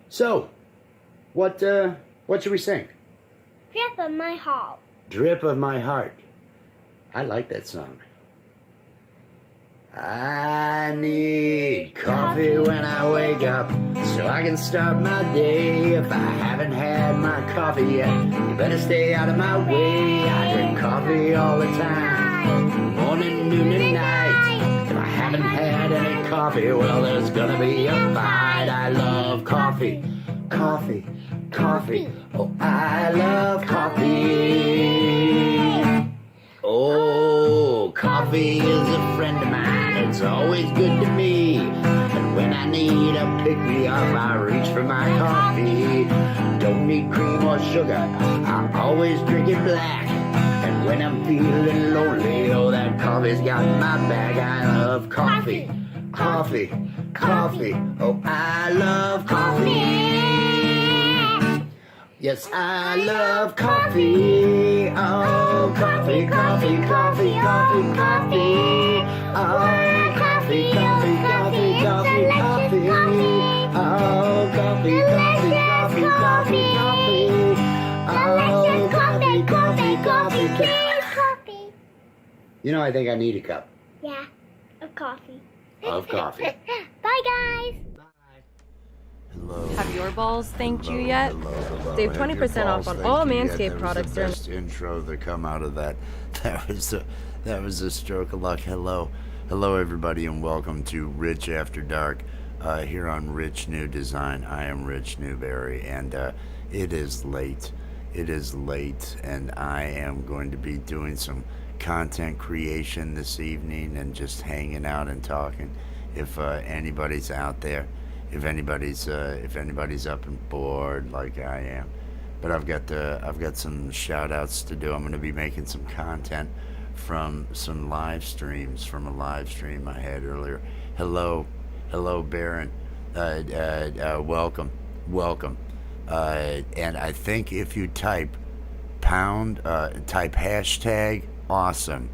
So, what should we sing? Drip of My Heart. Drip of My Heart. I like that song. I need coffee when I wake up so I can start my day. If I haven't had my coffee yet, you better stay out of my way. I drink coffee all the time, morning, noon, and night. If I haven't had any coffee, well, there's gonna be a fight. I love coffee, coffee, coffee. Oh, I love coffee. Oh, coffee is a friend of mine. It's always good to me. And when I need a pick-me-up, I reach for my coffee. Don't need cream or sugar. I always drink it black. And when I'm feeling lonely, oh, that coffee's got my back. I love coffee, coffee, coffee. Oh, I love coffee. Yes, I love coffee. Oh, coffee, coffee, coffee, coffee, coffee. Oh, coffee, coffee, coffee, coffee, coffee. Oh, coffee, coffee, coffee, coffee, coffee. Oh, coffee, coffee, coffee, Coffee. You know, I think I need a cup Yeah, of coffee. of coffee. Bye, guys. Hello. Have your balls thanked you yet? Hello. Save Have your 20% off balls on all thanked you yet? Manscaped products That during was the best intro that come out of that. That was a stroke of luck. Hello everybody, and welcome to Rich After Dark here on Rich New Design. I am Rich Newberry, and it is late. It is late, and I am going to be doing some content creation this evening and just hanging out and talking. If anybody's out there, if anybody's up and bored like I am, but I've got some shout outs to do. I'm going to be making some content from some live streams, from a live stream I had earlier. Hello Baron, welcome. And I think if you type hashtag awesome,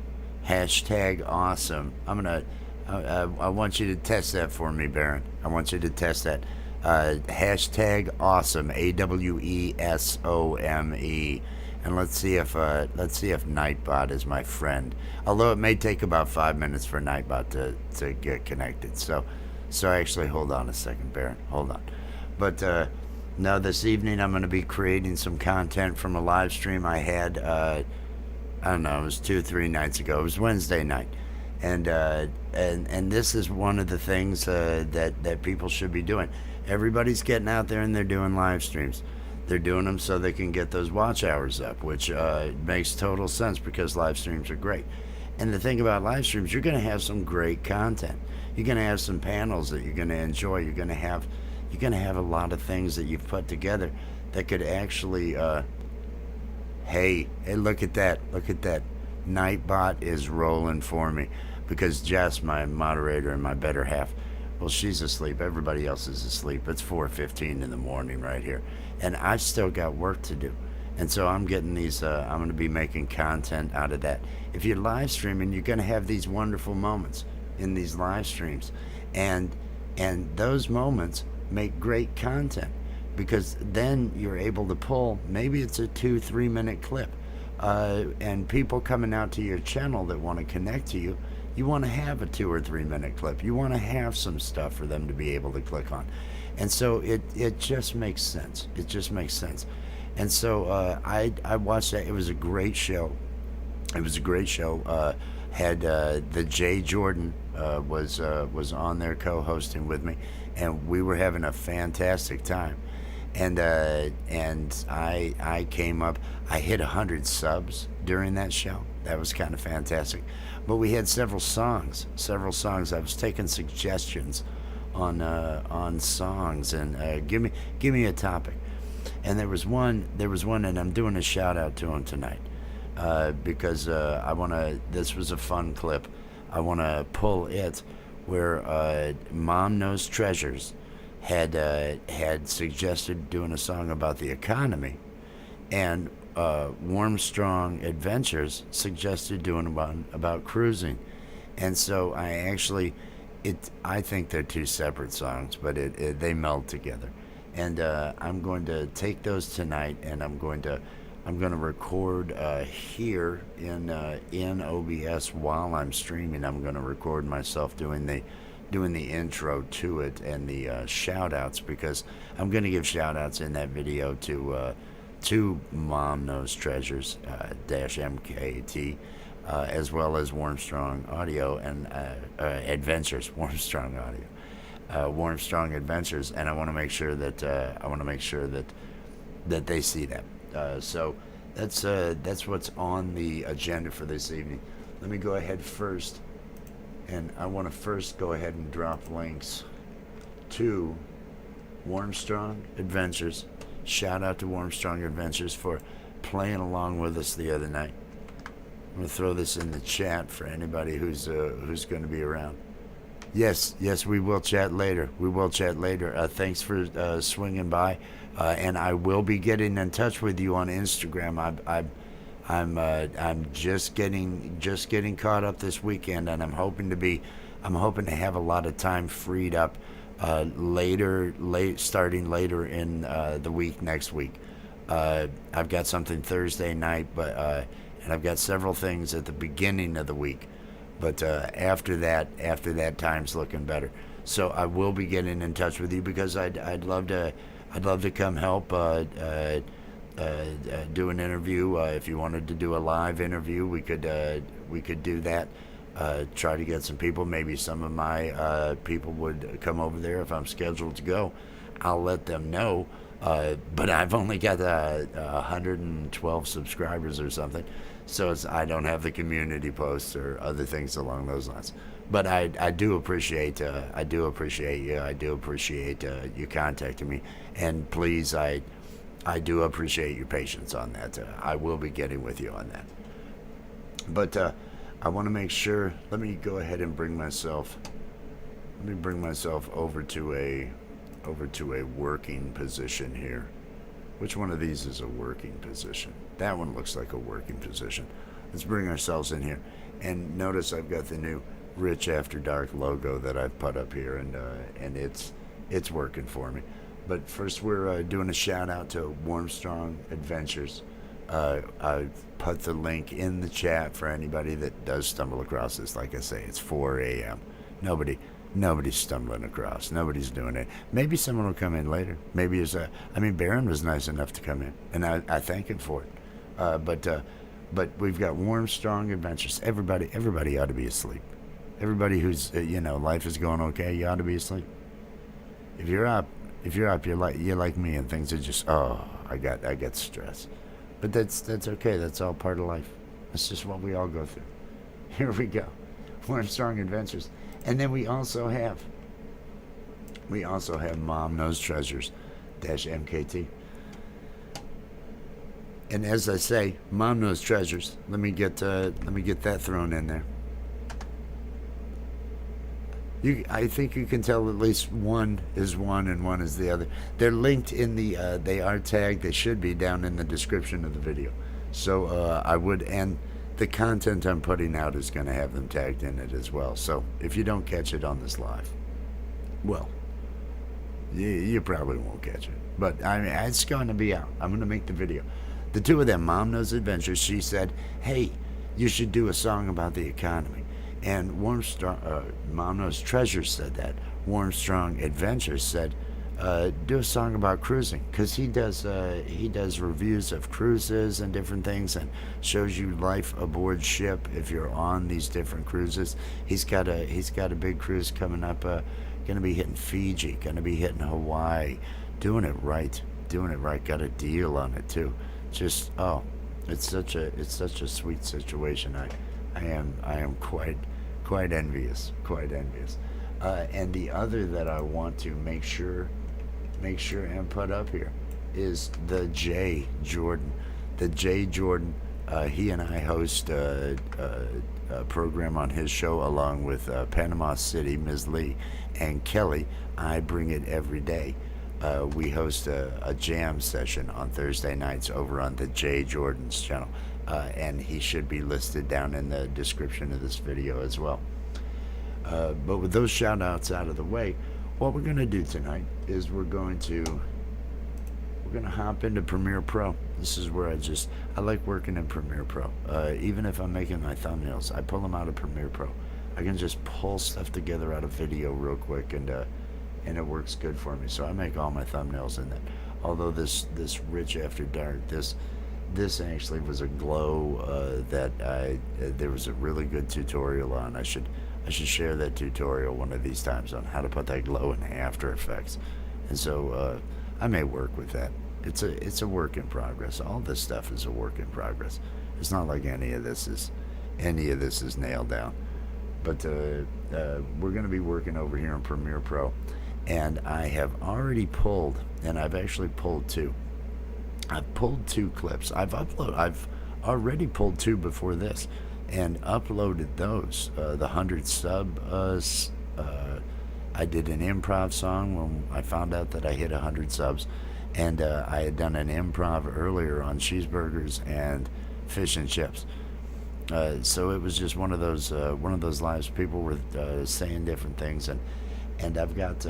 I want you to test that for me, Baron. I want you to test that. Hashtag awesome, AWESOME, and let's see if Nightbot is my friend. Although it may take about 5 minutes for Nightbot to get connected. So actually, hold on a second, Baron. Hold on. But now this evening I'm going to be creating some content from a live stream I had. I don't know. It was 2-3 nights ago. It was Wednesday night. And this is one of the things that people should be doing. Everybody's getting out there and they're doing live streams. They're doing them so they can get those watch hours up, which makes total sense because live streams are great. And the thing about live streams, you're going to have some great content. You're going to have some panels that you're going to enjoy. You're going to have a lot of things that you've put together that could actually. Hey, look at that! Look at that! Nightbot is rolling for me. Because Jess, my moderator and my better half, well, she's asleep. Everybody else is asleep. It's 4:15 in the morning right here. And I've still got work to do. And so I'm getting these, I'm going to be making content out of that. If you're live streaming, you're going to have these wonderful moments in these live streams. And those moments make great content. Because then you're able to pull, maybe it's a 2-3 minute clip. And people coming out to your channel that want to connect to you, you want to have a 2 or 3 minute clip. You want to have some stuff for them to be able to click on. And so it just makes sense. It just makes sense. And so I watched that. It was a great show. Had the Jay Jordan was on there co-hosting with me, and we were having a fantastic time. And I came up. I hit 100 subs during that show. That was kind of fantastic. But we had several songs. I was taking suggestions on songs, and give me a topic. And there was one, and I'm doing a shout out to him tonight because this was a fun clip. I want to pull it where Mom Knows Treasures had suggested doing a song about the economy, and Warm Strong Adventures suggested doing one about cruising. And so I think they're two separate songs, but they meld together. and I'm going to take those tonight, and I'm going to record here in OBS while I'm streaming. I'm going to record myself doing the intro to it and the shout outs, because I'm going to give shout outs in that video to Mom Knows Treasures dash MKT, as well as Warmstrong Audio and Adventures, Warmstrong Audio, Warmstrong Adventures, and I want to make sure that that they see that. So that's what's on the agenda for this evening. Let me go ahead first, and I want to first go ahead and drop links to Warmstrong Adventures. Shout out to Warmstrong Adventures for playing along with us the other night. I'm going to throw this in the chat for anybody who's going to be around. Yes, we will chat later. Thanks for swinging by, and I will be getting in touch with you on Instagram. I'm just getting caught up this weekend, and I'm hoping to have a lot of time freed up starting later in the week next week. I've got something Thursday night, but and I've got several things at the beginning of the week. But after that, time's looking better. So I will be getting in touch with you, because I'd love to come help do an interview. If you wanted to do a live interview, we could do that. Try to get some people. Maybe some of my people would come over there if I'm scheduled to go. I'll let them know. But I've only got 112 subscribers or something, so I don't have the community posts or other things along those lines. But I do appreciate you. I do appreciate you contacting me, and please, I do appreciate your patience on that. I will be getting with you on that. But I want to make sure. Let me go ahead and bring myself over to a working position here. Which one of these is a working position? That one looks like a working position. Let's bring ourselves in here, and notice I've got the new Rich After Dark logo that I've put up here, and it's working for me. But first, we're doing a shout out to Warmstrong Adventures. I've put the link in the chat for anybody that does stumble across this. Like I say, it's 4 a.m. Nobody's stumbling across. Nobody's doing it. Maybe someone will come in later. Maybe Baron was nice enough to come in, and I thank him for it. But we've got Warmstrong Adventures. Everybody ought to be asleep. Everybody who's life is going okay, you ought to be asleep. If you're up, you're like me, and things are just I got stress. But that's okay. That's all part of life. That's just what we all go through. Here we go. Warmstrong Adventures. And then we also have Mom Knows Treasures -MKT. And as I say, Mom Knows Treasures. Let me get that thrown in there. I think you can tell at least one is one and one is the other. They're linked in the. They are tagged. They should be down in the description of the video. So I would, and the content I'm putting out is going to have them tagged in it as well. So if you don't catch it on this live, well, you probably won't catch it. But it's going to be out. I'm going to make the video. The two of them, Mom Knows Adventures, she said, hey, you should do a song about the economy. And Mom Knows Treasures said that. Warmstrong Adventures said, do a song about cruising, because he does reviews of cruises and different things, and shows you life aboard ship if you're on these different cruises. He's got a big cruise coming up. Going to be hitting Fiji. Going to be hitting Hawaii. Doing it right. Got a deal on it too. Just it's such a sweet situation. I am quite envious. And the other that I want to make sure and put up here is the Jay Jordan. The Jay Jordan, he and I host a program on his show along with Panama City, Ms. Lee, and Kelly. I bring it every day. We host a jam session on Thursday nights over on the Jay Jordan's channel. And he should be listed down in the description of this video as well. But with those shout outs out of the way, what we're going to do tonight is we're going to we're gonna hop into Premiere Pro. This is where I like working in Premiere Pro. Even if I'm making my thumbnails, I pull them out of Premiere Pro. I can just pull stuff together out of video real quick, and it works good for me. So I make all my thumbnails in that. Although this Rich After Dark, this actually was a glow that there was a really good tutorial on. I should share that tutorial one of these times on how to put that glow in After Effects. And so I may work with that. It's a work in progress. All this stuff is a work in progress. It's not like any of this is nailed down. But we're going to be working over here in Premiere Pro, and I have already pulled, and I've actually pulled two. I've pulled two clips. I've already pulled two before this, and uploaded those. The 100 sub. I did an improv song when I found out that I hit 100 subs, and I had done an improv earlier on cheeseburgers and fish and chips. So it was just one of those lives. People were saying different things, and I've got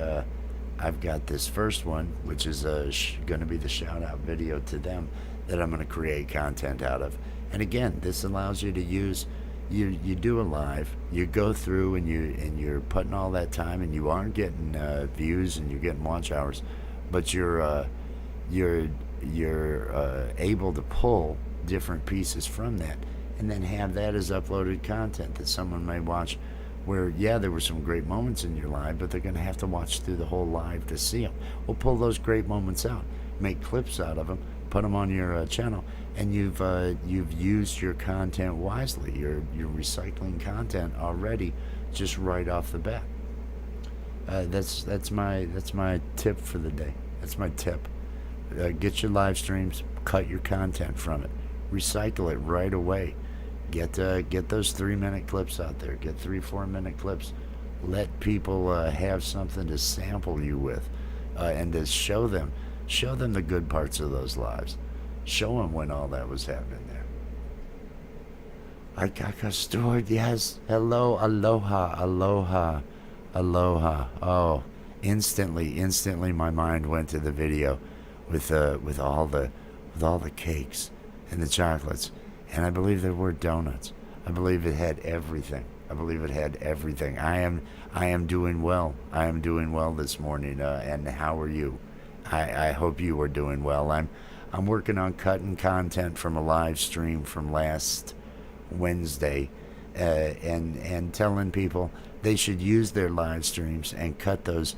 this first one, which is going to be the shout out video to them that I'm going to create content out of. And again, this allows you to use. You do a live, you go through, and you're putting all that time, and you aren't getting views, and you're getting watch hours, but you're able to pull different pieces from that, and then have that as uploaded content that someone may watch. Where there were some great moments in your live, but they're going to have to watch through the whole live to see them. We'll pull those great moments out, make clips out of them, put them on your channel, and you've used your content wisely. You're recycling content already, just right off the bat. That's my tip for the day. That's my tip. Get your live streams, cut your content from it, recycle it right away. Get those 3-minute clips out there. Get 3-4 minute clips. Let people have something to sample you with, and to show them the good parts of those lives. Show them when all that was happening there. I got stored. Yes. Hello. Aloha. Oh, instantly my mind went to the video with all the cakes and the chocolates. And I believe there were donuts. I believe it had everything. I am doing well. I am doing well this morning. And how are you? I hope you are doing well. I'm working on cutting content from a live stream from last Wednesday, and telling people they should use their live streams and cut those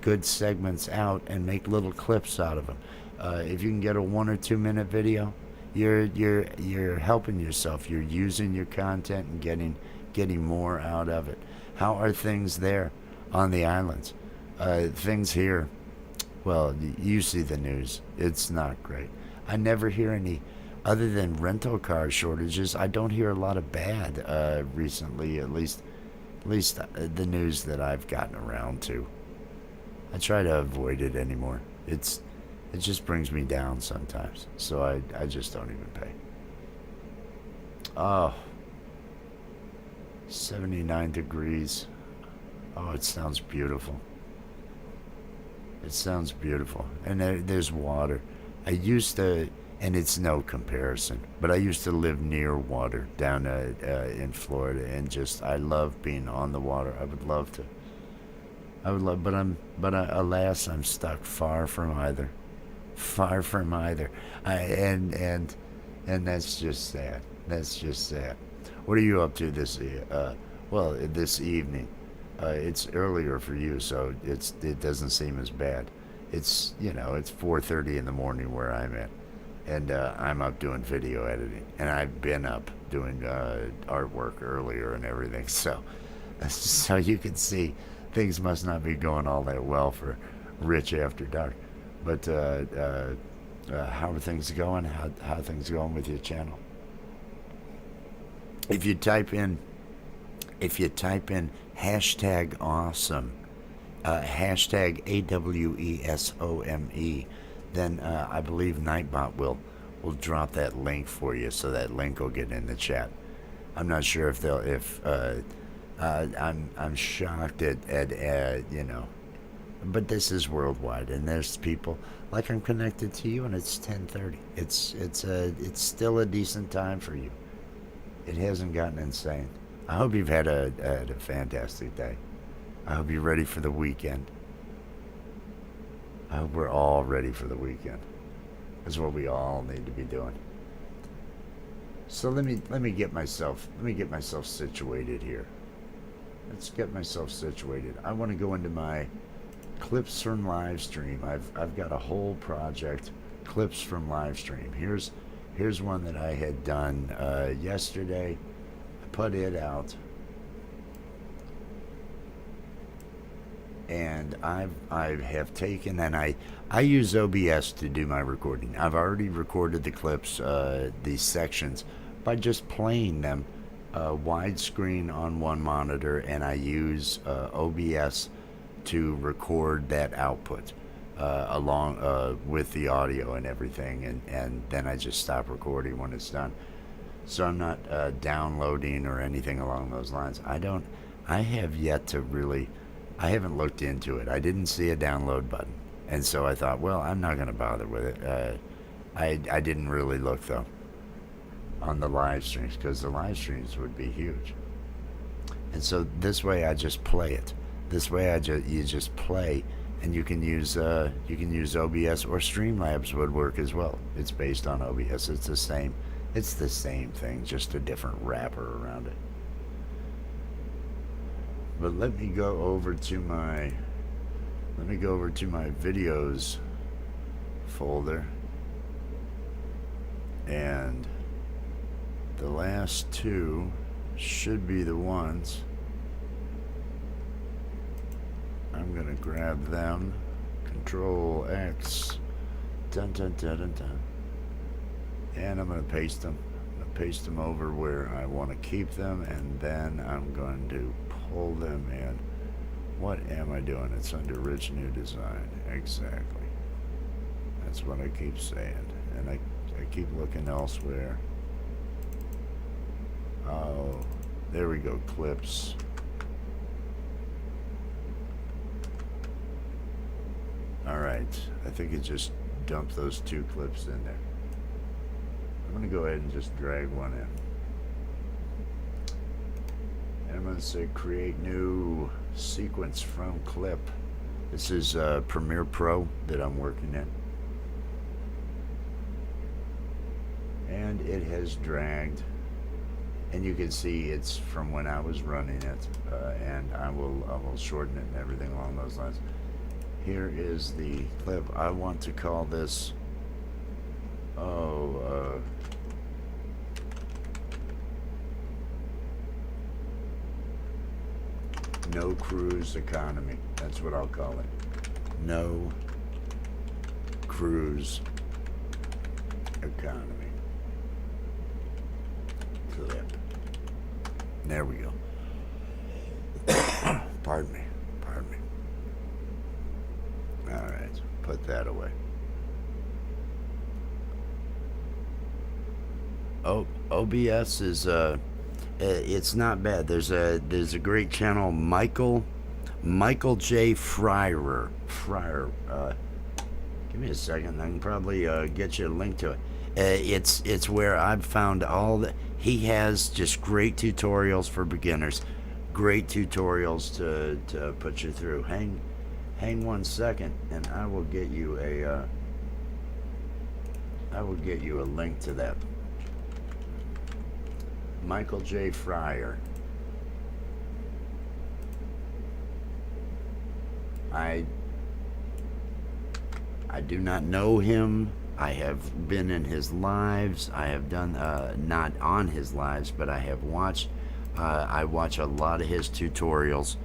good segments out and make little clips out of them. If you can get a 1 or 2 minute video, you're helping yourself. You're using your content and getting more out of it. How are things there on the islands? Things here, well, you see the news. It's not great. I never hear any, other than rental car shortages. I don't hear a lot of bad recently. At least the news that I've gotten around to. I try to avoid it anymore. It just brings me down sometimes, so I just don't even pay. Oh, 79 degrees. Oh, it sounds beautiful. It sounds beautiful. And there's water. I used to, and it's no comparison, but I used to live near water down in Florida, and I love being on the water. I would love to. Alas, I'm stuck far from either. And that's just sad. What are you up to this evening? It's earlier for you, so it doesn't seem as bad. It's 4:30 in the morning where I'm at, and I'm up doing video editing, and I've been up doing artwork earlier and everything. So you can see things must not be going all that well for Rich After Dark. But how are things going? How are things going with your channel? If you type in hashtag awesome, hashtag AWESOME, then I believe Nightbot will drop that link for you, so that link will get in the chat. I'm not sure if I'm shocked at but this is worldwide, and there's people like I'm connected to you, and it's 10:30. It's still a decent time for you. It hasn't gotten insane. I hope you've had a fantastic day. I hope you're ready for the weekend. I hope we're all ready for the weekend. That's what we all need to be doing. So let me get myself situated here. Let's get myself situated. I want to go into my clips from live stream. I've got a whole project, clips from live stream. Here's one that I had done yesterday. I put it out, and I have taken, and I use OBS to do my recording. I've already recorded the clips, these sections, by just playing them widescreen on one monitor, and I use OBS to record that output along with the audio and everything, and then I just stop recording when it's done. So I'm not downloading or anything along those lines. I have yet to really, I haven't looked into it. I didn't see a download button, and so I thought, well, I'm not going to bother with it. I didn't really look though on the live streams, because the live streams would be huge. And so this way I just play it. This way you just play, and you can use OBS, or Streamlabs would work as well. It's based on OBS. It's the same thing, just a different wrapper around it. But let me go over to my videos folder, and the last two should be the ones. I'm gonna grab them, Control X, dun dun dun dun dun, and I'm gonna paste them. I'm gonna paste them over where I want to keep them, and then I'm going to pull them in. What am I doing? It's under Rich New Design. Exactly. That's what I keep saying, and I keep looking elsewhere. Oh, there we go, clips. Alright, I think it just dumped those two clips in there. I'm going to go ahead and just drag one in. And I'm going to say create new sequence from clip. This is Premiere Pro that I'm working in. And it has dragged. And you can see it's from when I was running it, and I will shorten it and everything along those lines. Here is the clip. I want to call this, No Cruise Economy. That's what I'll call it. No Cruise Economy. Clip. There we go. Pardon me. Alright, put that away. OBS is it's not bad. There's a great channel, Michael J. Fryer. Give me a second. I can probably get you a link to it. It's where I've found all the. He has just great tutorials for beginners, great tutorials to put you through. Hang 1 second, and I will get you a link to that. Michael J. Fryer. I do not know him. I have been in his lives. I have done, not on his lives, but I have watched, I watch a lot of his tutorials.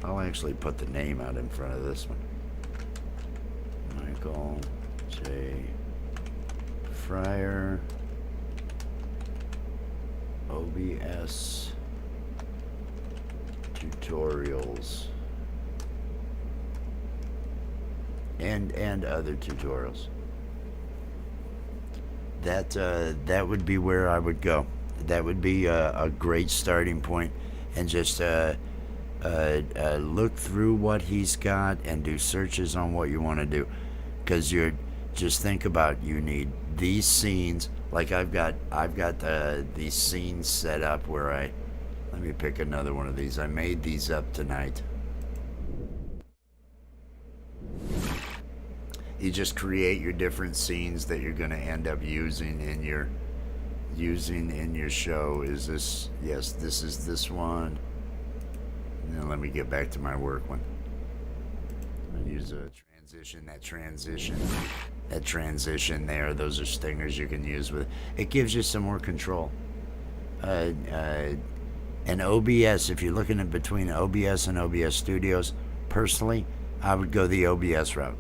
I'll actually put the name out in front of this one. Michael J. Fryer. OBS tutorials. And other tutorials. That would be where I would go. That would be a great starting point, and just Look through what he's got and do searches on what you want to do, because you're just think about, you need these scenes. Like I've got these scenes set up where let me pick another one of these. I made these up tonight. You just create your different scenes that you're going to end up using in your show. Is this, yes, this is this one. Now let me get back to my work one. I use a transition, that transition there. Those are stingers you can use with. It gives you some more control. And OBS, if you're looking at between OBS and OBS Studios, personally, I would go the OBS route.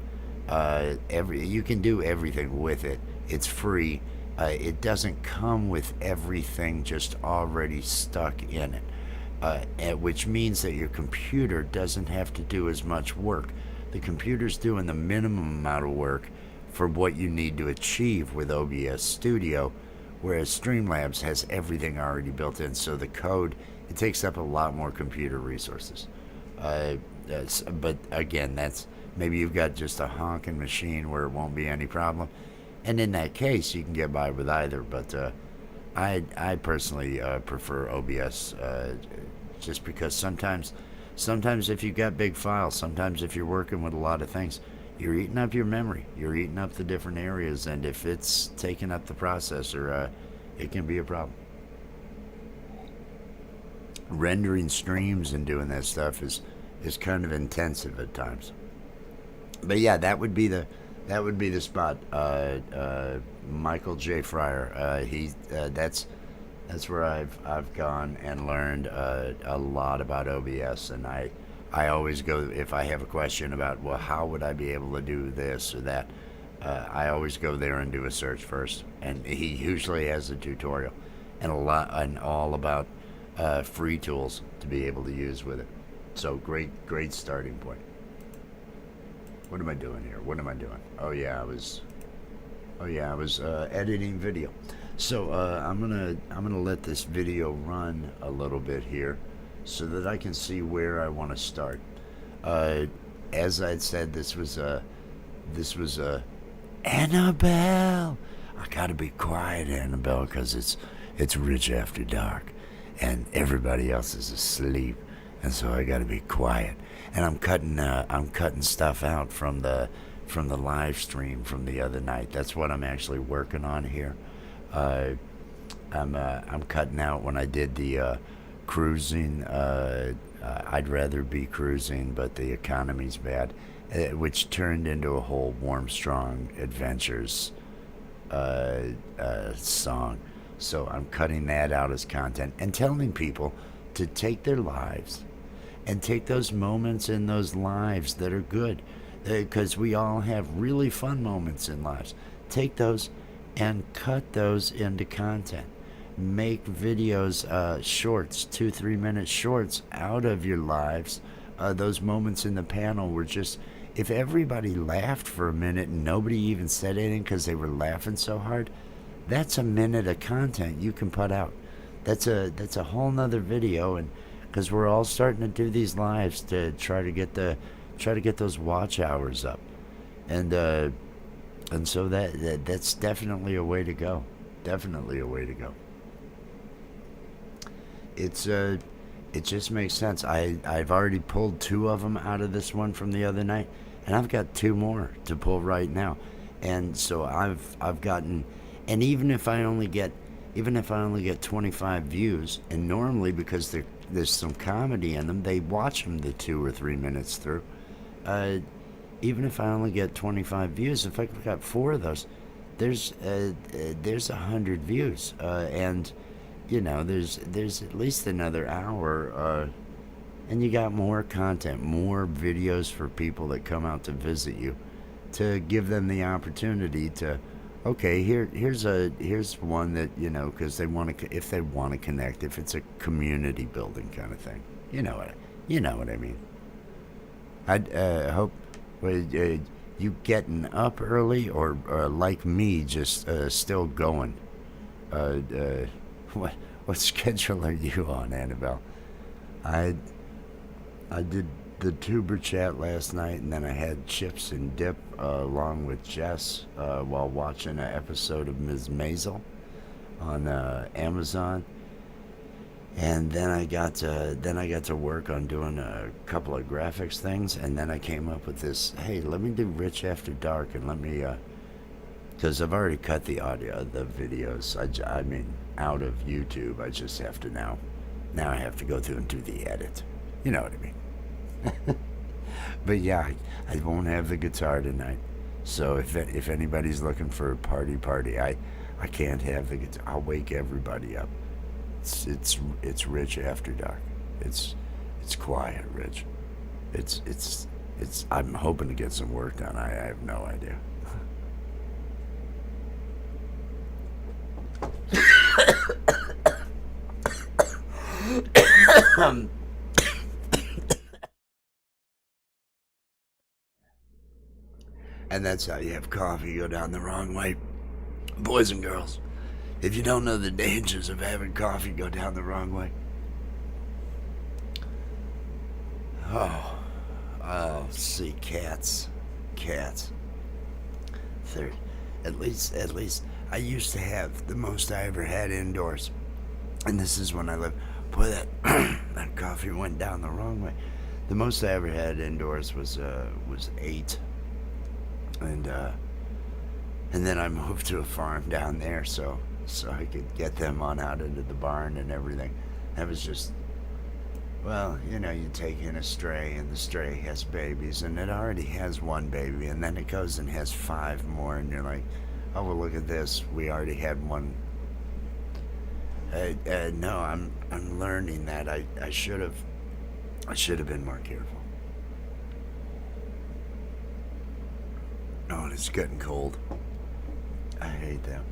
You can do everything with it. It's free. It doesn't come with everything just already stuck in it, which means that your computer doesn't have to do as much work. The computer's doing the minimum amount of work for what you need to achieve with OBS Studio, whereas Streamlabs has everything already built in. So the code, it takes up a lot more computer resources. But again, that's maybe you've got just a honking machine where it won't be any problem, and in that case, you can get by with either. But I personally prefer OBS, just because sometimes if you've got big files, sometimes if you're working with a lot of things, you're eating up your memory, you're eating up the different areas, and if it's taking up the processor, it can be a problem. Rendering streams and doing that stuff is kind of intensive at times. But yeah, that would be the spot. Michael J. Fryer. That's where I've gone and learned a lot about OBS, and I always go, if I have a question about, well, how would I be able to do this or that, I always go there and do a search first, and he usually has a tutorial and all about free tools to be able to use with it. So great starting point. What am I doing here? What am I doing? Oh yeah, I was editing video. So I'm gonna let this video run a little bit here, so that I can see where I want to start. As I'd said, this was Annabelle. I gotta be quiet, Annabelle, because it's rich after dark, and everybody else is asleep, and so I gotta be quiet. And I'm cutting stuff out from the live stream from the other night. That's what I'm actually working on here. I'm cutting out when I did the cruising. I'd rather be cruising, but the economy's bad, which turned into a whole Warm Strong Adventures song. So I'm cutting that out as content and telling people to take their lives and take those moments in those lives that are good, because we all have really fun moments in lives. Take those and cut those into content. Make videos, shorts, 2-3 minute shorts out of your lives. Those moments in the panel were just, if everybody laughed for a minute and nobody even said anything because they were laughing so hard, that's a minute of content you can put out. That's a whole nother video, and because we're all starting to do these lives to try to get those watch hours up, and so that's definitely a way to go. Definitely a way to go. It just makes sense. I've already pulled 2 of them out of this one from the other night, and I've got 2 more to pull right now, and so I've gotten, and even if I only get 25 views, and normally because there's some comedy in them, they watch them the 2 or 3 minutes through. Even if I only get 25 views, if I've got 4 of those, there's 100 views, and you know, there's at least another hour, and you got more content, more videos for people that come out to visit you, to give them the opportunity to, okay, here's one that, you know, because if they want to connect, if it's a community building kind of thing, you know what I mean. I hope you getting up early, or like me, just still going. What schedule are you on, Annabelle? I did the tuber chat last night, and then I had chips and dip along with Jess while watching an episode of Ms. Maisel on Amazon. And then I got to work on doing a couple of graphics things, and then I came up with this. Hey, let me do Rich After Dark, and let me because I've already cut the audio, the videos. I mean, out of YouTube. I just have to now I have to go through and do the edit. You know what I mean? But yeah, I won't have the guitar tonight. So if anybody's looking for a party, I can't have the guitar. I'll wake everybody up. It's Rich After Dark. It's quiet, Rich. It's I'm hoping to get some work done. I have no idea. And that's how you have coffee go down the wrong way. Boys and girls, if you don't know the dangers of having coffee go down the wrong way. See, cats. Third, at least, I used to have the most I ever had indoors. And this is when I lived. Boy, that coffee went down the wrong way. The most I ever had indoors was 8. And then I moved to a farm down there so I could get them on out into the barn and everything. That was just, well, you take in a stray, and the stray has babies, and it already has one baby, and then it goes and has 5 more, and you're like, oh, well, look at this. We already had one. No, I'm learning that I should have been more careful. Oh, and it's getting cold. I hate that.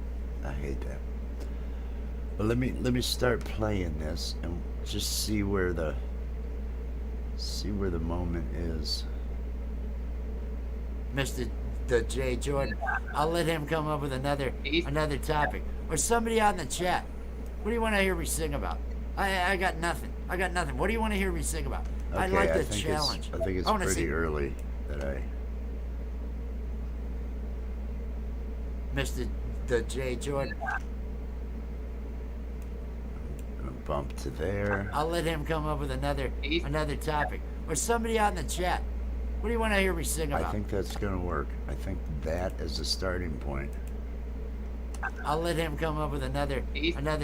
But let me start playing this and just see where the moment is. Mr. the J. Jordan, I'll let him come up with another topic. Or somebody on the chat. What do you want to hear me sing about? I got nothing. What do you want to hear me sing about? Okay, I like the challenge. I think it's pretty early that I... Mr. the J. Jordan. Bump to there. I'll let him come up with another topic. Or somebody on the chat. What do you want to hear me sing about? I think that's going to work. I think that is a starting point. I'll let him come up with another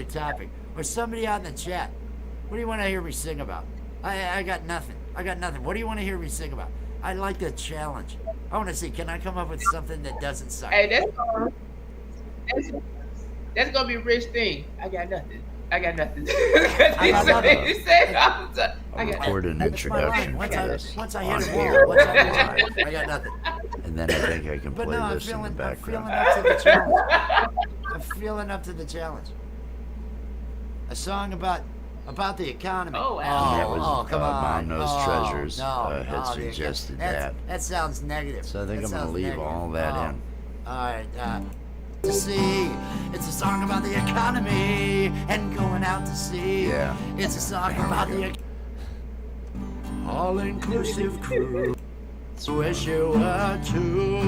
topic. Or somebody on the chat. What do you want to hear me sing about? I got nothing. What do you want to hear me sing about? I like the challenge. I want to see, can I come up with something that doesn't suck? Hey, that's gonna be a rich thing. I got nothing. I got nothing. I'll record an introduction for this. Once I hit a wall, I got nothing. And then I think I can play this in the background. I'm feeling up to the challenge. A song about the economy. Oh, wow. And that was, come on. Mom Knows Treasures had suggested that. That sounds negative. So I think I'm going to leave all that in. All right. To see, it's a song about the economy and going out to sea. Yeah. It's a song about the all-inclusive cruise. Wish you were too.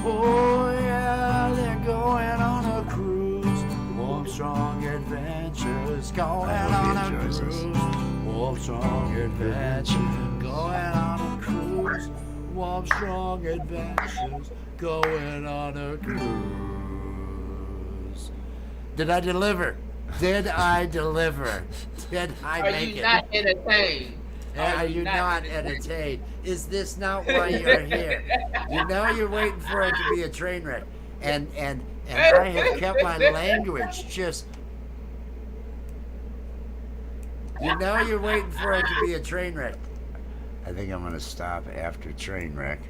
Oh yeah, they're going on a cruise. Warm, strong adventures going on a cruise. Warm, strong adventures going on a cruise. Warm, strong adventures going on a cruise. Did I deliver? Did I make it? Are you not entertained? Are you not entertained? Is this not why you're here? You know you're waiting for it to be a train wreck. And I have kept my language just... You know you're waiting for it to be a train wreck. I think I'm going to stop after train wreck.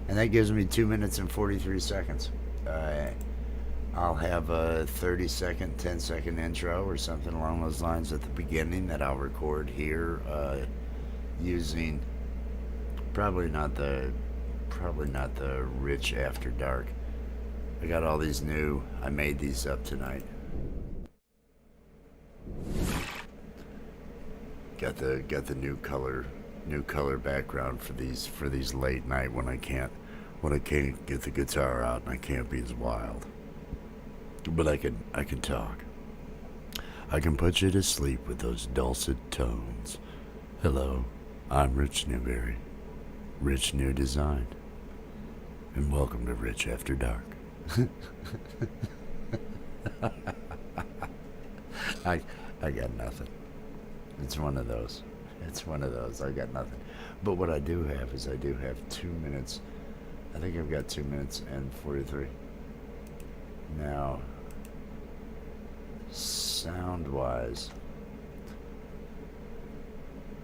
And that gives me 2 minutes and 43 seconds. I'll have a 30-second, 10-second intro or something along those lines at the beginning that I'll record here using probably not the Rich After Dark. I got all these new. I made these up tonight. got the new color background for these late night when I can't get the guitar out and I can't be as wild. But I can talk. I can put you to sleep with those dulcet tones. Hello, I'm Rich Newberry, Rich New Design, and welcome to Rich After Dark. I got nothing. It's one of those. I got nothing. But what I do have is I do have 2 minutes. I think I've got 2 minutes and 43. Now, sound-wise,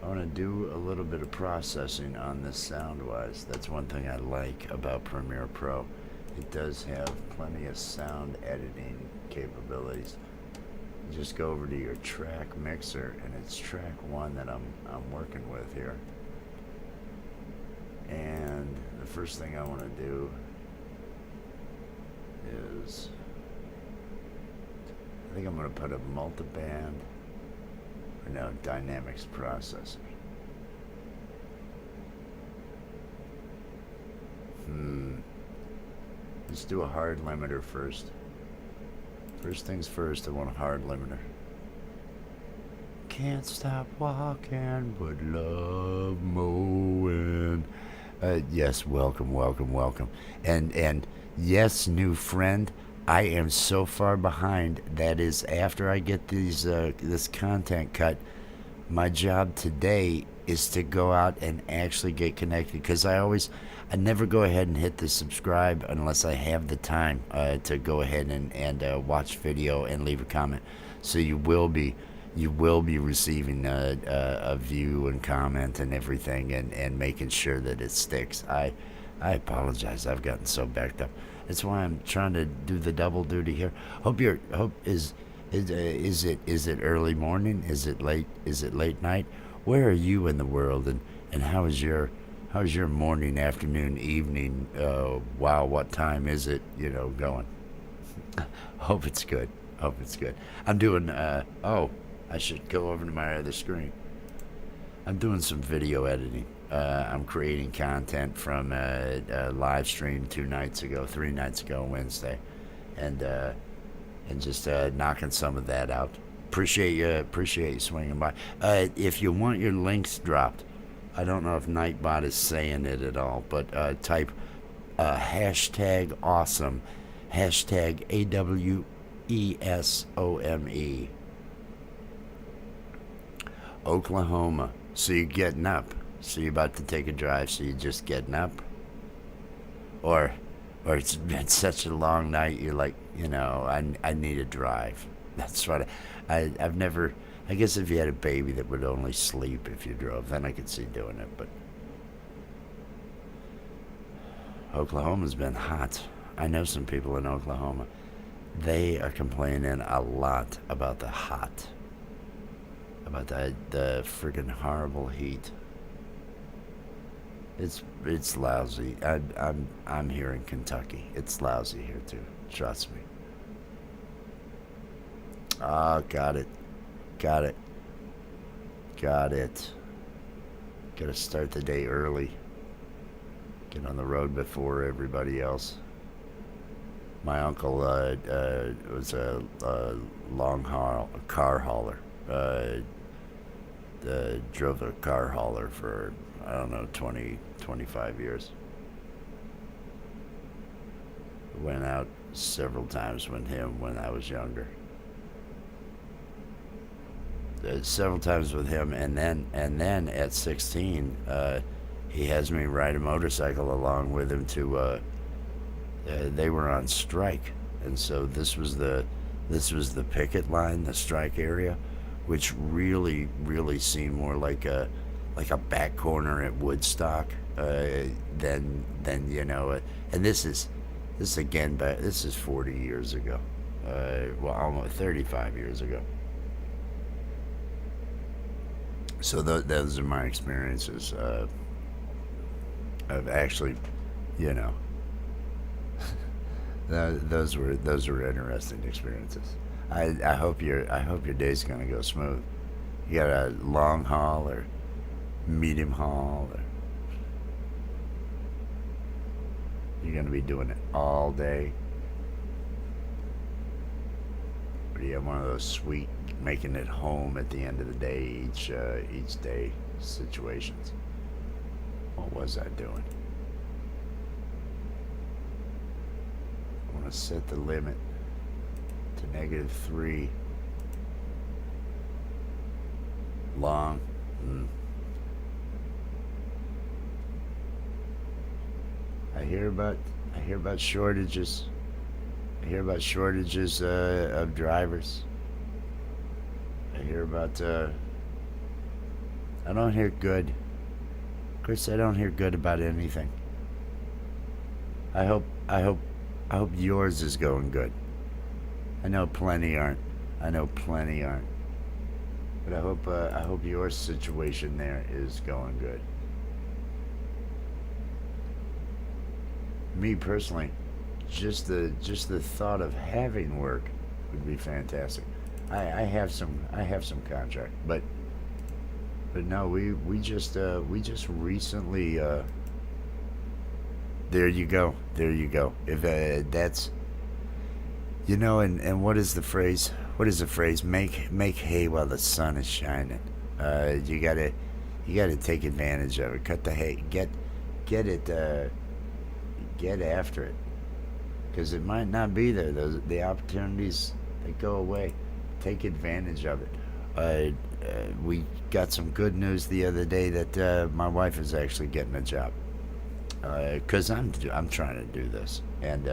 I want to do a little bit of processing on this sound-wise. That's one thing I like about Premiere Pro. It does have plenty of sound editing capabilities. You just go over to your track mixer, and it's track 1 that I'm working with here. And the first thing I want to do is, I think I'm going to put a multiband, or no, dynamics processor. Let's do a hard limiter first. First things first, I want a hard limiter. Can't stop walking, but love mowing. Yes, welcome. And yes, new friend, I am so far behind. That is after I get this content cut. My job today is to go out and actually get connected, because I never go ahead and hit the subscribe unless I have the time to go ahead and watch video and leave a comment. So you will be receiving a view and comment and everything, and making sure that it sticks. I apologize. I've gotten so backed up. That's why I'm trying to do the double duty here. Is it early morning? Is it late night? Where are you in the world, and how's your morning, afternoon, evening? Wow, what time is it? Going. Hope it's good. I'm doing. I should go over to my other screen. I'm doing some video editing. I'm creating content from a live stream 3 nights ago, Wednesday, and just knocking some of that out. Appreciate you swinging by. If you want your links dropped, I don't know if Nightbot is saying it at all, but type hashtag awesome, hashtag AWESOME, Oklahoma. So you're getting up. So you're about to take a drive, so you're just getting up? Or it's been such a long night, you're like, I need a drive. That's what I've never, I guess if you had a baby that would only sleep if you drove, then I could see doing it, but Oklahoma's been hot. I know some people in Oklahoma. They are complaining a lot about the hot, about the friggin' horrible heat. It's lousy. I'm here in Kentucky. It's lousy here too. Trust me. Oh, got it. Gotta start the day early. Get on the road before everybody else. My uncle was a car hauler. Drove a car hauler for, I don't know, 20, 25 years. Went out several times with him when I was younger. Several times with him, and then at 16, he has me ride a motorcycle along with him to. They were on strike, and so this was the picket line, the strike area, which really seemed more like a back corner at Woodstock than and this is 40 years ago, almost 35 years ago. So those are my experiences of actually, those were interesting experiences. I hope your day's gonna go smooth. You got a long haul or medium haul, or you're gonna be doing it all day? Or do you have one of those sweet making it home at the end of the day each day situations? What was I doing? I want to set the limit to -3. Long. I hear about shortages. I hear about shortages of drivers. I hear about I don't hear good. Chris, I don't hear good about anything. I hope yours is going good. I know plenty aren't. But I hope your situation there is going good. Me personally, just the thought of having work would be fantastic. I have some contract, but no, we just recently there you go. If that's, you know, and what is the phrase? Make hay while the sun is shining. You gotta take advantage of it. Cut the hay. Get after it, because it might not be there. The opportunities, they go away. Take advantage of it. We got some good news the other day that my wife is actually getting a job. Because I'm trying to do this, and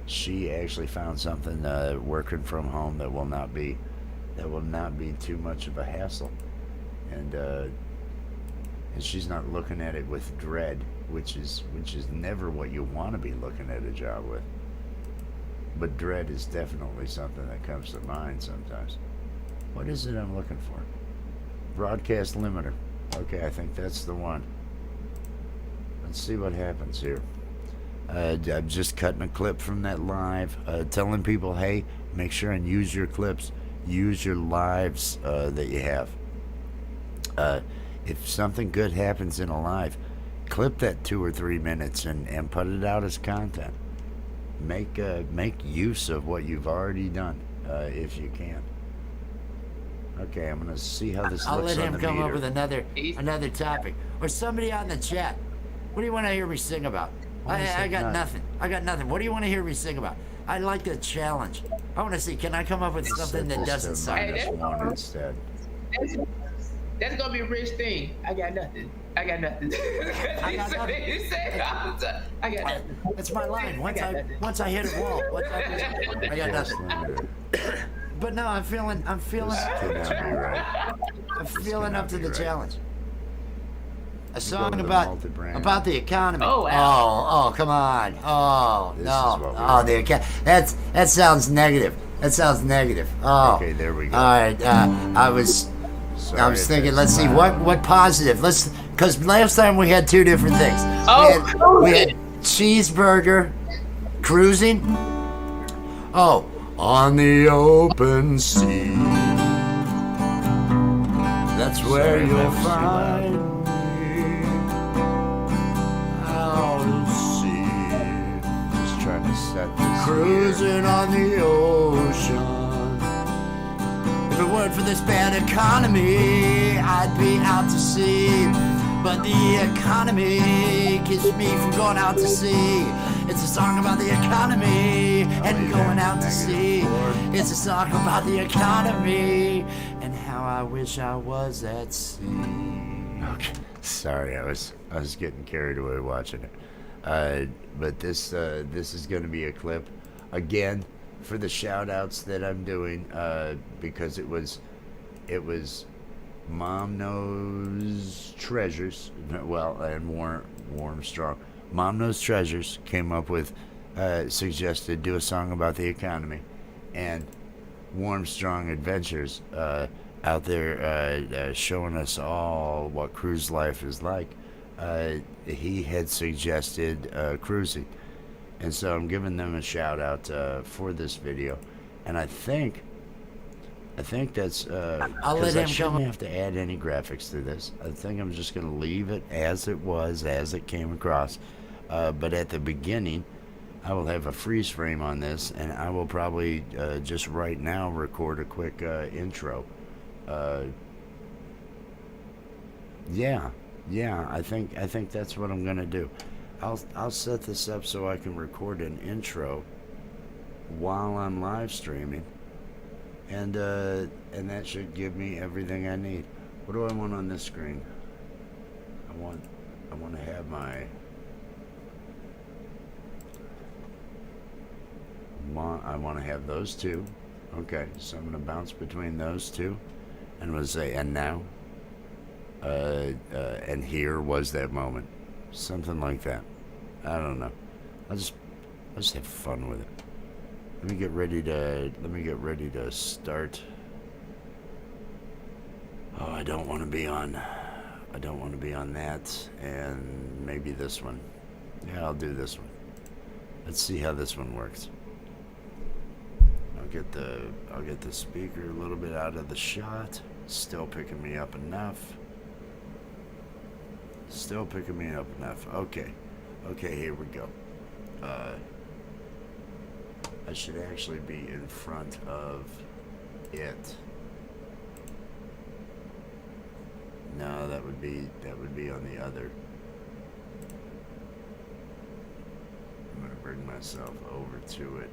she actually found something working from home that will not be too much of a hassle, and she's not looking at it with dread, which is never what you want to be looking at a job with. But dread is definitely something that comes to mind sometimes. What is it I'm looking for? Broadcast limiter. Okay, I think that's the one. Let's see what happens here. I'm just cutting a clip from that live, telling people, hey, make sure and use your clips, use your lives that you have. If something good happens in a live, clip that 2 or 3 minutes and put it out as content. Make use of what you've already done, if you can. Okay, I'm gonna see how this I'll looks let on the him come meter. up with another topic, or somebody on the chat. What do you want to hear me sing about? I got nothing. What do you want to hear me sing about? I like the challenge. I want to see. Can I come up with something that doesn't sound? Hey, -1 instead. That's gonna be a rich thing. I got nothing. I got nothing. I got nothing. That's my line. Once I hit a wall, I got nothing. But no, I'm feeling This could not be right. I'm feeling up to the challenge. A song to the about multi-brand. the economy. Oh, wow. Oh, come on. Oh, This no. is what we Oh, want. the that sounds negative. Oh. Okay, there we go. All right. I was Sorry if thinking. that's Let's see loud. what positive. Because last time we had 2 different things. Oh, we had cheeseburger, cruising. Oh, on the open sea. That's where Sorry, you'll that was too find me. Out at sea, Just trying to set this cruising on the ocean. If it weren't for this bad economy, I'd be out to sea. But the economy keeps me from going out to sea. It's a song about the economy and going out to sea. It's a song about the economy and how I wish I was at sea. Okay. Sorry, I was getting carried away watching it. But this is going to be a clip again for the shout outs that I'm doing, because it was Mom Knows Treasures, well, and Warm Strong. Mom Knows Treasures came up with, suggested do a song about the economy, and Warm Strong Adventures out there showing us all what cruise life is like. He had suggested cruising, and so I'm giving them a shout out for this video, and I think I think that's I'll let because I him shouldn't come. have to add any graphics to this. I think I'm just going to leave it as it was, as it came across. But at the beginning, I will have a freeze frame on this, and I will probably just right now record a quick intro. Yeah, I think that's what I'm gonna do. I'll set this up so I can record an intro while I'm live streaming, and that should give me everything I need. What do I want on this screen? I want to have my I want to have those two. Okay, so I'm gonna bounce between those two, and we'll say, and now, and here was that moment, something like that. I don't know. I'll just have fun with it. Let me get ready to start. Oh, I don't want to be on that, and maybe this one. Yeah, I'll do this one. Let's see how this one works. I'll get the speaker a little bit out of the shot. Still picking me up enough. Okay, here we go. I should actually be in front of it. No, that would be on the other. I'm gonna bring myself over to it.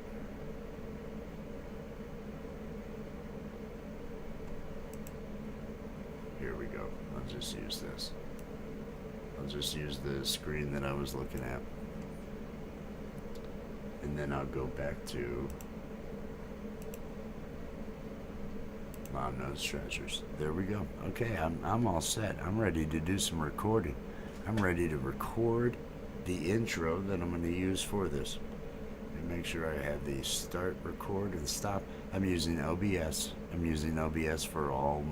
Here we go. I'll just use this. I'll just use the screen that I was looking at. And then I'll go back to Mom Knows Treasures. There we go. Okay, I'm all set. I'm ready to do some recording. I'm ready to record the intro that I'm going to use for this. And make sure I have the start, record, and stop. I'm using OBS. I'm using OBS for all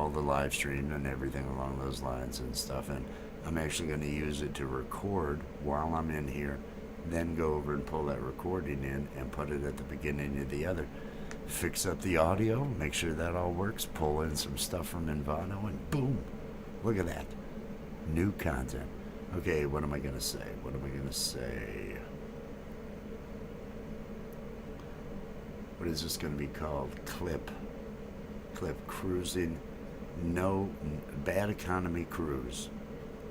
the live stream and everything along those lines and stuff. And I'm actually going to use it to record while I'm in here, then go over and pull that recording in and put it at the beginning of the other. Fix up the audio, make sure that all works, pull in some stuff from Envato, and boom, look at that. New content. Okay, what am I going to say? What is this going to be called? Clip cruising. No, bad economy cruise.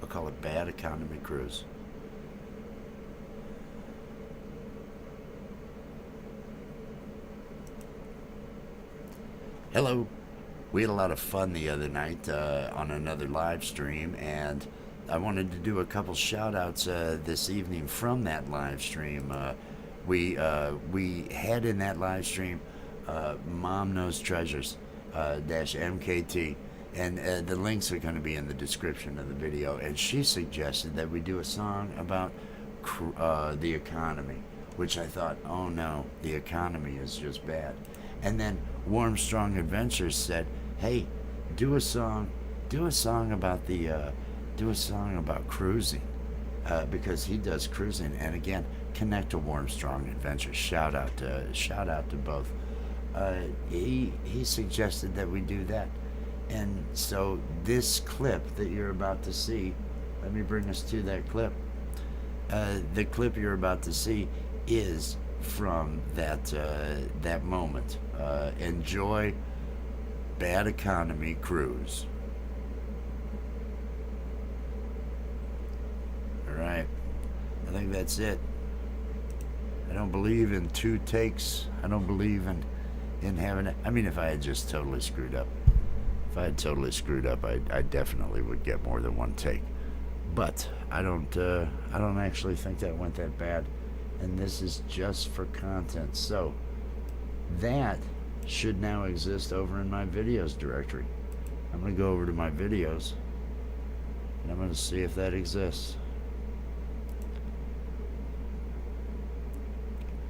I'll call it bad economy cruise. Hello. We had a lot of fun the other night on another live stream, and I wanted to do a couple shout outs this evening from that live stream. We had in that live stream Mom Knows Treasures -MKT, and the links are going to be in the description of the video. And she suggested that we do a song about the economy, which I thought, oh no, the economy is just bad. And then Warm Strong Adventures said, hey, do a song about cruising, because he does cruising. And again, connect to Warm Strong Adventures. Shout out to both. He suggested that we do that. And so this clip that you're about to see, let me bring us to that clip. The clip you're about to see is from that moment. Enjoy Bad Economy Cruise. Alright, I think that's it. I don't believe in 2 takes. I don't believe in having it. I mean, if I had just totally screwed up, I definitely would get more than 1 take. But I don't actually think that went that bad. And this is just for content. So that should now exist over in my videos directory. I'm going to go over to my videos, and I'm going to see if that exists.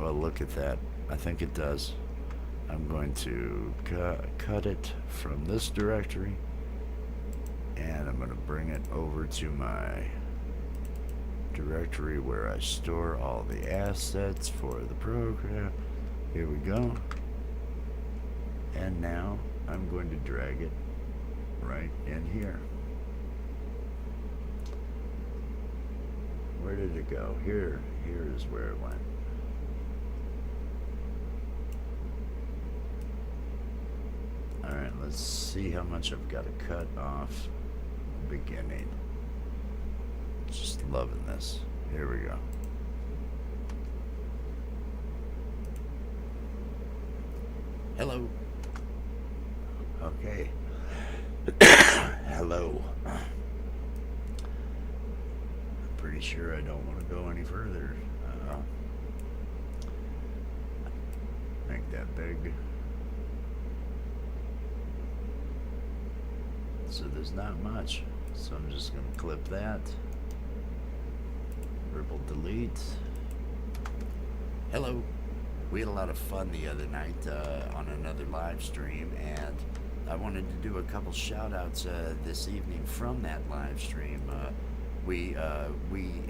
Well, look at that. I think it does. I'm going to cut it from this directory, and I'm going to bring it over to my directory where I store all the assets for the program. Here we go. And now I'm going to drag it right in here. Where did it go? Here is where it went. Alright, let's see how much I've got to cut off beginning. Just loving this. Here we go. Hello. Okay. Hello. I'm pretty sure I don't want to go any further. Make that big. So there's not much. So I'm just going to clip that. Ripple delete. Hello. We had a lot of fun the other night on another live stream, and I wanted to do a couple shout outs this evening from that live stream. We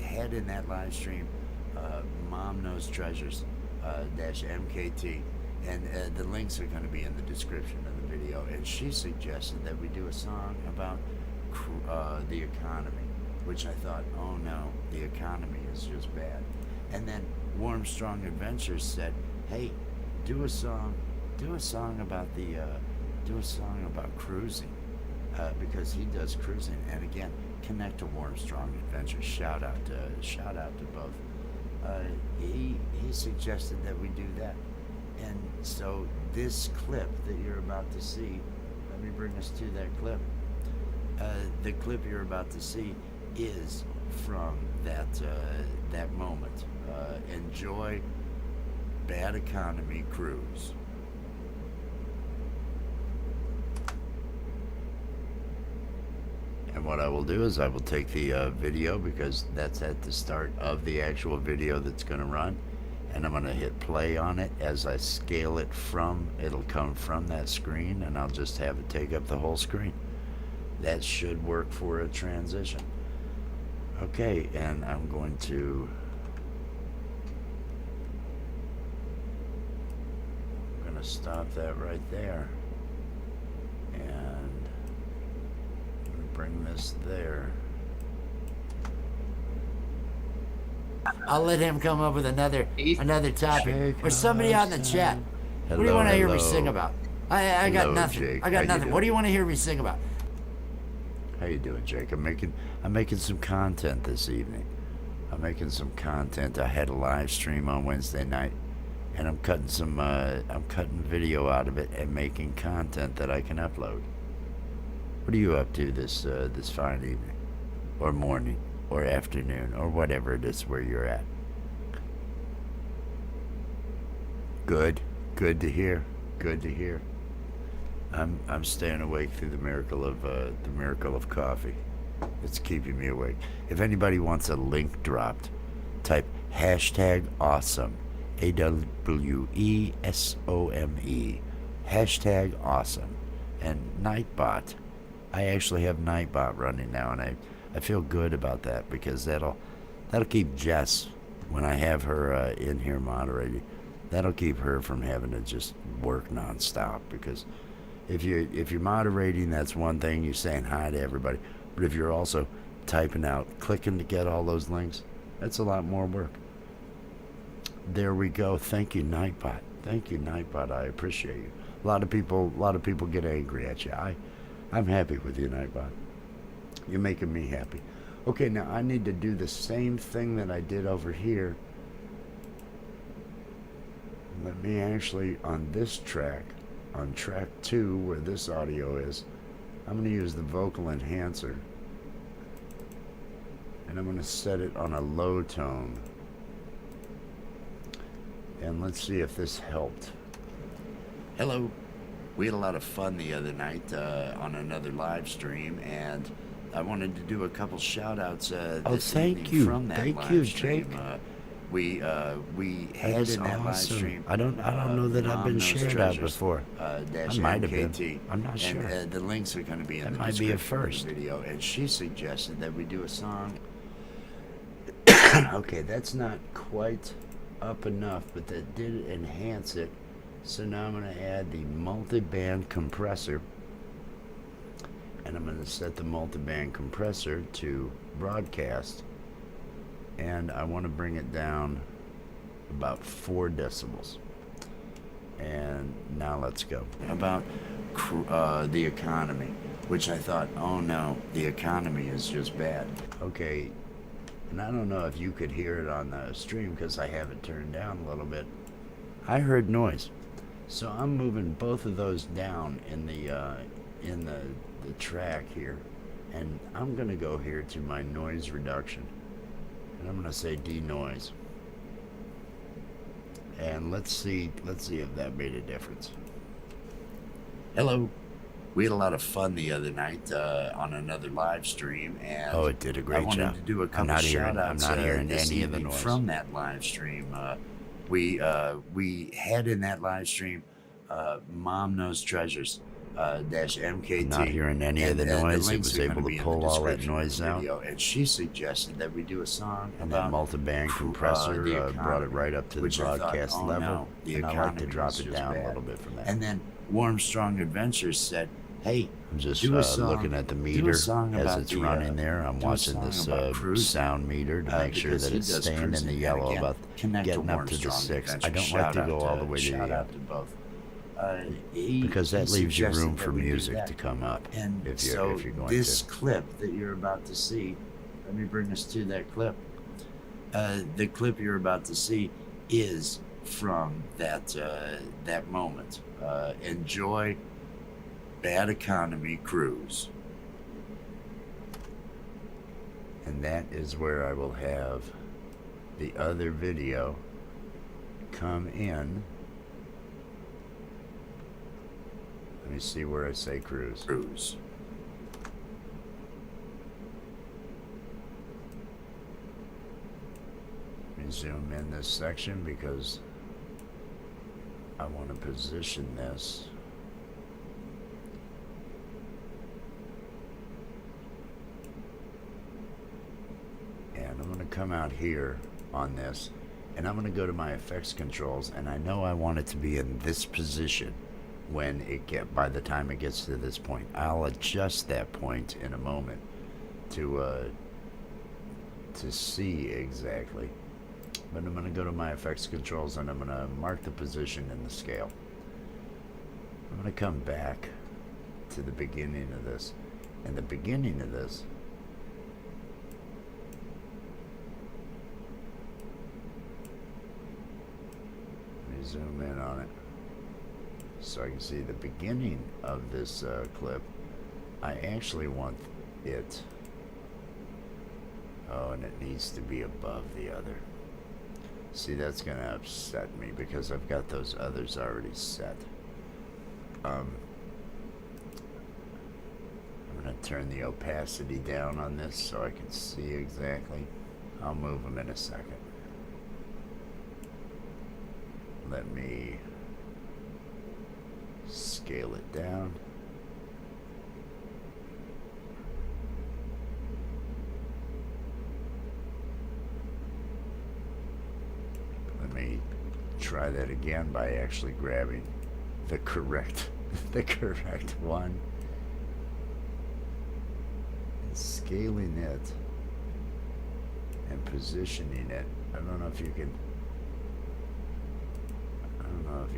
had in that live stream Mom Knows Treasures -MKT, and the links are going to be in the description of the video, and she suggested that we do a song about the economy, which I thought, oh no, the economy is just bad. And then Warm Strong Adventures said, hey, do a song about cruising, because he does cruising. And again, connect to Warm Strong Adventures. Shout out to both. He suggested that we do that, and so this clip that you're about to see, let me bring us to that clip. The clip you're about to see is from that moment. Enjoy Bad Economy Cruise. And what I will do is I will take the video, because that's at the start of the actual video that's going to run, and I'm going to hit play on it. As I scale it from, it'll come from that screen, and I'll just have it take up the whole screen. That should work for a transition. Okay, and I'm going to stop that right there, and bring this there. I'll let him come up with another topic. Or somebody on the chat. Hello, what do you want to hear me hello. sing about? I got Hello, nothing. Jake. I got How you nothing. doing? What do you want to hear me sing about? How you doing, Jake? I'm making some content this evening. I'm making some content. I had a live stream on Wednesday night, and I'm cutting video out of it and making content that I can upload. What are you up to this fine evening, or morning, or afternoon, or whatever it is where you're at? Good to hear. Good to hear. I'm staying awake through the miracle of coffee. It's keeping me awake. If anybody wants a link dropped, type #awesome. AWESOME. #awesome. And Nightbot. I actually have Nightbot running now, and I feel good about that, because that'll keep Jess, when I have her in here moderating, that'll keep her from having to just work nonstop. Because if you're moderating, that's one thing, you're saying hi to everybody. But if you're also typing out, clicking to get all those links, that's a lot more work. There we go. Thank you, Nightbot. Thank you, Nightbot. I appreciate you. A lot of people get angry at you. I'm happy with you, Nightbot. You're making me happy. Okay, now I need to do the same thing that I did over here. Let me actually, on this track, on track 2, where this audio is, I'm going to use the vocal enhancer, and I'm going to set it on a low tone. And let's see if this helped. Hello. We had a lot of fun the other night on another live stream, and I wanted to do a couple shout outs this evening from that live stream. Jake. We had is in that live awesome. stream. I don't know that I've Mom been Knows shared out Treasures, before. dash I might have MKT. been. I'm not sure. And the links are going to be in That the might be a description of the first. video. And she suggested that we do a song. Okay, that's not quite up enough, but that did enhance it So now I'm going to add the multi-band compressor, and I'm going to set the multi-band compressor to broadcast, and I want to bring it down about 4 decibels. And now let's go. About the economy, which I thought, oh no, the economy is just bad. Okay, and I don't know if you could hear it on the stream because I have it turned down a little bit. I heard noise. So I'm moving both of those down in the track here, and I'm gonna go here to my noise reduction, and I'm gonna say denoise, and let's see if that made a difference. Hello. We had a lot of fun the other night on another live stream, and Oh, it did a great I wanted job. to do a I'm couple not hearing- shout-outs I'm not hearing this any of the evening noise. from that live stream. We had in that live stream Mom Knows Treasures -MKT. I'm not hearing any of the And noise. It links was are gonna able to be in the pull all that description of noise the out. video. And she suggested that we do a song And about that multi-band the compressor brought it economy, right up to the which I thought, broadcast oh, level, no, the and I like to economy drop is it just down bad. a little bit from that. And then Warm Strong Adventures said, hey, I'm just do a song, looking at the do a meter song as about it's the, running there. I'm do a watching song this about cruising. sound meter to make sure because that he it's does staying in the cruising. And yellow again, about connect getting up Warm to the Strong 6. I Adventures. don't Shout like to out go all the way to shout the out to both. because that he leaves you suggested room that for we do music that. to come up And if so you're going this to. clip that you're about to see, let me bring us to that clip. The clip you're about to see is from that moment. Enjoy Bad Economy Cruise. And that is where I will have the other video come in. Let me see where I say cruise. Cruise. Let me zoom in this section because I want to position this. And I'm going to come out here on this, and I'm going to go to my effects controls, and I know I want it to be in this position when by the time it gets to this point. I'll adjust that point in a moment to see exactly. But I'm going to go to my effects controls, and I'm going to mark the position in the scale. I'm going to come back to the beginning of this. And the beginning of this, let me zoom in on it so I can see the beginning of this clip. I actually want it, oh, and it needs to be above the other. See, that's going to upset me because I've got those others already set. I'm going to turn the opacity down on this so I can see exactly. I'll move them in a second. Let me scale it down. Let me try that again by actually grabbing the correct one and scaling it and positioning it. I don't know if you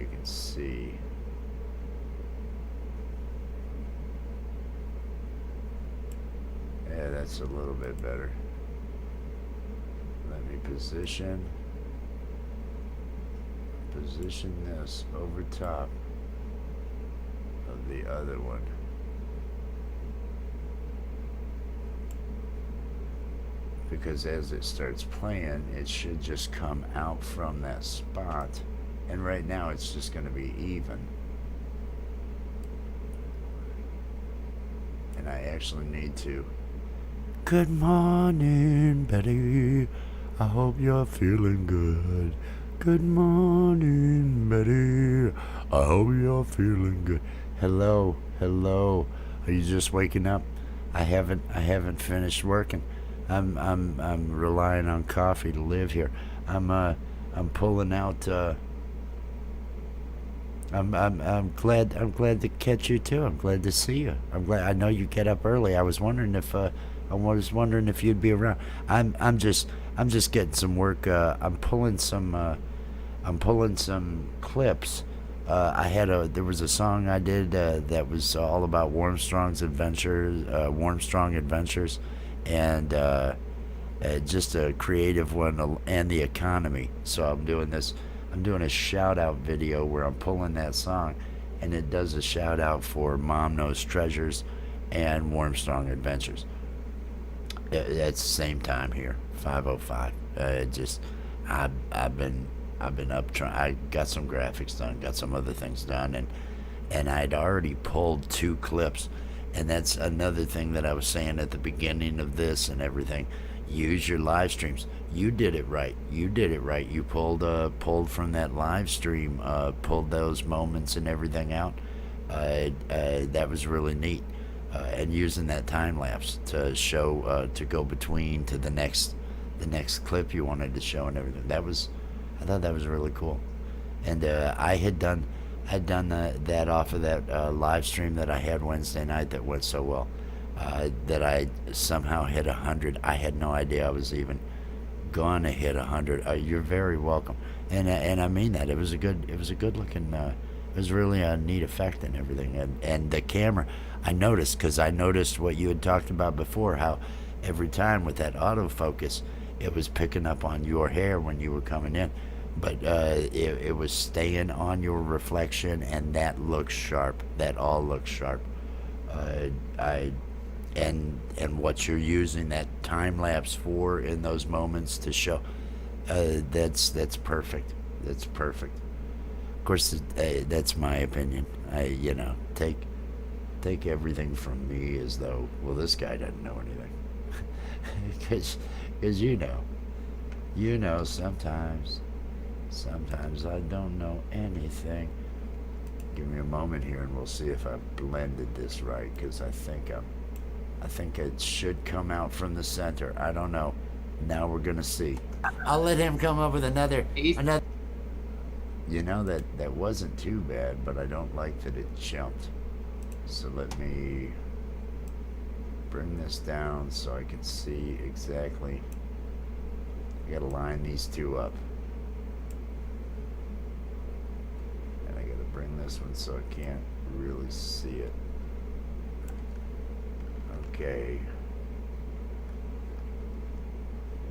can see. Yeah, that's a little bit better. Let me position this over top of the other one. Because as it starts playing, it should just come out from that spot. And right now it's just going to be even. And I actually need to. Good morning, Betty. I hope you're feeling good. Good morning, Betty. I hope you're feeling good. Hello, hello. Are you just waking up? I haven't finished working. I'm relying on coffee to live here. I'm pulling out I'm glad to catch you too. I'm glad to see you. I'm glad. I know you get up early. I was wondering if you'd be around. I'm just getting some work. I'm pulling some clips. There was a song I did that was all about Warmstrong's adventures, and just a creative one, and the economy. So I'm doing a shout out video where I'm pulling that song, and it does a shout out for Mom Knows Treasures and Warmstrong Adventures. At the same time here, 5:05. Just I've been up trying. I got some graphics done, got some other things done, and I'd already pulled 2 clips, and that's another thing that I was saying at the beginning of this and everything. Use your live streams. You did it right. You did it right. You pulled from that live stream, pulled those moments and everything out. That was really neat. And using that time lapse to show, to go between to the next clip you wanted to show and everything. I thought that was really cool. And I had done that off of that live stream that I had Wednesday night that went so well. That I somehow hit 100. I had no idea I was even gonna hit 100. You're very welcome, and I mean that. It was a good looking. It was really a neat effect and everything. And the camera, I noticed what you had talked about before. How every time with that autofocus, it was picking up on your hair when you were coming in, but it was staying on your reflection, and that looks sharp. That all looks sharp. And what you're using that time lapse for in those moments to show, that's perfect. That's perfect. Of course, that's my opinion. Take everything from me as though, well, this guy doesn't know anything, because sometimes I don't know anything. Give me a moment here, and we'll see if I blended this right, because I think it should come out from the center. I don't know. Now we're gonna see. I'll let him come up with another. That wasn't too bad, but I don't like that it jumped. So let me bring this down so I can see exactly. I gotta line these 2 up. And I gotta bring this one so I can't really see it. Okay.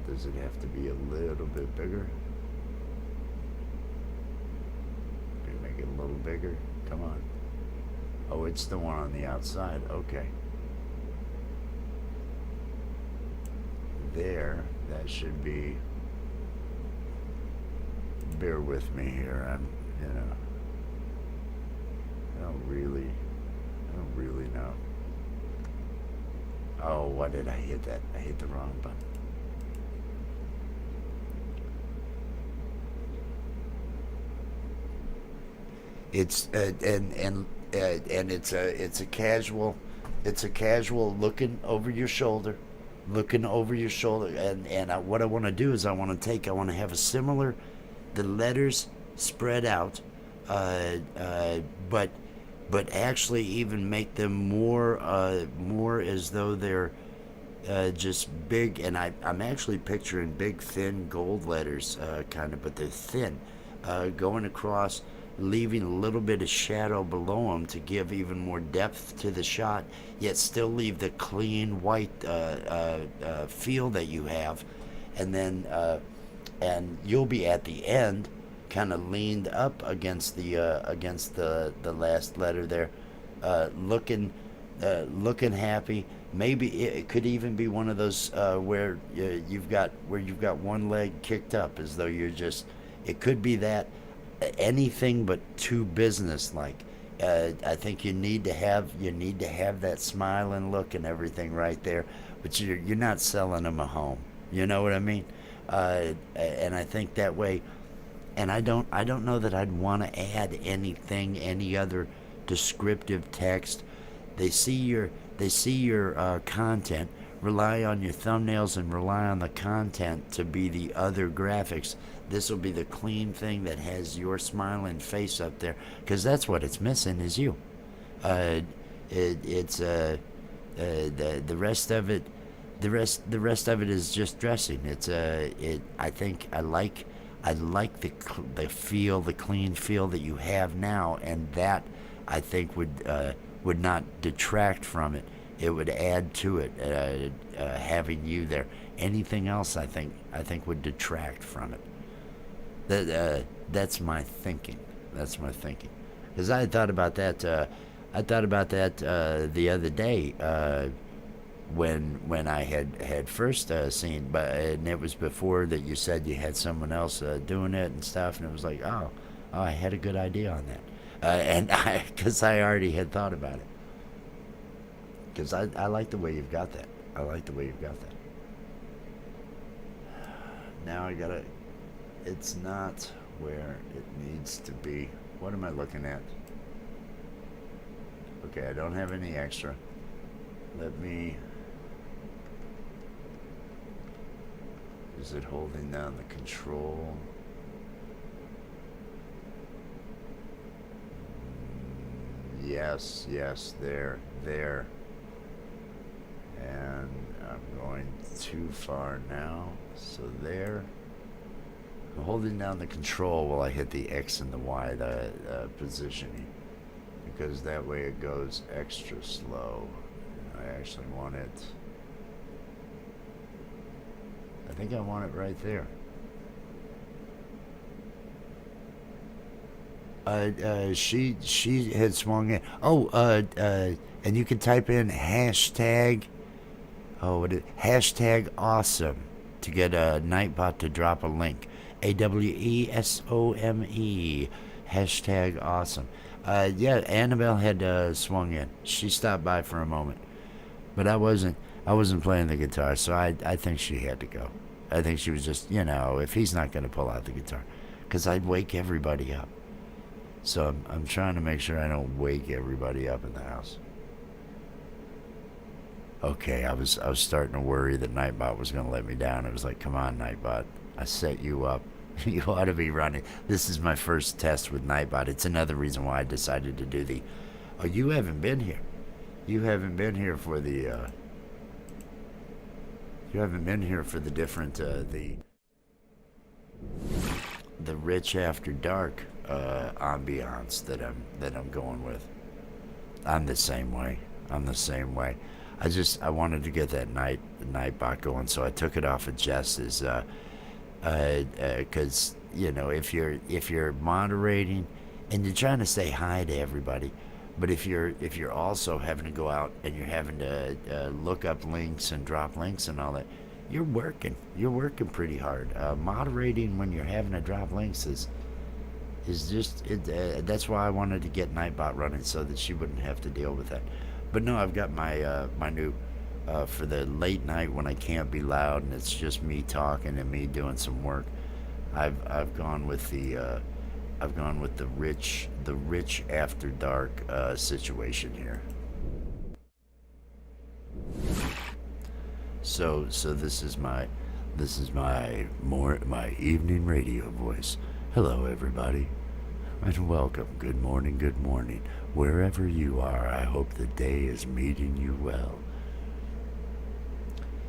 Does it have to be a little bit bigger? Can you make it a little bigger? Come on. Oh, it's the one on the outside. Okay. There. That should be. Bear with me here. I don't really know. Oh, why did I hit that? I hit the wrong button. It's and it's a casual looking over your shoulder, and what I want to do is I want to have a similar, the letters spread out, but actually even make them more as though they're just big. And I'm actually picturing big thin gold letters, kind of, but they're thin, going across, leaving a little bit of shadow below them to give even more depth to the shot, yet still leave the clean white feel that you have. And then and you'll be at the end kind of leaned up against the last letter there, looking happy. Maybe it could even be one of those where you've got one leg kicked up, as though you're just. It could be that. Anything but too business-like. I think you need to have that smiling look and everything right there, but you're not selling them a home. You know what I mean? And I think that way. And I don't know that I'd want to add any other descriptive text. They see your content rely on your thumbnails and rely on the content to be the other graphics. This will be the clean thing that has your smiling face up there, because that's what it's missing is you. It's the rest of it. The rest of it is just dressing. I think I like the feel, the clean feel that you have now, and that I think would not detract from it. It would add to it, having you there. Anything else, I think would detract from it. That's my thinking. That's my thinking. Because I thought about that. The other day when I had first seen, and it was before that you said you had someone else doing it and stuff, and it was like, oh, I had a good idea on that, and because I already had thought about it. Because I like the way you've got that. I like the way you've got that. Now I gotta. It's not where it needs to be. What am I looking at? Okay, I don't have any extra. Let me. Is it holding down the control? Yes, there. And I'm going too far now. So there. I'm holding down the control while I hit the X and the Y, the positioning. Because that way it goes extra slow. I actually want it. I think I want it right there. She had swung in. Oh, and you can type in hashtag. Hashtag awesome to get a Nightbot to drop a link. AWESOME. Hashtag awesome. Yeah, Annabelle had swung in. She stopped by for a moment, but I wasn't playing the guitar, so I think she had to go. I think she was just, if he's not going to pull out the guitar, because I'd wake everybody up. So I'm trying to make sure I don't wake everybody up in the house. Okay, I was starting to worry that Nightbot was going to let me down. It was like, come on, Nightbot, I set you up. You ought to be running. This is my first test with Nightbot. It's another reason why I decided to do the. Oh, you haven't been here. You haven't been here for the. You haven't been here for the different the rich after dark ambiance that I'm going with. I'm the same way. I wanted to get that Nightbot going, so I took it off of Jess's. Because if you're moderating and you're trying to say hi to everybody, but if you're also having to go out and you're having to look up links and drop links and all that, you're working pretty hard. Moderating when you're having to drop links is just that's why I wanted to get Nightbot running, so that she wouldn't have to deal with that. But no, I've got my my new. For the late night when I can't be loud and it's just me talking and me doing some work, I've gone with the rich after dark situation here. So this is my evening radio voice. Hello everybody, and welcome. Good morning, wherever you are. I hope the day is meeting you well.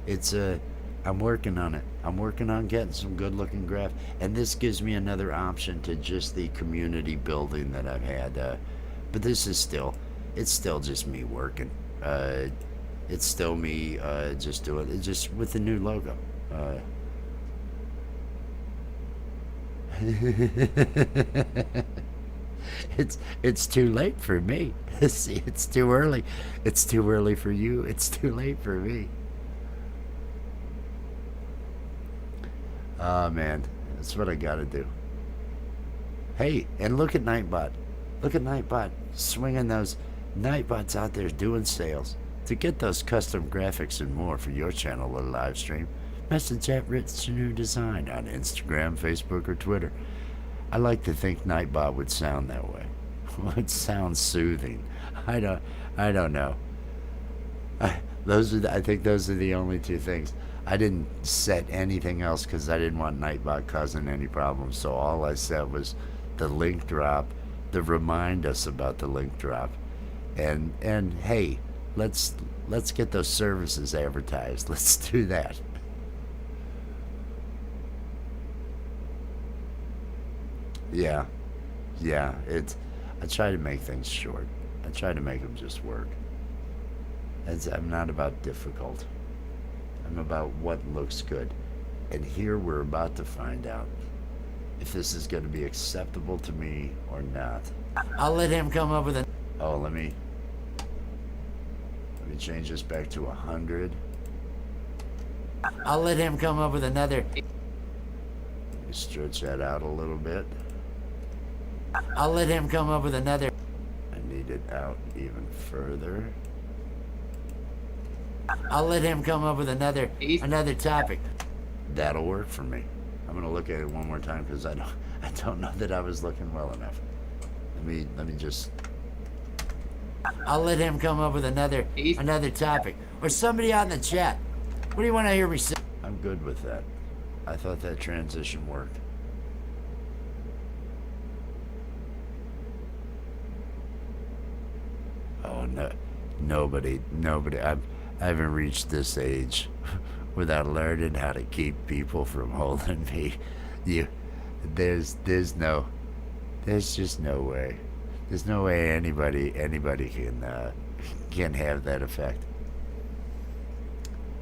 It's I'm working on it. I'm working on getting some good-looking graph, and this gives me another option to just the community building that I've had. But this is still just me working. It's still me just doing it, just with the new logo. It's too late for me. It's too early. It's too early for you. It's too late for me. Oh, man, that's what I gotta do. Hey, and look at Nightbot. Look at Nightbot swinging those. Nightbot's out there doing sales. To get those custom graphics and more for your channel or live stream, message at Rich New Design on Instagram, Facebook, or Twitter. I like to think Nightbot would sound that way. It sounds soothing. I don't know. I think those are the only two things. I didn't set anything else because I didn't want Nightbot causing any problems. So all I said was the link drop, to remind us about the link drop, and hey, let's get those services advertised. Let's do that. Yeah, yeah. I try to make things short. I try to make them just work. I'm not about difficult. I'm about what looks good. And here we're about to find out if this is going to be acceptable to me or not. I'll let him come up with a. Oh, let me change this back to 100. I'll let him come up with another. Let me stretch that out a little bit. I'll let him come up with another. I need it out even further. I'll let him come up with another topic. That'll work for me. I'm gonna look at it one more time because I don't know that I was looking well enough. Let me just. I'll let him come up with another topic. Or somebody out in the chat. What do you want to hear me say? I'm good with that. I thought that transition worked. Oh no, nobody. I haven't reached this age without learning how to keep people from holding me. There's just no way. There's no way anybody can have that effect.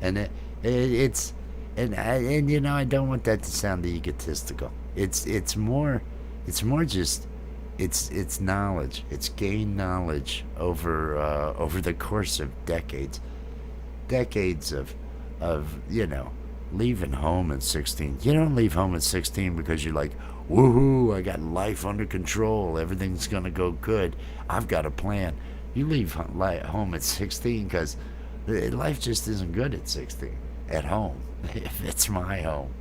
And it's I don't want that to sound egotistical. It's more just it's knowledge. It's gained knowledge over the course of decades of leaving home at 16. You don't leave home at 16 because you're like, woohoo, I got life under control, everything's gonna go good, I've got a plan. You leave home at 16 because life just isn't good at 16 at home. If it's my home,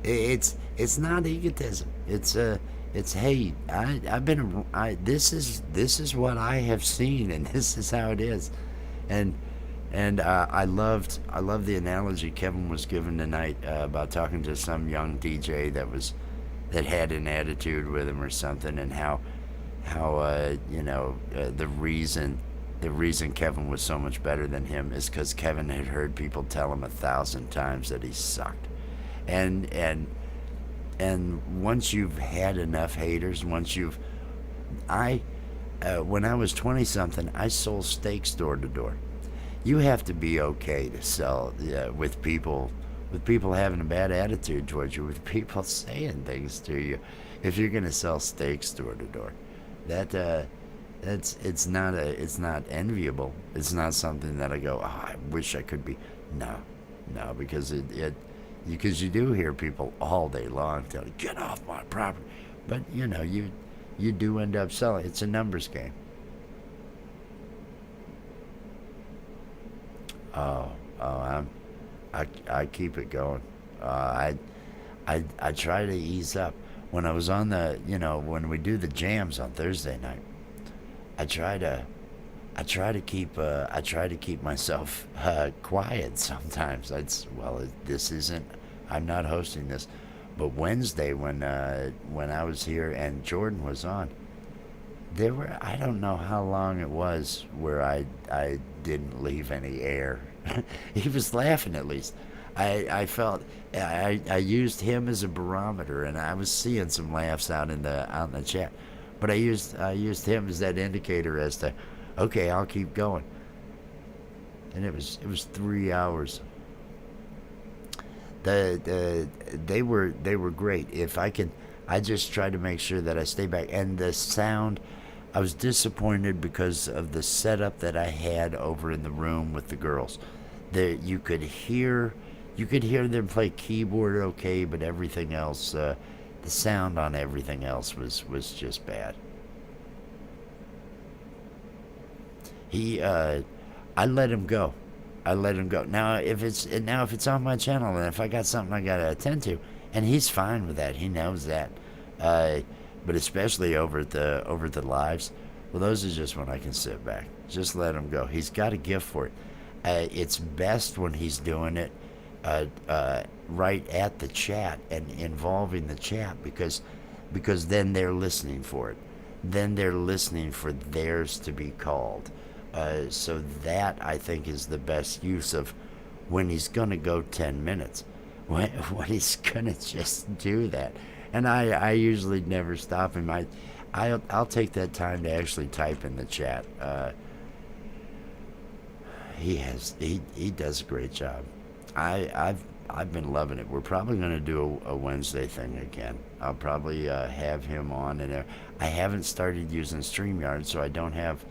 it's not egotism. It's hey, this is what I have seen, and this is how it is. And I loved the analogy Kevin was given tonight about talking to some young DJ that had an attitude with him or something, and how the reason Kevin was so much better than him is because Kevin had heard people tell him 1,000 times that he sucked, and once you've had enough haters, when I was 20 something, I sold steaks door to door. You have to be okay to sell with people having a bad attitude towards you, with people saying things to you. If you're gonna sell steaks door to door, it's not enviable. It's not something that I go, oh, I wish I could be. No, because because you do hear people all day long tell you, get off my property, but you do end up selling. It's a numbers game. I keep it going. I try to ease up. When I was on when we do the jams on Thursday night, I try to keep myself quiet sometimes. I'm not hosting this, but Wednesday when I was here and Jordan was on, I don't know how long it was where I didn't leave any air. He was laughing at least. I felt I used him as a barometer, and I was seeing some laughs out in the chat, but I used him as that indicator as to, okay, I'll keep going. And it was 3 hours. They were great. I just tried to make sure that I stay back. And the sound, I was disappointed because of the setup that I had over in the room with the girls. You could hear them play keyboard okay, but everything else, the sound on everything else was just bad. I let him go. Now if it's on my channel, and if I got something I gotta attend to, and he's fine with that, he knows that. But especially over at the lives, Well, those are just when I can sit back. Just let him go. He's got a gift for it. It's best when he's doing it right at the chat and involving the chat because then they're listening for it. Then they're listening for theirs to be called. So that, I think, is the best use of when he's going to go 10 minutes. When he's going to just do that. And I usually never stop him. I'll take that time to actually type in the chat. He does a great job. I've been loving it. We're probably going to do a Wednesday thing again. I'll probably have him on, and I haven't started using StreamYard, so I don't have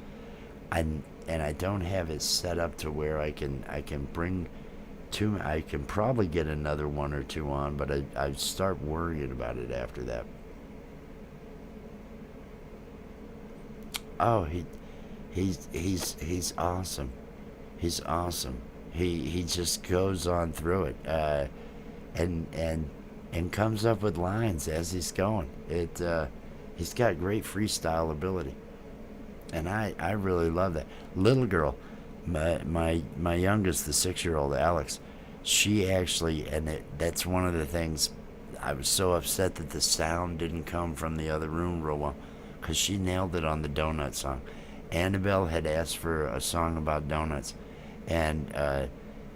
it set up to where I can bring two. I can probably get another one or two on, but I start worrying about it after that. Oh, he's awesome. He's awesome. He just goes on through it, and comes up with lines as he's going. He's got great freestyle ability, and I really love that. Little girl, my youngest, the 6-year-old Alex, she actually, that's one of the things. I was so upset that the sound didn't come from the other room real well, because she nailed it on the donut song. Annabelle had asked for a song about donuts, and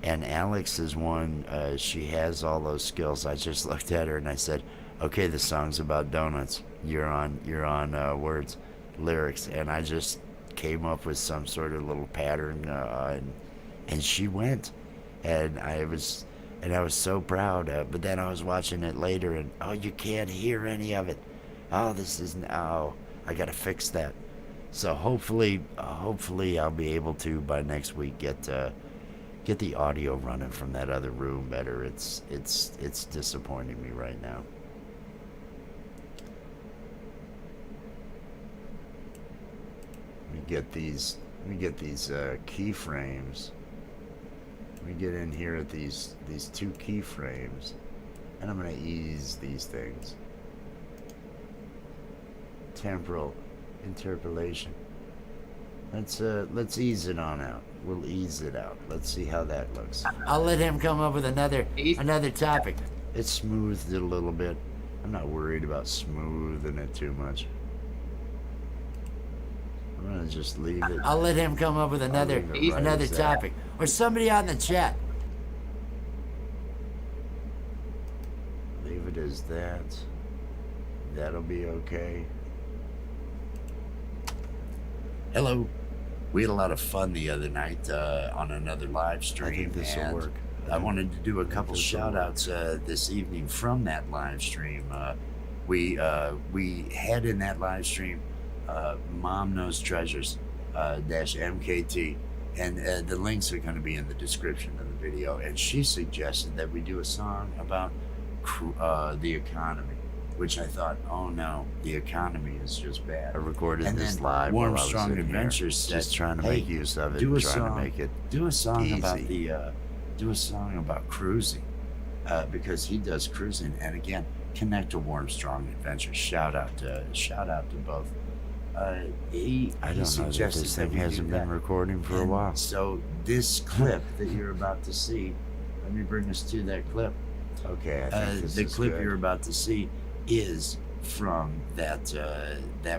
Alex is one. She has all those skills. I just looked at her and I said, "Okay, the song's about donuts. You're on words, lyrics," and I just came up with some sort of little pattern, and she went, and I was so proud. But then I was watching it later, and you can't hear any of it. I gotta fix that. So hopefully I'll be able to by next week get the audio running from that other room better. It's disappointing me right now. Let me get these keyframes. Let me get in here at these two keyframes, and I'm gonna ease these things. Temporal interpolation. Let's ease it on out. We'll ease it out. Let's see how that looks. I'll let him come up with another topic. It's smoothed it a little bit. I'm not worried about smoothing it too much. I'm gonna just leave it. I'll let him come up with another topic. Or somebody on the chat. Leave it as that. That'll be okay. Hello. We had a lot of fun the other night on another live stream. I think this will work. I wanted to do a couple shout outs this evening from that live stream. We had in that live stream Mom Knows Treasures -MKT, and the links are going to be in the description of the video. And she suggested that we do a song about the economy, which I thought, oh no, the economy is just bad. I recorded this live while I was Strong Adventures said, just trying to make use of it, do a song about cruising, because he does cruising. And again, connect to Warm Strong Adventures. Shout out to both. I don't know that this thing hasn't been recording for a while. So this clip that you're about to see, let me bring us to that clip. Okay, I think the clip you're about to see is from that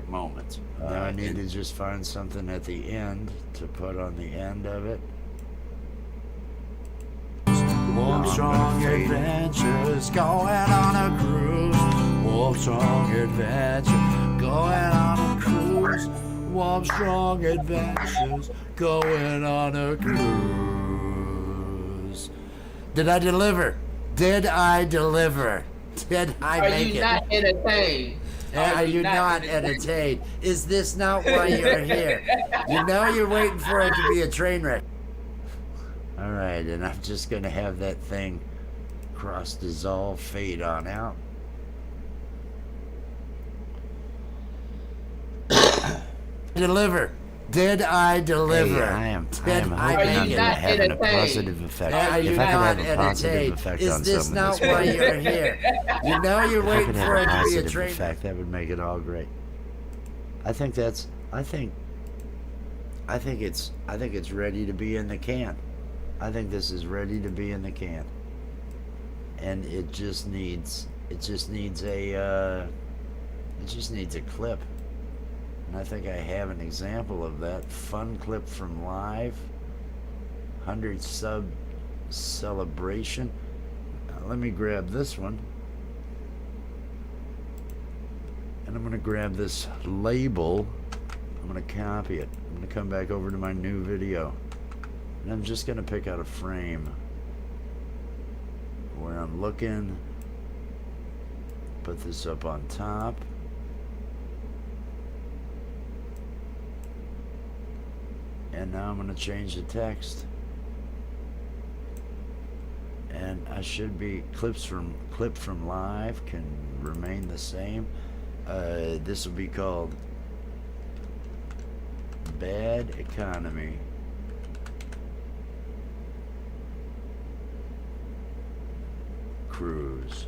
moment. Now I need to just find something at the end to put on the end of it. Warm Strong Adventures, going on a cruise. Warm Strong Adventures, going on a cruise. Warm Strong Adventures, going on a cruise. Did I deliver? Did I deliver? Did I make it? Are you not entertained? Are you not entertained? Is this not why you're here? You know you're waiting for it to be a train wreck. All right, and I'm just going to have that thing cross dissolve, fade on out. Deliver. Did I deliver? Hey, Did I make it? Having a positive effect. Are you if I not could have a positive entertained? effect Is on this someone, not that's why what you're here? You know you're if I waiting could for have it to be a positive train. effect, that would make it all great. I think that's I think it's ready to be in the can. I think this is ready to be in the can. And it just needs a clip. And I think I have an example of that fun clip from live 100 sub celebration. Now, let me grab this one. And I'm going to grab this label. I'm going to copy it. I'm going to come back over to my new video. And I'm just going to pick out a frame where I'm looking. Put this up on top. And now I'm going to change the text. And I should be clip from live can remain the same. This will be called Bad Economy Cruise.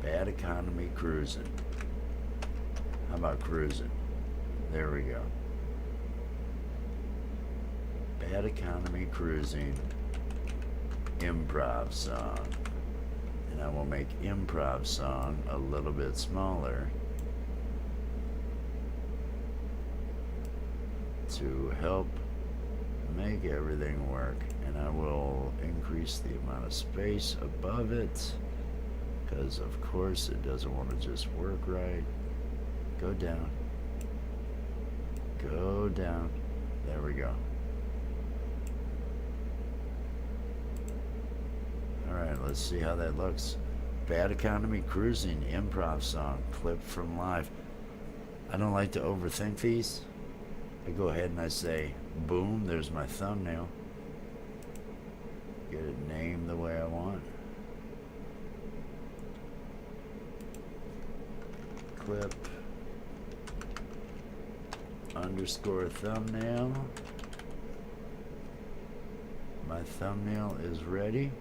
Bad Economy Cruising. How about cruising? There we go. Bad Economy Cruising improv song. And I will make improv song a little bit smaller to help make everything work. And I will increase the amount of space above it because of course it doesn't want to just work right. Go down. Go down. There we go. Alright, let's see how that looks. Bad Economy Cruising improv song clip from live. I don't like to overthink these. I go ahead and I say, boom, there's my thumbnail. Get it named the way I want. Clip underscore thumbnail. My thumbnail is ready.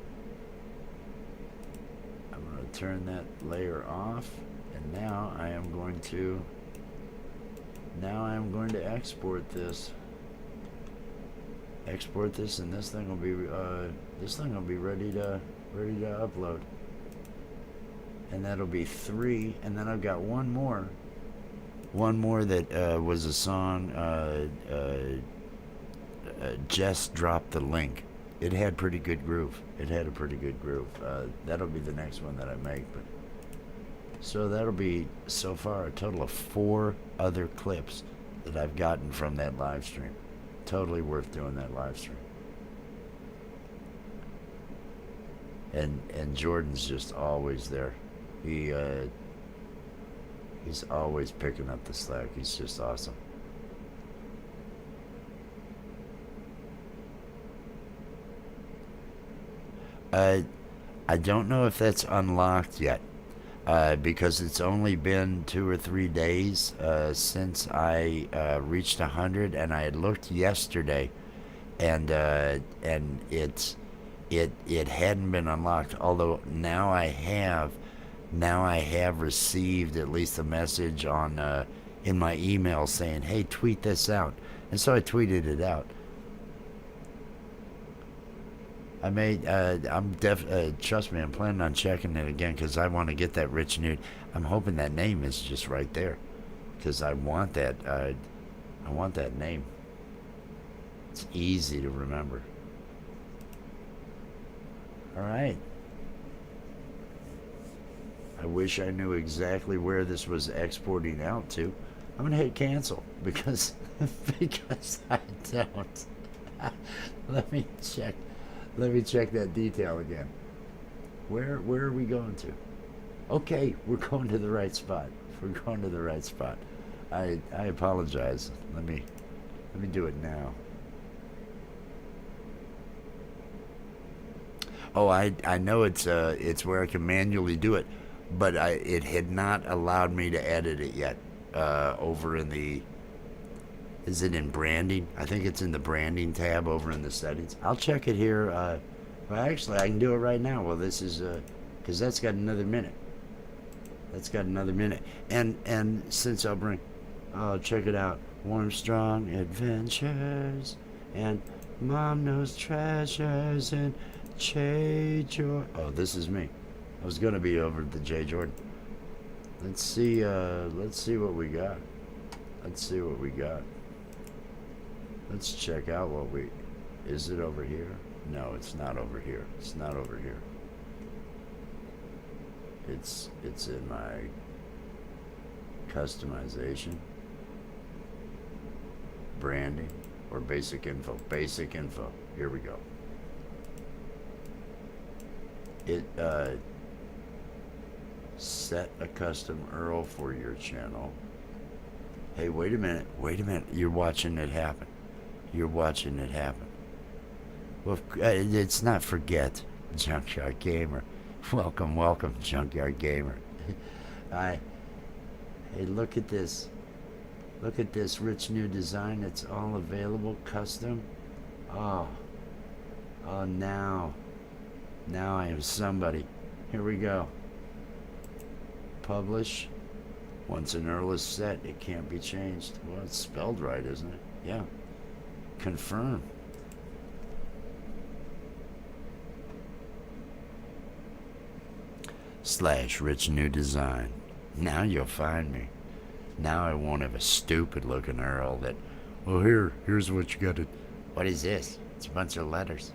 I'm going to turn that layer off, and now I am going to export this. Export this, and this thing will be ready to upload. And that'll be 3, and then I've got one more that was a song. Jess dropped the link. It had pretty good groove. It had a pretty good groove. That'll be the next one that I make. But so that'll be so far a total of 4 other clips that I've gotten from that live stream. Totally worth doing that live stream. And Jordan's just always there. He's always picking up the slack. He's just awesome. I don't know if that's unlocked yet, because it's only been 2 or 3 days since I reached 100, and I had looked yesterday, and it hadn't been unlocked. Although now I have received at least a message on in my email saying, "Hey, tweet this out," and so I tweeted it out. I made, trust me, I'm planning on checking it again because I want to get that Rich Nude. I'm hoping that name is just right there because I want that name. It's easy to remember. All right. I wish I knew exactly where this was exporting out to. I'm going to hit cancel because I don't. Let me check that detail again. Where are we going to? Okay, we're going to the right spot. We're going to the right spot. I apologize. Let me do it now. Oh, I know it's where I can manually do it, but it had not allowed me to edit it yet. Over in the, is it in branding? I think it's in the branding tab over in the settings. I'll check it here. Well, actually, I can do it right now. Well, this is because that's got another minute. That's got another minute. And since I'll bring Oh, check it out. Warm, strong adventures. And Mom knows treasures and J. Jordan. Oh, this is me. I was gonna be over the J. Jordan. Let's see what we got. Let's see what we got. Let's check out what we... Is it over here? No, it's not over here. It's not over here. It's in my customization, branding, or basic info. Basic info. Here we go. It set a custom URL for your channel. Hey, wait a minute. Wait a minute. You're watching it happen. You're watching it happen. Well, it's not forget, Junkyard Gamer. Welcome, Junkyard Gamer. Hey, look at this. Look at this rich new design. It's all available, custom. Oh, now I am somebody. Here we go. Publish. Once an URL is set, it can't be changed. Well, it's spelled right, isn't it? Yeah. Confirm. / rich new design. Now you'll find me. Now I won't have a stupid looking URL that, well, here's what you gotta... What is this? It's a bunch of letters.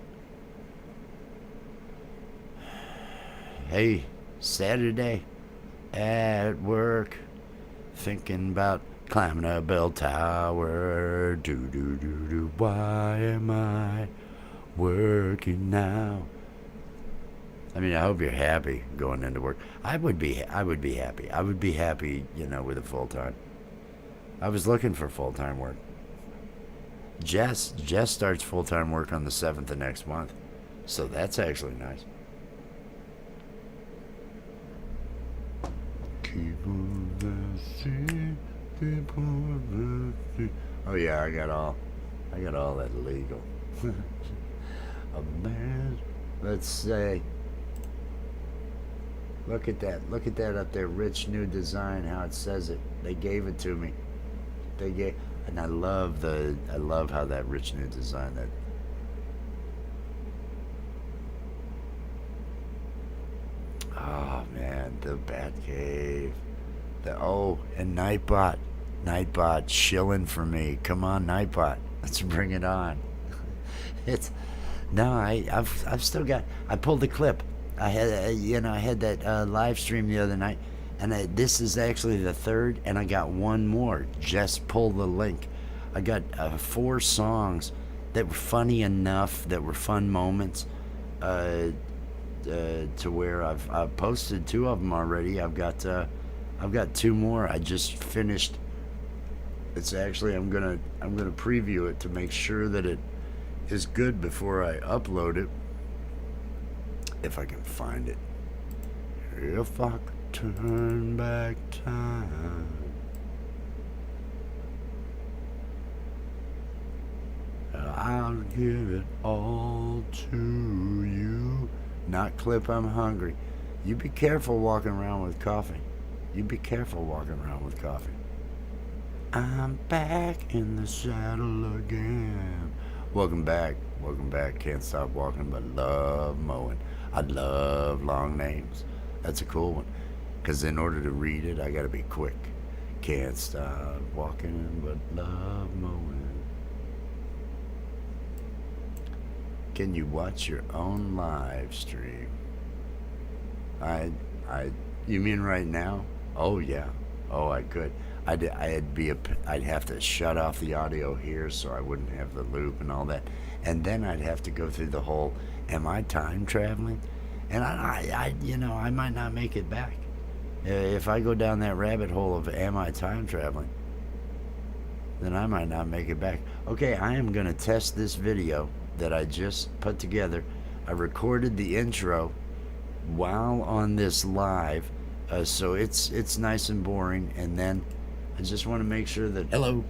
Hey, Saturday at work, thinking about climbing a bell tower. Do. Why am I working now? I mean, I hope you're happy going into work. I would be happy. I would be happy, with a full-time. I was looking for full-time work. Jess starts full-time work on the 7th of next month. So that's actually nice. Keep on keep on oh yeah, I got all that legal. A man, let's say. Look at that up there, rich new design, how it says it. They gave it to me. And I love how that rich new design that. Oh man, the Batcave. And Nightbot shilling for me. Come on, Nightbot, let's bring it on. I've still got. I pulled the clip. I had that live stream the other night, and this is actually the third, and I got one more. Just pull the link. I got 4 songs that were funny enough, that were fun moments, to where I've posted 2 of them already. I've got 2 more. I just finished. It's actually I'm gonna preview it to make sure that it is good before I upload it. If I can find it. If I could turn back time. I'll give it all to you. Not clip, I'm hungry. You be careful walking around with coffee. I'm back in the saddle again. Welcome back. Can't stop walking but love mowing. I love long names. That's a cool one. Because in order to read it, I gotta be quick. Can't stop walking but love mowing. Can you watch your own live stream? You mean right now? Oh yeah. Oh, I could. I'd have to shut off the audio here so I wouldn't have the loop and all that, and then I'd have to go through the whole. Am I time traveling? And I might not make it back if I go down that rabbit hole of am I time traveling. Then I might not make it back. Okay, I am gonna test this video that I just put together. I recorded the intro while on this live, so it's nice and boring, and then I just want to make sure that... Hello.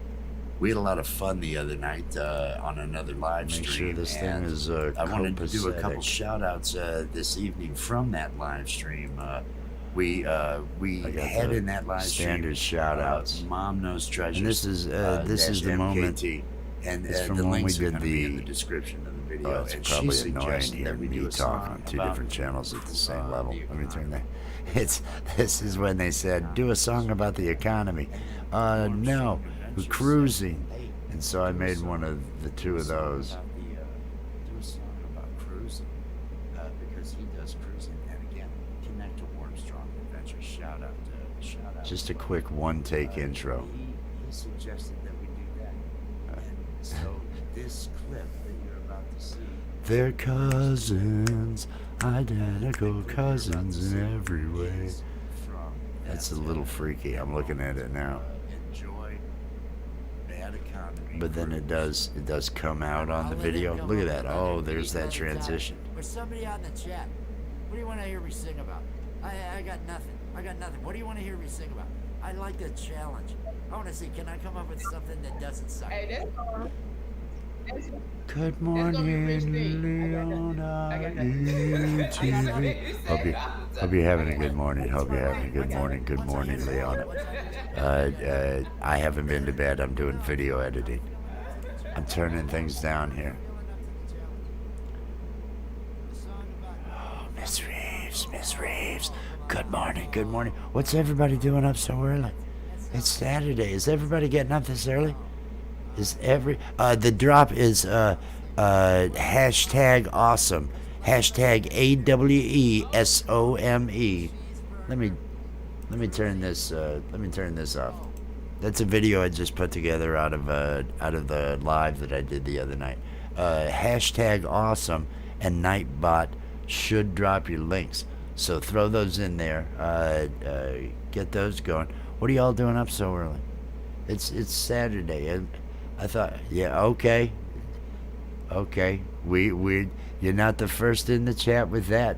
We had a lot of fun the other night on another live stream. Make sure this thing is I wanted to do a couple shout-outs this evening from that live stream. We I got had the in that live standard stream, shout-outs. Mom Knows Treasures. And this is the moment. MKT. And It's from the when we links are did gonna be in the. the description of the video. Oh, it's and probably she annoying suggested that hearing we me do a talk song on two about, different channels at the same level. the Let me turn that. economy. This is when they said, do a song about the economy. No, we're cruising. And so I made one of the two of those. Do a song about cruising, because he does cruising. And again, connect to Warmstrong Adventures. Shout out. Just a quick one-take intro. He suggested that we do that. And so this clip that you're about to see. They're cousins, identical cousins in every way. From That's a little freaky. I'm looking at it now. Enjoy bad economy. But then it does come out on the video. Look at that. Oh, there's that transition. Or somebody out in the chat. What do you want to hear me sing about? I got nothing. What do you want to hear me sing about? I like the challenge. I want to see, can I come up with something that doesn't suck? Hey, that's all. Good gonna be a rich morning, thing. Leona. I got nothing. ETV. Hope you're having a good morning. Hope you're having a good morning. Good morning, Leona. I haven't been to bed. I'm doing video editing. I'm turning things down here. Oh, Miss Reeves. Good morning. What's everybody doing up so early? It's Saturday. Is everybody getting up this early? The drop is hashtag awesome. Hashtag AWESOME. Let me turn this off. That's a video I just put together out of the live that I did the other night. Hashtag awesome and Nightbot should drop your links. So throw those in there. Get those going. What are y'all doing up so early? It's Saturday. I thought, yeah, okay. You're not the first in the chat with that.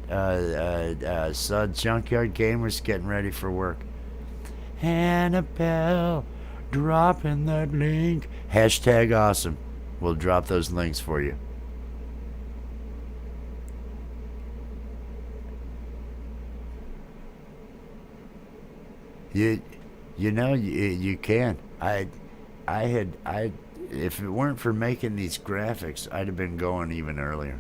Saw Junkyard Gamers getting ready for work. Annabelle, dropping that link. Hashtag awesome. We'll drop those links for you. You know you can. If it weren't for making these graphics, I'd have been going even earlier.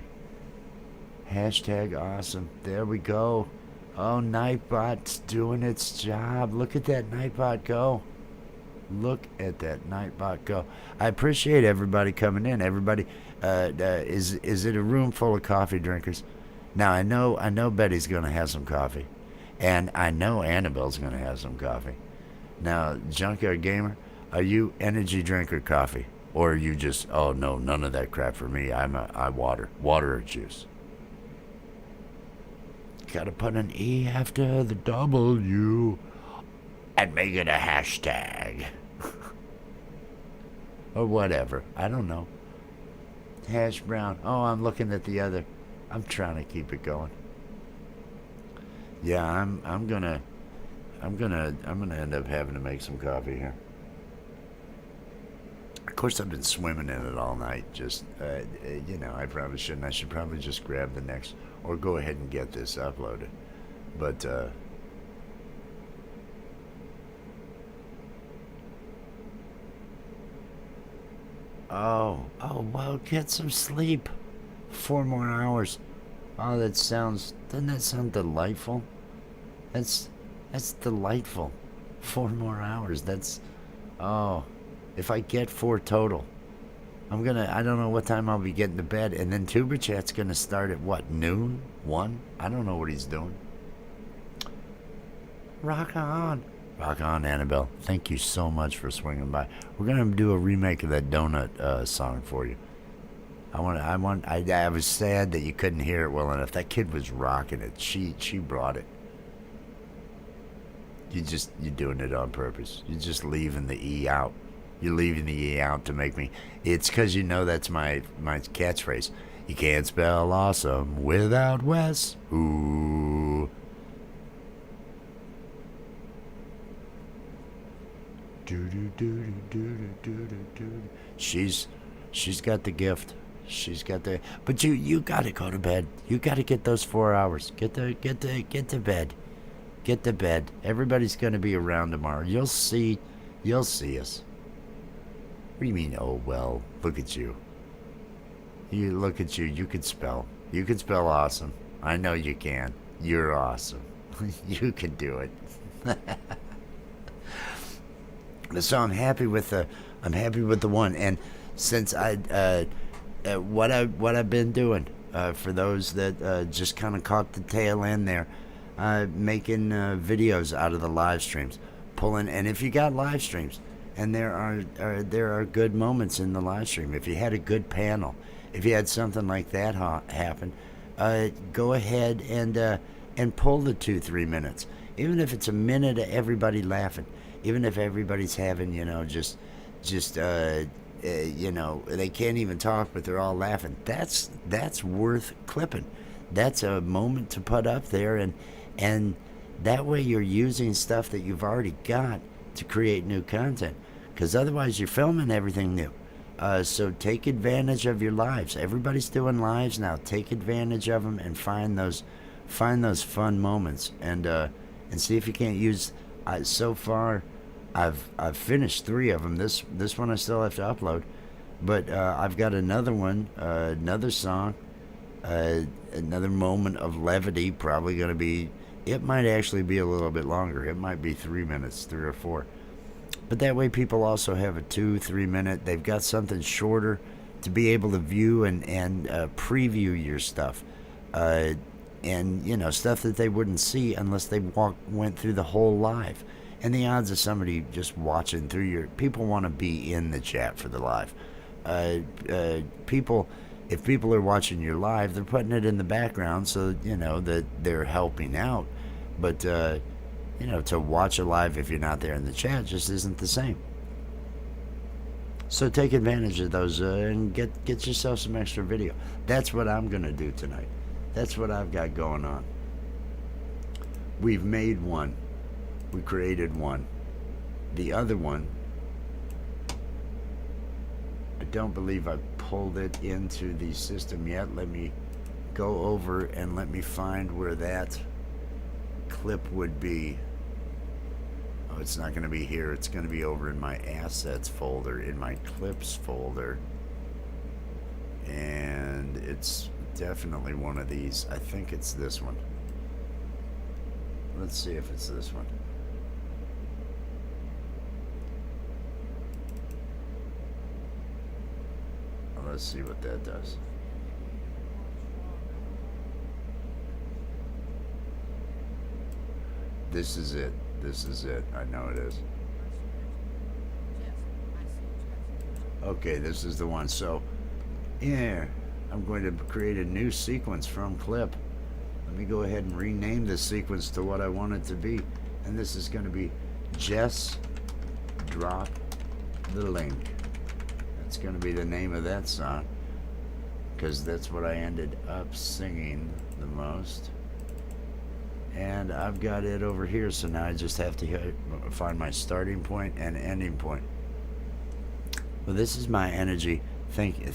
Hashtag awesome. There we go. Oh, Nightbot's doing its job. Look at that Nightbot go. Look at that Nightbot go. I appreciate everybody coming in. Everybody, is it a room full of coffee drinkers? Now I know Betty's gonna have some coffee, and I know Annabelle's gonna have some coffee. Now, Junkyard Gamer, are you energy drink or coffee? Or are you just, oh no, none of that crap for me. I water or juice. Gotta put an E after the W and make it a hashtag. Or whatever. I don't know. Hash brown. Oh, I'm looking at the other. I'm trying to keep it going. Yeah, I'm gonna end up having to make some coffee here. Of course, I've been swimming in it all night. Just, I probably shouldn't. I should probably just grab the next, or go ahead and get this uploaded. But, well, get some sleep. 4 more hours. Oh, doesn't that sound delightful? That's delightful. 4 more hours. If I get 4 total, I don't know what time I'll be getting to bed. And then Tuber Chat's gonna start at what, noon? 1? I don't know what he's doing. Rock on, Annabelle. Thank you so much for swinging by. We're gonna do a remake of that donut song for you. I was sad that you couldn't hear it well enough. That kid was rocking it. She brought it. You're doing it on purpose. You're just leaving the E out. You're leaving the E out to make me. It's because you know that's my catchphrase. You can't spell awesome without Wes. Ooh. She's got the gift. But you got to go to bed. You got to get those 4 hours. Get to bed. Get to bed. Everybody's going to be around tomorrow. You'll see us. What do you mean, oh, well, look at you. You look at you. You could spell. You could spell awesome. I know you can. You're awesome. You can do it. So I'm happy with the one. And since what I've been doing, for those that just kind of caught the tail end there, making videos out of the live streams, and if you got live streams, and there are good moments in the live stream, if you had a good panel, if you had something like that happen, go ahead and pull the 2-3 minutes, even if it's a minute of everybody laughing, even if everybody's having, just they can't even talk, but they're all laughing. That's worth clipping. That's a moment to put up there, and that way you're using stuff that you've already got to create new content, because otherwise you're filming everything new. So take advantage of your lives. Everybody's doing lives now. Take advantage of them and find those fun moments, and see if you can't use. So far, I've finished 3 of them. This one I still have to upload, but I've got another one, another song, another moment of levity. Probably going to be. It might actually be a little bit longer. It might be 3 minutes, 3 or 4. But that way people also have a 2-3 minute. They've got something shorter to be able to view and preview your stuff. And stuff that they wouldn't see unless they went through the whole live. And the odds of somebody just watching through your... People want to be in the chat for the live. If people are watching your live, they're putting it in the background so, that they're helping out. But, to watch a live if you're not there in the chat just isn't the same. So take advantage of those and get yourself some extra video. That's what I'm going to do tonight. That's what I've got going on. We've made one. We created one. The other one, I don't believe I pulled it into the system yet. Let me go over and let me find where that clip would be. Oh, it's not going to be here. It's going to be over in my assets folder, in my clips folder. And it's definitely one of these. I think it's this one. Let's see if it's this one. Let's see what that does. This is it. This is it. I know it is. Okay, this is the one. So, yeah, I'm going to create a new sequence from clip. Let me go ahead and rename this sequence to what I want it to be. And this is going to be Jess Drop the Link. That's going to be the name of that song, because that's what I ended up singing the most. And I've got it over here, so now I just have to find my starting point and ending point. Well, this is my energy. Thank you.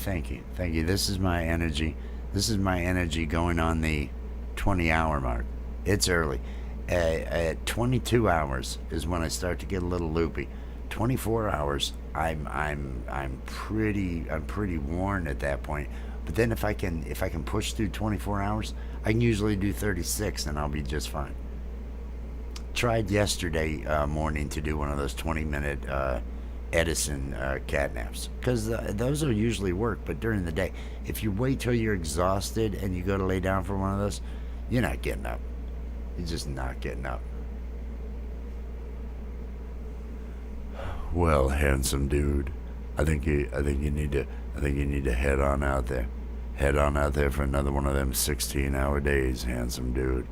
This is my energy. This is my energy going on the 20-hour mark. It's early. At 22 hours is when I start to get a little loopy. 24 hours, I'm pretty worn at that point. But then if I can push through 24 hours, I can usually do 36 and I'll be just fine. Tried yesterday morning to do one of those 20-minute Edison catnaps, because those will usually work. But during the day, if you wait till you're exhausted and you go to lay down for one of those, you're not getting up. You're just not getting up. Well, handsome dude, I think you need to head on out there. Head on out there for another one of them 16-hour days, handsome dude.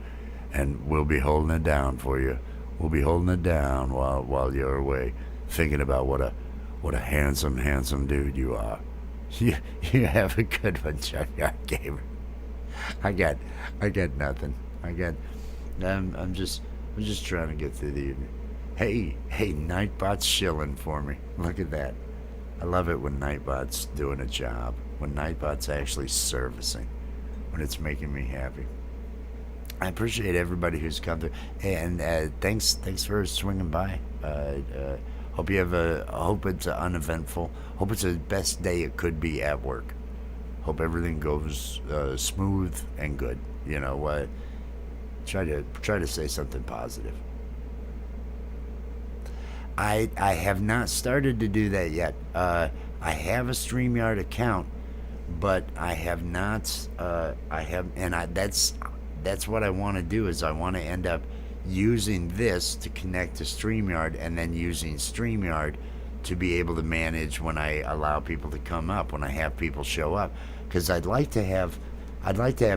And we'll be holding it down for you. We'll be holding it down while you're away, thinking about what a handsome dude you are. You have a good one, Junkyard Gamer. I got nothing. I'm just trying to get through the evening. Hey, Nightbot's shilling for me. Look at that. I love it when Nightbot's doing a job. When Nightbot's actually servicing. When it's making me happy. I appreciate everybody who's come through, and thanks for swinging by. Hope you have hope it's uneventful. Hope it's the best day it could be at work. Hope everything goes smooth and good. You know, try to say something positive. I have not started to do that yet. I have a StreamYard account, but I have not. That's what I want to do. Is I want to end up using this to connect to StreamYard, and then using StreamYard to be able to manage when I allow people to come up, when I have people show up, because I'd like to have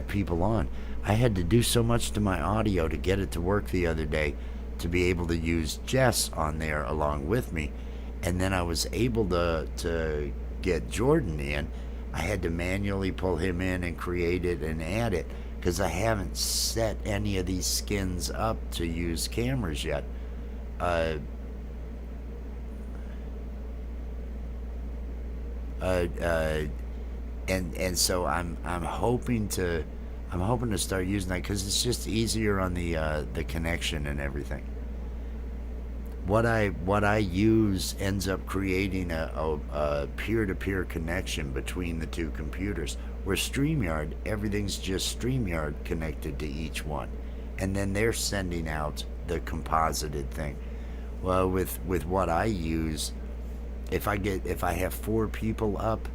people on. I had to do so much to my audio to get it to work the other day, to be able to use Jess on there along with me, and then I was able to get Jordan in. I had to manually pull him in and create it and add it, because I haven't set any of these skins up to use cameras yet. And so I'm hoping to start using that, because it's just easier on the connection and everything. What I use ends up creating a peer-to-peer connection between the two computers. Where StreamYard, everything's just StreamYard connected to each one, and then they're sending out the composited thing. Well, with what I use, if I have 4 people up,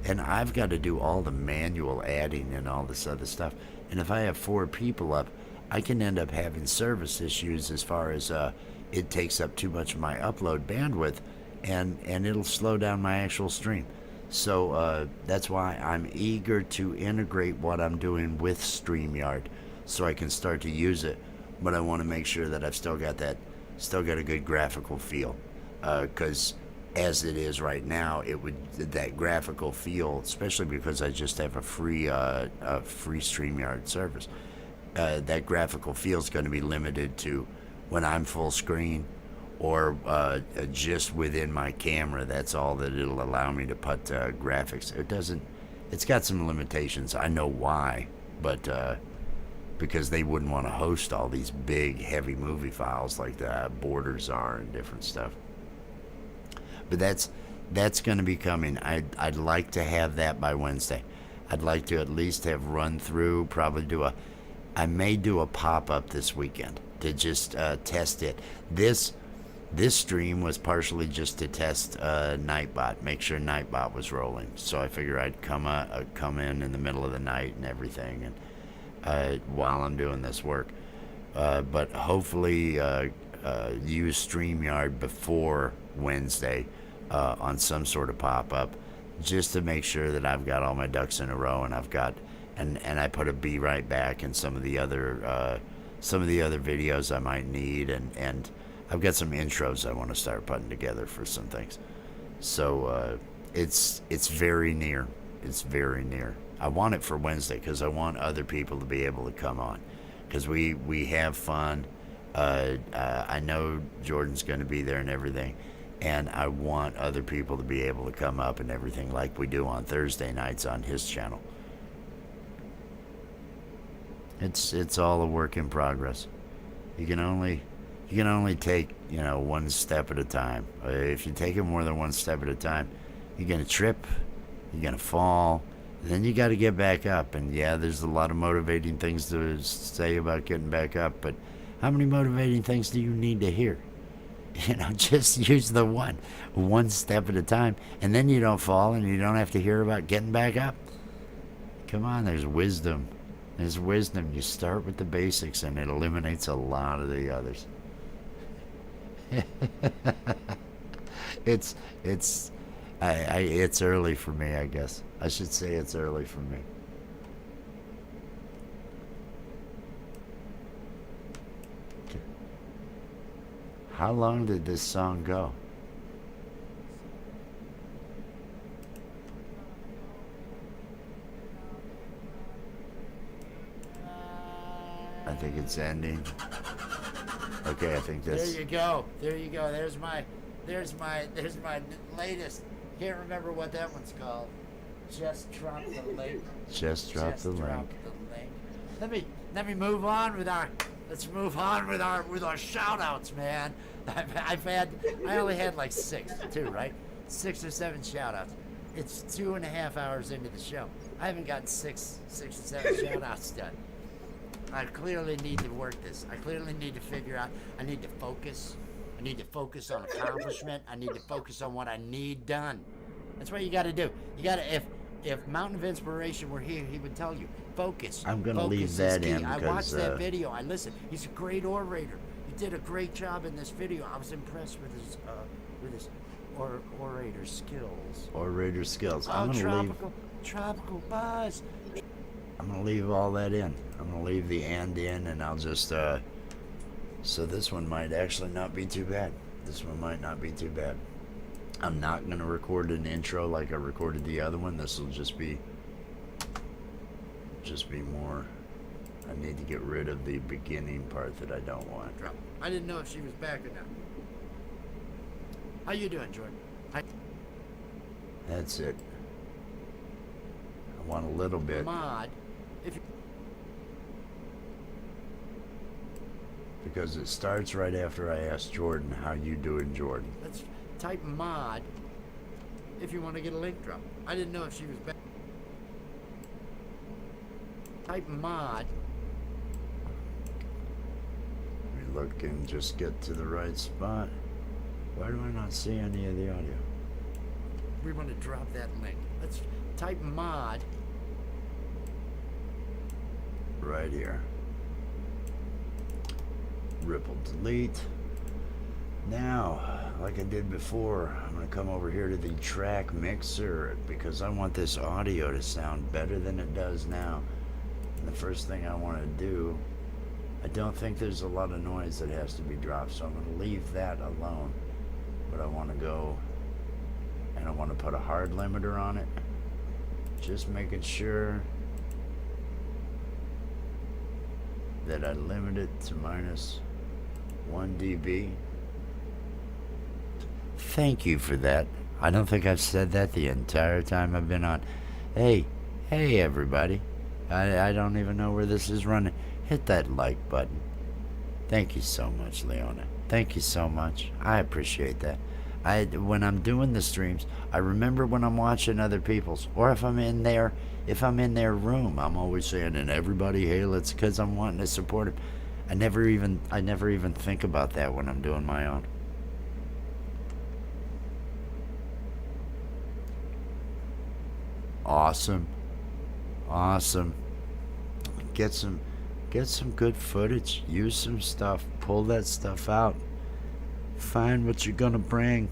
and I've got to do all the manual adding and all this other stuff, and if I have 4 people up, I can end up having service issues as far as it takes up too much of my upload bandwidth, and it'll slow down my actual stream. So that's why I'm eager to integrate what I'm doing with StreamYard, so I can start to use it. But I want to make sure that I've still got a good graphical feel, because as it is right now, that graphical feel, especially because I just have a free StreamYard service, that graphical feel is going to be limited to when I'm full screen, or just within my camera. That's all that it'll allow me to put graphics. It's got some limitations. I know why, but because they wouldn't want to host all these big, heavy movie files like the borders are and different stuff. But that's going to be coming. I'd like to have that by Wednesday. I'd like to at least have run through, probably I may do a pop-up this weekend to just test it. This stream was partially just to test Nightbot, make sure Nightbot was rolling. So I figure I'd come in the middle of the night and everything, and while I'm doing this work. But hopefully use StreamYard before Wednesday on some sort of pop-up, just to make sure that I've got all my ducks in a row, and I've got and I put a Be Right Back and some of the other videos I might need, and I've got some intros I want to start putting together for some things. So it's very near. It's very near. I want it for Wednesday because I want other people to be able to come on, because we have fun. I know Jordan's going to be there and everything, and I want other people to be able to come up and everything like we do on Thursday nights on his channel. It's all a work in progress. You can only take, one step at a time. If you take it more than one step at a time, you're gonna trip, you're gonna fall, then you got to get back up. And yeah, there's a lot of motivating things to say about getting back up, but how many motivating things do you need to hear? Just use the one step at a time, and then you don't fall, and you don't have to hear about getting back up. Come on, there's wisdom. There's wisdom. You start with the basics, and it eliminates a lot of the others. It's early for me, I guess. I should say it's early for me. How long did this song go? I think it's ending. Okay, I think that's... There you go. There's my latest. Can't remember what that one's called. Just drop the link. Just drop the link. Let me let me move on with our. Let's move on with our shout outs, man. I only had like 6, right? 6 or 7 shout outs. It's 2.5 hours into the show. I haven't gotten 6 or 7 shout outs done. I clearly need to work this. I clearly need to figure out. I need to focus. I need to focus on accomplishment. I need to focus on what I need done. That's what you got to do. You got to, if Mountain of Inspiration were here, he would tell you, focus. I'm gonna Focus leave is that key. in I watched because, that video. I listened. He's a great orator. He did a great job in this video. I was impressed with his orator skills. Orator skills. Oh, I'm gonna leave. tropical buzz. I'm gonna leave all that in. I'm gonna leave the and in, and I'll just. So this one might actually not be too bad. This one might not be too bad. I'm not gonna record an intro like I recorded the other one. This will just be more. I need to get rid of the beginning part that I don't want. I didn't know if she was back or not. How you doing, Jordan? That's it. I want a little bit. Mod, if you, Because it starts right after I ask Jordan, how you doing, Jordan? let's type mod if you want to get a link drop. I didn't know if she was back. Type mod. Let me look and just get to the right spot. Why do I not see any of the audio? We want to drop that link. Let's type mod. Right here. Ripple delete. Now, like I did before, I'm going to come over here to the track mixer because I want this audio to sound better than it does now. And the first thing I want to do, I don't think there's a lot of noise that has to be dropped, so I'm going to leave that alone. But I want to go and I want to put a hard limiter on it. Just making sure that I limit it to minus 1 dB. Thank you for that. I don't think I've said that the entire time I've been on. Hey everybody. I don't even know where this is running. Hit that like button. Thank you so much, Leona. Thank you so much. I appreciate that. When I'm doing the streams, I remember when I'm watching other people's, or if I'm in their room, I'm always saying, and everybody, hey, let's, because I'm wanting to support them. I never even think about that when I'm doing my own. Awesome. Get some good footage. Use some stuff. Pull that stuff out. Find what you're gonna bring.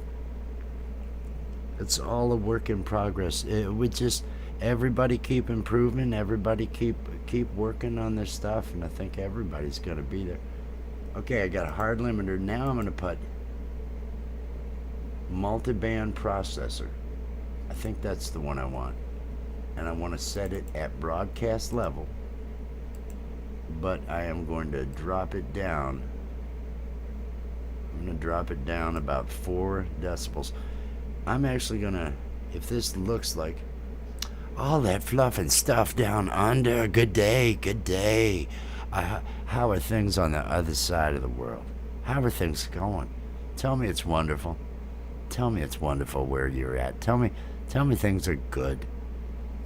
It's all a work in progress. We just, everybody keep improving. Everybody keep working on this stuff, and I think everybody's gonna be there. Okay, I got a hard limiter. Now I'm gonna put multi-band processor. I think that's the one I want. And I want to set it at broadcast level, but I am going to drop it down. I'm going to drop it down about 4 decibels. I'm actually going to, if this looks like all that fluff and stuff down under, good day. How are things on the other side of the world? How are things going? Tell me it's wonderful. Tell me it's wonderful where you're at. Tell me things are good.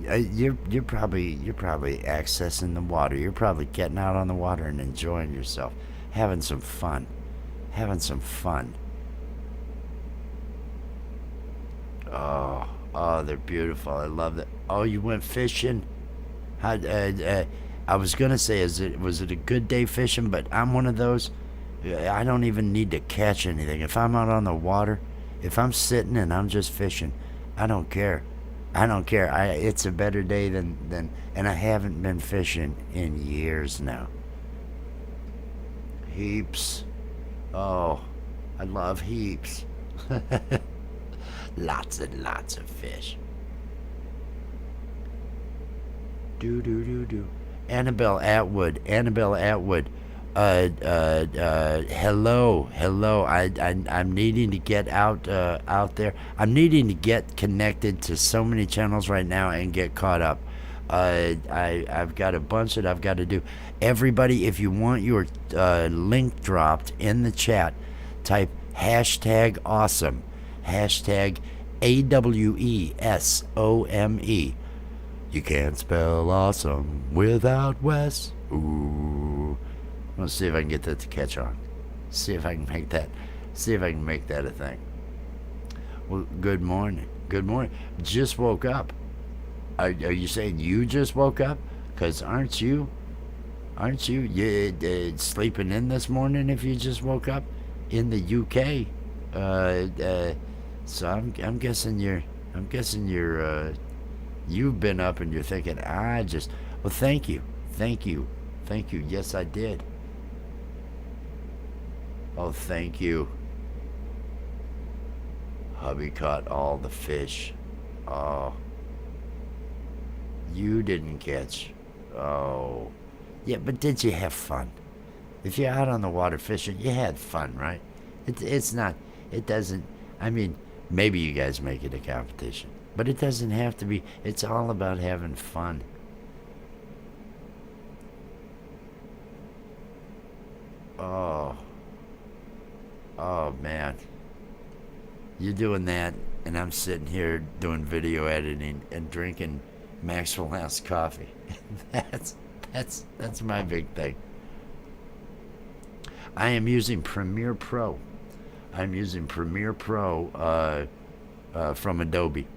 You're probably accessing the water. You're probably getting out on the water and enjoying yourself, having some fun. Oh, they're beautiful. I love that. Oh, you went fishing? I was gonna say, was it a good day fishing? But I'm one of those. I don't even need to catch anything. If I'm out on the water, if I'm sitting and I'm just fishing, I don't care. It's a better day than, and I haven't been fishing in years now. Heaps. Oh, I love heaps. Lots and lots of fish. Do. Annabelle Atwood. Hello. I'm needing to get out there. I'm needing to get connected to so many channels right now and get caught up. I've got a bunch that I've got to do. Everybody, if you want your link dropped in the chat, type hashtag awesome. Hashtag AWESOME. You can't spell awesome without Wes. Ooh. Let's see if I can get that to catch on. See if I can make that. See if I can make that a thing. Well, good morning. Good morning. Just woke up. Are you saying you just woke up? Because aren't you sleeping in this morning if you just woke up in the UK? So I'm guessing you've been up and you're thinking, well, thank you. Yes, I did. Oh, thank you. Hubby caught all the fish. Oh. You didn't catch. Oh. Yeah, but did you have fun? If you're out on the water fishing, you had fun, right? It's not, it doesn't, I mean, maybe you guys make it a competition, but it doesn't have to be. It's all about having fun. Oh. Oh, man. You're doing that, and I'm sitting here doing video editing and drinking Maxwell House coffee. That's my big thing. I am using Premiere Pro. I'm using Premiere Pro from Adobe.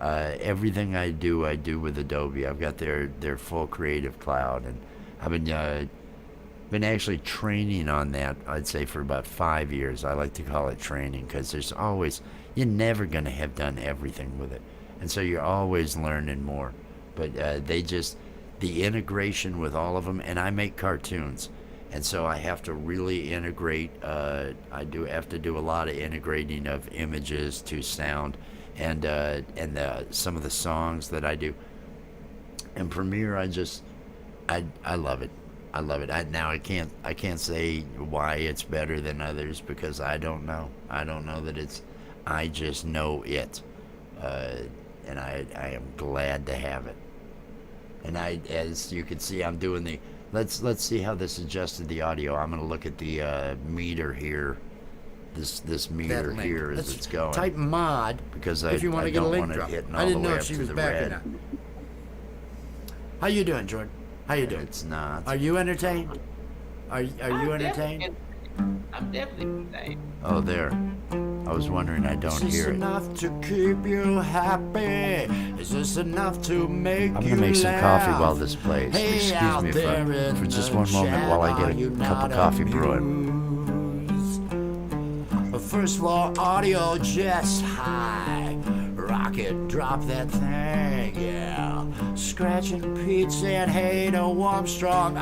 Everything I do with Adobe. I've got their full Creative Cloud, and I've been actually training on that, I'd say, for about 5 years. I like to call it training because you're never going to have done everything with it. And so you're always learning more. But the integration with all of them, and I make cartoons. And so I have to really integrate, I do have to do a lot of integrating of images to sound and some of the songs that I do. And Premiere, I love it. I love it. I can't say why it's better than others because I don't know. I don't know that I just know it. And I am glad to have it. And as you can see, I'm doing let's see how this adjusted the audio. I'm gonna look at the meter here. This meter here as it's going. Type mod because if you want to get a link drop. I didn't know if she was back or not. How you doing, Jordan? How you doing? It's not. Are you entertained? Are you entertained? I'm definitely entertained. Oh, there. I was wondering. I don't hear it. Is this enough to keep you happy? Is this enough to make you I'm gonna make some coffee laugh? while this plays. Hey, Excuse me for just one moment while I get a cup of coffee brewing. First floor audio just high. Rocket, drop that thing, yeah. Scratching Pete said, hey to warm, strong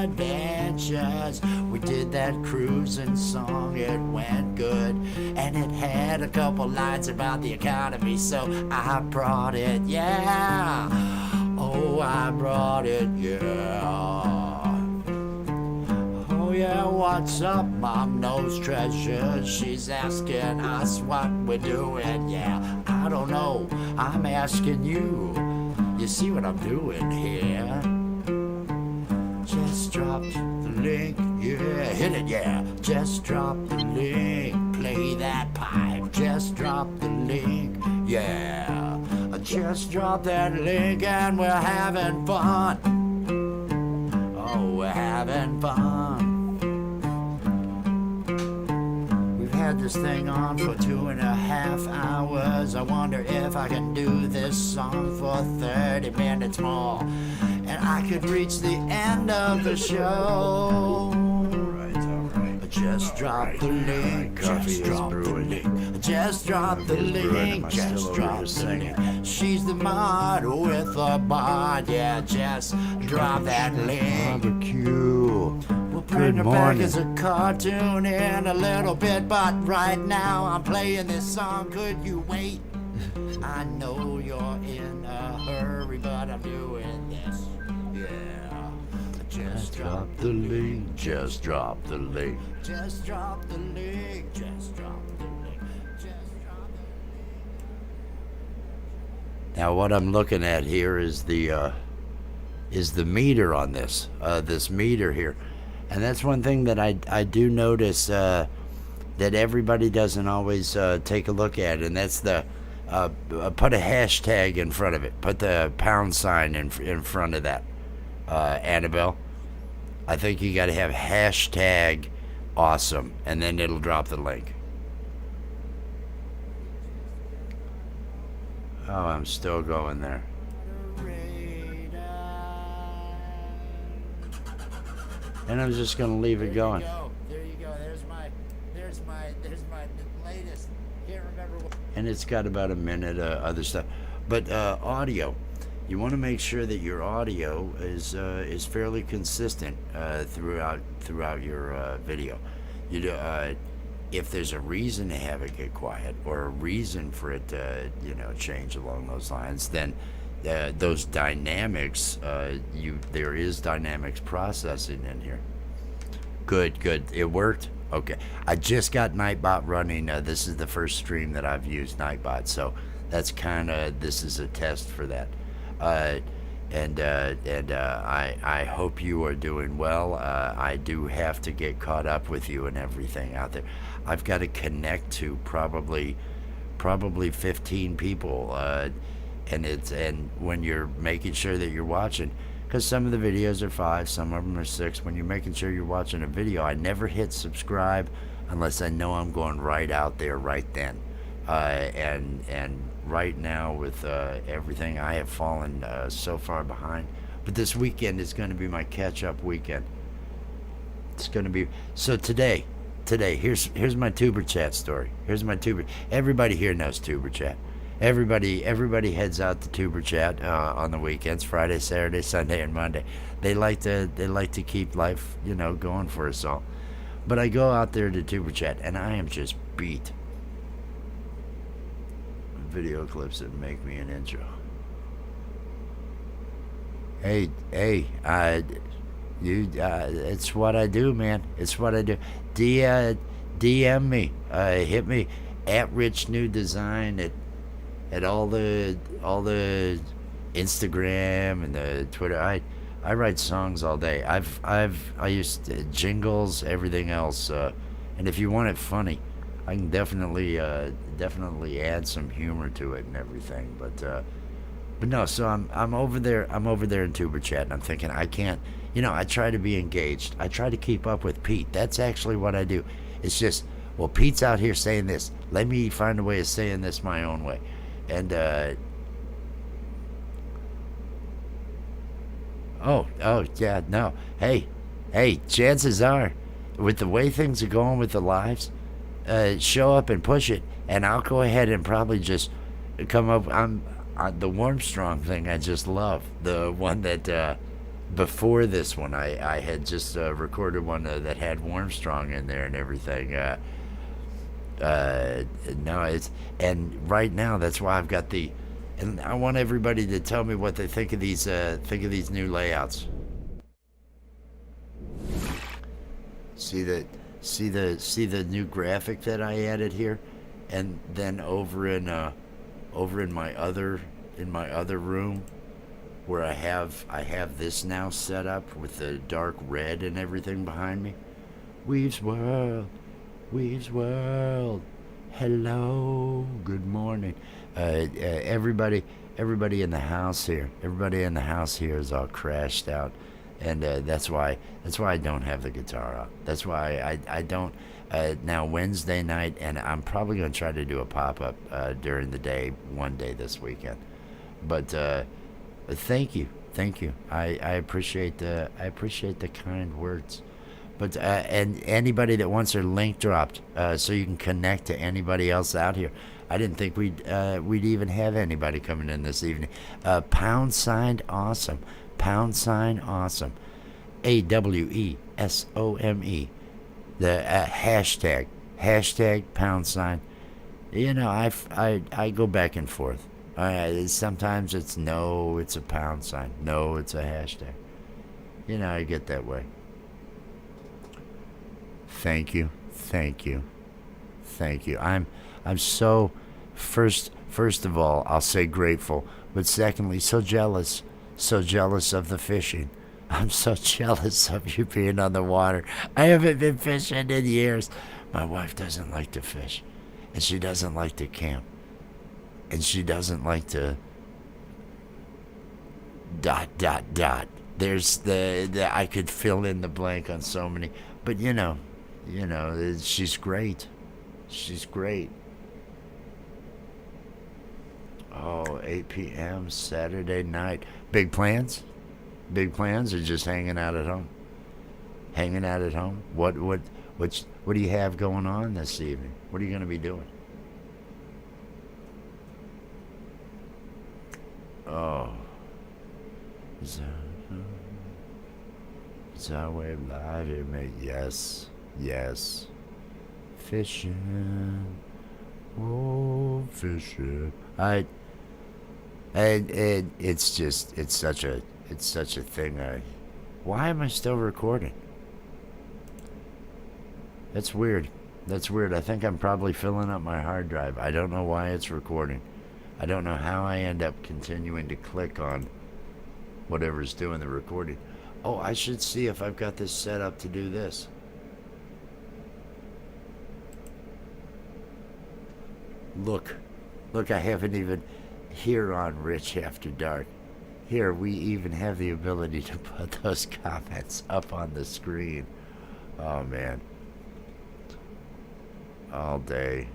adventures. We did that cruising song, it went good. And it had a couple lines about the economy, so I brought it, yeah. Oh, I brought it, yeah. Oh yeah, what's up? Mom knows Treasures. She's asking us what we're doing. Yeah, I don't know. I'm asking you. You see what I'm doing here? Just dropped the link. Yeah, hit it. Yeah, just drop the link. Play that pipe. Just drop the link. Yeah, just drop that link and we're having fun. Oh, we're having fun. Had this thing on for 2.5 hours. I wonder if I can do this song for 30 minutes more, and I could reach the end of the show. Just drop the link. Just drop the link. Just drop the link. Just drop the link. She's the mod with a bod. Yeah, just drop that link. Barbecue. We'll bring her back as a cartoon in a little bit, but right now I'm playing this song. Could you wait? I know you're in a hurry, but I'm doing this. Yeah. Just drop the link. Just drop the link. Just drop the link. Just drop the link. Just drop the link. Now what I'm looking at here is the meter on this meter here, and that's one thing that I do notice that everybody doesn't always take a look at, and that's the put a hashtag in front of it. Put the pound sign in front of that, Annabelle. I think you got to have hashtag awesome, and then it'll drop the link. Oh, I'm still going there. And I'm just gonna leave it going. There you go. There's my latest. Can't remember what. And it's got about a minute other stuff, but audio. You want to make sure that your audio is fairly consistent throughout your video. You do, if there's a reason to have it get quiet or a reason for it to change along those lines, then those dynamics there is dynamics processing in here. Good. It worked. Okay. I just got Nightbot running. This is the first stream that I've used Nightbot, so that's this is a test for that. I hope you are doing well. I do have to get caught up with you and everything out there. I've got to connect to probably 15 people, and when you're making sure that you're watching, because some of the videos are 5, some of them are 6. When you're making sure you're watching a video, I never hit subscribe unless I know I'm going right out there right then. And right now with everything, I have fallen so far behind. But this weekend is going to be my catch-up weekend. It's going to be so today. Here's my Tuber Chat story. Everybody here knows Tuber Chat. Everybody heads out to Tuber Chat on the weekends, Friday, Saturday, Sunday, and Monday. They like to keep life going for us all. But I go out there to Tuber Chat and I am just beat. Video clips that make me an intro. Hey, it's what I do, man. It's what I do. DM me, hit me at Rich New Design at all the Instagram and the Twitter. I write songs all day. I used jingles, everything else. And if you want it funny, I can definitely add some humor to it and everything. But no. So I'm over there in Tuber Chat, and I'm thinking I can't. I try to be engaged. I try to keep up with Pete. That's actually what I do. It's just, well, Pete's out here saying this. Let me find a way of saying this my own way. And oh yeah, no. Hey, chances are, with the way things are going with the lives, show up and push it, and I'll go ahead and probably just come up. The Warmstrong thing I just love. The one that before this one I had just recorded one that had Warmstrong in there and everything. No, and right now that's why I've got and I want everybody to tell me what they think of these new layouts. See the new graphic that I added here, and then over in my other room where I have this now set up with the dark red and everything behind me. Weave's World, hello, good morning. Everybody in the house here is all crashed out, and that's why I don't have the guitar out. That's why I don't. Now Wednesday night, and I'm probably going to try to do a pop-up during the day one day this weekend. But thank you. I appreciate the kind words. But and anybody that wants their link dropped, so you can connect to anybody else out here. I didn't think we'd even have anybody coming in this evening. # awesome. # awesome. AWESOME. The hashtag #. I go back and forth. Sometimes it's no, it's a #. No, it's a hashtag. I get that way. Thank you. I'm so First of all, I'll say grateful, but secondly, so jealous of the fishing. I'm so jealous of you being on the water. I haven't been fishing in years. My wife doesn't like to fish, and she doesn't like to camp, and she doesn't like to dot dot dot. There's the I could fill in the blank on so many, but she's great. She's great. Oh, 8 p.m. Saturday night. Big plans? Big plans, or just hanging out at home? Hanging out at home? What do you have going on this evening? What are you going to be doing? Oh. Wave live here, mate. Yes. Fishing. Oh, fishing. It's such a thing. Why am I still recording? That's weird. I think I'm probably filling up my hard drive. I don't know why it's recording. I don't know how I end up continuing to click on whatever's doing the recording. Oh, I should see if I've got this set up to do this. Look, I haven't even, here on Rich After Dark, here we even have the ability to put those comments up on the screen. Oh man. All day.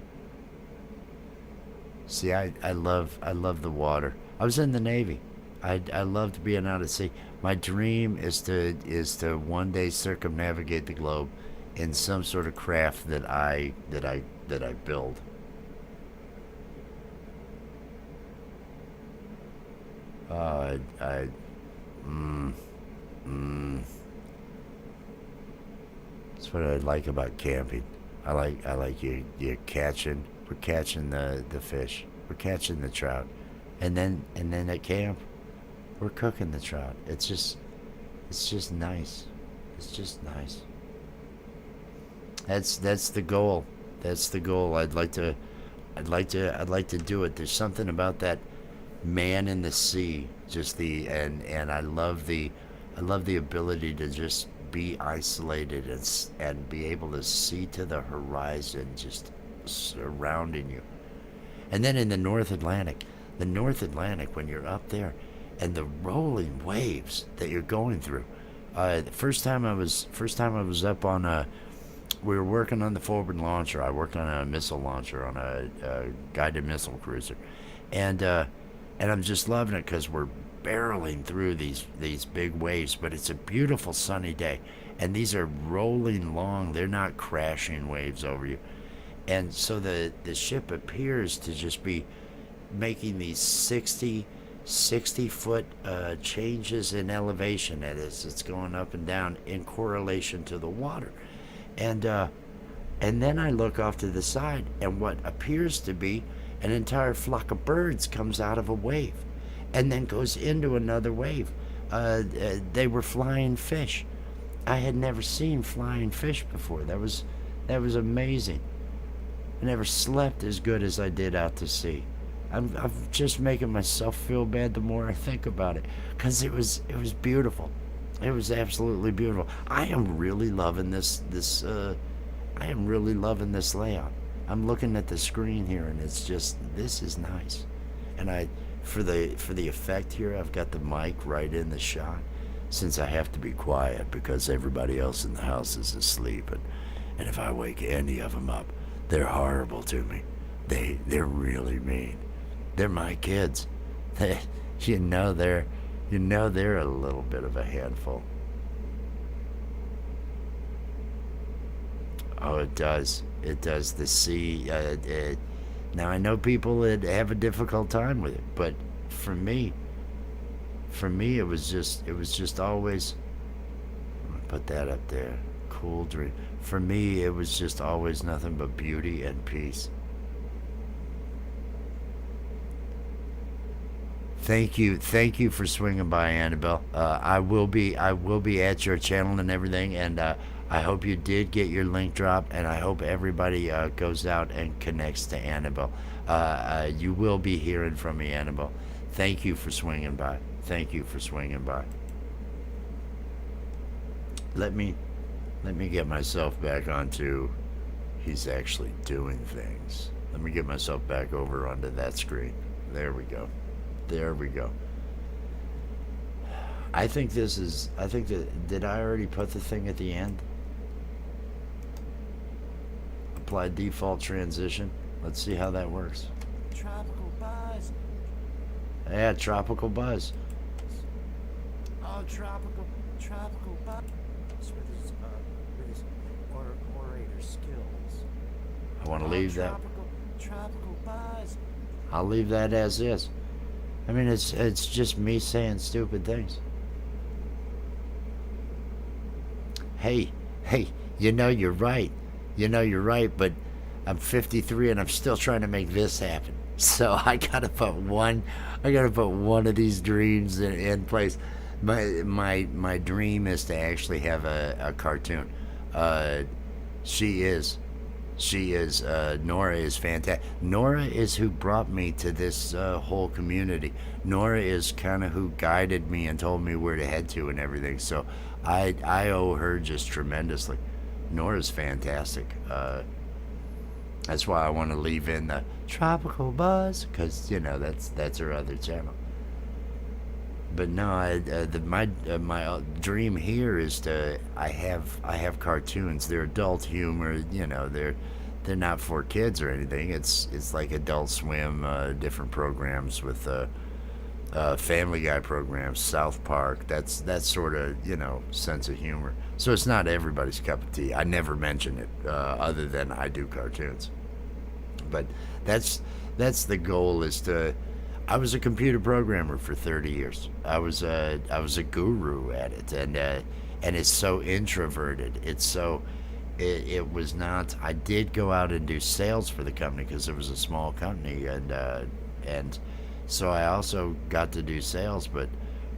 See, I love the water. I was in the Navy. I loved being out at sea. My dream is to one day circumnavigate the globe in some sort of craft that I build. That's what I like about camping. I like you catching. We're catching the fish. We're catching the trout, and then at camp, we're cooking the trout. It's just nice. It's just nice. That's the goal. That's the goal. I'd like to do it. There's something about that man in the sea. And I love the ability to just be isolated and be able to see to the horizon just surrounding you. And then in the North Atlantic, when you're up there and the rolling waves that you're going through. The first time I was up on we were working on the forward launcher. I worked on a missile launcher on a guided missile cruiser. And I'm just loving it because we're barreling through these big waves, but it's a beautiful sunny day, and these are rolling long. They're not crashing waves over you, and so the ship appears to just be making these 60 foot changes in elevation as it's going up and down in correlation to the water, and then I look off to the side, and what appears to be an entire flock of birds comes out of a wave and then goes into another wave. They were flying fish. I had never seen flying fish before. That was amazing. I never slept as good as I did out to sea. I'm just making myself feel bad the more I think about it, because it was beautiful. It was absolutely beautiful. I am really loving this layout. I'm looking at the screen here, and it's just, this is nice. And for the effect here, I've got the mic right in the shot, since I have to be quiet because everybody else in the house is asleep, and if I wake any of them up, they're horrible to me. They're really mean. They're my kids. They're a little bit of a handful. Oh, it does. It does. The sea. Now I know people that have a difficult time with it, but for me, it was just always. I'm gonna put that up there. Cool dream. For me, it was just always nothing but beauty and peace. Thank you for swinging by, Annabelle. I will be at your channel and everything, and I hope you did get your link drop, and I hope everybody goes out and connects to Annabelle. You will be hearing from me, Annabelle. Thank you for swinging by. Thank you for swinging by. Let me get myself back onto. He's actually doing things. Let me get myself back over onto that screen. There we go. There we go. I think that, did I already put the thing at the end? Apply default transition. Let's see how that works. Tropical buzz. Yeah, tropical buzz. Oh, tropical buzz. With his orator skills. I want to leave that. Tropical buzz. I'll leave that as is. I mean, it's just me saying stupid things. Hey, you know you're right. You know you're right, but I'm 53 and I'm still trying to make this happen. So I gotta put one of these dreams in place. My dream is to actually have a cartoon. Nora is fantastic. Nora is who brought me to this whole community. Nora is kind of who guided me and told me where to head to and everything. So I owe her just tremendously. Nora's fantastic. That's why I want to leave in the tropical buzz, because that's her other channel. But no, my dream here is to I have cartoons. They're adult humor. They're not for kids or anything. It's like Adult Swim, different programs with Family Guy programs, South Park. That's sort of sense of humor. So it's not everybody's cup of tea. I never mention it other than I do cartoons. But that's the goal, is to. I was a computer programmer for 30 years. I was a guru at it, and it's so introverted. It was not. I did go out and do sales for the company because it was a small company, and so I also got to do sales. But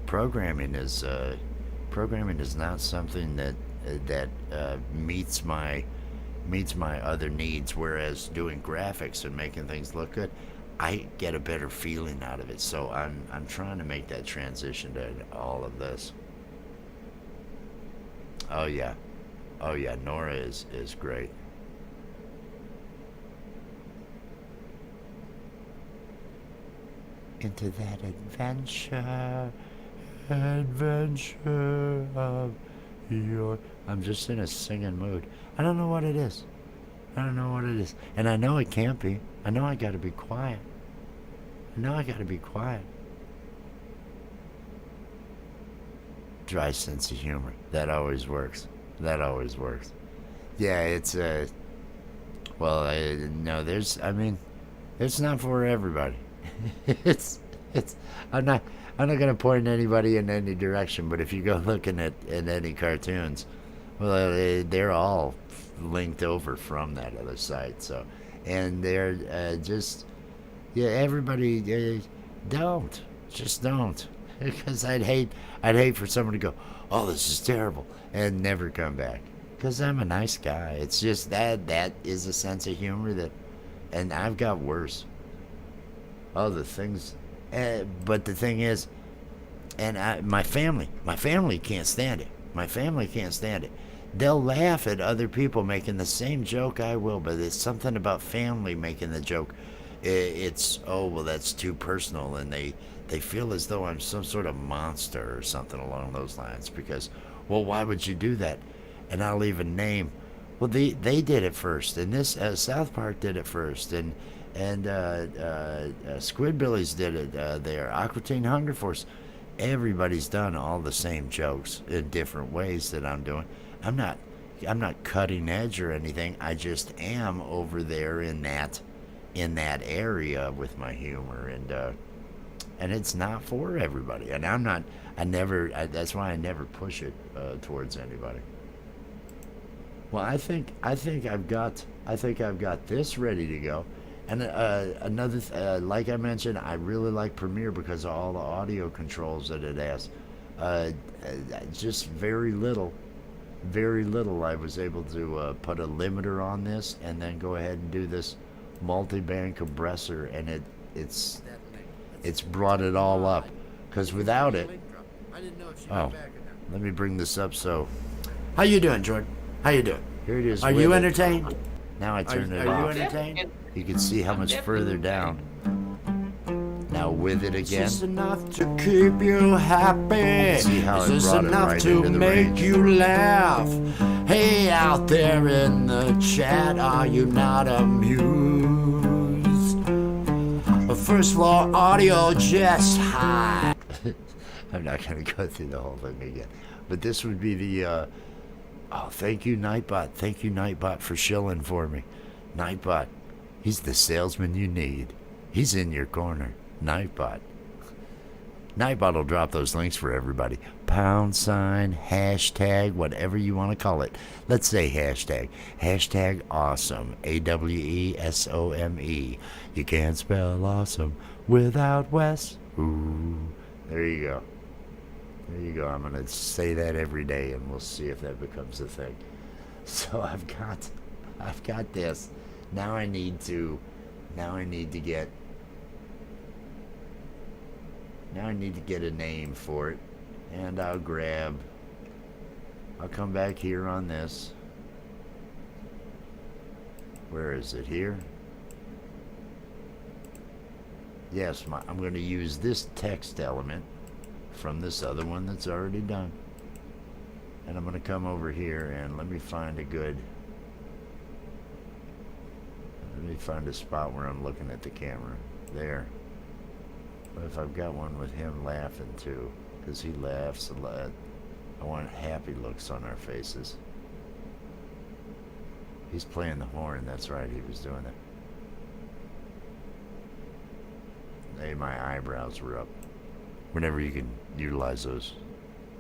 programming is not something that meets my other needs. Whereas doing graphics and making things look good, I get a better feeling out of it. So I'm trying to make that transition to all of this. Oh yeah, Nora is great. Into that adventure of your. I'm just in a singing mood. I don't know what it is. And I know it can't be. I know I gotta be quiet. Dry sense of humor. That always works. Yeah, it's no, it's not for everybody. it's I'm not gonna point anybody in any direction, but if you go looking at any cartoons, well, they're all linked over from that other site. So, and they're everybody don't because I'd hate for someone to go, oh, this is terrible, and never come back, because I'm a nice guy. It's just that is a sense of humor that, and I've got worse. Other things, but the thing is, and my family can't stand it. They'll laugh at other people making the same joke I will, but it's something about family making the joke. It's, oh, well, that's too personal, and they feel as though I'm some sort of monster or something along those lines, because, well, why would you do that? And I'll even name, well, they did it first, and this South Park did it first, and Squidbillies did it there, Aqua Teen Hunger Force. Everybody's done all the same jokes in different ways that I'm doing. I'm not cutting edge or anything. I just am over there in that area with my humor, and it's not for everybody. And that's why I never push it towards anybody. Well, I think I've got this ready to go. And another, like I mentioned, I really like Premiere because of all the audio controls that it has. Just very little very little, I was able to put a limiter on this and then go ahead and do this multi-band compressor, and it's brought it all up. Because without it, I didn't know if she oh, got back or not. let me bring this up so How you doing, Jordan? How you doing? here it is. Are with you it. entertained? Now I turn it Are off. you entertained? You can see how much further down. Now with it again. Is this enough to keep you happy? See how Is it this brought it enough right to into the make range. you laugh? Hey, out there in the chat, are you not amused? First floor audio, just hi. I'm not going to go through the whole thing again. But this would be the, oh, thank you, Nightbot. Thank you, Nightbot, for shilling for me. Nightbot, he's the salesman you need. He's in your corner. Nightbot. Nightbot will drop those links for everybody. #, hashtag, whatever you want to call it. Let's say hashtag. Hashtag awesome. AWESOME. You can't spell awesome without Wes. Ooh. There you go. There you go. I'm going to say that every day, and we'll see if that becomes a thing. So I've got this. Now I need to get a name for it, and I'll come back here on this. Where is it here? Yes, I'm going to use this text element from this other one that's already done. And I'm going to come over here and let me find a spot where I'm looking at the camera. There. But if I've got one with him laughing too, because he laughs a lot, I want happy looks on our faces. He's playing the horn, that's right, he was doing it. Hey, my eyebrows were up. Whenever you can utilize those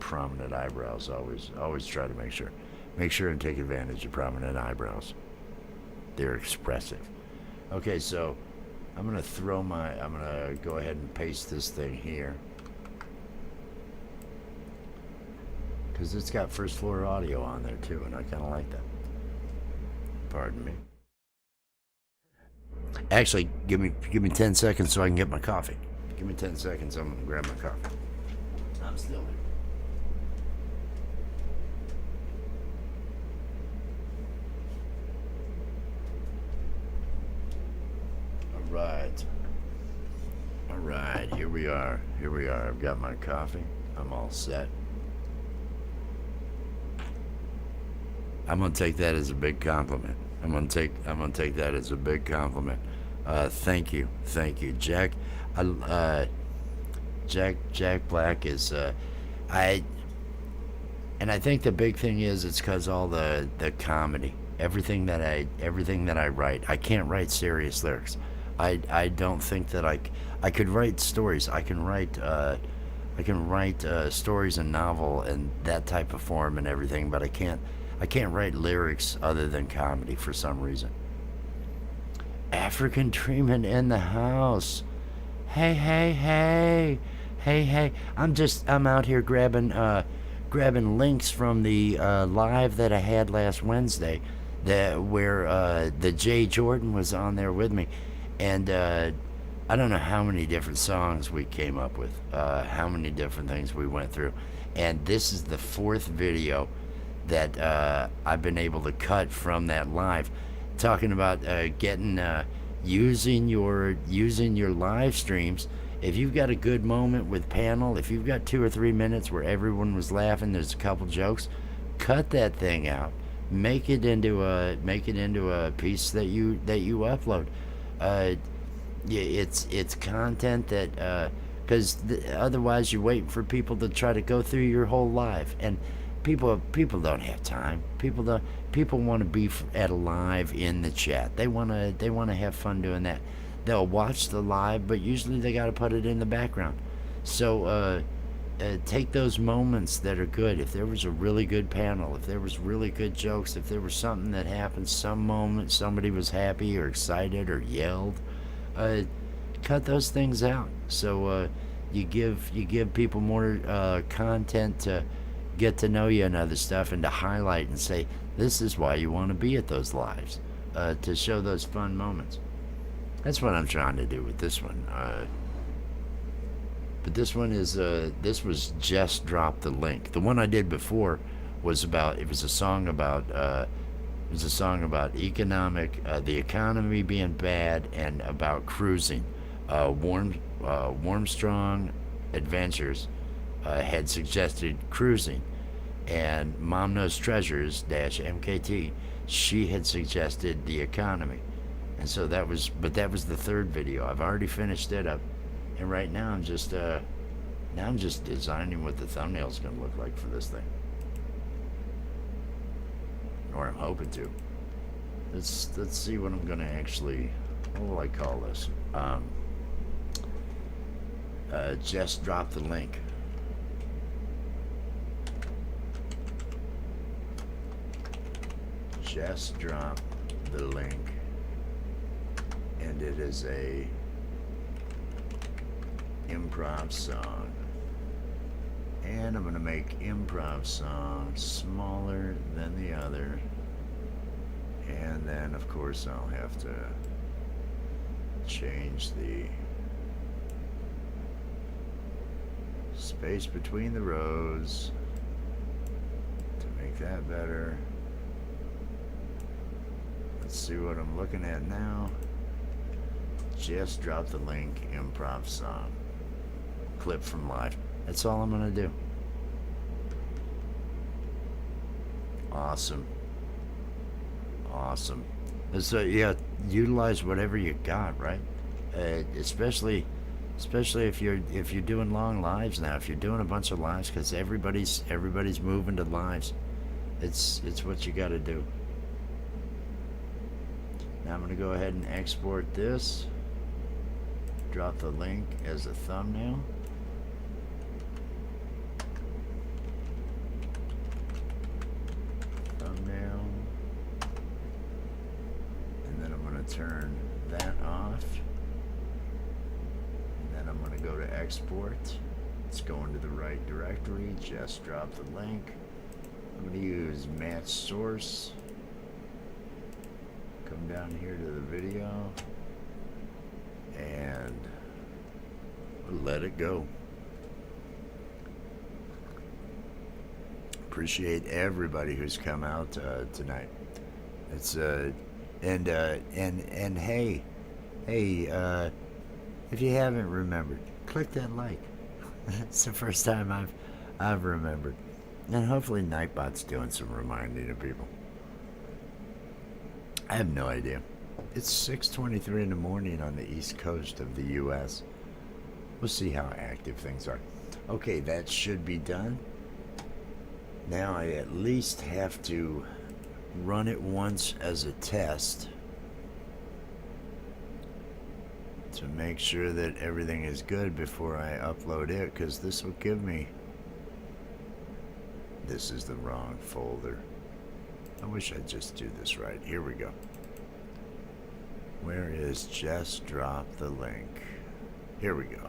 prominent eyebrows, always try to make sure and take advantage of prominent eyebrows. They're expressive. Okay, so I'm gonna go ahead and paste this thing here, because it's got first floor audio on there too, and I kind of like that. Pardon me. Actually, give me 10 seconds so I can get my coffee. Give me 10 seconds. I'm gonna grab my coffee. I'm still here. All right, here we are. I've got my coffee. I'm all set. I'm gonna take that as a big compliment. I'm gonna take that as a big compliment. Thank you, Jack. Jack Black is I think the big thing is it's because all the comedy, everything that I write. I can't write serious lyrics. I don't think that I could write stories. I can write stories and novel and that type of form and everything, but I can't write lyrics other than comedy for some reason. African Treatment in the house. Hey. I'm out here grabbing links from the live that I had last Wednesday, where the Jay Jordan was on there with me, and I don't know how many different songs we came up with, how many different things we went through, and this is the 4th video that I've been able to cut from that live, talking about using your live streams. If you've got a good moment with panel, if you've got 2 or 3 minutes where everyone was laughing, there's a couple jokes, cut that thing out, make it into a piece that you upload. It's content that because otherwise you're waiting for people to try to go through your whole live, and people don't have time. People want to be at a live in the chat. They want to have fun doing that. They'll watch the live, but usually they got to put it in the background. So take those moments that are good. If there was a really good panel, if there was really good jokes, if there was something that happened, some moment somebody was happy or excited or yelled, cut those things out. So you give people more content to get to know you and other stuff, and to highlight and say, this is why you want to be at those lives, to show those fun moments. That's what I'm trying to do with this one. But this one is, this was Just Drop the Link. The one I did before was about, it was a song about economic, the economy being bad, and about cruising. Warmstrong Adventures had suggested cruising, and Mom Knows Treasures-MKT, she had suggested the economy. And so that was the third video. I've already finished it up, and right now I'm just designing what the thumbnail's gonna look like for this thing, or I'm hoping to. Let's see what I'm gonna actually, what will I call this? Just drop the link. Just drop the link. And it is a improv song. And I'm gonna make improv song smaller than the other. And then of course I'll have to change the space between the rows to make that better. Let's see what I'm looking at now. Just drop the link, improv song. Clip from live. That's all I'm gonna do. Awesome. Awesome. So yeah, utilize whatever you got, right? Especially if you're doing long lives now. If you're doing a bunch of lives, because everybody's moving to lives. It's what you got to do. Now I'm gonna go ahead and export this. Drop the link as a thumbnail. Thumbnail. And then I'm going to turn that off. And then I'm going to go to export. Let's go into the right directory. Just drop the link. I'm going to use match source. Come down here to the video. And let it go. Appreciate everybody who's come out tonight. It's and hey, if you haven't remembered, click that like. It's the first time I've remembered, and hopefully Nightbot's doing some reminding of people. I have no idea. It's 6:23 in the morning on the East Coast of the U.S. We'll see how active things are. Okay, that should be done. Now I at least have to run it once as a test to make sure that everything is good before I upload it, because this will give me... This is the wrong folder. I wish I'd just do this right. Here we go. Where is Just Drop the Link? Here we go.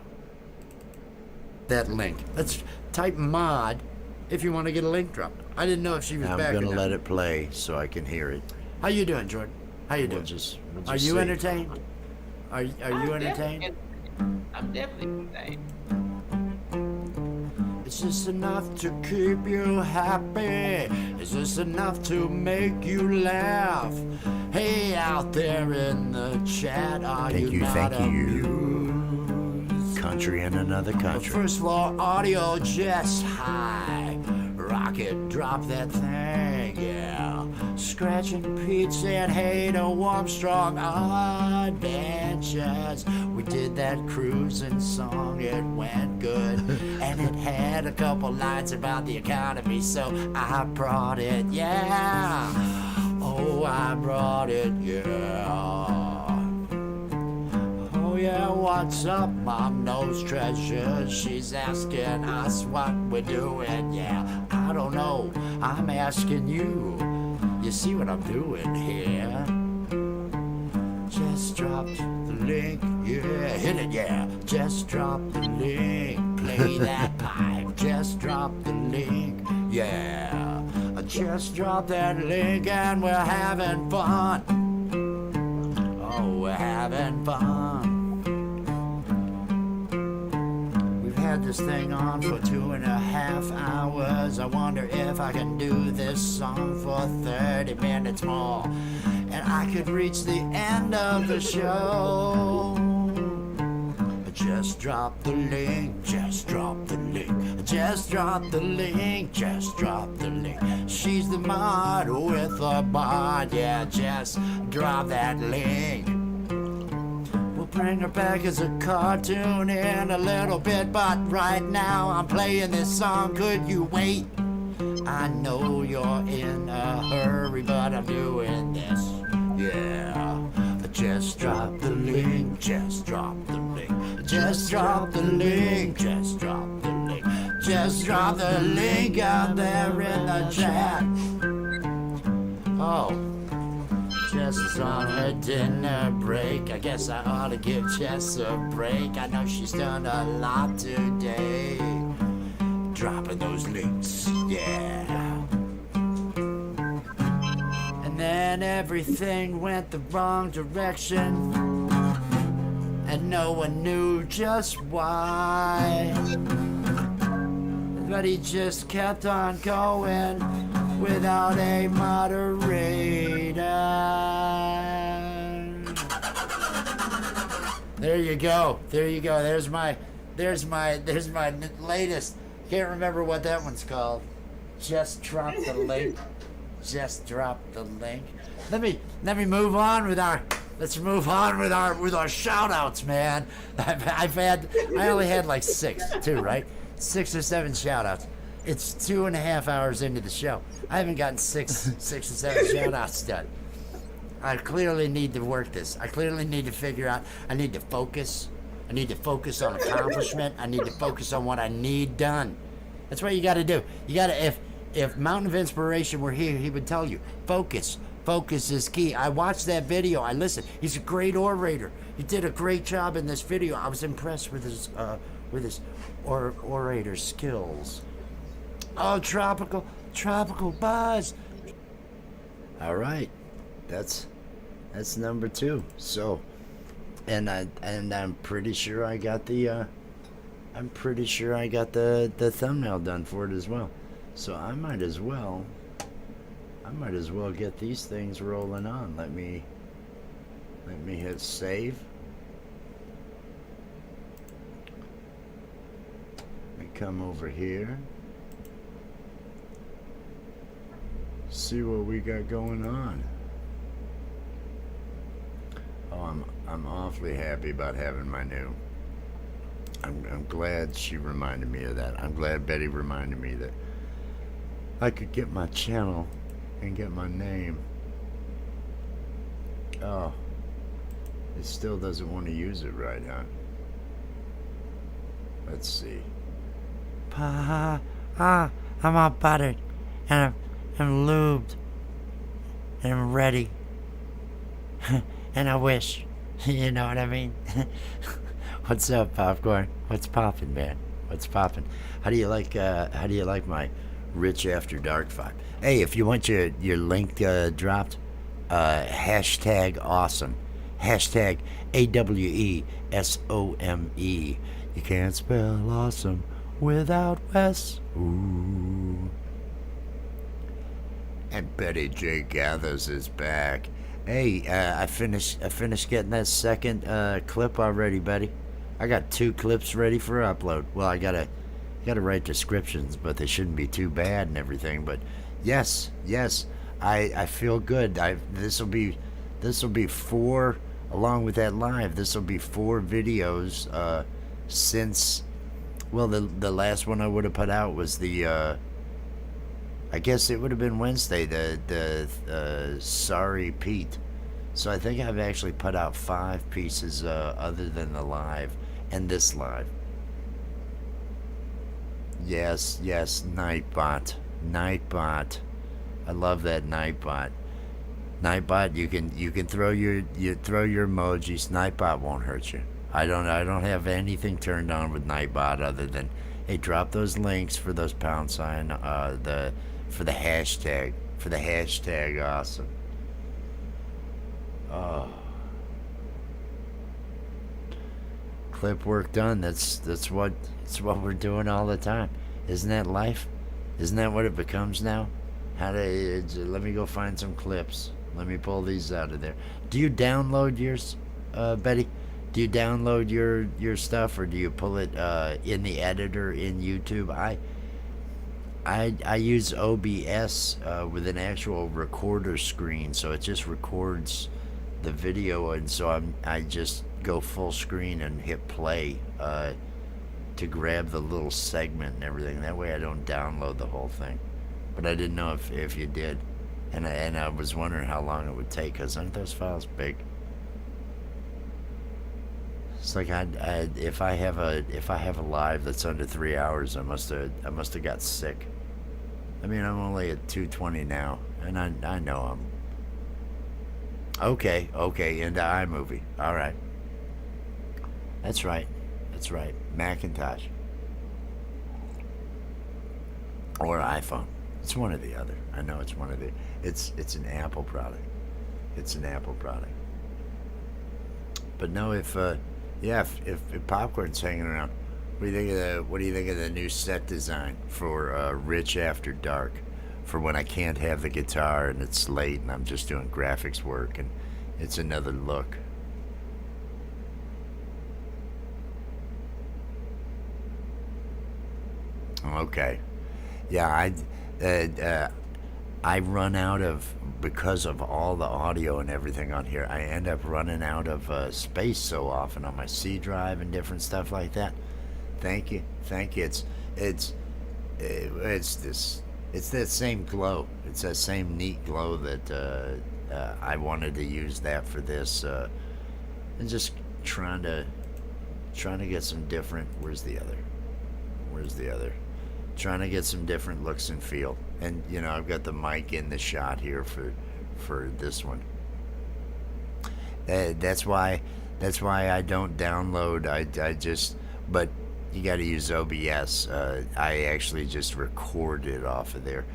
That link. Let's type mod if you want to get a link dropped. I didn't know if she was back. I'm gonna let it play so I can hear it. How you doing, Jordan? How you doing? Are you entertained? Are you entertained? I'm definitely entertained. Is this enough to keep you happy? Is this enough to make you laugh? Hey, out there in the chat, are you not amused? Country in another country. Well, first of all, audio just high. Rocket, drop that thing, yeah. Scratching Pete said, hey to Warmstrong Adventures. We did that cruising song, it went good. And it had a couple lines about the economy, so I brought it, yeah. Oh, I brought it, yeah. Oh yeah, what's up, Mom Knows Treasures? She's asking us what we're doing, yeah. I don't know, I'm asking you. You see what I'm doing here? Just dropped the link, yeah. Hit it, yeah. Just drop the link, play that pipe. Just drop the link, Yeah, I just dropped that link and we're having fun. Oh, we're having fun. We've had this thing on for 2.5 hours. I wonder if I can do this song for 30 minutes more, and I could reach the end of the show. Just drop the link, just drop the link, just drop the link, just drop the link. She's the mod with a bod, yeah, just drop that link. We'll bring her back as a cartoon in a little bit, but right now I'm playing this song, could you wait? I know you're in a hurry, but I'm doing this, yeah. Just drop the link, just drop the link, just drop the link, just drop the link, just drop the link out there in the chat. Oh, Jess is on her dinner break. I guess I ought to give Jess a break. I know she's done a lot today. Dropping those links, yeah. And then everything went the wrong direction, and no one knew just why. But he just kept on going without a moderator. There you go. There you go. There's my latest. Can't remember what that one's called. Just drop the link. Just drop the link. Let me move on with our. Let's move on with our shout outs, man. I only had like 6 too, right? 6 or 7 shout outs. It's 2.5 hours into the show. I haven't gotten 6 or 7 shout outs done. I clearly need to work this. I clearly need to figure out. I need to focus. I need to focus on accomplishment. I need to focus on what I need done. That's what you got to do. You got to, if Mountain of Inspiration were here, he would tell you, focus. Focus is key. I watched that video. I listened. He's a great orator. He did a great job in this video. I was impressed with his orator skills. Oh, tropical buzz. All right, that's number 2. So, and I'm pretty sure I got the thumbnail done for it as well. So I might as well get these things rolling on. Let me hit save. Let me come over here. See what we got going on. Oh, I'm awfully happy about having my new. I'm glad she reminded me of that. I'm glad Betty reminded me that I could get my channel and get my name. Oh, it still doesn't want to use it right, huh? Let's see. I'm all buttered, and I'm lubed, and I'm ready, and I wish, you know what I mean? What's up, Popcorn? What's poppin', man? What's poppin'? How do you like my Rich After Dark vibe? Hey, if you want your link dropped, hashtag awesome. Hashtag AWESOME. You can't spell awesome without Wes. Ooh. And Betty J Gathers is back. Hey, I finished getting that second clip already, Betty. I got 2 clips ready for upload. Well, I gotta write descriptions, but they shouldn't be too bad and everything. But yes, I feel good. This will be 4, along with that live. This will be 4 videos since. Well, the last one I would have put out was the. I guess it would have been Wednesday. The Sorry Pete. So I think I've actually put out 5 pieces other than the live and this live. Yes, Nightbot. I love that Nightbot. Nightbot, you can throw your emojis. Nightbot won't hurt you. I don't have anything turned on with Nightbot other than Hey, drop those links for those pound sign. For the hashtag. For the hashtag awesome. Oh. Clip work done. That's what we're doing all the time. Isn't that life? Isn't that what it becomes now? Let me go find some clips. Let me pull these out of there. Do you download yours, Betty? Do you download your stuff, or do you pull it in the editor in YouTube? I use OBS with an actual recorder screen, so it just records the video, and so I just go full screen and hit play to grab the little segment and everything. That way I don't download the whole thing. But I didn't know if you did, and I was wondering how long it would take, because aren't those files big? It's like if I have a live that's under 3 hours, I must have got sick. I mean, I'm only at 220 now, and I know I'm okay into iMovie. All right, that's right, Macintosh or iPhone. It's one or the other. I know it's one of the. It's an Apple product. It's an Apple product. But no, if Popcorn's hanging around, what do you think of the new set design for Rich After Dark? For when I can't have the guitar and it's late and I'm just doing graphics work, and it's another look. Okay. Yeah, I run out of, because of all the audio and everything on here, I end up running out of space so often on my C drive and different stuff like that. Thank you. It's that same glow. It's that same neat glow that I wanted to use that for this, and just trying to get some different. Where's the other? Trying to get some different looks and feel. And I've got the mic in the shot here for this one. That's why I don't download. I just, but you got to use OBS. I actually just record it off of there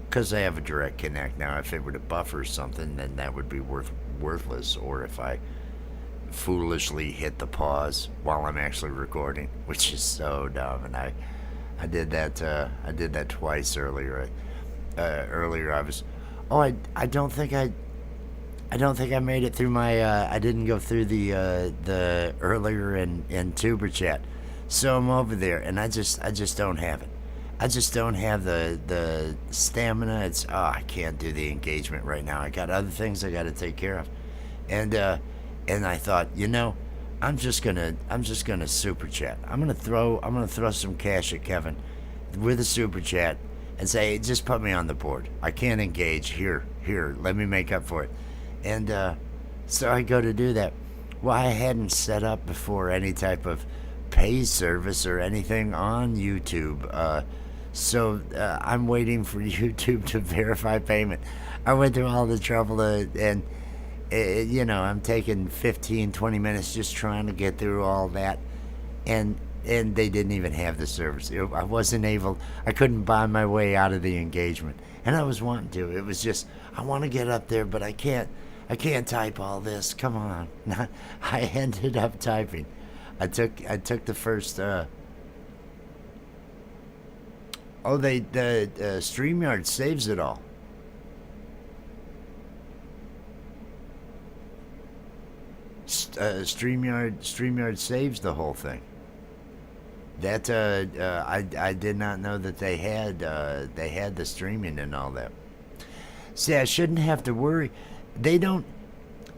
because I have a direct connect. Now, if it were to buffer something, then that would be worthless. Or if I foolishly hit the pause while I'm actually recording, which is so dumb. And I did that twice earlier. Earlier I was, I don't think I made it through my. I didn't go through the earlier in Tuber chat, so I'm over there, and I just don't have it. I just don't have the stamina. It's I can't do the engagement right now. I got other things I got to take care of, and I thought, I'm just gonna super chat. I'm gonna throw some cash at Kevin with a super chat and say, just put me on the board. I can't engage. Here, let me make up for it. And so I go to do that. Well, I hadn't set up before any type of pay service or anything on YouTube. So I'm waiting for YouTube to verify payment. I went through all the trouble and I'm taking 15-20 minutes just trying to get through all that, and they didn't even have the service. I wasn't able. I couldn't buy my way out of the engagement, and I was wanting to. It was just, I want to get up there, but I can't type all this. Come on. I ended up typing. I took the first. The StreamYard saves it all. StreamYard saves the whole thing. That I did not know that they had the streaming and all that. See, I shouldn't have to worry. They don't.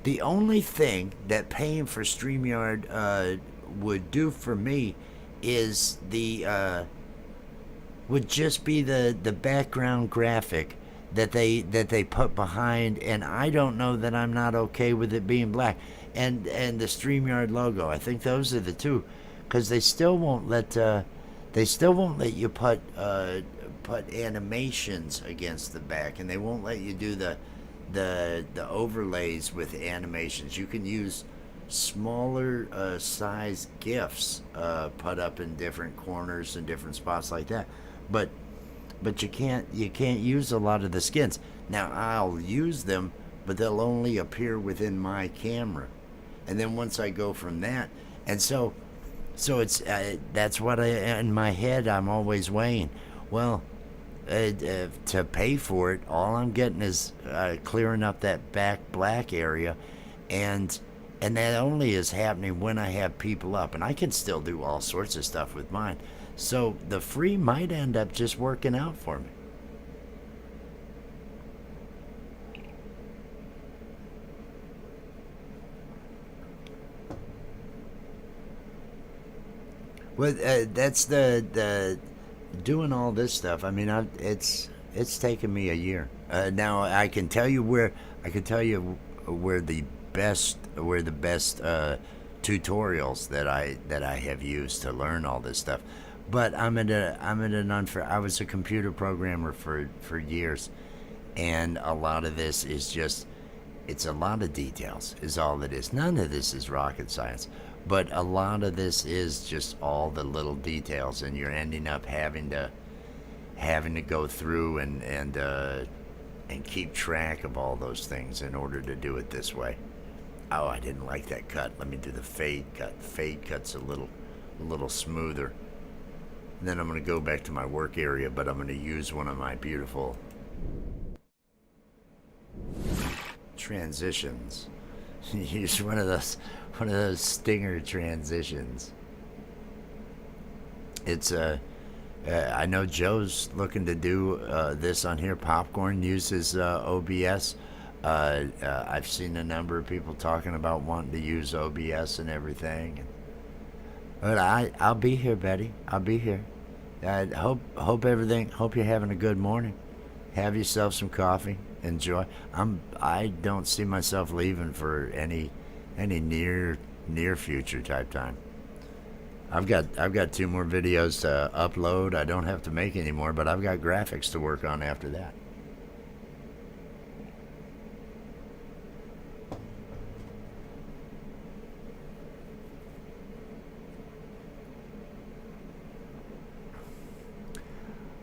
The only thing that paying for StreamYard would do for me is would just be the background graphic that they put behind, and I don't know that I'm not okay with it being black. And the StreamYard logo. I think those are the two, because they still won't let you put animations against the back, and they won't let you do the overlays with animations. You can use smaller size gifts put up in different corners and different spots like that. But you can't use a lot of the skins. Now I'll use them, but they'll only appear within my camera, and then once I go from that, and so it's that's what in my head I'm always weighing. Well, to pay for it, all I'm getting is clearing up that back black area, and that only is happening when I have people up, and I can still do all sorts of stuff with mine. So the free might end up just working out for me. Well, that's the doing all this stuff. I mean, it's taken me a year. Now I can tell you where the best tutorials that I have used to learn all this stuff. But I'm at an unfair. I was a computer programmer for years, and a lot of this is just, it's a lot of details is all it is. None of this is rocket science, but a lot of this is just all the little details, and you're ending up having to go through and keep track of all those things in order to do it this way. Oh, I didn't like that cut. Let me do the fade cut. Fade cut's a little smoother. And then I'm going to go back to my work area, but I'm going to use one of my beautiful transitions. Use one of those stinger transitions. It's I know Joe's looking to do this on here. Popcorn uses OBS. I've seen a number of people talking about wanting to use OBS and everything. But I'll be here, Betty. I'll be here. I hope you're having a good morning. Have yourself some coffee. Enjoy. I don't see myself leaving for any near future type time. I've got 2 more videos to upload. I don't have to make any more, but I've got graphics to work on after that.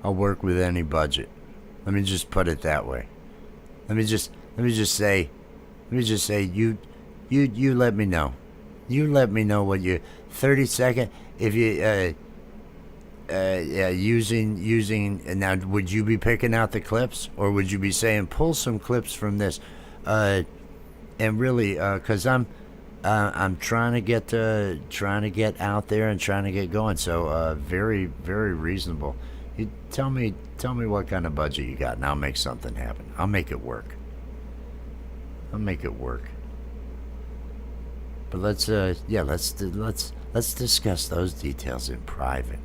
I'll work with any budget. Let me just put it that way. Let me just say you let me know. You let me know what you 30-second if you using now, would you be picking out the clips, or would you be saying pull some clips from this? And really, cuz I'm trying to get out there and trying to get going. So very reasonable. You tell me what kind of budget you got, and I'll make something happen. I'll make it work. But let's discuss those details in private.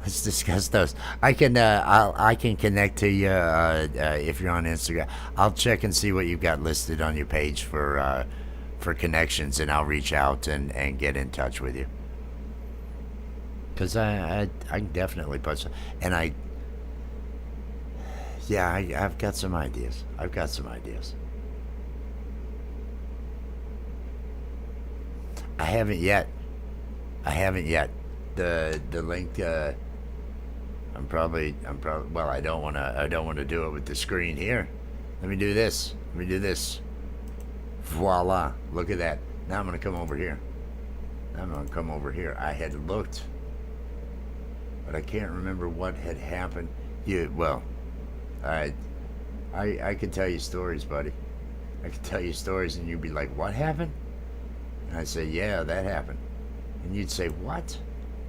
Let's discuss those. I can connect to you if you're on Instagram. I'll check and see what you've got listed on your page for connections, and I'll reach out and get in touch with you. Because I can definitely put some, and I've got some ideas. I haven't yet. The link. I'm probably. Well, I don't want to do it with the screen here. Let me do this. Voila! Look at that. Now I'm gonna come over here. I had looked, but I can't remember what had happened. I could tell you stories, buddy. I could tell you stories, and you'd be like, "What happened?" And I'd say, "Yeah, that happened." And you'd say, "What?"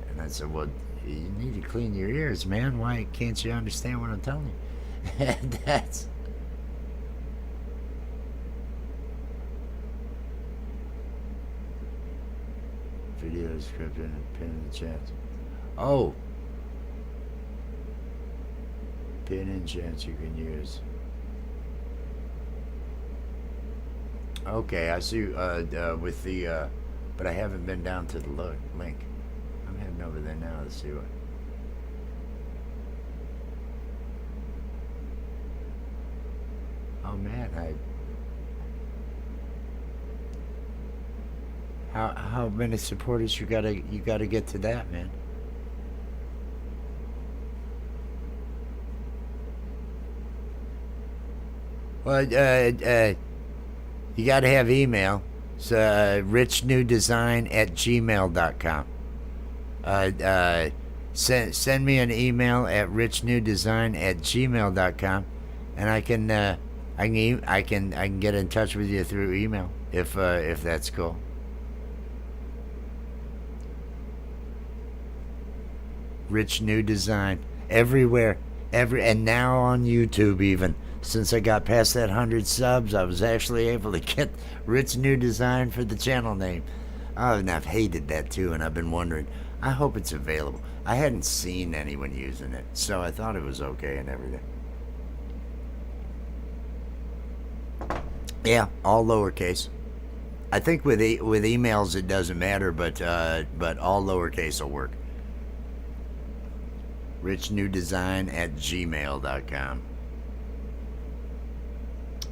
And I'd say, "Well, you need to clean your ears, man. Why can't you understand what I'm telling you?" And that's... Video script and pin in the chat. Oh! Pin in chat you can use. Okay, I see. With the, but I haven't been down to the link. I'm heading over there now to see what. Oh man, How many supporters you gotta get to that, man? Well, you gotta have email. It's richnewdesign@gmail.com. Send me an email at richnewdesign@gmail.com, and I can get in touch with you through email if that's cool. Rich New Design everywhere, and now on YouTube even. Since I got past that 100 subs, I was actually able to get Rich New Design for the channel name. Oh, and I've hated that too, and I've been wondering. I hope it's available. I hadn't seen anyone using it, so I thought it was okay and everything. Yeah, all lowercase. I think with emails it doesn't matter, but all lowercase will work. richnewdesign@gmail.com.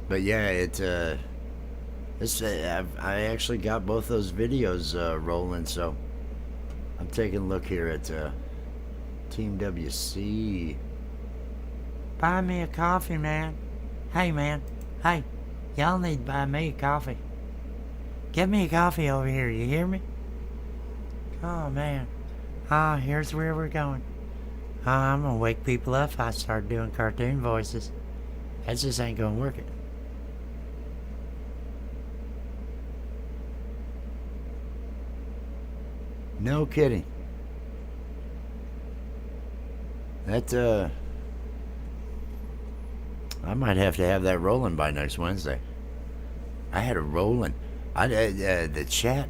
But yeah, I actually got both those videos rolling, so I'm taking a look here at Team WC. Buy me a coffee, man. Hey, man. Hey, y'all need to buy me a coffee. Get me a coffee over here, you hear me? Oh, man. Here's where we're going. I'm gonna wake people up if I start doing cartoon voices. That just ain't gonna work it. No kidding. That I might have to have that rolling by next Wednesday. I had it rolling. The chat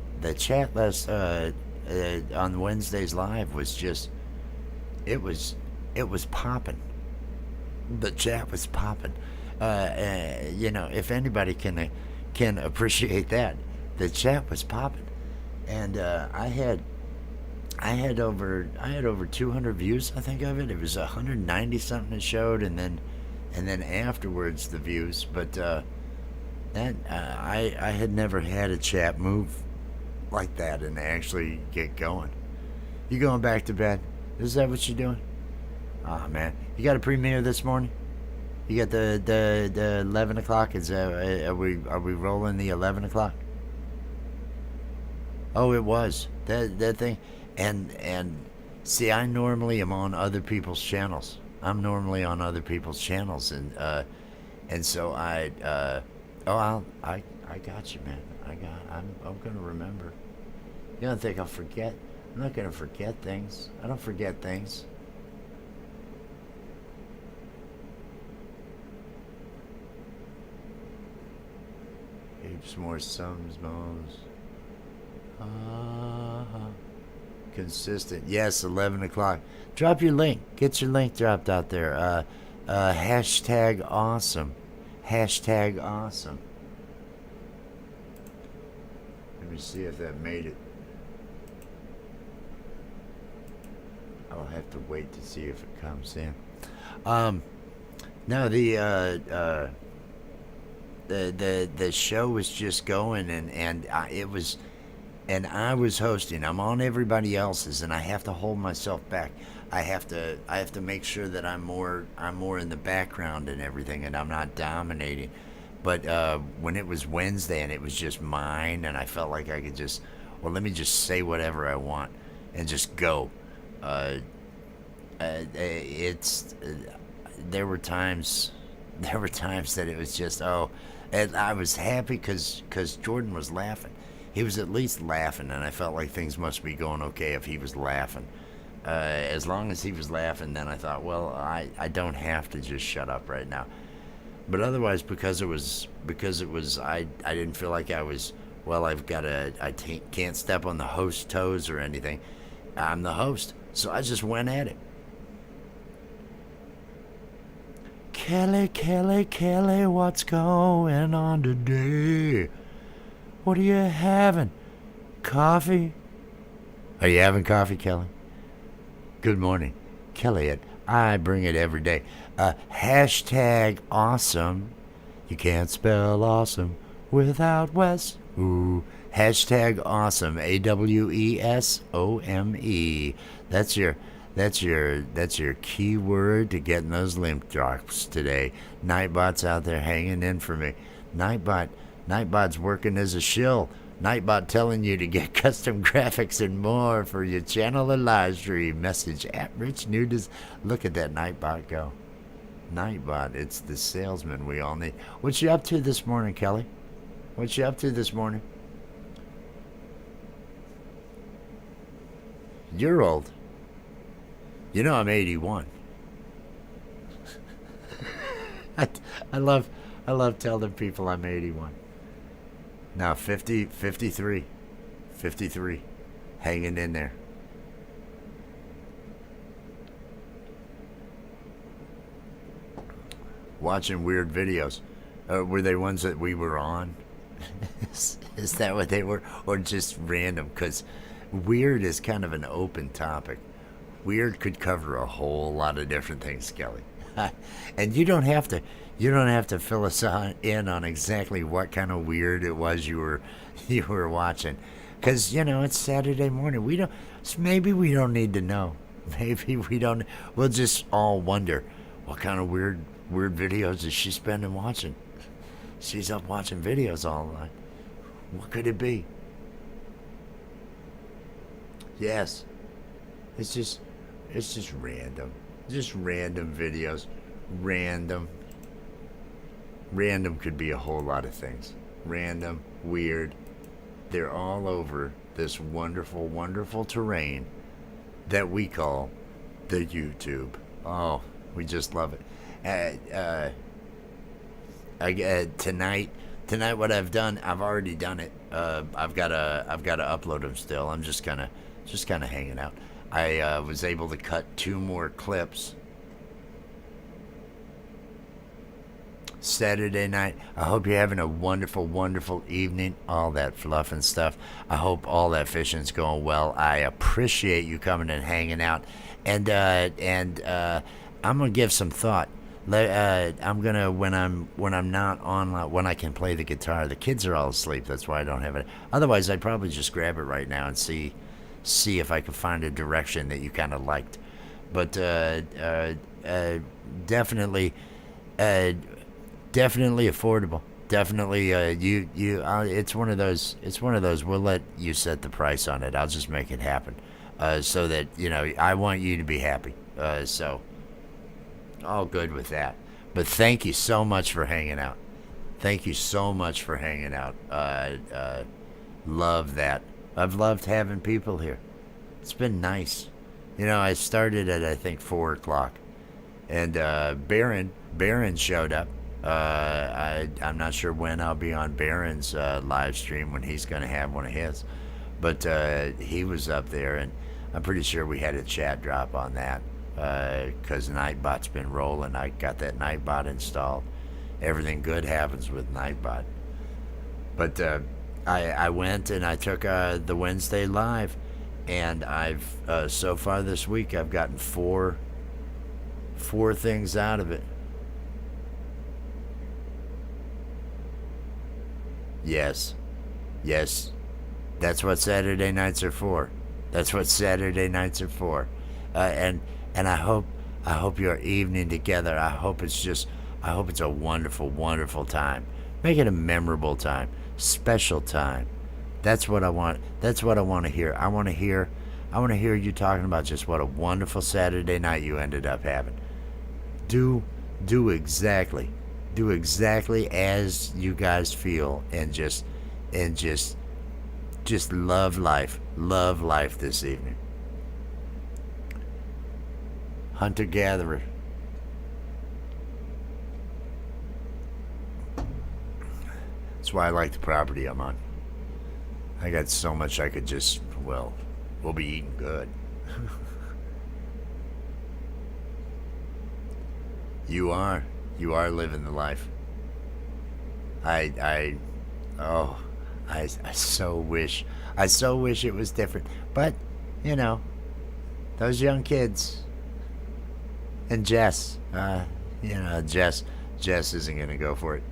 last on Wednesday's live was just it was popping. The chat was popping. If anybody can appreciate that, the chat was popping, and I had over 200 views, I think, of it. It was 190 something it showed, and then afterwards the views. But I had never had a chat move like that and actually get going. You going back to bed? Is that what you're doing? Oh man, you got a premiere this morning? You got the 11 o'clock? Are we rolling the 11 o'clock? Oh, it was that thing. And see, I normally am on other people's channels. I'm normally on other people's channels, and so I got you, man. I'm gonna remember. You don't think I'll forget? I'm not gonna forget things. I don't forget things. Heaps more sums, moms. Consistent. Yes, 11 o'clock. Drop your link. Get your link dropped out there. Hashtag awesome. Hashtag awesome. Let me see if that made it. I'll have to wait to see if it comes in. No, the show was just going, and it was, and I was hosting. I'm on everybody else's, and I have to hold myself back. I have to make sure that I'm more in the background and everything, and I'm not dominating. But when it was Wednesday and it was just mine, and I felt like I could just, well, let me just say whatever I want and just go. There were times that it was just, and I was happy because Jordan was laughing. He was at least laughing, and I felt like things must be going okay if he was laughing. As long as he was laughing, then I thought, well, I don't have to just shut up right now. But otherwise, because it was, I didn't feel like I was, well, I can't step on the host's toes or anything. I'm the host, so I just went at it. Kelly, what's going on today? What are you having? Coffee? Are you having coffee, Kelly? Good morning. Kelly, I bring it every day. Hashtag awesome. You can't spell awesome without Wes. Ooh. Hashtag awesome. AWESOME. That's your keyword to getting those link drops today. Nightbot's out there hanging in for me. Nightbot's working as a shill. Nightbot telling you to get custom graphics and more for your channel or live stream. Message at Rich Nudes. Look at that Nightbot go. Nightbot, it's the salesman we all need. What you up to this morning, Kelly? What you up to this morning? You're old. You know I'm 81. I love telling people I'm 81. Now 53. Hanging in there. Watching weird videos. Were they ones that we were on? Is that what they were? Or just random? Because weird is kind of an open topic. Weird could cover a whole lot of different things, Kelly. And you don't have to fill us in on exactly what kind of weird it was you were watching, because it's Saturday morning. Maybe we don't need to know. Maybe we don't. We'll just all wonder what kind of weird videos is she spending watching. She's up watching videos all night. What could it be? Yes, it's just random. Just random videos. Random could be a whole lot of things. Random, weird. They're all over this wonderful, wonderful terrain that we call the YouTube. Oh, we just love it. Tonight, what I've done, I've already done it. I've got to upload them still. I'm just kind of hanging out. I was able to cut 2 more clips. Saturday night. I hope you're having a wonderful, wonderful evening. All that fluff and stuff. I hope all that fishing's going well. I appreciate you coming and hanging out. And I'm gonna give some thought. I'm gonna when I'm not on, when I can play the guitar. The kids are all asleep. That's why I don't have it. Otherwise, I'd probably just grab it right now and see if I can find a direction that you kind of liked. But definitely affordable. Definitely, it's one of those. We'll let you set the price on it. I'll just make it happen, so that I want you to be happy. So, all good with that. But thank you so much for hanging out. Love that. I've loved having people here. It's been nice. I started at I think 4:00, and Baron showed up. I'm not sure when I'll be on Baron's live stream, when he's going to have one of his, but he was up there, and I'm pretty sure we had a chat drop on that, because Nightbot's been rolling. I got that Nightbot installed. Everything good happens with Nightbot. But I went and I took the Wednesday live, and I've so far this week I've gotten four things out of it. Yes, that's what Saturday nights are for. And I hope your evening together, I hope it's a wonderful, wonderful time. Make it a memorable time, special time. That's what I want. That's what I want to hear. I want to hear you talking about just what a wonderful Saturday night you ended up having. Do exactly as you guys feel, and just love life this evening. Hunter-gatherer. That's why I like the property I'm on. I got so much I could just, we'll be eating good. You are living the life. I so wish it was different. But, those young kids, and Jess, Jess isn't going to go for it.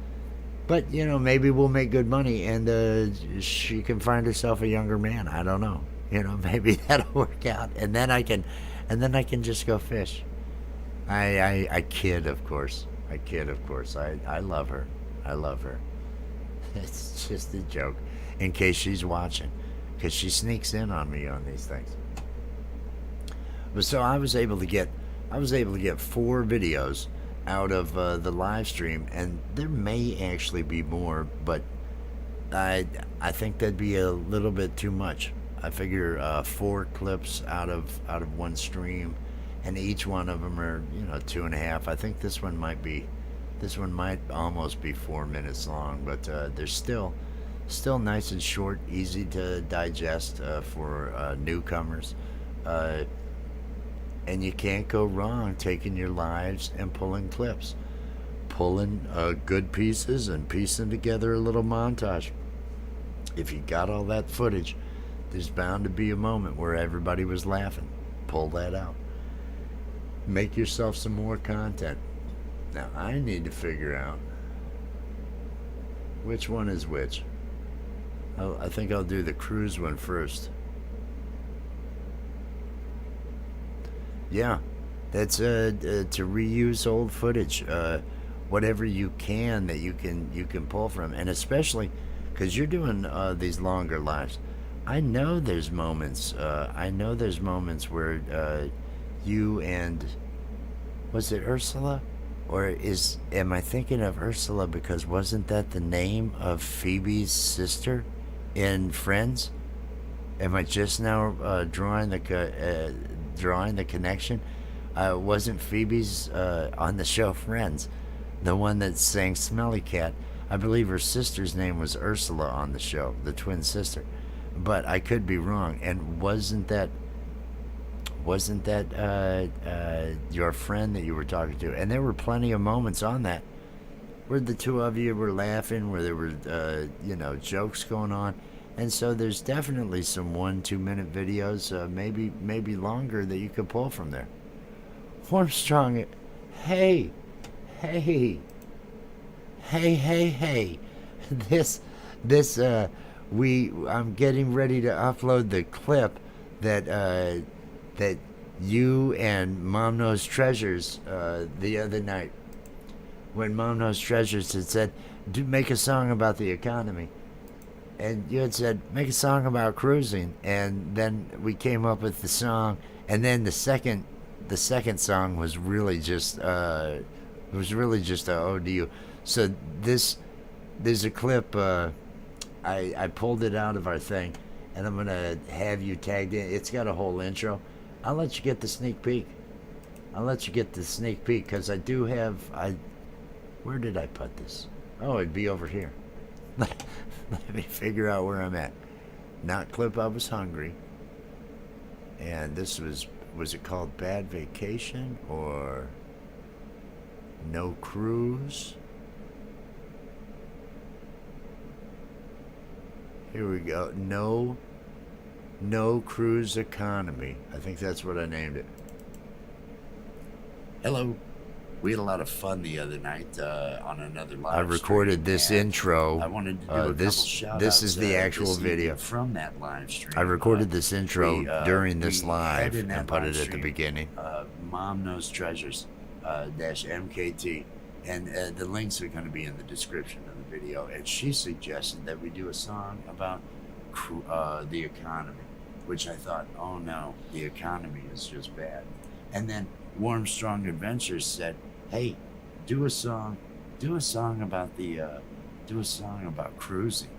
But you know, maybe we'll make good money, and she can find herself a younger man. I don't know. You know, maybe that'll work out, and then I can just go fish. I kid, of course. I kid, of course. I love her. I love her. It's just a joke, in case she's watching, because she sneaks in on me on these things. But so I was able to get 4 videos out of the live stream, and there may actually be more, but I think that'd be a little bit too much. I figure 4 clips out of one stream, and each one of them are 2.5. I think this one might almost be 4 minutes long, but they're still nice and short, easy to digest for newcomers. And you can't go wrong taking your lives and pulling clips, pulling good pieces and piecing together a little montage. If you got all that footage, there's bound to be a moment where everybody was laughing. Pull that out. Make yourself some more content. Now I need to figure out which one is which. I think I'll do the cruise one first. Yeah, that's to reuse old footage, whatever you can that you can pull from, and especially because you're doing these longer lives. I know there's moments. Where you and, was it Ursula, or am I thinking of Ursula because wasn't that the name of Phoebe's sister in Friends? Am I just now drawing the connection? Wasn't Phoebe's on the show Friends, the one that sang Smelly Cat? I believe her sister's name was Ursula on the show, the twin sister, but I could be wrong. And wasn't that your friend that you were talking to? And there were plenty of moments on that where the two of you were laughing, where there were jokes going on. And so there's definitely some 1-2 minute videos, maybe longer, that you could pull from there. Armstrong, hey. I'm getting ready to upload the clip that you and Mom Knows Treasures the other night, when Mom Knows Treasures had said, make a song about the economy. And you had said, make a song about cruising, and then we came up with the song, and then the second song was really just a ode to you. So there's a clip. I pulled it out of our thing, and I'm gonna have you tagged in. It's got a whole intro. I'll let you get the sneak peek. Because I do have. Where did I put this? Oh, it'd be over here. Let me figure out where I'm at. Not clip I Was Hungry. And this was it called Bad Vacation or No Cruise? Here we go. No Cruise Economy. I think that's what I named it. Hello. We had a lot of fun the other night on another live. I recorded this intro. I wanted to do a couple shout-outs. This is the actual video from that live stream. I recorded this intro during this live and put it at the beginning. Mom Knows Treasures -MKT, and the links are going to be in the description of the video. And she suggested that we do a song about the economy, which I thought, oh no, the economy is just bad. And then Warm Strong Adventures said, hey, do a song about cruising,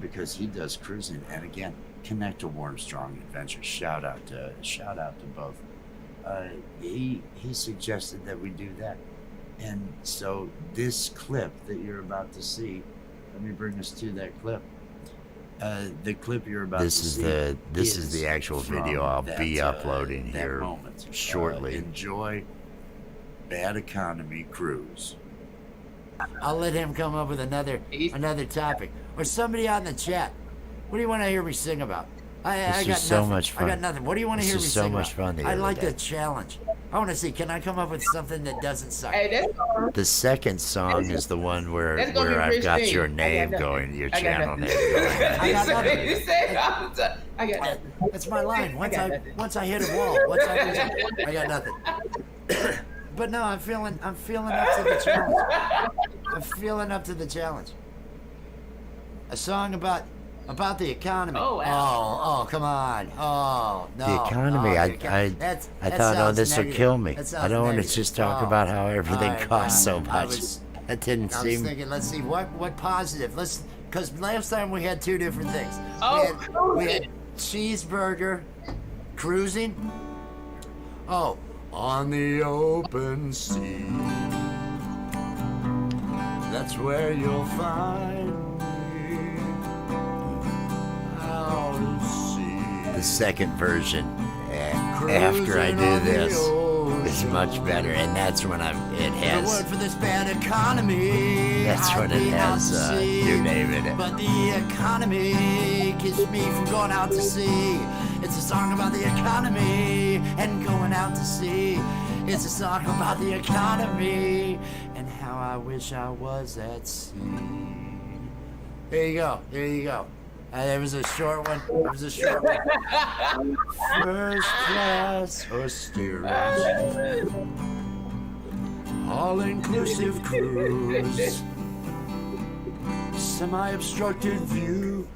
because he does cruising. And again, connect to Warm Strong Adventures. Shout out to both. He suggested that we do that, and so this clip that you're about to see, let me bring us to that clip. The clip you're about to see. This is the actual video I'll be uploading here moment. Shortly. Enjoy Bad Economy Cruise. I'll let him come up with another topic, or somebody on the chat. What do you want to hear me sing about? I got nothing. I got nothing. What do you want to hear me sing about? I like the challenge. I want to see. Can I come up with something that doesn't suck? Hey, that's The second song is the one where That's gonna be I've got Christine. your I got name nothing. going, your I got channel nothing. name going. I got nothing. He said, I got nothing. That's my line. I got nothing. Once I hit a wall, I got nothing. But no, I'm feeling up to the challenge. I'm feeling up to the challenge. A song about the economy. Oh, wow. Oh, come on. Oh, no. The economy. Oh, I thought, oh, sounds this would negative. kill me. That sounds I don't want to negative. just talk Oh. about how everything All right, costs so well, I much. was- That didn't I was seem. thinking, let's see what positive. Because last time we had two different things. Oh, we had cheeseburger, cruising. Oh, on the open sea. That's where you'll find me. Out at sea. The second version, after I do this, is much better, and that's when it The has. word for this bad economy. That's when it has your name in it. But the economy keeps me from going out to sea. It's a song about the economy and going out to sea. It's a song about the economy and how I wish I was at sea. There you go. There you go. There was a short one. It was a short one. First class or steerage. All-inclusive cruise. Semi-obstructed view.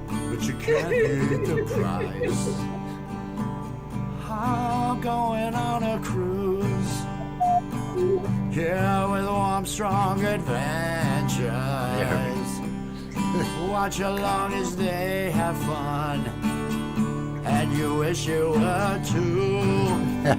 But you can't beat the price. I'm going on a cruise. Yeah, with warm, strong adventures. Watch along as they have fun. And you wish you were too.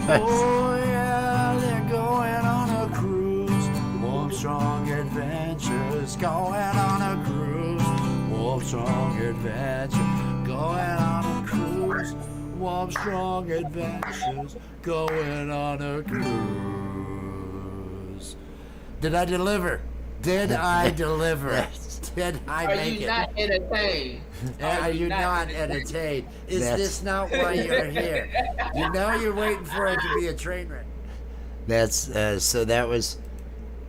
Oh yeah, they're going on a cruise. Warm, strong adventures. Going on a cruise. Warm, strong adventures. Going on a cruise. Warm, strong adventures. Going on a cruise. Did I deliver? Did I deliver? Did I Are make you it? not entertained? Are you not entertained? Is this not why you're here? You know you're waiting for it to be a train wreck. That's so that was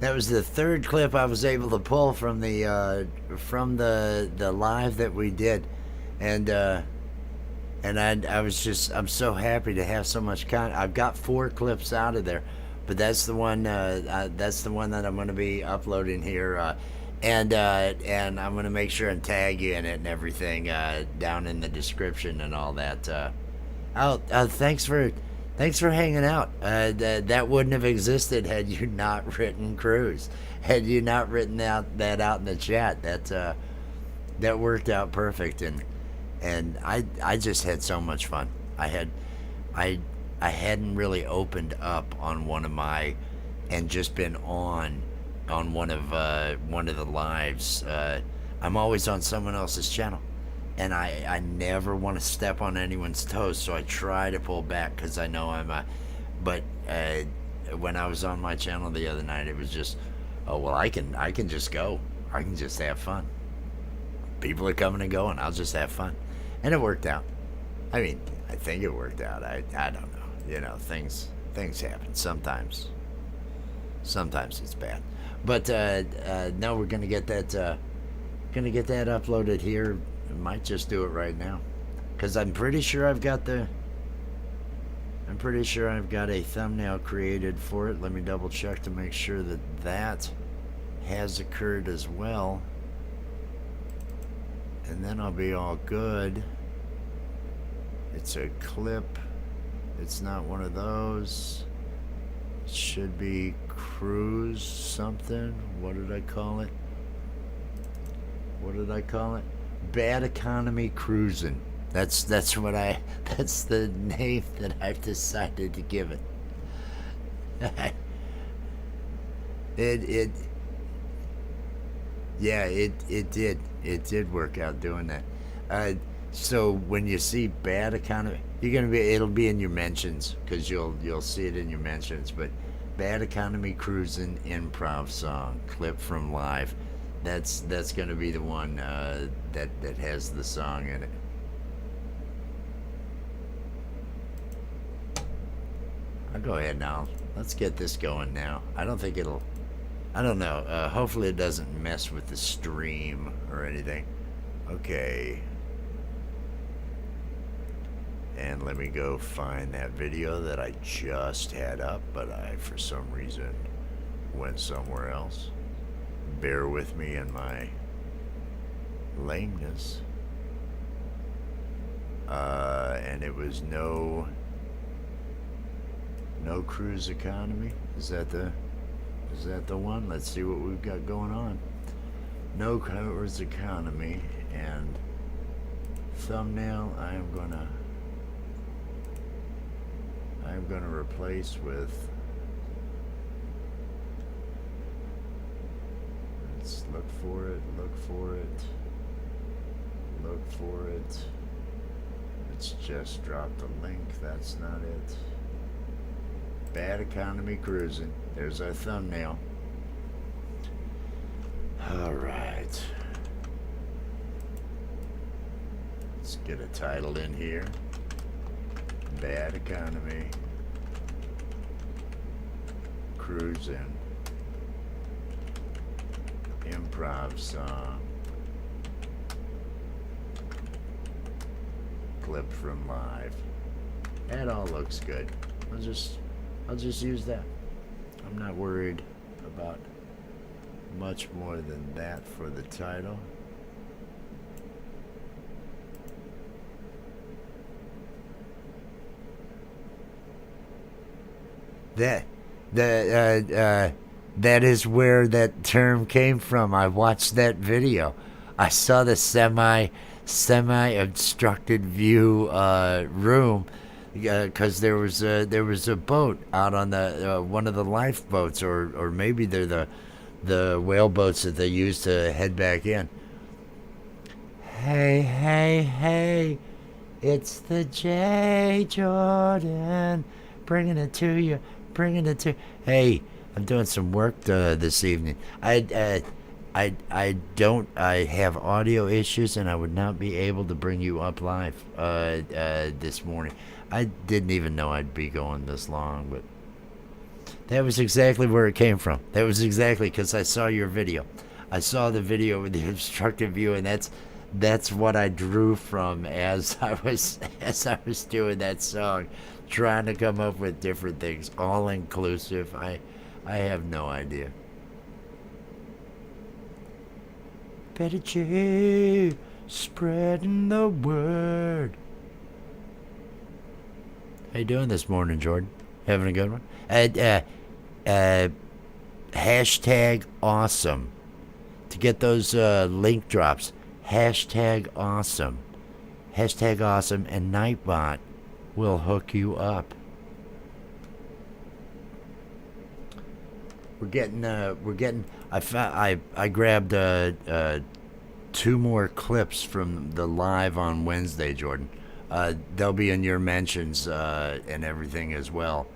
the third clip I was able to pull from the live that we did, and I was just, I'm so happy to have so much content. I've got 4 clips out of there, but that's the one that I'm going to be uploading here, and I'm going to make sure and tag you in it and everything down in the description and all that. Thanks for hanging out. That wouldn't have existed had you not written Cruise, had you not written that out in the chat. That worked out perfect, and I just had so much fun. I hadn't really opened up on one of my, and just been on one of the lives. I'm always on someone else's channel, and I never want to step on anyone's toes, so I try to pull back because I know but when I was on my channel the other night, it was just, oh well, I can just go, I can just have fun. People are coming and going, I'll just have fun, and it worked out. I mean, I think it worked out. I don't know, things happen sometimes. Sometimes it's bad, but no, we're gonna get that uploaded here. I might just do it right now, because I'm pretty sure I've got a thumbnail created for it. Let me double check to make sure that has occurred as well, and then I'll be all good. It's a clip. It's not one of those. It should be Cruise something. What did I call it? Bad Economy Cruising. That's the name that I've decided to give it. It did work out doing that. So when you see Bad Economy, it'll be in your mentions, because you'll see it in your mentions. But Bad Economy Cruising improv song, clip from live. That's gonna be the one that has the song in it. I'll go ahead now. Let's get this going now. I don't think it'll. I don't know. Hopefully it doesn't mess with the stream or anything. Okay. And let me go find that video that I just had up, but I, for some reason, went somewhere else. Bear with me in my lameness. And it was no cruise economy. Is that the one? Let's see what we've got going on. No cruise economy, and thumbnail I'm gonna replace with, let's look for it. Let's just drop the link. That's not it. Bad economy cruising. There's our thumbnail. All right. Let's get a title in here. Bad economy cruising improv song clip from live. That all looks good. I'll just use that. I'm not worried about much more than that for the title. That is where that term came from. I watched that video. I saw the semi obstructed view room because there was a boat out on the one of the lifeboats, or maybe they're the whale boats that they use to head back in. Hey, it's the J Jordan, bringing it to you. Hey, I'm doing some work this evening. I have audio issues, and I would not be able to bring you up live this morning. I didn't even know I'd be going this long, but that was exactly where it came from. That was exactly because I saw your video. I saw the video with the obstructive view, and that's what I drew from as I was doing that song, trying to come up with different things, all inclusive. I have no idea. Betty J, spreading the word. How you doing this morning, Jordan? Having a good one? Hashtag awesome. To get those link drops, hashtag awesome. Hashtag awesome, and Nightbot will hook you up. We're getting. I grabbed 2 more clips from the live on Wednesday, Jordan. They'll be in your mentions and everything as well.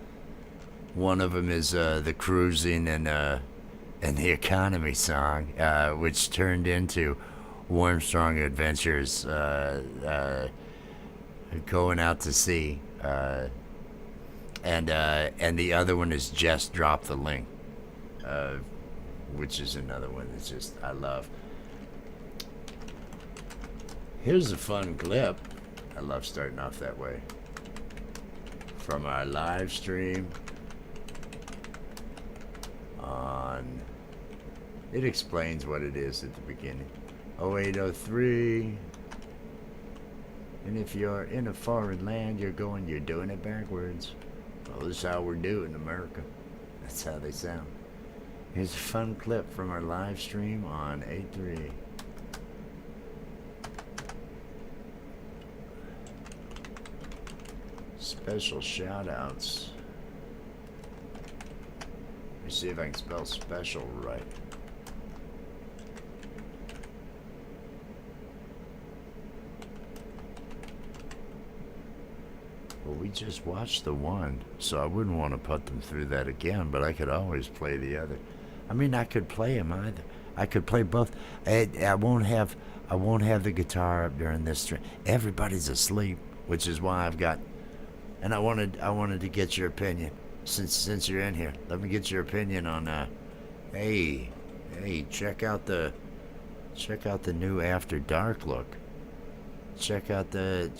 One of them is the cruising and the economy song, which turned into Warm Strong Adventures, going out to sea, and the other one is Just Drop the Link, which is another one that's just I love. Here's a fun clip. I love starting off that way. From our live stream on, it explains what it is at the beginning. 0803. And if you're in a foreign land, you're doing it backwards. Well, this is how we're doing America. That's how they sound. Here's a fun clip from our live stream on 8-3. Special shout outs. Let me see if I can spell special right. Well, we just watched the one, so I wouldn't want to put them through that again, but I could always play the other. I mean, I could play them either. I could play both. I won't have the guitar up during this stream. Everybody's asleep, which is why I've got. And I wanted to get your opinion. since you're in here, let me get your opinion on hey, check out the new After Dark look. Check out the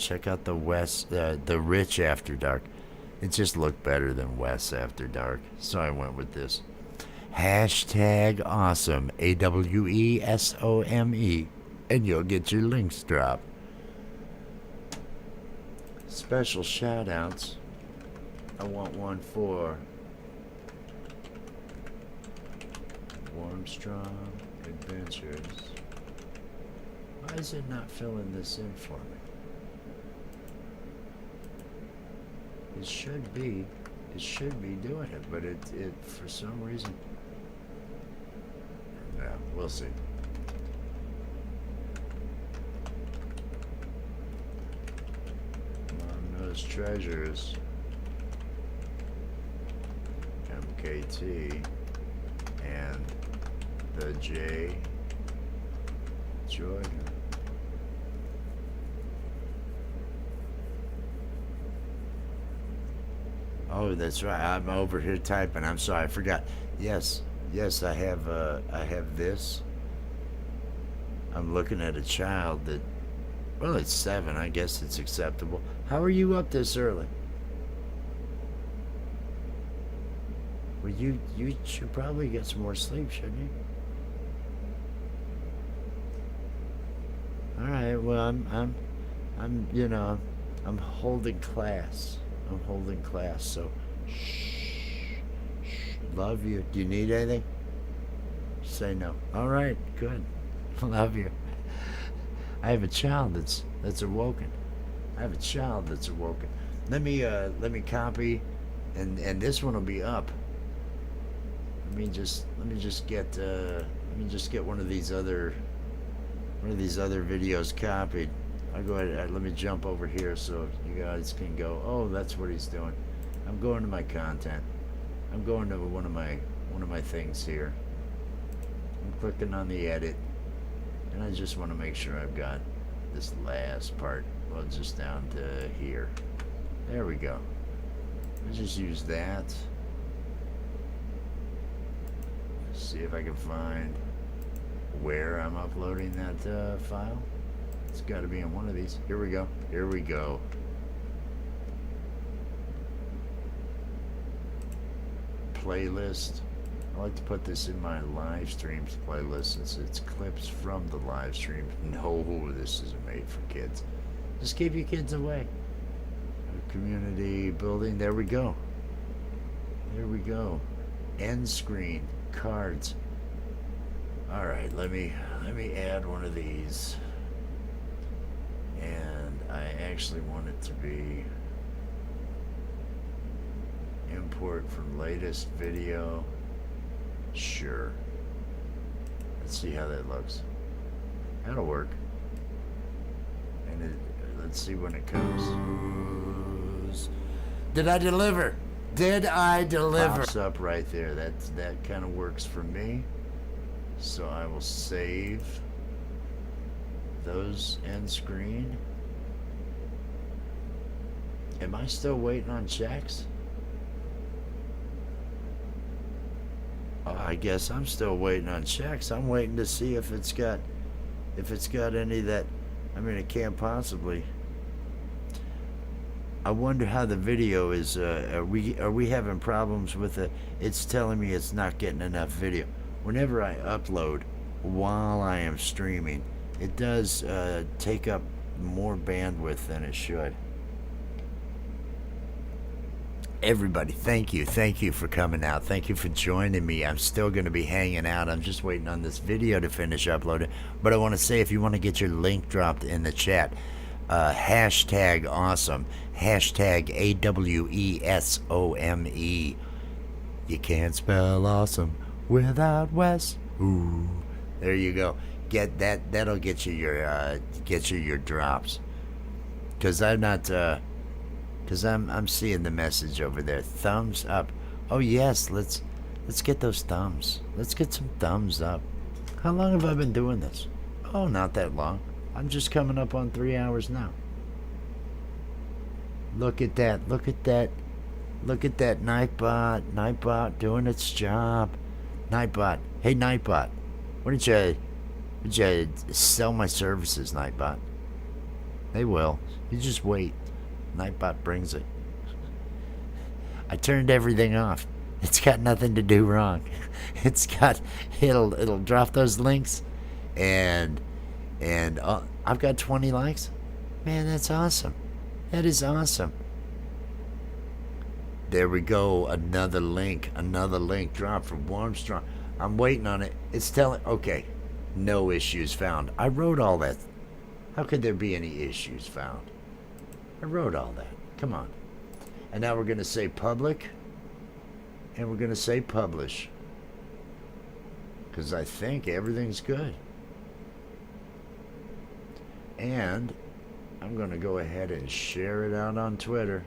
West, the Rich After Dark. It just looked better than Wes After Dark, so I went with this. Hashtag awesome, AWESOME, and you'll get your links dropped. Special shout outs. I want one for Warmstrong Adventures. Why is it not filling this in for me? It should be doing it, but it for some reason. Yeah, we'll see. Mom knows treasures. MKT and the J. Jordan. Oh, that's right. I'm over here typing. I'm sorry, I forgot. Yes, I have this. I'm looking at a child that, well, it's 7. I guess it's acceptable. How are you up this early? Well, you should probably get some more sleep, shouldn't you? All right. Well, I'm holding class. So shh. Love you. Do you need anything? Say no. All right. Good. Love you. I have a child that's awoken. Let me copy, and this one will be up. Let me just get one of these other videos copied. I'll go ahead. Let me jump over here so you guys can go. Oh, that's what he's doing. I'm going to my content. I'm going to one of my things here. I'm clicking on the edit, and I just want to make sure I've got this last part. Well, just down to here. There we go. Let's just use that. See if I can find where I'm uploading that file. It's got to be in one of these. Here we go. Playlist. I like to put this in my live streams playlist since it's clips from the live stream. No, this isn't made for kids. Just keep your kids away. Community building. There we go. End screen. Cards. All right, let me add one of these, and I actually want it to be import from latest video. Sure. Let's see how that looks. That'll work. And let's see when it comes. Did I deliver? Pops up right there. That kind of works for me. So I will save those end screen. Am I still waiting on checks? I guess I'm still waiting on checks. I'm waiting to see if it's got any that, I mean, it can't possibly. I wonder how the video is. Are we having problems with it? It's telling me it's not getting enough video. Whenever I upload while I am streaming, it does take up more bandwidth than it should. Everybody, thank you for coming out. Thank you for joining me. I'm still going to be hanging out. I'm just waiting on this video to finish uploading. But I want to say, if you want to get your link dropped in the chat, hashtag awesome, hashtag AWESOME. You can't spell awesome without Wes. Ooh, there you go. Get that. That'll get you your drops. Cause I'm seeing the message over there. Thumbs up. Oh yes, let's get those thumbs. Let's get some thumbs up. How long have I been doing this? Oh, not that long. I'm just coming up on 3 hours now. Look at that. Look at that Nightbot. Nightbot doing its job. Nightbot. Hey, Nightbot. Why don't you sell my services, Nightbot? They will. You just wait. Nightbot brings it. I turned everything off. It's got nothing to do wrong. It'll drop those links, and I've got 20 likes. Man, that's awesome. That is awesome. There we go. Another link dropped from Warmstrong. I'm waiting on it. It's telling. Okay, no issues found. I wrote all that. How could there be any issues found? I wrote all that. Come on. And now we're going to say public. And we're going to say publish. Because I think everything's good. And I'm going to go ahead and share it out on Twitter.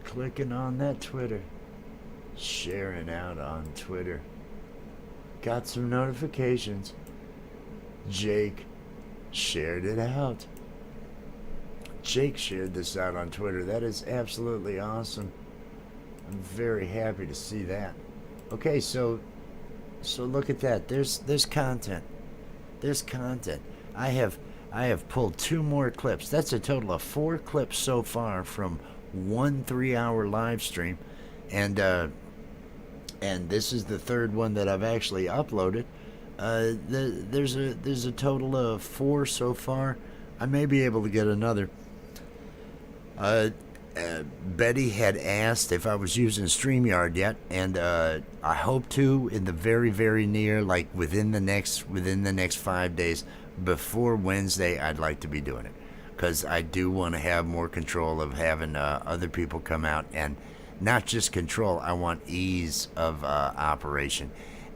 Clicking on that Twitter. Sharing out on Twitter. Got some notifications. Jake shared it out. Jake shared this out on Twitter. That is absolutely awesome. I'm very happy to see that. Okay, so look at that. There's content. There's content. I have pulled 2 more clips. That's a total of 4 clips so far from one 3-hour live stream, and this is the 3rd one that I've actually uploaded. There's a total of 4 so far. I may be able to get another. Betty had asked if I was using StreamYard yet, and I hope to in the very, very near, like within the next 5 days. Before Wednesday, I'd like to be doing it, because I do want to have more control of having other people come out, and not just control. I want ease of operation,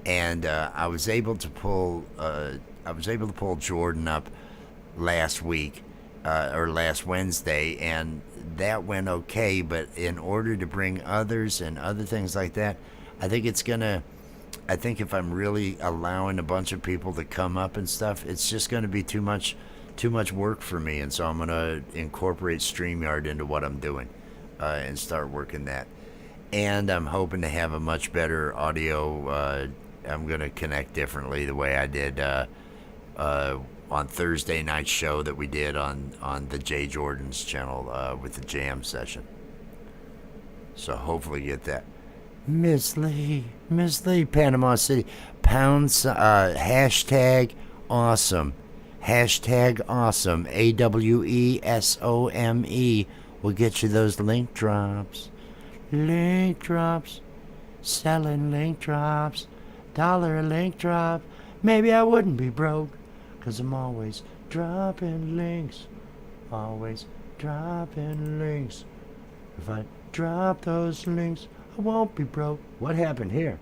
and I was able to pull Jordan up last week or last Wednesday, and that went okay. But in order to bring others and other things like that, I think if I'm really allowing a bunch of people to come up and stuff, it's just going to be too much work for me. And so I'm going to incorporate StreamYard into what I'm doing and start working that. And I'm hoping to have a much better audio. I'm going to connect differently the way I did on Thursday night show that we did on the Jay Jordan's channel with the jam session. So hopefully get that. Miss Lee, Panama City, hashtag awesome, AWESOME will get you those link drops, selling link drops, $1 a link drop. Maybe I wouldn't be broke, 'cause I'm always dropping links, If I drop those links, I won't be broke. What happened here?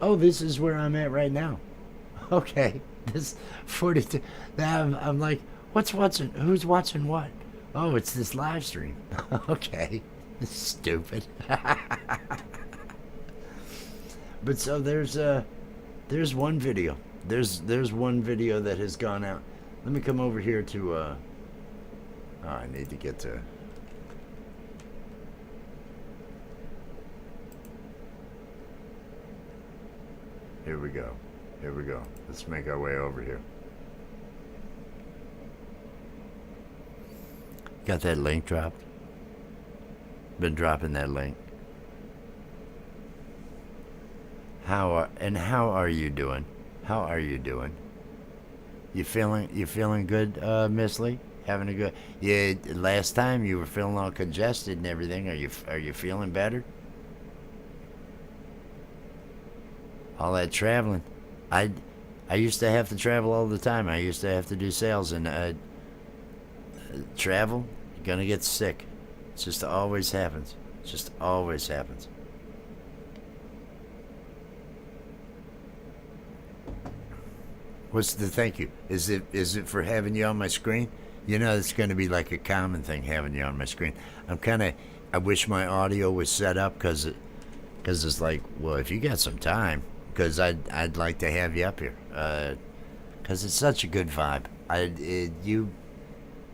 Oh, this is where I'm at right now. Okay, this 42. I'm like, who's watching what? Oh, it's this live stream. Okay, stupid. But so there's one video. There's one video that has gone out. Let me come over here to. I need to get to. Here we go. Let's make our way over here. Got that link dropped? Been dropping that link. How are you doing? You feeling good, Miss Lee? Having a good? Yeah. Last time you were feeling all congested and everything. Are you feeling better? All that traveling. I used to have to travel all the time. I used to have to do sales, and travel, you're gonna get sick. It just always happens. What's the thank you? Is it for having you on my screen? You know, it's going to be like a common thing, having you on my screen. I wish my audio was set up, because it's like, well, if you got some time, because I'd like to have you up here, because it's such a good vibe.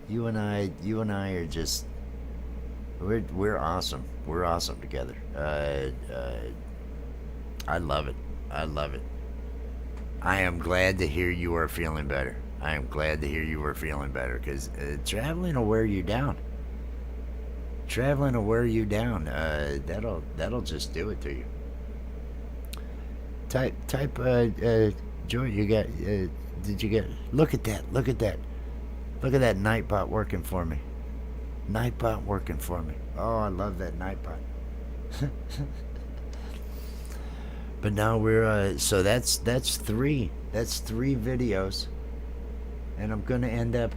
You and I are just, We're awesome. We're awesome together. I love it. I love it. I am glad to hear you are feeling better. I am glad to hear you are feeling better because traveling will wear you down. Traveling will wear you down. That'll just do it to you. Type. Joy, you got? Did you get? Look at that. Look at that. Look at that Nightbot working for me. Nightbot working for me. Oh, I love that Nightbot. But now we're so that's 3 videos, and I'm gonna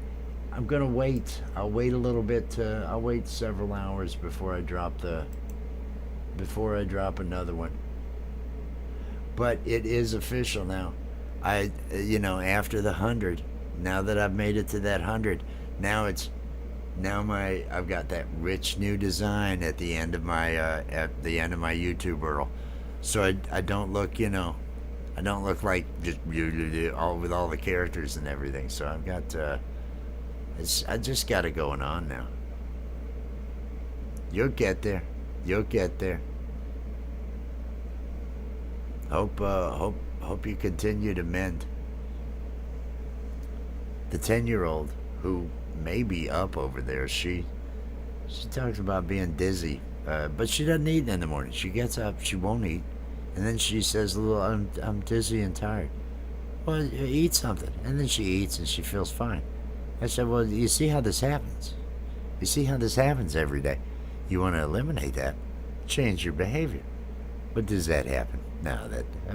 wait. I'll wait a little bit. I'll wait several hours before I drop another one. But it is official now. After the 100, now that I've made it to that 100, I've got that rich new design at the end of my YouTube URL. So I don't look, I don't look like just all with all the characters and everything. So I've got, I just got it going on now. You'll get there. You'll get there. Hope you continue to mend. The 10-year-old who may be up over there, she talks about being dizzy, but she doesn't eat in the morning. She gets up, she won't eat, and then she says, I'm dizzy and tired." Well, eat something. And then she eats and she feels fine. I said, well, you see how this happens? You see how this happens every day? You want to eliminate that, change your behavior. But does that happen? No,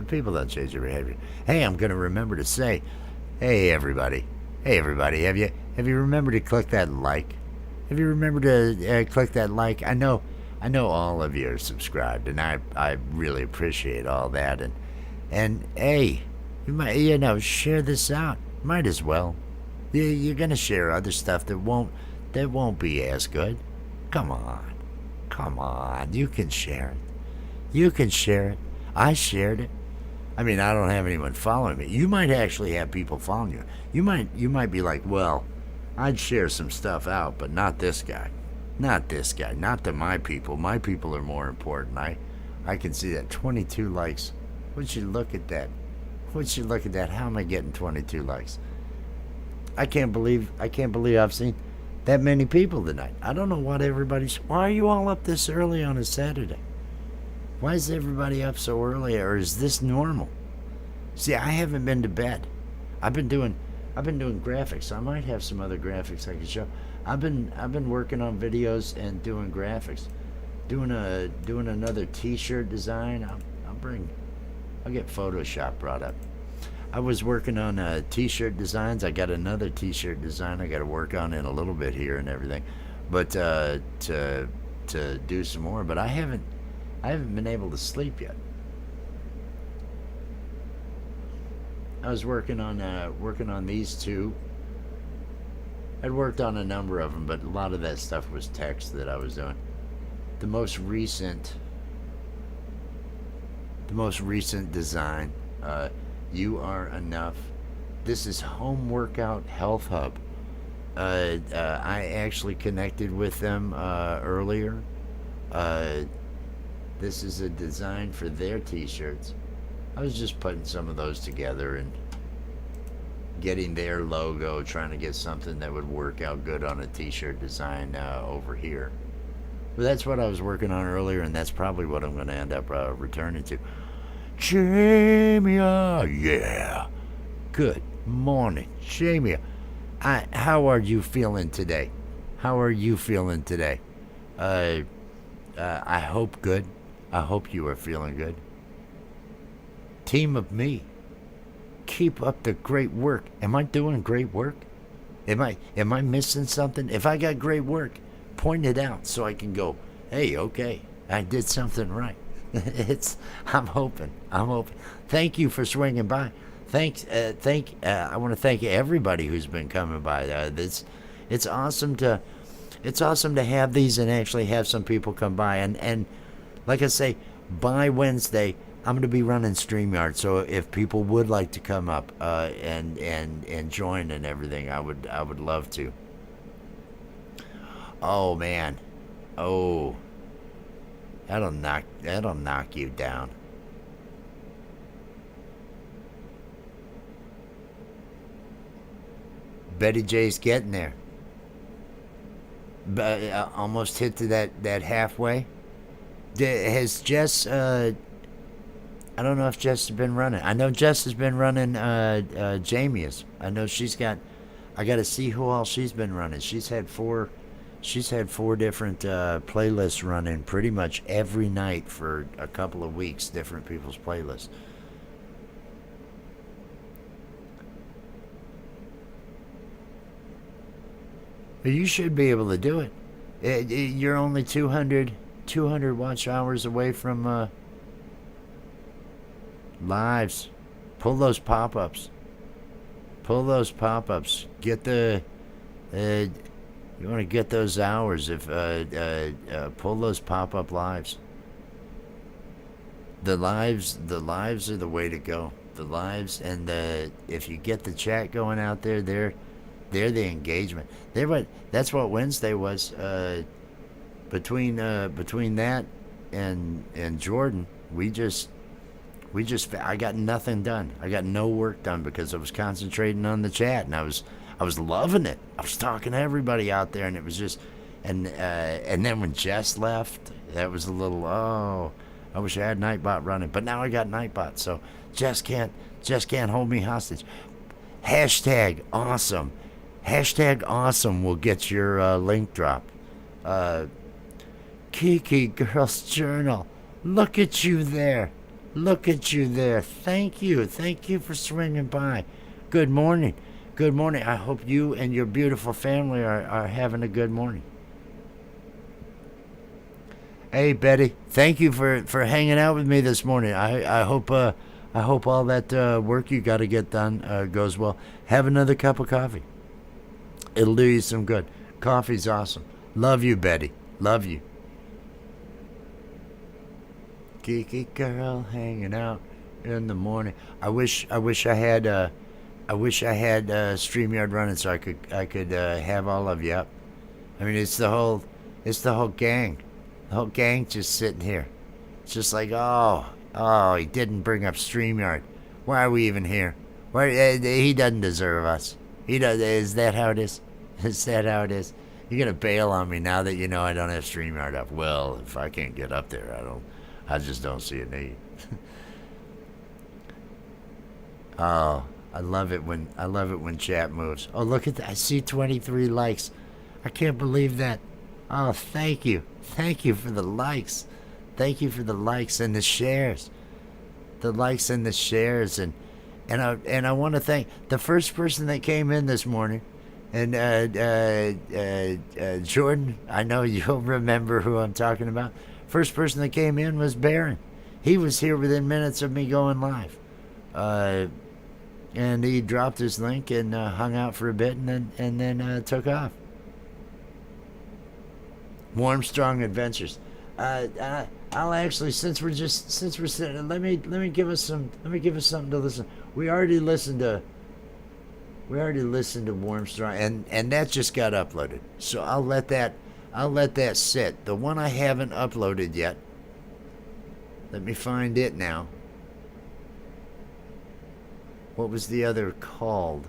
people don't change their behavior. Hey, I'm going to remember to say, hey everybody, have you remembered to click that like? Have you remembered to click that like? I know all of you are subscribed, and I really appreciate all that. And hey, you might share this out. Might as well. You're gonna share other stuff that won't be as good. Come on, you can share it. You can share it. I shared it. I mean, I don't have anyone following me. You might actually have people following you. You might be like, well, I'd share some stuff out, but not this guy. Not this guy. Not to my people. My people are more important. I can see that. 22 likes. Would you look at that? How am I getting 22 likes? I can't believe I've seen that many people tonight. I don't know what why are you all up this early on a Saturday? Why is everybody up so early, or is this normal? See, I haven't been to bed. I've been doing graphics. I might have some other graphics I can show. I've been working on videos and doing graphics. Doing another t-shirt design. I'll get Photoshop brought up. I was working on t-shirt designs. I got another t-shirt design I got to work on in a little bit here and everything. But to do some more, but I haven't been able to sleep yet. I was working on these two. I'd worked on a number of them, but a lot of that stuff was text that I was doing. The most recent design, You Are Enough. This is Home Workout Health Hub. I actually connected with them earlier. This is a design for their t-shirts. I was just putting some of those together and getting their logo, trying to get something that would work out good on a t-shirt design over here. But that's what I was working on earlier, and that's probably what I'm going to end up returning to. Jamia, yeah. Good morning, Jamia. How are you feeling today? I hope good. I hope you are feeling good. Team of me. Keep up the great work. Am I doing great work? Am I missing something? If I got great work, point it out so I can go, hey, okay, I did something right. I'm hoping. Thank you for swinging by. I want to thank everybody who's been coming by. It's awesome to have these and actually have some people come by. And like I say, by Wednesday, I'm going to be running StreamYard. So if people would like to come up and join and everything, I would love to. Oh man, Oh, that'll knock you down. Betty J's getting there. But almost hit to that halfway. Has Jess? I don't know if Jess has been running. I know Jess has been running. Jamie's. I know she's got. I got to see who all she's been running. She's had four different playlists running pretty much every night for a couple of weeks. Different people's playlists. You should be able to do it. You're only 200 watch hours away from lives. Pull those pop-ups. Get the you want to get those hours. If pull those pop-up lives. The lives are the way to go. The lives, and if you get the chat going out there, they're the engagement. That's what Wednesday was. Between that and Jordan, I got nothing done. I got no work done because I was concentrating on the chat, and I was loving it. I was talking to everybody out there, and it was just, and then when Jess left, that was a little, I wish I had Nightbot running, but now I got Nightbot, so Jess can't hold me hostage. Hashtag awesome will get your link drop. Kiki Girls Journal, look at you there. Thank you for swinging by. Good morning. I hope you and your beautiful family are having a good morning. Hey Betty, thank you for hanging out with me this morning. I hope all that work you got to get done goes well. Have another cup of coffee. It'll do you some good. Coffee's awesome. Love you, Betty. Love you. Geeky girl hanging out in the morning. I wish I had StreamYard running so I could have all of you up. I mean, it's the whole gang. The whole gang just sitting here. It's just like, oh, he didn't bring up StreamYard. Why are we even here? He doesn't deserve us. He does. Is that how it is? You're gonna bail on me now that you know I don't have StreamYard up. Well, if I can't get up there, I just don't see a need. Oh, I love it when chat moves. Oh, look at that! I see 23 likes. I can't believe that. Oh, thank you for the likes. Thank you for the likes and the shares. The likes and the shares, and I want to thank the first person that came in this morning. And Jordan, I know you'll remember who I'm talking about. First person that came in was Baron. He was here within minutes of me going live. And he dropped his link and hung out for a bit and then took off. Warm Strong Adventures. I'll actually, since we're sitting, let me give us something to listen. We already listened to Warm Strong, and that just got uploaded. So I'll let that sit. The one I haven't uploaded yet. Let me find it now. What was the other called?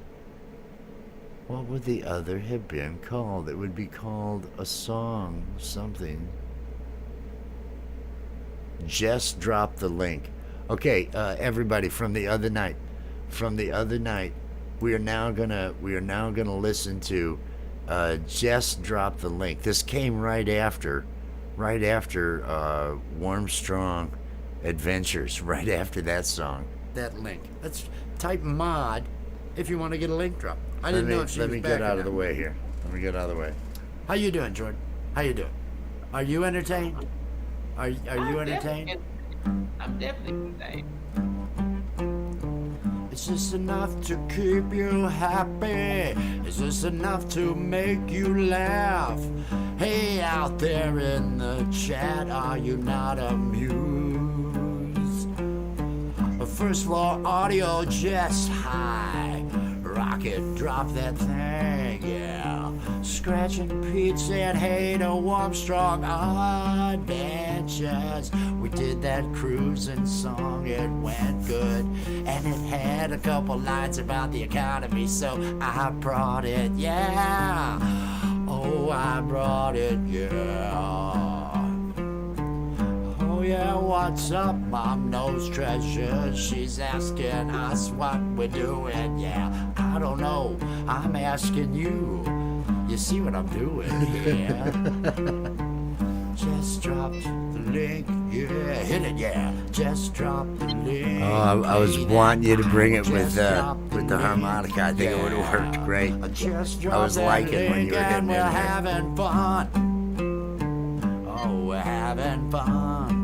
What would the other have been called? It would be called a song, something. Just drop the link. Okay, everybody, from the other night, we are now gonna listen to Just Drop the Link. This came right after Warm Strong Adventures, right after that song. That link. Let's type mod if you want to get a link drop. I didn't know if she was back. Let me get out of the way here. How you doing, Jordan? How you doing? Are you entertained? Are you entertained? I'm definitely entertained. Is this enough to keep you happy? Is this enough to make you laugh? Hey, out there in the chat, are you not amused? First floor audio just high. rock it, drop that thing, yeah. Scratching Pete said, hey to warm, strong adventures. We did that cruising song, it went good. And it had a couple lines about the economy, so I brought it, yeah. Oh, I brought it, yeah. Oh yeah, what's up? Mom knows Treasures. She's asking us what we're doing. Yeah, I don't know. I'm asking you. You see what I'm doing here? Just dropped the link. Yeah, hit it. Yeah, just drop the link. Oh, I was wanting you to bring it with Just the drop harmonica. I think it would have worked great. Just I drop was that liking when you link were hitting and in we're there. having fun. Oh, we're having fun.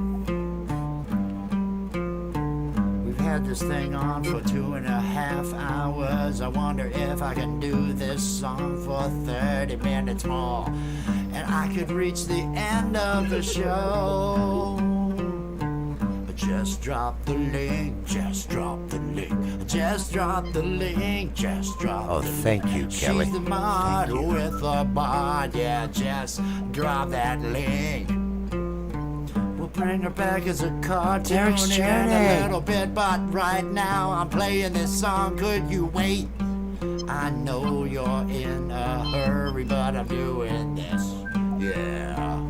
We've had this thing on for 2.5 hours. I wonder if I can do this song for 30 minutes more. And I could reach the end of the show. Just drop the link, just drop the link, just drop the link, just drop Oh, the link. thank you, Kelly. She's the mod with the bod, yeah, just drop that link. We'll bring her back as a cartoon Derek's in journey. a little bit, but right now I'm playing this song, could you wait? I know you're in a hurry, but I'm doing this, yeah.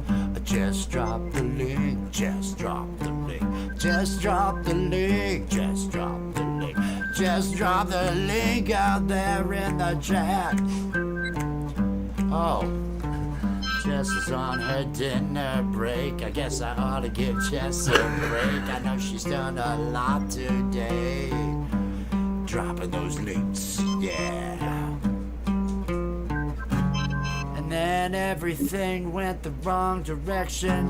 Just drop the link, just drop the link, just drop the link, just drop the link, just drop the link out there in the chat. Oh, Jess is on her dinner break. I guess I ought to give Jess a break. I know she's done a lot today. Dropping those links, yeah. And then everything went the wrong direction,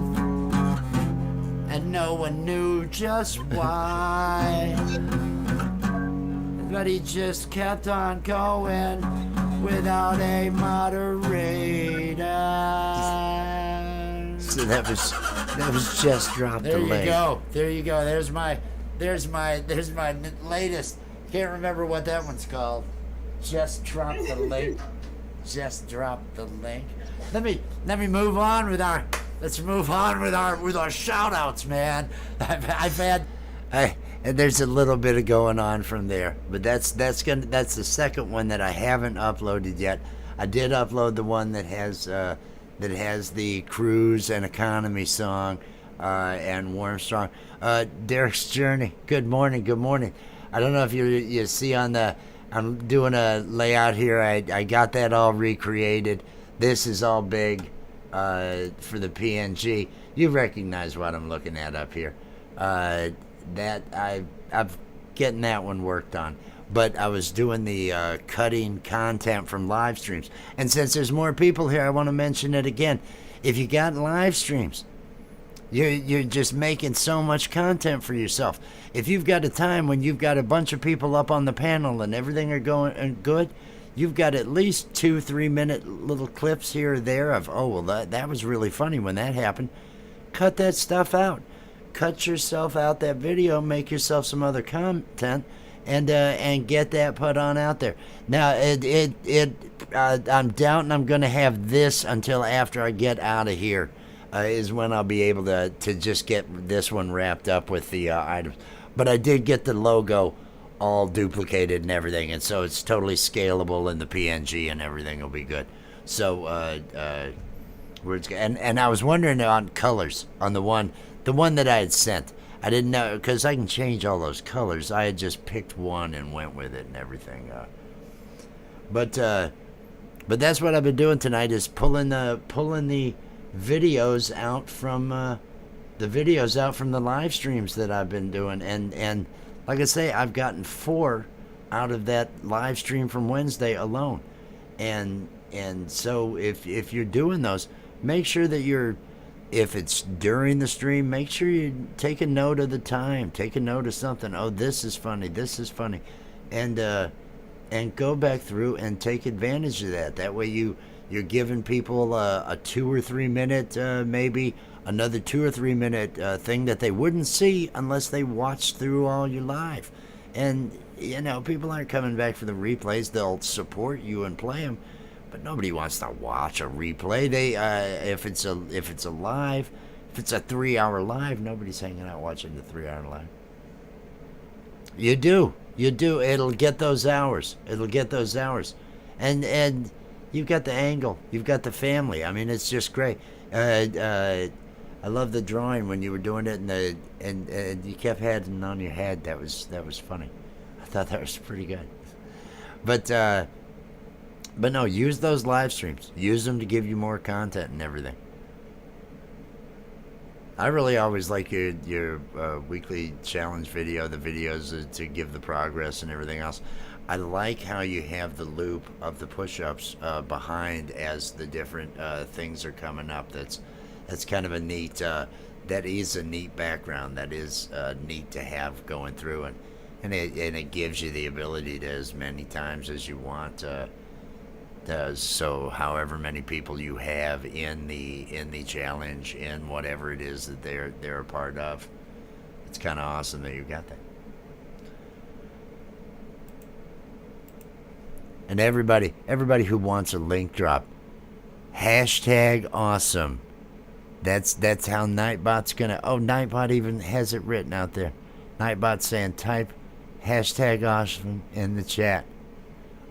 and no one knew just why. But he just kept on going without a moderator. So that was just drop There the you link. go. There you go. There's my latest. Can't remember what that one's called. Just drop the link. Just drop the link. Let me move on with our. Let's move on with our shout outs, man. I've had. And there's a little bit of going on from there, but that's the second one that I haven't uploaded yet. I did upload the one that has the cruise and economy song and warm strong. Derek's Journey. Good morning. Good morning. I don't know if you see on the. I'm doing a layout here. I got that all recreated. This is all big for the PNG. You recognize what I'm looking at up here. That I've getting that one worked on. But I was doing the cutting content from live streams. And since there's more people here, I want to mention it again. If you got live streams, you're just making so much content for yourself. If you've got a time when you've got a bunch of people up on the panel and everything are going good, you've got at least 2-3 minute little clips here or there of, oh, well, that was really funny when that happened. Cut that stuff out. Cut yourself out that video, make yourself some other content, and get that put on out there. Now, I'm doubting I'm going to have this until after I get out of here, is when I'll be able to just get this one wrapped up with the items. But I did get the logo all duplicated and everything, and so it's totally scalable in the PNG and everything will be good. So, and I was wondering on colors on the one that I had sent. I didn't know, because I can change all those colors. I had just picked one and went with it and everything. But that's what I've been doing tonight, is pulling the videos out from the live streams that I've been doing, and like I say, I've gotten 4 out of that live stream from Wednesday alone, and so if you're doing those, make sure that if it's during the stream, make sure you take a note of the time, take a note of something. Oh, this is funny, and go back through and take advantage of that. That way you're giving people a 2 or 3 minute, maybe another 2 or 3 minute thing that they wouldn't see unless they watched through all your live. And you know, people aren't coming back for the replays. They'll support you and play them, but nobody wants to watch a replay. They if it's a live, if it's a 3-hour live, nobody's hanging out watching the 3-hour live. You do. It'll get those hours. And you've got the angle. You've got the family. I mean, it's just great. I love the drawing when you were doing it, and you kept having on your head. That was funny. I thought that was pretty good. But no, use those live streams. Use them to give you more content and everything. I really always like your weekly challenge video, the videos to give the progress and everything else. I like how you have the loop of the push-ups behind as the different things are coming up. That's kind of a neat. That is a neat background. That is neat to have going through, and it gives you the ability to as many times as you want. So however many people you have in the challenge, in whatever it is that they're a part of, it's kind of awesome that you got that. And everybody who wants a link drop, #awesome. That's how Nightbot's gonna. Oh, Nightbot even has it written out there. Nightbot's saying type #awesome in the chat.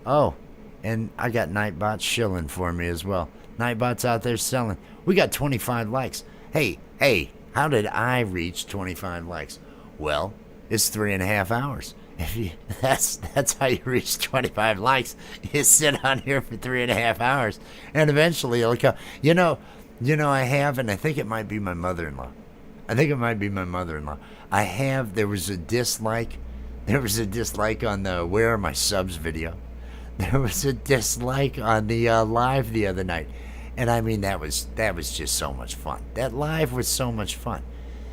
Oh, and I got Nightbot shilling for me as well. Nightbot's out there selling. We got 25 likes. Hey, how did I reach 25 likes? Well, it's 3.5 hours. That's how you reach 25 likes. You sit on here for 3.5 hours, and eventually it'll come. You know, I have, and I think it might be my mother-in-law. I have. There was a dislike on the "Where Are My Subs" video. There was a dislike on the live the other night, and I mean that was just so much fun. That live was so much fun.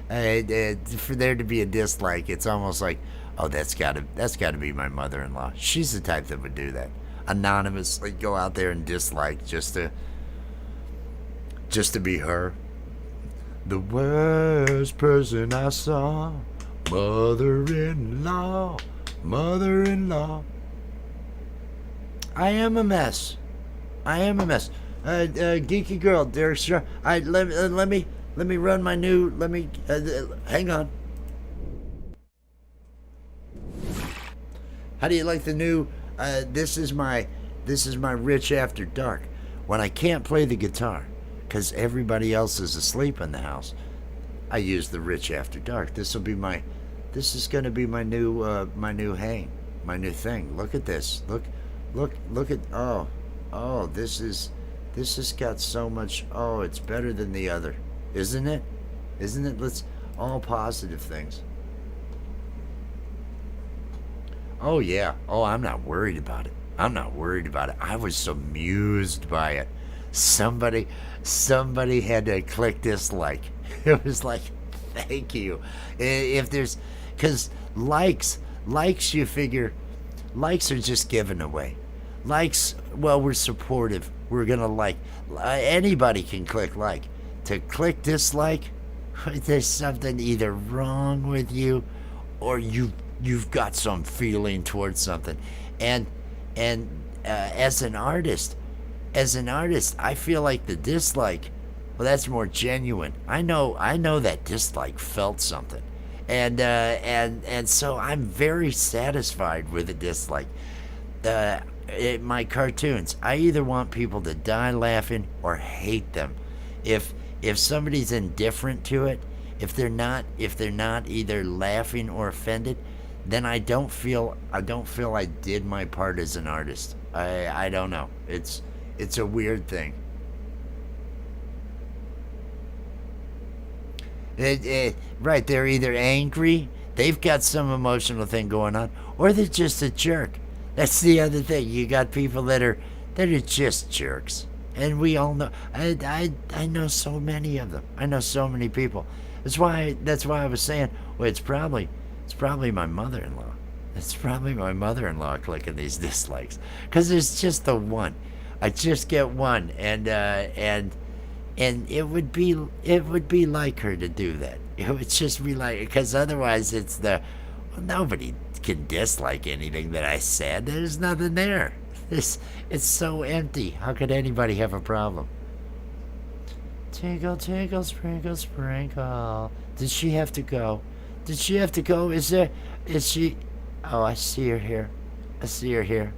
For there to be a dislike, it's almost like, oh, that's gotta be my mother-in-law. She's the type that would do that. Anonymously go out there and dislike just to be her. The worst person I saw, mother-in-law. I am a mess. Geeky girl, Derek Strong. Let me run my new. Hang on. How do you like the new? This is my Rich After Dark. When I can't play the guitar, because everybody else is asleep in the house, I use the Rich After Dark. This is gonna be my new hang, my new thing. Look at this. Look at. Oh, this has got so much. Oh, it's better than the other, isn't it? Let's all positive things. Oh yeah. Oh, I'm not worried about it. I was so amused by it. Somebody had to click dislike. It was like, thank you. If there's, because likes, you figure, likes are just given away. Likes, well, we're supportive. We're gonna like. Anybody can click like. To click dislike, there's something either wrong with you, or you've got some feeling towards something. And as an artist, I feel like the dislike, well, that's more genuine. I know that dislike felt something, and so I'm very satisfied with the dislike. My cartoons, I either want people to die laughing or hate them. If somebody's indifferent to it, if they're not either laughing or offended, then I don't feel I did my part as an artist. I don't know. It's a weird thing. Right, they're either angry, they've got some emotional thing going on, or they're just a jerk. That's the other thing. You got people that are just jerks, and we all know. I know so many of them. I know so many people. That's why I was saying, well, it's probably my mother-in-law. It's probably my mother-in-law clicking these dislikes, because there's just the one. I just get one, and it would be like her to do that. It would just be like, because otherwise it's nobody can dislike anything that I said. There's nothing there. It's so empty. How could anybody have a problem? Tinkle, tinkle, sprinkle, sprinkle. Did she have to go? Did she have to go? Is she? Oh, I see her here. I see her here.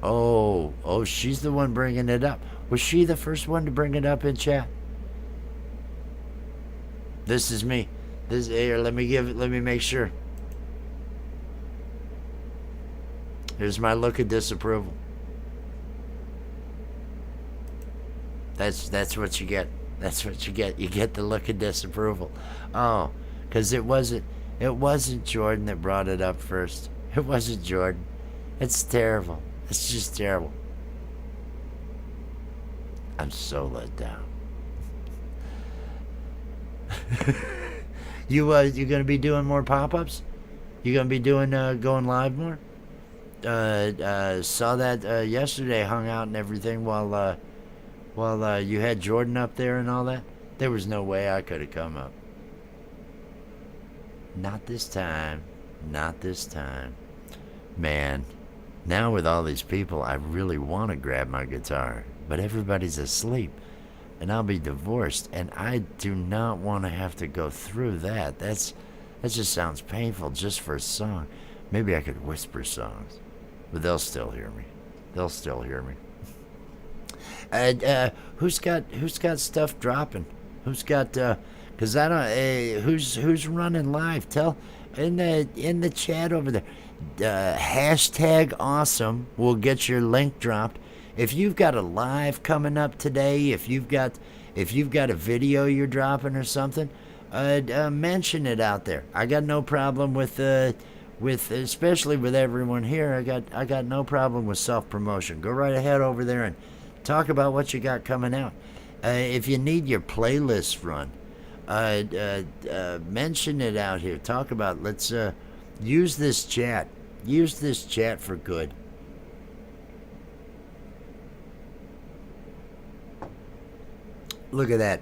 Oh, she's the one bringing it up. Was she the first one to bring it up in chat? This is me. Here, let me make sure. Here's my look of disapproval. That's what you get. That's what you get. You get the look of disapproval. Oh, because it wasn't Jordan that brought it up first. It wasn't Jordan. It's terrible. It's just terrible. I'm so let down. You gonna be doing more pop-ups? You gonna be doing going live more? Saw that yesterday. Hung out and everything while you had Jordan up there and all that. There was no way I could have come up. Not this time. Not this time. Man, now with all these people, I really want to grab my guitar, but everybody's asleep, and I'll be divorced, and I do not want to have to go through that. That just sounds painful just for a song. Maybe I could whisper songs, but they'll still hear me. They'll still hear me. Who's got stuff dropping? Who's got? Cause I don't. Who's running live? Tell in the chat over there. Hashtag awesome. We'll get your link dropped. If you've got a live coming up today, if you've got a video you're dropping or something, mention it out there. I got no problem with especially with everyone here. I got no problem with self promotion. Go right ahead over there and talk about what you got coming out. If you need your playlist run, mention it out here. Talk about. Let's use this chat. Use this chat for good. Look at that.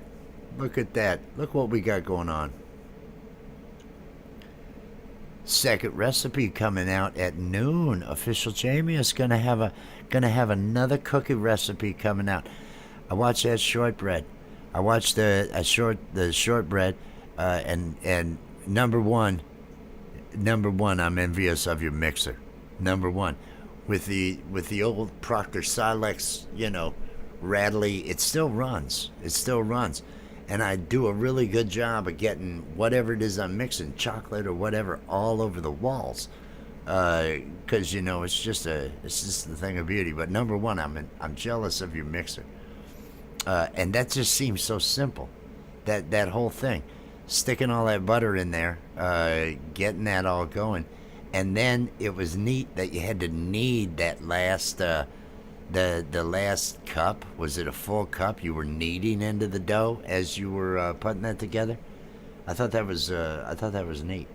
Look at that. Look what we got going on. Second recipe coming out at noon. Official Jamie is gonna have another cookie recipe coming out. I watched that shortbread. I watched the shortbread, and number one, I'm envious of your mixer. Number one, with the old Proctor Silex, rattly, it still runs. And I do a really good job of getting whatever it is I'm mixing, chocolate or whatever, all over the walls. Because it's just the thing of beauty. But number one, I'm jealous of your mixer. And that just seems so simple. That whole thing, sticking all that butter in there, getting that all going, and then it was neat that you had to knead that last the last cup. Was it a full cup you were kneading into the dough as you were putting that together? I thought that was neat.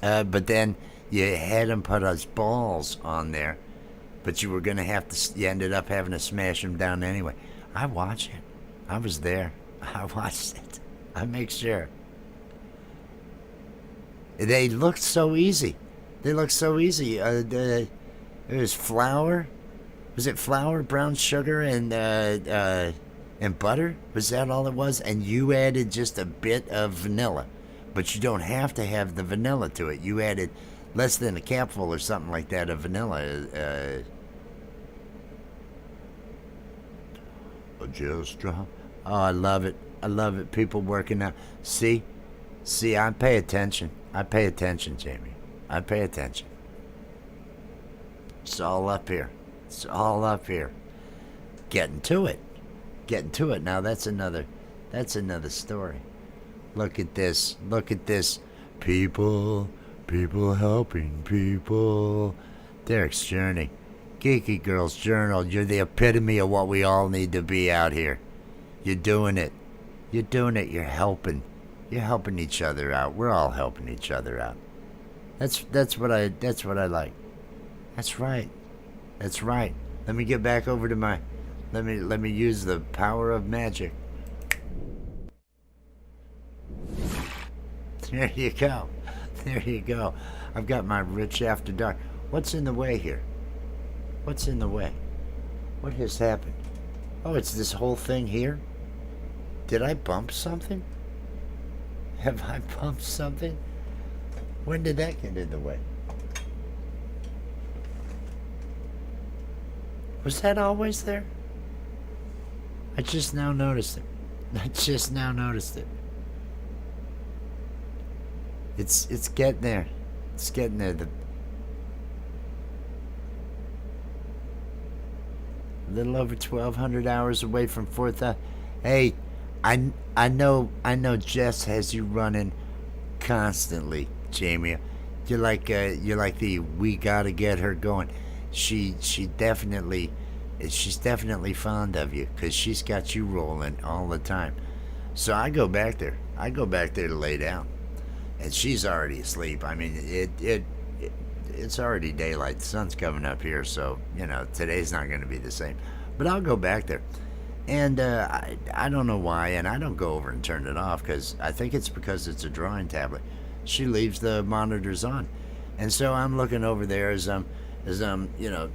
But then you had them put us balls on there, but you were gonna you ended up having to smash them down anyway. I watched it. I was there. I watched it. I make sure. They looked so easy. It was flour. Was it flour, brown sugar, and butter? Was that all it was? And you added just a bit of vanilla, but you don't have to have the vanilla to it. You added less than a capful or something like that of vanilla. Just drop. Oh, I love it. People working out. See, I pay attention. Jamie. I pay attention. It's all up here. Getting to it. Now that's another story. Look at this. People helping people. Derek's Journey. Geeky Girls Journal. You're the epitome of what we all need to be out here. You're doing it. You're helping. You're helping each other out. We're all helping each other out. That's what I like. That's right. Let me get back over to my. Let me use the power of magic. There you go. There you go. I've got my Rich After Dark. What's in the way here? What's in the way? What has happened? Oh, it's this whole thing here? Did I bump something? Have I bumped something? When did that get in the way? Was that always there? I just now noticed it. I just now noticed it. It's getting there. It's getting there. The little over 1,200 hours away from 4,000. Hey, I know Jess has you running constantly, Jamie. You're like the we gotta get her going. She's definitely fond of you because she's got you rolling all the time. So I go back there. I go back there to lay down, and she's already asleep. I mean, it's already daylight. The sun's coming up here, so today's not going to be the same. But I'll go back there, and I don't know why, and I don't go over and turn it off because I think it's because it's a drawing tablet. She leaves the monitors on, and so I'm looking over there as I'm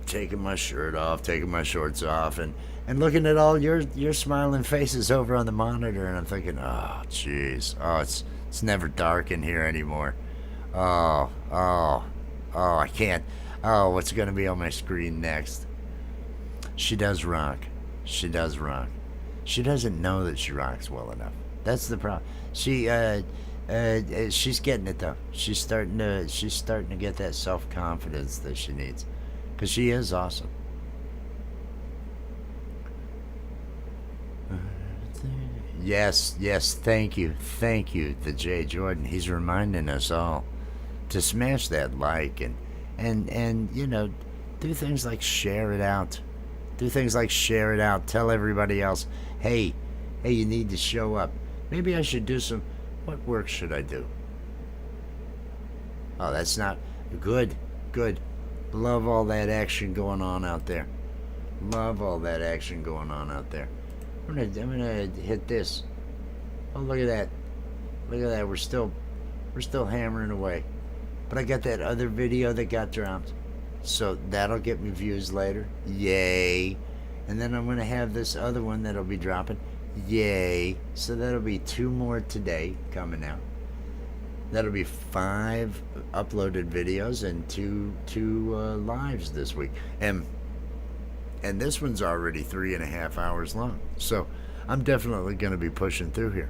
taking my shirt off, taking my shorts off, and looking at all your smiling faces over on the monitor, and I'm thinking, oh, jeez, oh, it's never dark in here anymore. Oh, I can't. Oh, what's going to be on my screen next? She does rock. She does rock. She doesn't know that she rocks well enough. That's the problem. She's getting it though. She's starting to get that self-confidence that she needs, because she is awesome. Yes, thank you, the Jay Jordan. He's reminding us all to smash that like and do things like share it out. Tell everybody else, hey, you need to show up. Maybe I should do some. What work should I do? Oh, that's not good. Love all that action going on out there. I'm gonna hit this. Oh, look at that. We're still hammering away. But I got that other video that got dropped, so that'll get me views later. Yay! And then I'm gonna have this other one that'll be dropping. Yay! So that'll be 2 more today coming out. That'll be 5 uploaded videos and 2 lives this week. And this one's already 3.5 hours long. So I'm definitely going to be pushing through here.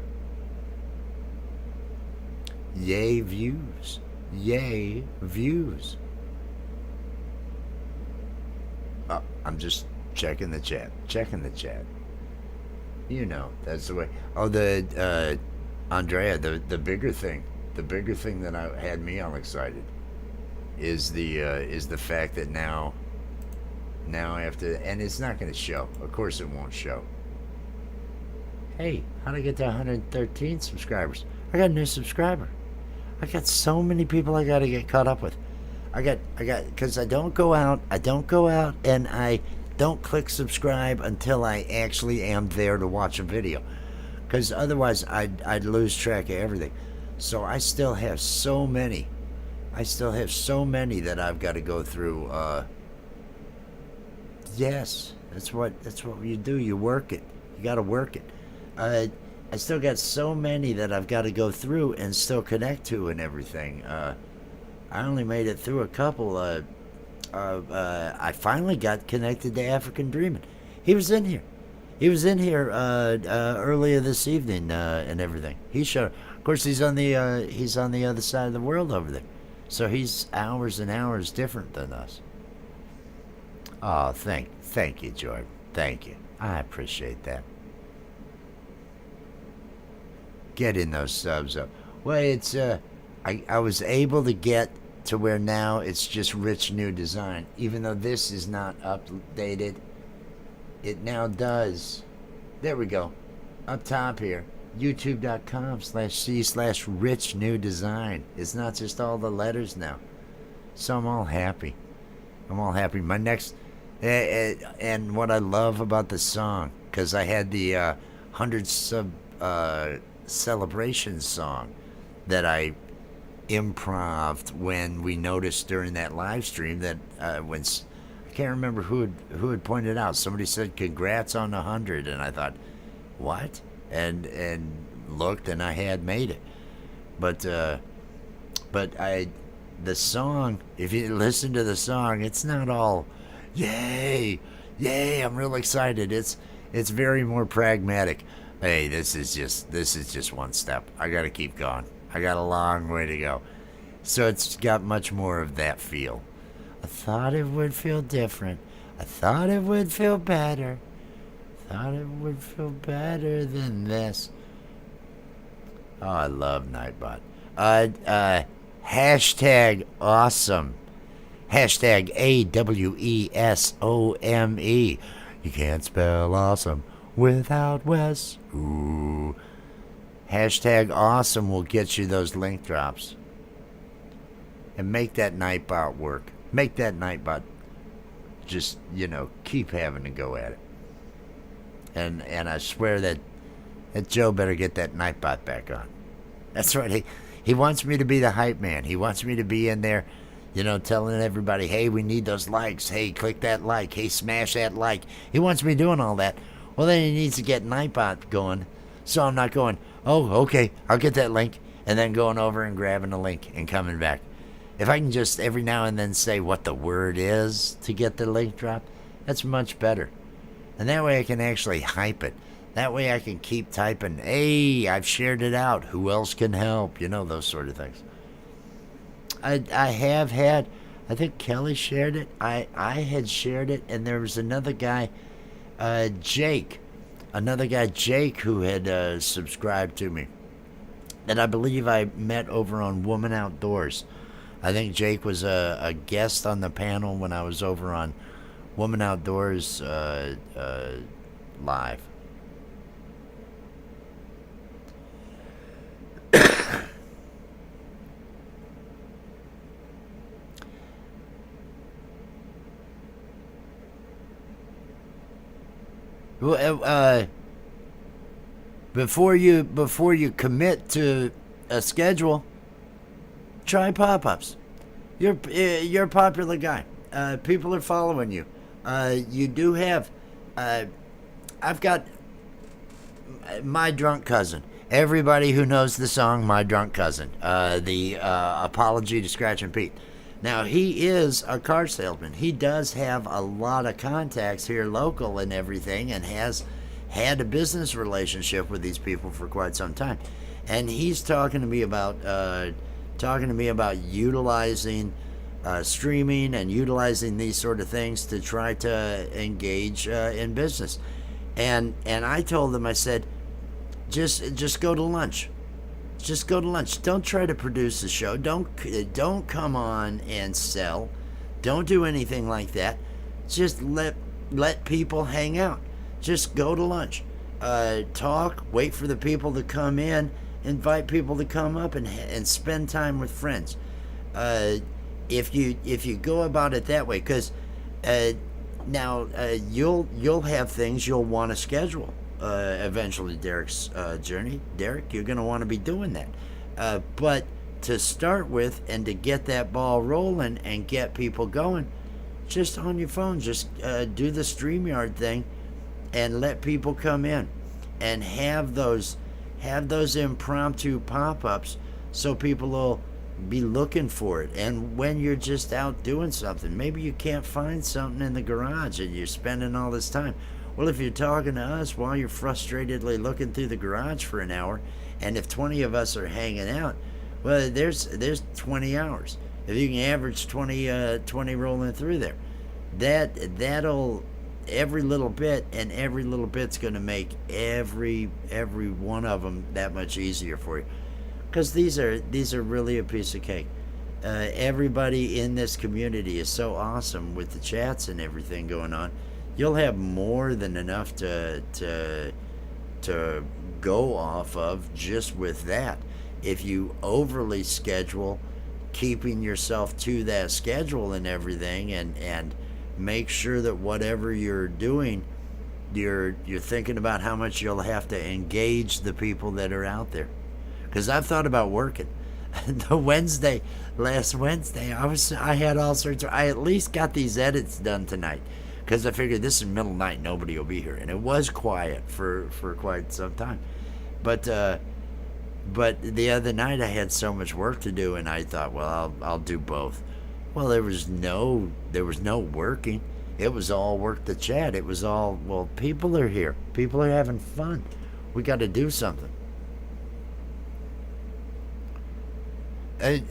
Yay views. Oh, I'm just checking the chat. That's the way. Oh, the Andrea, the bigger thing that had me all excited is the fact that now after, and it's not going to show. Of course, it won't show. Hey, how'd I get to 113 subscribers? I got a new subscriber. I got so many people I got to get caught up with. I got because I don't go out and I don't click subscribe until I actually am there to watch a video, because otherwise I'd lose track of everything. So I still have so many that I've got to go through. Yes, that's what you do. You work it. You got to work it. I still got so many that I've got to go through and still connect to and everything. I only made it through a couple. I finally got connected to African Dreaming. He was in here. Earlier this evening and everything. He showed. Of course, he's on the other side of the world over there, so he's hours and hours different than us. Oh, thank you, Jordan. Thank you. I appreciate that. Getting those subs up. Well, it's I was able to get to where now it's just Rich New Design. Even though this is not updated, it now does. There we go. Up top here, youtube.com/c/Rich New Design. It's not just all the letters now. So I'm all happy. My next, and what I love about the song, because I had the 100 sub celebration song that I improv when we noticed during that live stream that I can't remember who had pointed out. Somebody said congrats on 100, and I thought, what? And looked, and I had made it. But the song, if you listen to the song, it's not all yay, I'm real excited. It's very more pragmatic. Hey, this is just one step. I got to keep going. I got a long way to go. So it's got much more of that feel. I thought it would feel different. I thought it would feel better. Thought it would feel better than this. Oh, I love Nightbot. Hashtag awesome. Hashtag AWESOME. You can't spell awesome without Wes. Ooh. Hashtag awesome will get you those link drops. And make that Nightbot work. Make that Nightbot just, keep having to go at it. And I swear that Joe better get that Nightbot back on. That's right. He wants me to be the hype man. He wants me to be in there, telling everybody, hey, we need those likes. Hey, click that like. Hey, smash that like. He wants me doing all that. Well, then he needs to get Nightbot going. So I'm not going, oh, okay, I'll get that link. And then going over and grabbing the link and coming back. If I can just every now and then say what the word is to get the link drop, that's much better. And that way I can actually hype it. That way I can keep typing, hey, I've shared it out. Who else can help? Those sort of things. I have had, I think Kelly shared it. I had shared it, and there was another guy, Jake, who had subscribed to me. That I believe I met over on Woman Outdoors. I think Jake was a guest on the panel when I was over on Woman Outdoors live. Before you commit to a schedule, try pop-ups. You're a popular guy. People are following you. You do have. I've got My Drunk Cousin. Everybody who knows the song My Drunk Cousin, the apology to Scratch and Pete. Now, he is a car salesman. He does have a lot of contacts here local and everything, and has had a business relationship with these people for quite some time. And he's talking to me about utilizing streaming and utilizing these sort of things to try to engage in business. And I told him, I said, just go to lunch. Just go to lunch. Don't try to produce a show. Don't come on and sell. Don't do anything like that. Just let people hang out. Just go to lunch. Talk. Wait for the people to come in. Invite people to come up and spend time with friends. If you go about it that way, because now you'll have things you'll want to schedule. Eventually, Derek's journey. Derek, you're going to want to be doing that. But to start with and to get that ball rolling and get people going, just on your phone, just do the StreamYard thing and let people come in and have those impromptu pop-ups so people will be looking for it. And when you're just out doing something, maybe you can't find something in the garage and you're spending all this time. Well, if you're talking to us while you're frustratedly looking through the garage for an hour, and if 20 of us are hanging out, well, there's 20 hours. If you can average 20 rolling through there, that'll every little bit, and every little bit's going to make every one of them that much easier for you, because these are really a piece of cake. Everybody in this community is so awesome with the chats and everything going on. You'll have more than enough to go off of just with that. If you overly schedule, keeping yourself to that schedule and everything, and make sure that whatever you're doing, you're thinking about how much you'll have to engage the people that are out there. Because I've thought about working. last Wednesday, I had all sorts of. I at least got these edits done tonight, because I figured this is middle of the night, nobody will be here, and it was quiet for quite some time, but the other night I had so much work to do, and I thought, well, I'll do both. Well, there was no working. It was all work the chat. It was all, well, people are here. People are having fun. We got to do something. I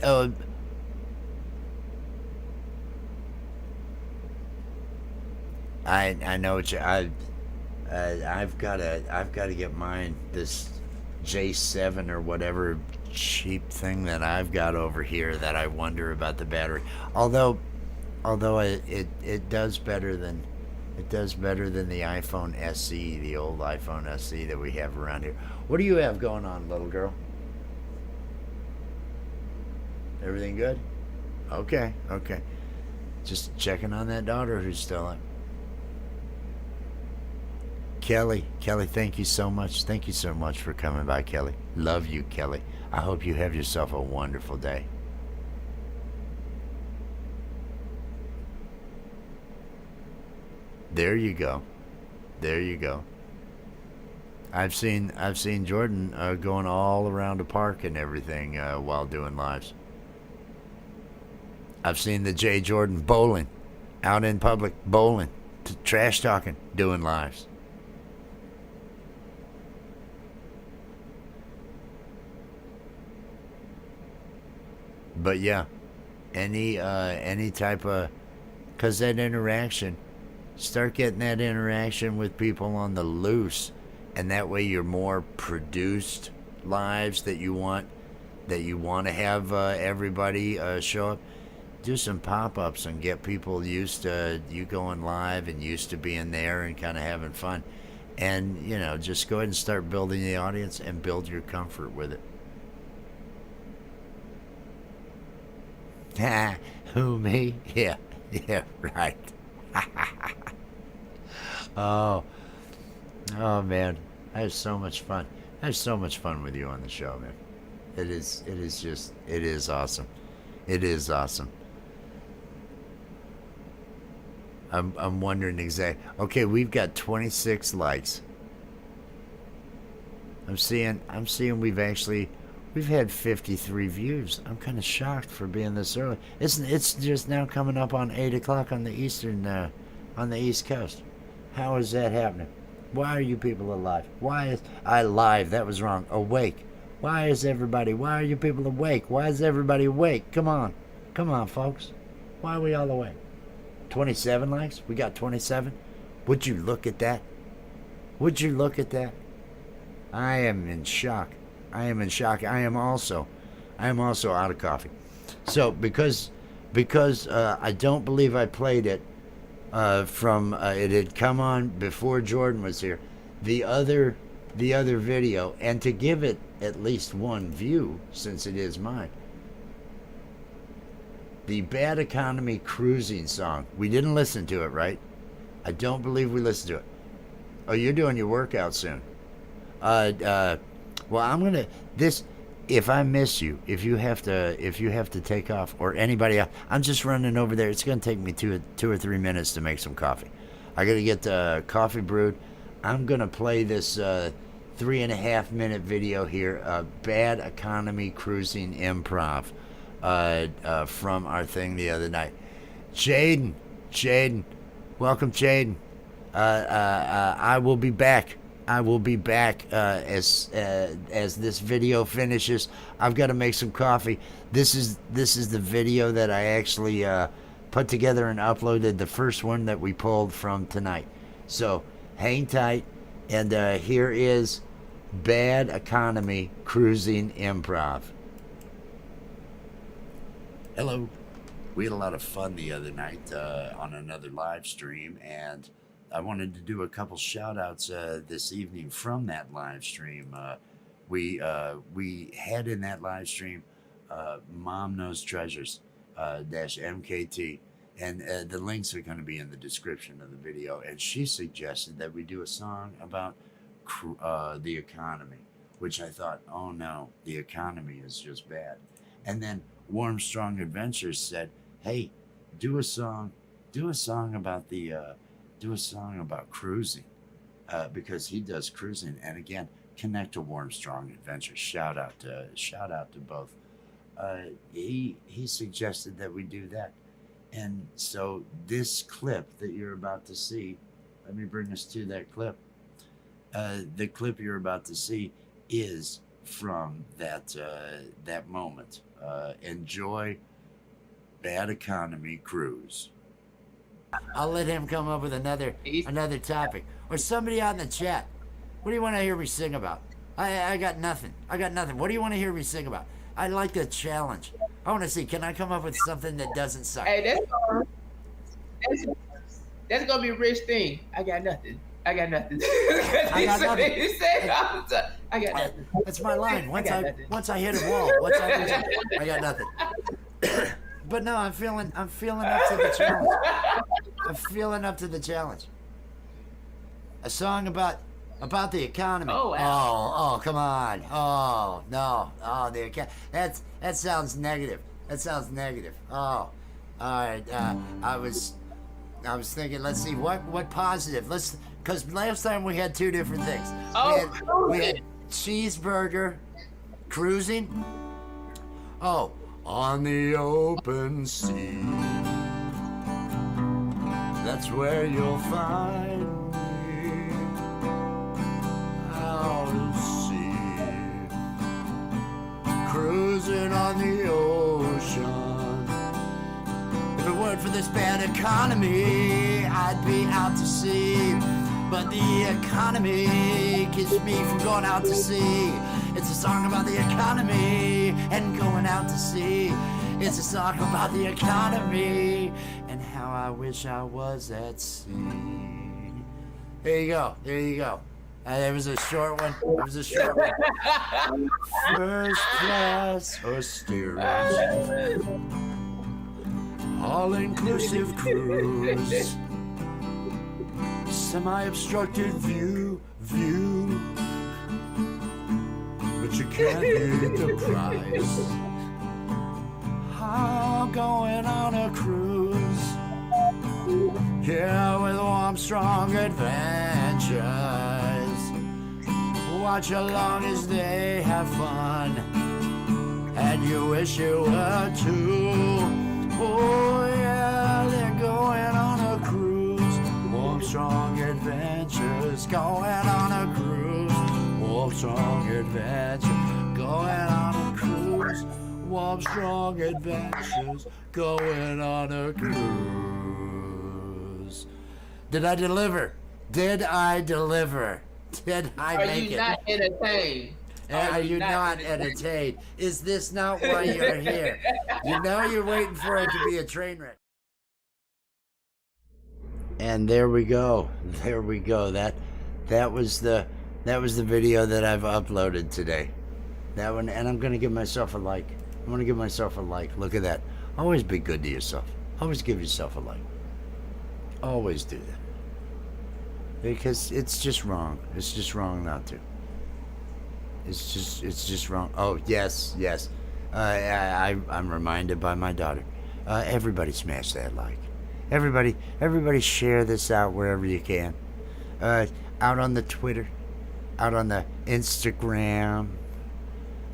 know what I've got to get mine, this J7 or whatever cheap thing that I've got over here, that I wonder about the battery. Although it does better than the iPhone SE, the old iPhone SE that we have around here. What do you have going on, little girl? Everything good? Okay. Just checking on that daughter who's still up. Kelly, thank you so much. Thank you so much for coming by, Kelly. Love you, Kelly. I hope you have yourself a wonderful day. There you go. I've seen Jordan going all around the park and everything while doing lives. I've seen the J. Jordan bowling, out in public, bowling, trash talking, doing lives. But yeah, any type of, because that interaction, start getting that interaction with people on the loose, and that way you're more produced lives that you want to have everybody show up. Do some pop-ups and get people used to you going live and used to being there and kind of having fun, and just go ahead and start building the audience and build your comfort with it. Who, me? Yeah, right. Oh man, I have so much fun. I have so much fun with you on the show, man. It is awesome. It is awesome. I'm wondering exactly. Okay, we've got 26 likes. I'm seeing we've had 53 views. I'm kind of shocked for being this early. It's just now coming up on 8 o'clock on the East Coast. How is that happening? Why are you people alive? Why is I live? That was wrong. Awake. Why are you people awake? Why is everybody awake? Come on, folks. Why are we all awake? 27 likes? We got 27? Would you look at that? I am in shock. I am also out of coffee. So because I don't believe I played it from it had come on before Jordan was here, the other video, and to give it at least one view since it is mine. The Bad Economy Cruising song. We didn't listen to it, right? I don't believe we listened to it. Oh, you're doing your workout soon. Well, I'm gonna if I miss you, if you have to take off, or anybody else, I'm just running over there. It's gonna take me two or 3 minutes to make some coffee. I gotta get the coffee brewed. I'm gonna play this 3.5 minute video here. Bad Economy Cruising improv from our thing the other night. Jaden, welcome, Jaden. I will be back. As this video finishes. I've got to make some coffee. This is the video that I actually put together and uploaded, the first one that we pulled from tonight. So hang tight, and here is Bad Economy Cruising Improv. Hello. We had a lot of fun the other night on another live stream, and I wanted to do a couple shout outs this evening from that live stream. We had in that live stream Mom Knows Treasures -MKT, and the links are going to be in the description of the video. And she suggested that we do a song about the economy, which I thought, oh no, the economy is just bad. And then Warm Strong Adventures said, "Hey, do a song about cruising, because he does cruising." And again, connect to Warm Strong Adventures. Shout out to both. He suggested that we do that, and so this clip that you're about to see, let me bring us to that clip. The clip you're about to see is from that moment. Enjoy Bad Economy Cruise. I'll let him come up with another topic, or somebody on the chat. What do you want to hear me sing about? I got nothing. What do you want to hear me sing about? I like the challenge. I want to see. Can I come up with something that doesn't suck? Hey, that's gonna be a rich thing. I got nothing. I got nothing. I got nothing. I got nothing. That's my line. Once I hit a wall, I got nothing. But no, I'm feeling up to the challenge. I'm feeling up to the challenge. A song about the economy. Oh, wow. Oh, come on. Oh, no. Oh, the economy. That sounds negative. Oh, all right. I was thinking. Let's see what positive. Because last time we had two different things. We had cheeseburger, cruising. Oh, on the open sea. That's where you'll find me. Out at sea, cruising on the ocean. If it weren't for this bad economy, I'd be out to sea. But the economy keeps me from going out to sea. It's a song about the economy and going out to sea. It's a song about the economy and how I wish I was at sea. There you go. There was a short one. First class or steerage, all-inclusive cruise, semi-obstructed view, but you can't beat the price. I'm going on a cruise, yeah, with Warm Strong Adventures. Watch along as they have fun, and you wish you were too. Oh yeah, they're going on a cruise. Warm Strong Adventures, going on a cruise. Warm Strong Adventures, going on a cruise. Warm Strong Adventures, going on a cruise. Did I deliver? Did I make it? Are you not entertained? Are you not entertained? Is this not why you're here? You know you're waiting for it to be a train wreck. And there we go. That was the video that I've uploaded today. That one, and I'm gonna give myself a like. Look at that. Always be good to yourself. Always give yourself a like. Always do that. Because it's just wrong. It's just wrong not to. It's just wrong. Oh, yes. I'm reminded by my daughter. Everybody smash that like. Everybody share this out wherever you can. Out on the Twitter, out on the Instagram,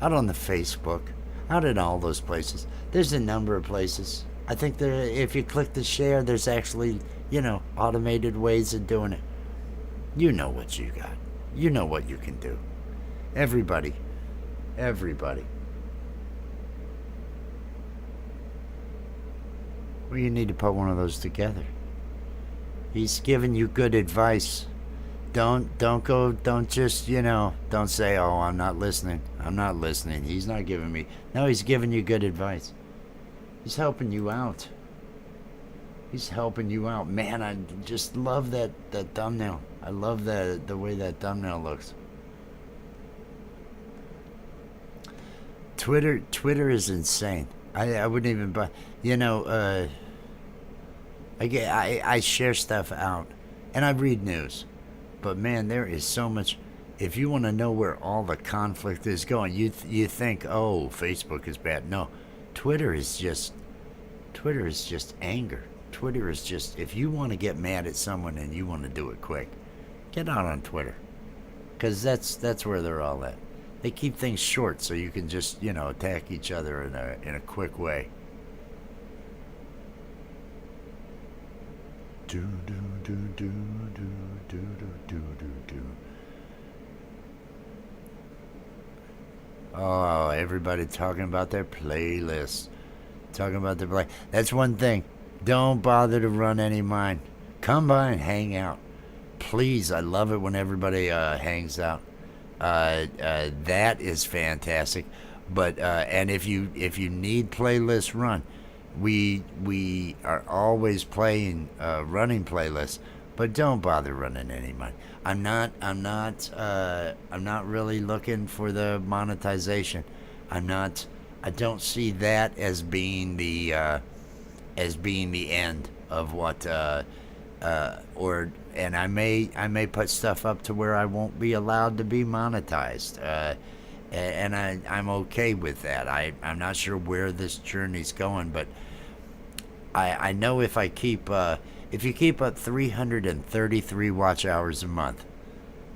out on the Facebook, out in all those places. There's a number of places. I think if you click the share, there's actually, automated ways of doing it. You know what you got. You know what you can do. Everybody. Well, you need to put one of those together. He's giving you good advice. Don't just, don't say, oh, I'm not listening. He's not giving me. No, he's giving you good advice. He's helping you out. Man, I just love that thumbnail. I love the way that thumbnail looks. Twitter is insane. I wouldn't even buy. I share stuff out, and I read news, but man, there is so much. if you want to know where all the conflict is going, you think, oh, Facebook is bad. No, Twitter is just anger. Twitter is just, if you want to get mad at someone and you want to do it quick, get out on Twitter, because that's where they're all at. They keep things short so you can just, attack each other in a quick way. Do do do do do do do do do. Oh, everybody talking about their playlists. Talking about their play. That's one thing. Don't bother to run any mine. Come by and hang out. Please, I love it when everybody hangs out. That is fantastic. But and if you need playlists run, we are always running playlists. But don't bother running any mine. I'm not really looking for the monetization. I don't see that as being the end of what and I may put stuff up to where I won't be allowed to be monetized, and I'm okay with that. I'm not sure where this journey's going, but I know if you keep up 333 watch hours a month,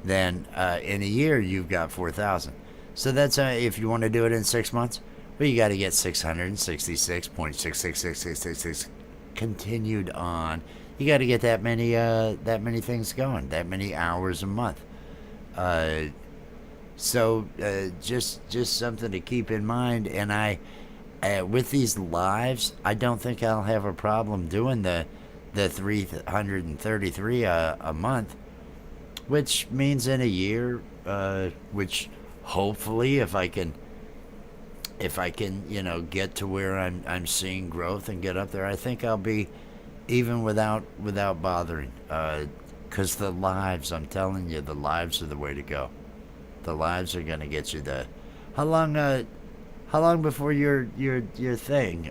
then in a year you've got 4,000. So that's if you want to do it in 6 months. Well, you got to get 666.66666 continued on. You got to get that many things going, that many hours a month. So just something to keep in mind. And I with these lives, I don't think I'll have a problem doing the 333 a month, which means in a year, which hopefully if I can get to where I'm seeing growth and get up there, I think I'll be even without bothering, because the lives, I'm telling you, the lives are the way to go. The lives are gonna get you how long before your thing,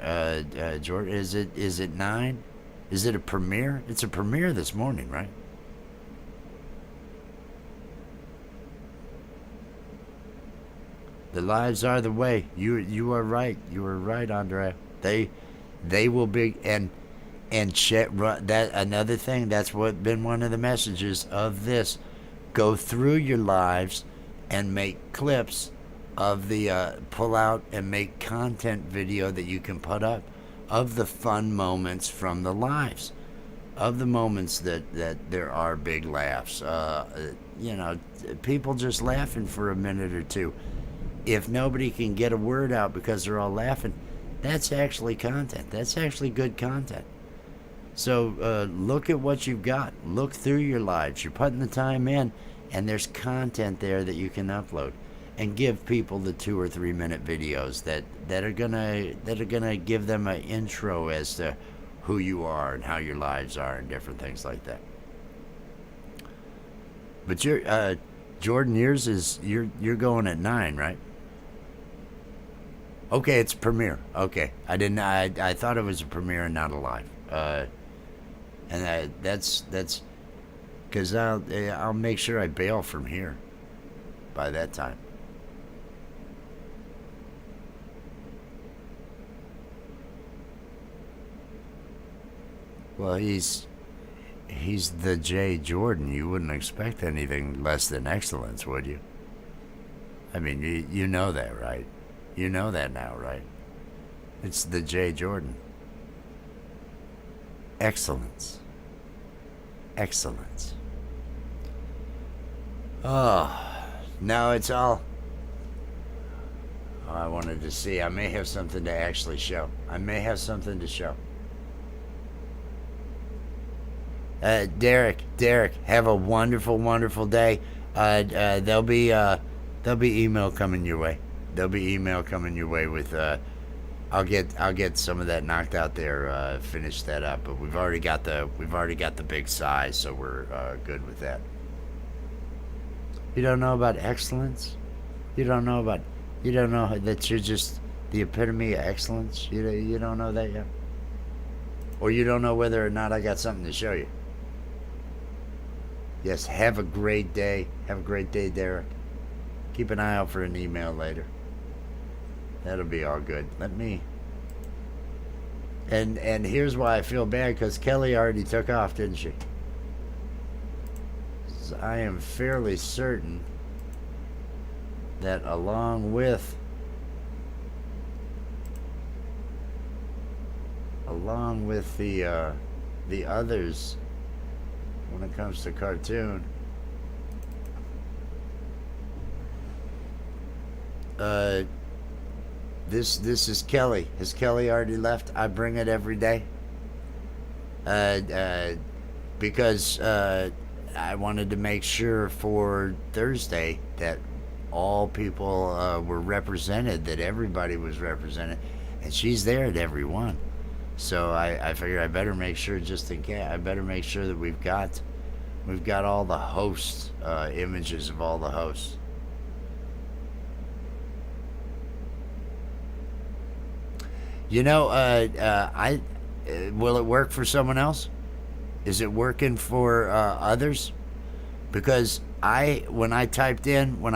George? Is it 9? Is it a premiere? It's a premiere this morning, right? The lives are the way. You are right. You are right, Andrea. They will be, and that another thing. That's what been one of the messages of this. Go through your lives and make clips of the pull out and make content video that you can put up of the fun moments from the lives, of the moments that there are big laughs. People just laughing for a minute or two. If nobody can get a word out because they're all laughing, that's actually content. That's actually good content. So look at what you've got. Look through your lives. You're putting the time in, and there's content there that you can upload, and give people the 2 or 3 minute videos that are gonna give them an intro as to who you are and how your lives are and different things like that. But Jordan, yours is you're going at 9, right? Okay, it's a premiere. Okay, I thought it was a premiere and not a live. And that's because I'll make sure I bail from here by that time. Well, he's the J. Jordan. You wouldn't expect anything less than excellence, would you? I mean, you know that, right? You know that now, right? It's the J. Jordan. Excellence. Excellence. Oh, now it's all... Oh, I wanted to see. I may have something to actually show. I may have something to show. Derek, have a wonderful, wonderful day. There'll be email coming your way. There'll be email coming your way with. I'll get some of that knocked out there. Finish that up. But we've already got the big size, so we're good with that. You don't know about excellence. You don't know that you're just the epitome of excellence. You don't know that yet, or you don't know whether or not I got something to show you. Yes, have a great day. Have a great day, Derek. Keep an eye out for an email later. That'll be all good. Let me... And here's why I feel bad, because Kelly already took off, didn't she? So I am fairly certain that along with the others, when it comes to cartoon, this is Kelly. Has Kelly already left? I bring it every day. Because I wanted to make sure for Thursday that all people were represented, that everybody was represented, and she's there at every one. So I figured I better make sure, just in case, I better make sure that we've got all the hosts, images of all the hosts. You know, will it work for someone else? Is it working for others? Because when I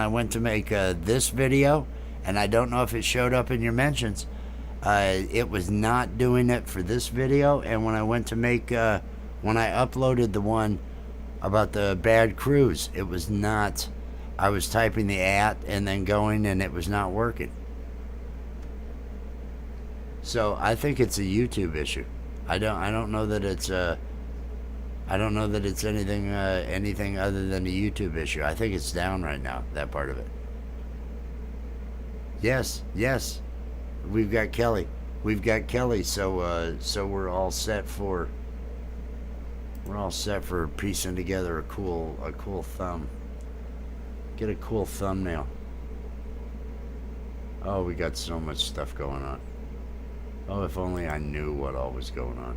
went to make this video, and I don't know if it showed up in your mentions, it was not doing it for this video. And when I went to make, when I uploaded the one about the bad cruise, it was not. I was typing the @ and then going, and it was not working. So I think it's a YouTube issue. I don't know that it's anything other than a YouTube issue. I think it's down right now, that part of it. Yes. We've got Kelly. So we're all set for piecing together a cool thumb. Get a cool thumbnail. Oh, we got so much stuff going on. Oh, if only I knew what all was going on.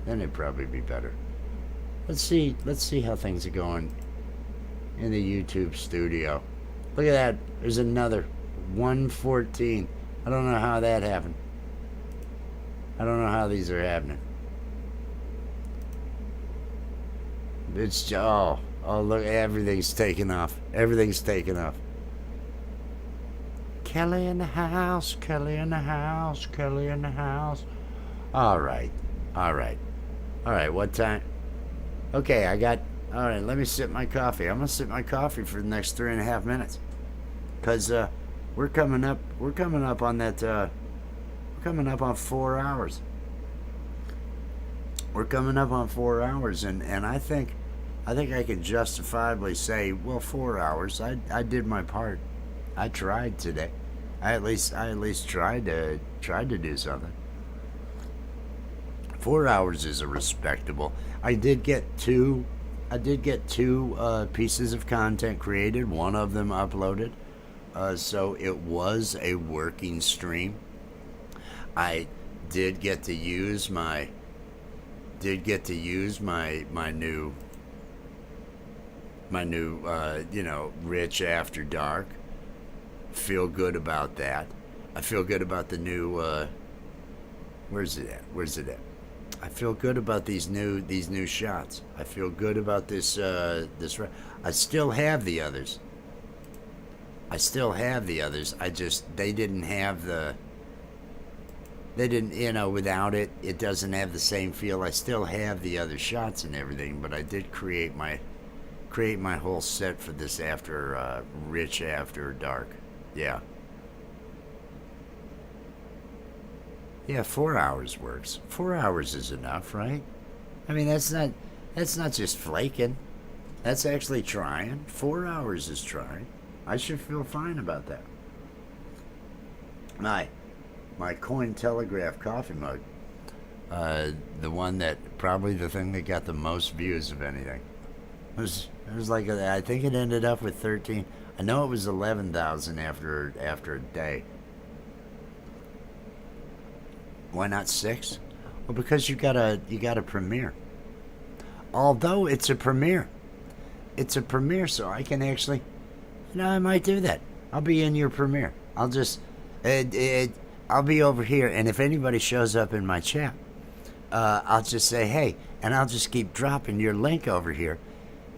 Then it'd probably be better. Let's see how things are going in the YouTube studio. Look at that. There's another 114. I don't know how that happened. I don't know how these are happening. It's oh look, everything's taking off. Everything's taking off. Kelly in the house, Kelly in the house, Kelly in the house. All right. What time? Okay, all right, let me sip my coffee. I'm going to sip my coffee for the next 3.5 minutes. Because we're coming up on that, we're coming up on 4 hours. We're coming up on 4 hours, and I think I can justifiably say, well, 4 hours. I did my part. I tried today. I at least tried to do something. 4 hours is a respectable. I did get two pieces of content created. One of them uploaded, so it was a working stream. I did get to use my new Rich After Dark. Feel good about that. I feel good about the new where's it at? I feel good about these new shots. I feel good about this I still have the others. I just they didn't, without it doesn't have the same feel. I still have the other shots and everything, but I did create my whole set for this Rich After Dark. Yeah. Yeah, 4 hours works. 4 hours is enough, right? I mean, that's not just flaking. That's actually trying. 4 hours is trying. I should feel fine about that. My Cointelegraph coffee mug, the one that probably the thing that got the most views of anything. It was like I think it ended up with 13. I know it was 11,000 after a day. Why not 6? Well, because you got a premiere. Although it's a premiere, so I can actually, I might do that. I'll be in your premiere. I'll just, I'll be over here, and if anybody shows up in my chat, I'll just say hey, and I'll just keep dropping your link over here.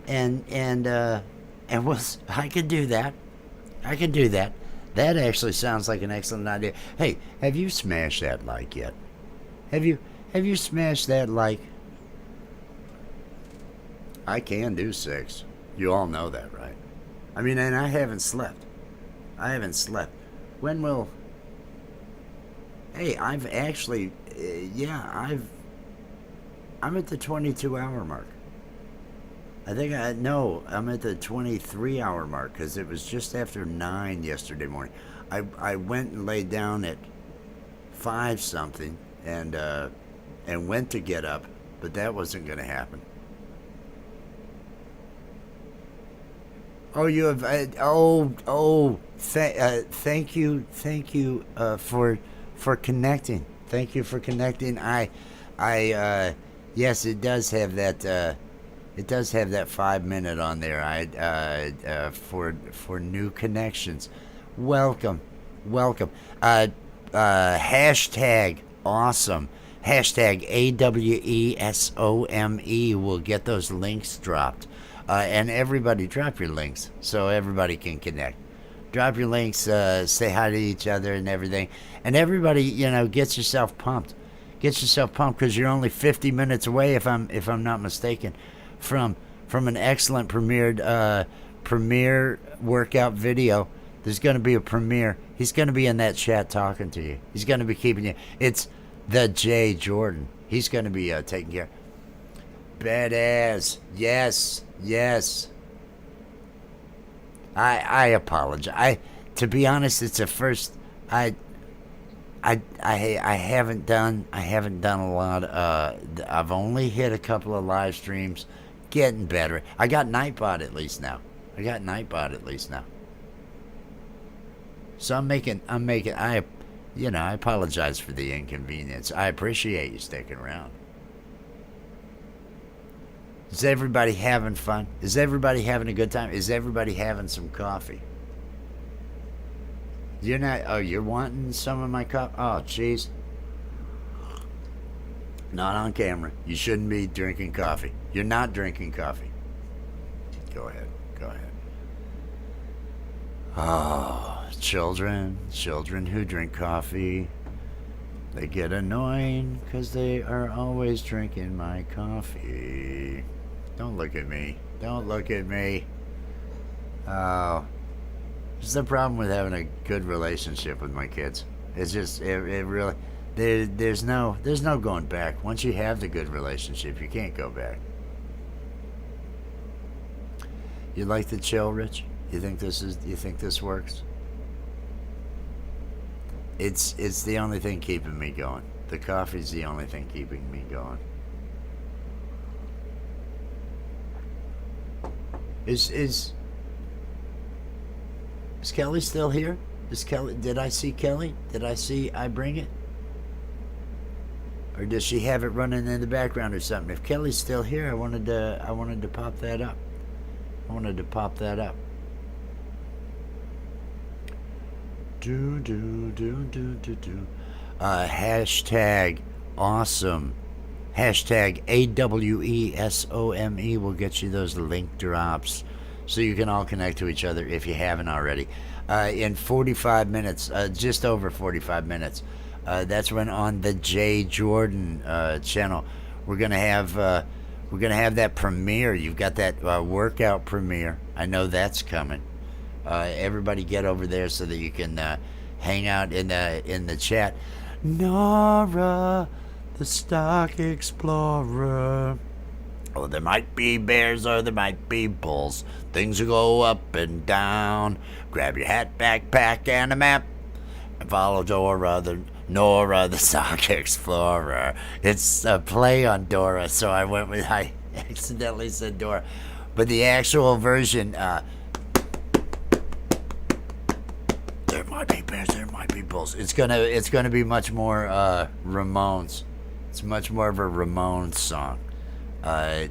and I could do that. I could do that. That actually sounds like an excellent idea. Hey, have you smashed that like yet? Have you smashed that like? I can do 6. You all know that, right? I mean, and I haven't slept. I haven't slept. When will? Hey, I've actually, I'm at the 22-hour mark. I'm at the 23-hour mark because it was just after 9 yesterday morning. I went and laid down at 5 something and went to get up, but that wasn't going to happen. Oh, you have. Thank you for connecting. Thank you for connecting. Yes, it does have that. It does have that 5-minute on there. For new connections. Welcome. Hashtag awesome. Hashtag AWESOME will get those links dropped. And everybody drop your links so everybody can connect. Drop your links, say hi to each other and everything. And everybody, gets yourself pumped. Get yourself pumped because you're only 50 minutes away, if I'm not mistaken, from an excellent premiere workout video. There's going to be a premiere. He's going to be in that chat talking to you. He's going to be keeping you. It's the Jay Jordan. He's going to be taking care. Badass. Yes. I apologize. To be honest, it's a first. I haven't done a lot. I've only hit a couple of live streams. Getting better. I got Nightbot at least now. So I'm making. I apologize for the inconvenience. I appreciate you sticking around. Is everybody having fun? Is everybody having a good time? Is everybody having some coffee? You're not. Oh, you're wanting some of my coffee? Oh, jeez. Not on camera. You shouldn't be drinking coffee. You're not drinking coffee. Go ahead. Oh, children who drink coffee, they get annoying because they are always drinking my coffee. Don't look at me. Oh, this is the problem with having a good relationship with my kids. It's just, it really, there's no going back. Once you have the good relationship, you can't go back. You like the chill, Rich? You think this works? It's the only thing keeping me going. The coffee's the only thing keeping me going. Is Kelly still here? Did I see Kelly? Did I see I bring it? Or does she have it running in the background or something? If Kelly's still here, I wanted to pop that up. Hashtag awesome. Hashtag AWESOME will get you those link drops so you can all connect to each other if you haven't already. In 45 minutes, just over 45 minutes, that's when on the Jay Jordan channel we're gonna have that premiere. You've got that workout premiere. I know that's coming. Everybody get over there so that you can hang out in the chat. Nora, the Stock Explorer. Oh, there might be bears or there might be bulls. Things will go up and down. Grab your hat, backpack, and a map, and follow Nora, the Stock Explorer. It's a play on Dora, so I accidentally said Dora, but the actual version. There might be bears, there might be bulls. It's gonna be much more Ramones. It's much more of a Ramones song. I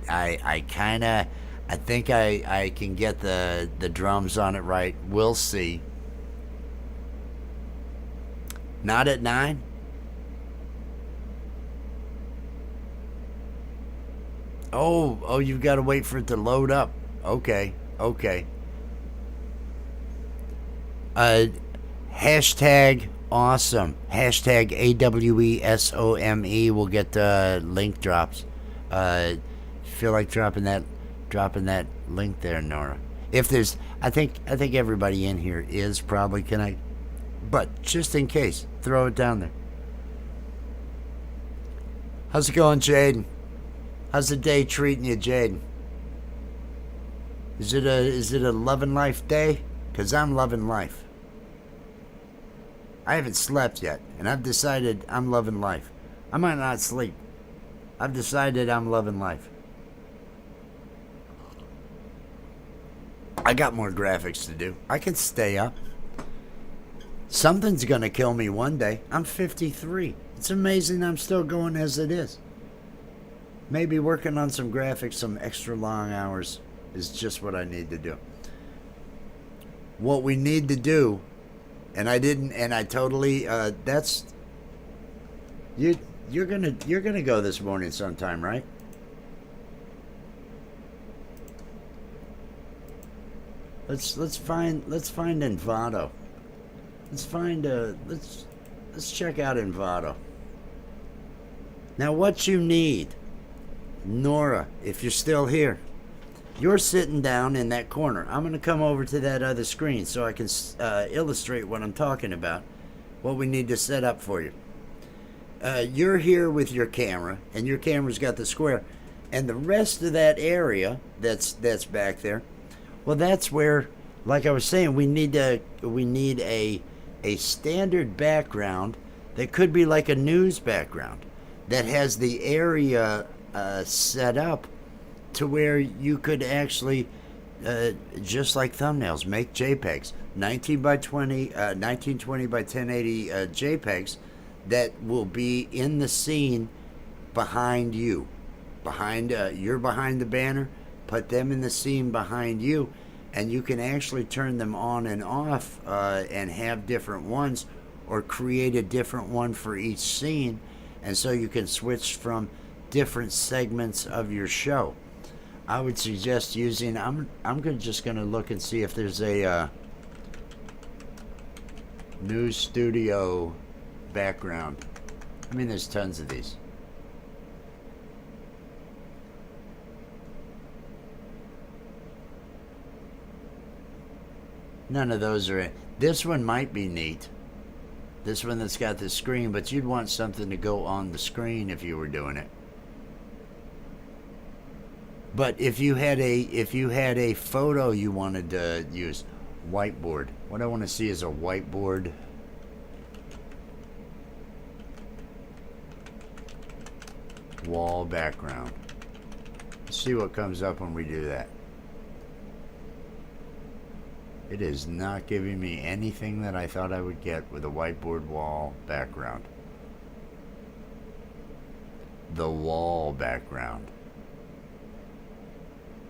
think I can get the drums on it right. We'll see. Not at 9? Oh, you've got to wait for it to load up. Okay. Hashtag awesome. Hashtag AWESOME. We'll get link drops. Feel like dropping that link there, Nora. If there's, I think everybody in here is probably connected, but just in case, throw it down there. How's it going, Jaden? How's the day treating you, Jaden? Is it a loving life day? 'Cause I'm loving life. I haven't slept yet, and I've decided I'm loving life. I might not sleep. I've decided I'm loving life. I got more graphics to do. I can stay up. Something's gonna kill me one day. I'm 53. It's amazing I'm still going as it is. Maybe working on some graphics, some extra long hours is just what I need to do. What we need to do, and I totally, that's, you're gonna go this morning sometime, right? Let's find Envato. Let's check out Envato. Now what you need, Nora, if you're still here, you're sitting down in that corner. I'm going to come over to that other screen so I can illustrate what I'm talking about, what we need to set up for you. You're here with your camera, and your camera's got the square, and the rest of that area that's back there, well, that's where, like I was saying, we need a standard background that could be like a news background that has the area set up to where you could actually, just like thumbnails, make JPEGs, 19 by 20, 1920 by 1080 JPEGs that will be in the scene behind you. You're behind the banner, put them in the scene behind you, and you can actually turn them on and off and have different ones, or create a different one for each scene, and so you can switch from different segments of your show. I would suggest using, I'm just going to look and see if there's a news studio background. I mean, there's tons of these. None of those are in. This one might be neat. This one that's got the screen, but you'd want something to go on the screen if you were doing it. But if you had a photo you wanted to use, whiteboard. What I want to see is a whiteboard. Wall background. Let's see what comes up when we do that. It is not giving me anything that I thought I would get with a whiteboard wall background. The wall background.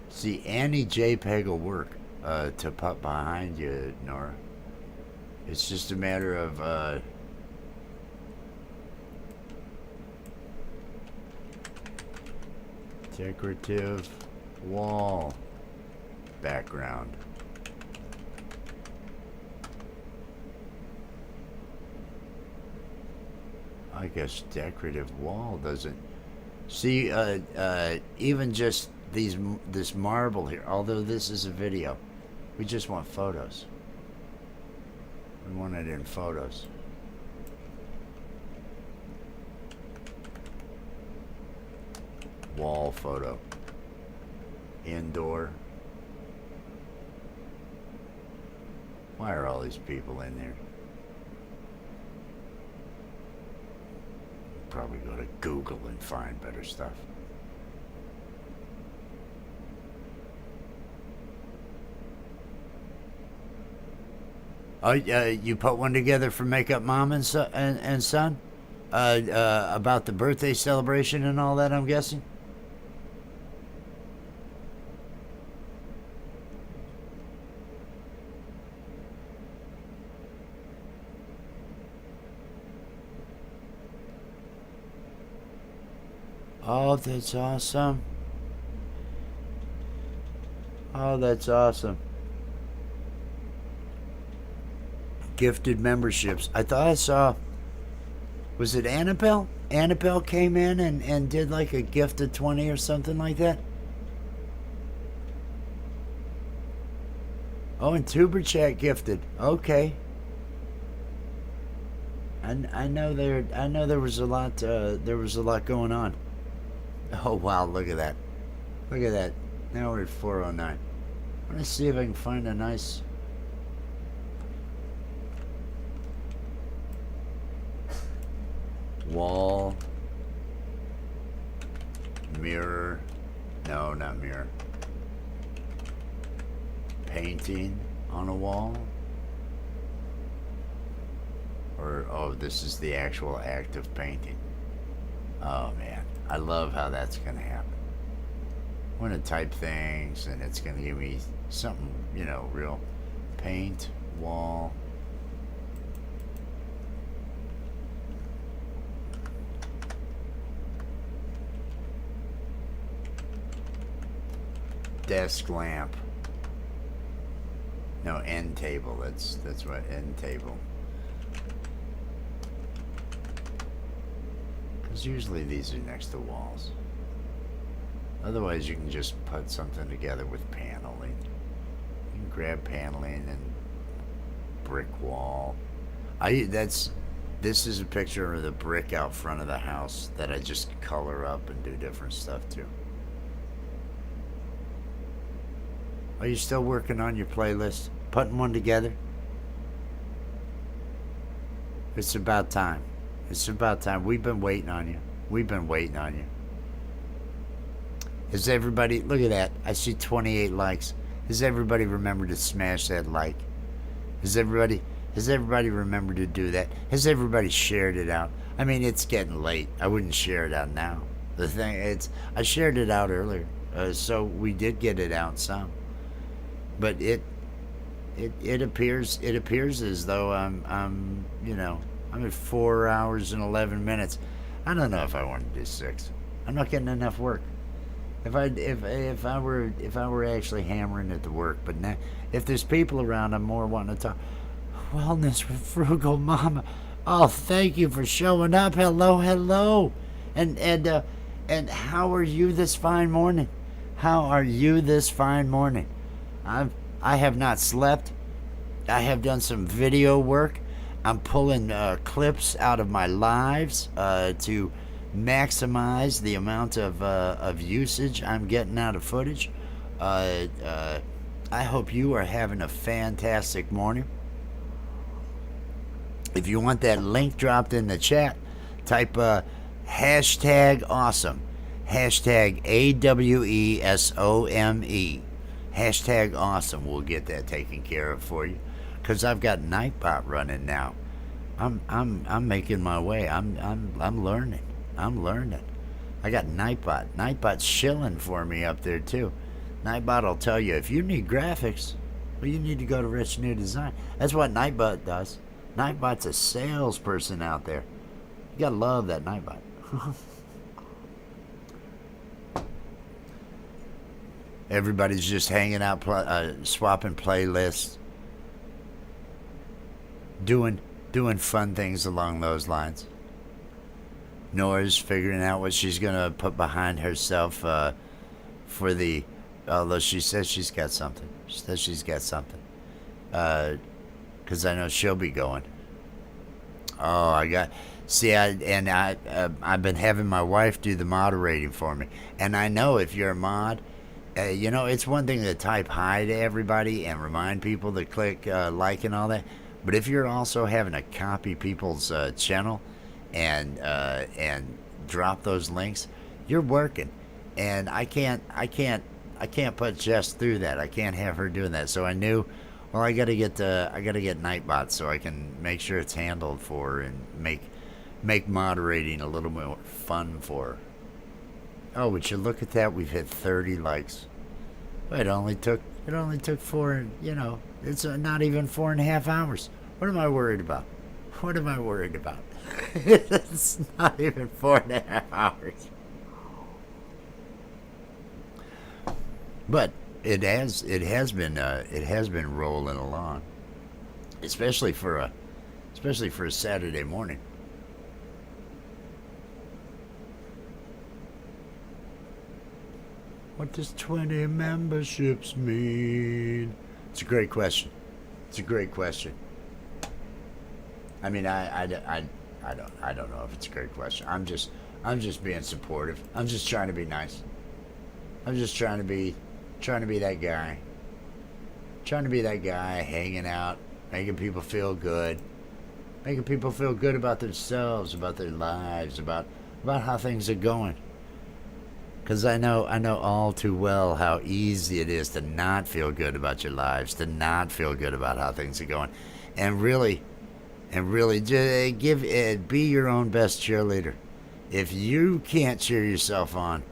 See, any JPEG will work to put behind you, Nora. It's just a matter of decorative wall background. I guess decorative wall doesn't. See, even just this marble here, although this is a video, we just want photos. We want it in photos. Wall photo. Indoor. Why are all these people in there? Probably go to Google and find better stuff. Oh, you put one together for Makeup Mom and Son? About the birthday celebration and all that, I'm guessing? Oh, that's awesome. Oh, that's awesome. Gifted memberships. I thought I saw. Was it Annabelle? Annabelle came in and did like a gift of 20 or something like that. Oh, and Tuber Chat gifted. Okay. I know there was a lot going on. Oh wow, look at that. Look at that. Now we're at 409. I'm gonna see if I can find a nice wall, mirror, no, not mirror, painting on a wall, or, oh, this is the actual act of painting. Oh man, I love how that's gonna happen. I'm gonna type things and it's gonna give me something, you know, real. Paint, wall, desk lamp. No, end table. That's what, end table. Because usually these are next to walls. Otherwise, you can just put something together with paneling. You can grab paneling and brick wall. This is a picture of the brick out front of the house that I just color up and do different stuff to. Are you still working on your playlist? Putting one together? It's about time. It's about time. We've been waiting on you. We've been waiting on you. Has everybody... Look at that. I see 28 likes. Has everybody remembered to smash that like? Has everybody remembered to do that? Has everybody shared it out? I mean, it's getting late. I wouldn't share it out now. The thing, I shared it out earlier. So we did get it out some. But it appears as though I'm at 4 hours and 11 minutes. I don't know if I want to do 6. I'm not getting enough work. If I were actually hammering at the work, but now, if there's people around, I'm more wanting to talk. Wellness with Frugal Mama. Oh, thank you for showing up. Hello. And how are you this fine morning? How are you this fine morning? I have not slept. I have done some video work. I'm pulling clips out of my lives to maximize the amount of usage I'm getting out of footage. I hope you are having a fantastic morning. If you want that link dropped in the chat, type hashtag awesome. Hashtag AWESOME. Hashtag awesome. We'll get that taken care of for you. Cause I've got Nightbot running now. I'm making my way. I'm learning. I got Nightbot. Nightbot's shilling for me up there too. Nightbot will tell you if you need graphics, well, you need to go to Rich New Design. That's what Nightbot does. Nightbot's a salesperson out there. You gotta love that Nightbot. Everybody's just hanging out, swapping playlists, doing fun things along those lines. Nora's figuring out what she's gonna put behind herself for the. Although she says she's got something. She says she's got something. Because I know she'll be going. Oh, I've been having my wife do the moderating for me, and I know if you're a mod. It's one thing to type hi to everybody and remind people to click like and all that. But if you're also having to copy people's channel and drop those links, you're working. And I can't put Jess through that. I can't have her doing that. So I knew, well, I gotta get Nightbot so I can make sure it's handled for her and make moderating a little more fun for her. Oh, would you look at that? We've hit 30 likes. It only took 4. It's not even 4.5 hours. What am I worried about? It's not even 4.5 hours. But It has been rolling along, especially for a Saturday morning. What does 20 memberships mean? It's a great question. It's a great question. I mean, I don't know if it's a great question. I'm just being supportive. I'm just trying to be nice. I'm just trying to be that guy. Trying to be that guy hanging out, making people feel good. Making people feel good about themselves, about their lives, about how things are going. Because I know all too well how easy it is to not feel good about your lives, to not feel good about how things are going, and really just be your own best cheerleader. If you can't cheer yourself on,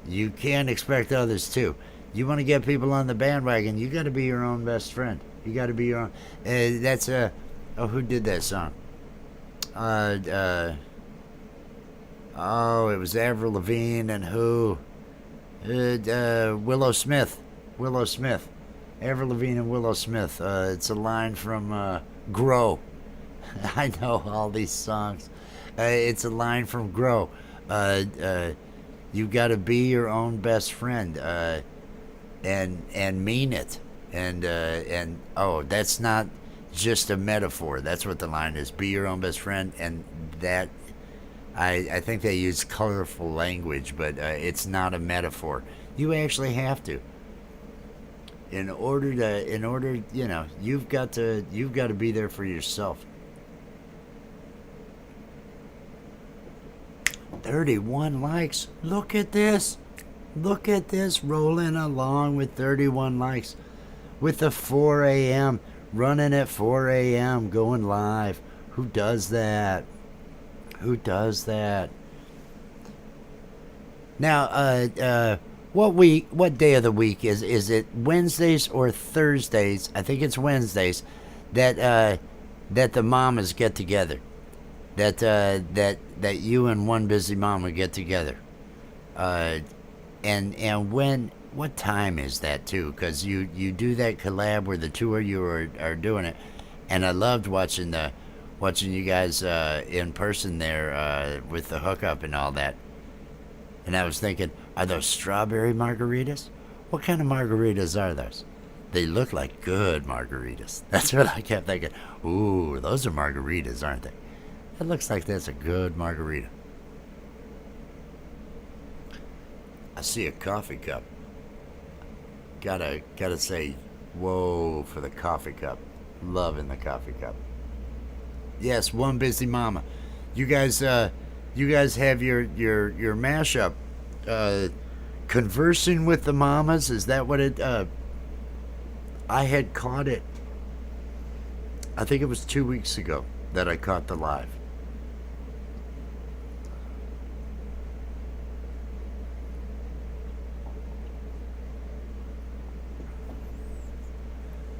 you can't expect others to. You want to get people on the bandwagon, you got to be your own best friend. You got to be your own. That's who did that song? It was Avril Lavigne and who? Willow Smith. Avril Lavigne and Willow Smith. It's a line from Grow. I know all these songs. It's a line from Grow. You got to be your own best friend, and mean it. And that's not just a metaphor. That's what the line is. Be your own best friend, and that. I think they use colorful language, but it's not a metaphor. You actually have to. In order, you've got to be there for yourself. 31 likes. Look at this. Look at this, rolling along with 31 likes. With the 4 a.m., running at 4 a.m., going live. Who does that? Who does that? Now, what day of the week is it? Wednesdays or Thursdays? I think it's Wednesdays that the mamas get together. That you and one busy mama get together. And what time is that too? Because you do that collab where the two of you are doing it, and I loved watching you guys in person there with the hookup and all that. And I was thinking, are those strawberry margaritas? What kind of margaritas are those? They look like good margaritas. That's what I kept thinking. Ooh, those are margaritas, aren't they? It looks like that's a good margarita. I see a coffee cup. Gotta say, whoa for the coffee cup. Loving the coffee cup. Yes, one busy mama. You guys have your mashup. Conversing with the mamas. Is that what it? I had caught it. I think it was 2 weeks ago that I caught the live.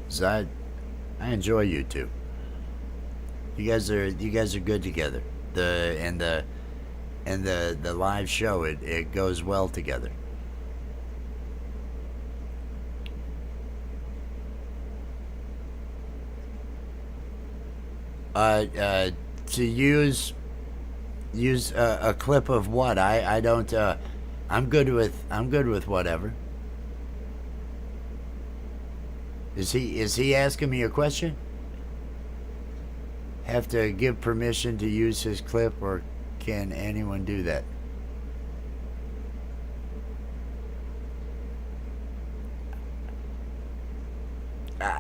So I enjoy you two. You guys are good together. The live show it goes well together. To use a clip of what? I don't. I'm good with whatever. Is he asking me a question? Have to give permission to use his clip, or can anyone do that?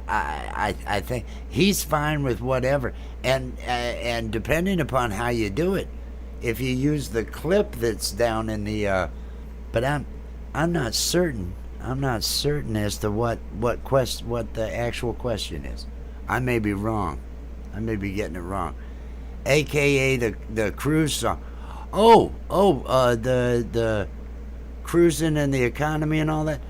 I think he's fine with whatever, and depending upon how you do it, if you use the clip that's down in the, but I'm not certain. I'm not certain as to what the actual question is. I may be wrong. I may be getting it wrong. AKA the cruise song. The cruising and the economy and all that.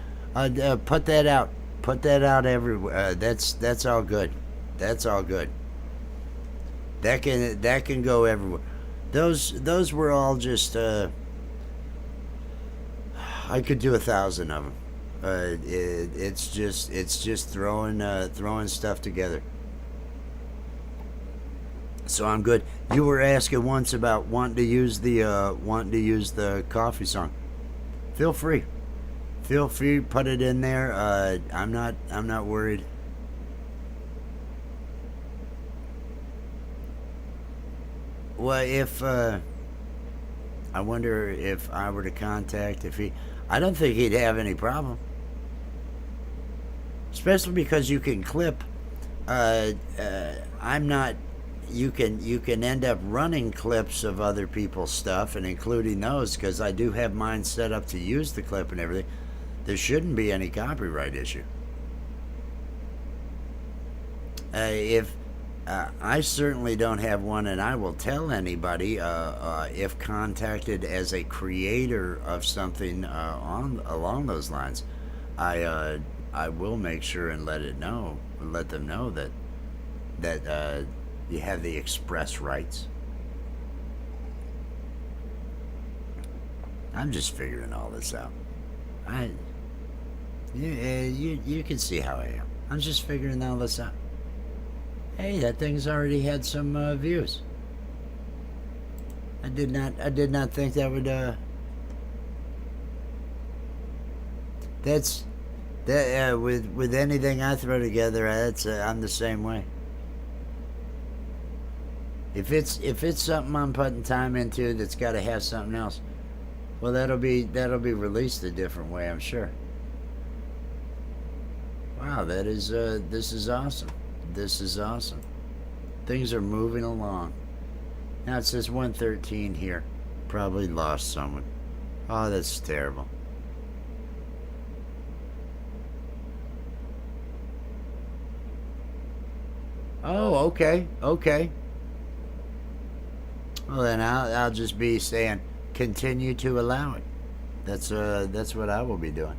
Put that out. Put that out everywhere. That's all good. That's all good. That can go everywhere. Those were all just. I could do 1,000 of them. It's just throwing stuff together. So I'm good. You were asking once about wanting to use the coffee song. Feel free. Feel free, put it in there. I'm not worried. Well, if I wonder if I were to contact I don't think he'd have any problem. Especially because you can clip. I'm not. You can end up running clips of other people's stuff and including those because I do have mine set up to use the clip and everything. There shouldn't be any copyright issue. If I certainly don't have one, and I will tell anybody if contacted as a creator of something along those lines, I will make sure and let them know that you have the express rights. I'm just figuring all this out. You can see how I am. I'm just figuring all this out. Hey, that thing's already had some views. I did not think that would. With anything I throw together, I'm the same way. If it's something I'm putting time into that's got to have something else, well, that'll be released a different way, I'm sure. Wow, this is awesome. This is awesome. Things are moving along. Now it says 113 here. Probably lost someone. Oh, that's terrible. Oh, okay. Well, then I'll just be saying continue to allow it. That's what I will be doing.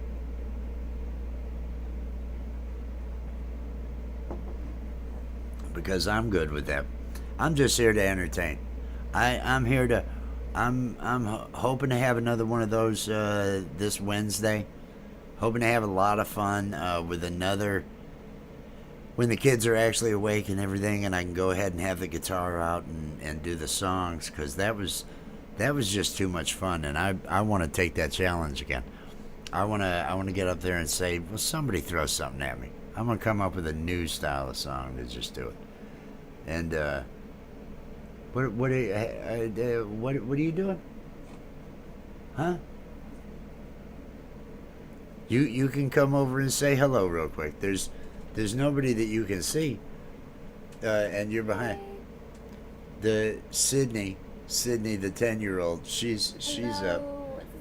Because I'm good with that. I'm just here to entertain. I'm hoping to have another one of those this Wednesday. Hoping to have a lot of fun with another when the kids are actually awake and everything, and I can go ahead and have the guitar out and do the songs, because that was just too much fun, and I want to take that challenge again. I want to get up there and say, well, somebody throw something at me. I'm gonna come up with a new style of song to just do it. And what are you doing? Huh? You can come over and say hello real quick. There's nobody that you can see, and you're behind. The Sydney, the 10-year-old. She's up.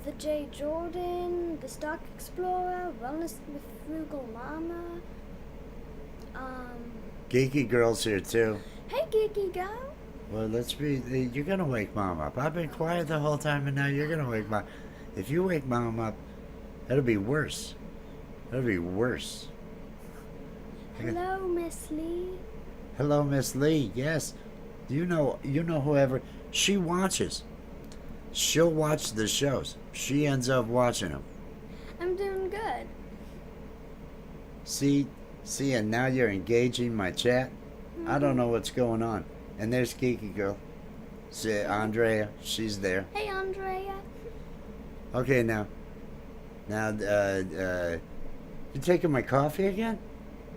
The J. Jordan, the Stock Explorer, Wellness with Frugal Mama. Geeky Girl's here too. Hey, Geeky Girl. Well, you're gonna wake Mom up. I've been quiet the whole time, and now you're gonna wake Mom. If you wake Mom up, that'll be worse. That'll be worse. Hello, Miss Lee. Hello, Miss Lee. Yes, you know whoever she watches. She'll watch the shows. She ends up watching them. I'm doing good. See, and now you're engaging my chat. Mm-hmm. I don't know what's going on. And there's Geeky Girl. See, Andrea, she's there. Hey, Andrea. Okay, now, you taking my coffee again?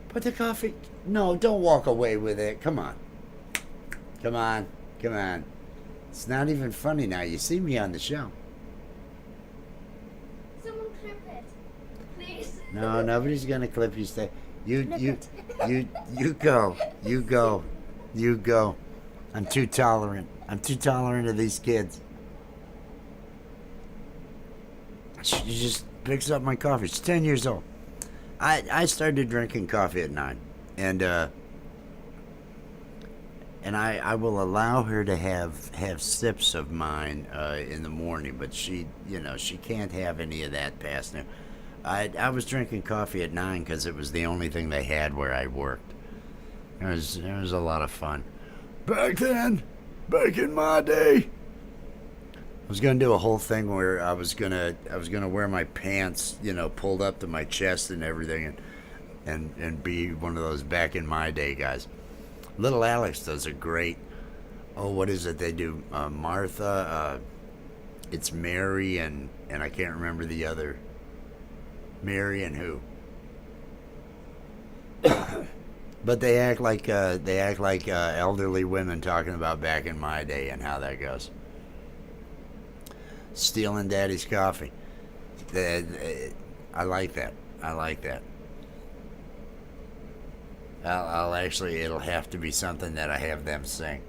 Put the coffee. No, don't walk away with it. Come on. It's not even funny now. You see me on the show. Someone clip it, please. No, nobody's gonna clip you. Stay. You go. I'm too tolerant. Of these kids. She just picks up my coffee. She's 10 years old. I started drinking coffee at 9, and I will allow her to have sips of mine in the morning, but she can't have any of that past now. I was drinking coffee at 9 because it was the only thing they had where I worked. It was a lot of fun. Back in my day, I was gonna do a whole thing where I was gonna wear my pants, you know, pulled up to my chest and everything, and be one of those back in my day guys. Little Alex does a great. Oh, what is it they do? Martha. It's Mary and I can't remember the other. Mary and who? But they act like elderly women talking about back in my day and how that goes. Stealing Daddy's coffee. I like that. I like that. I'll actually. It'll have to be something that I have them sing.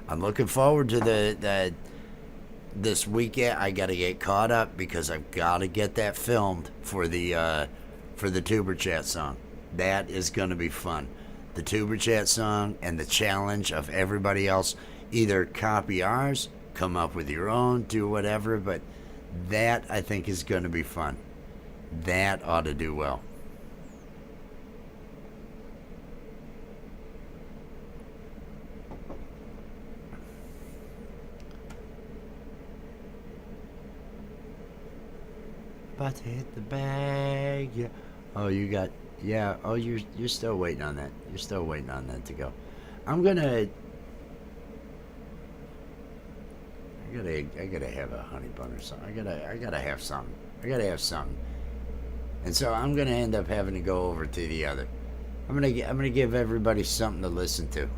I'm looking forward to this weekend. I got to get caught up because I've got to get that filmed for the Tuber Chat song. That is going to be fun. The Tuber Chat song and the challenge of everybody else either copy ours, come up with your own, do whatever, but that I think is going to be fun. That ought to do well. About to hit the bag. Yeah. Oh, you got. Yeah. Oh, you're still waiting on that. You're still waiting on that to go. I'm gonna. I gotta have a honey bun or something. I gotta have something. I gotta have something. And so I'm gonna end up having to go over to the other. I'm gonna give everybody something to listen to.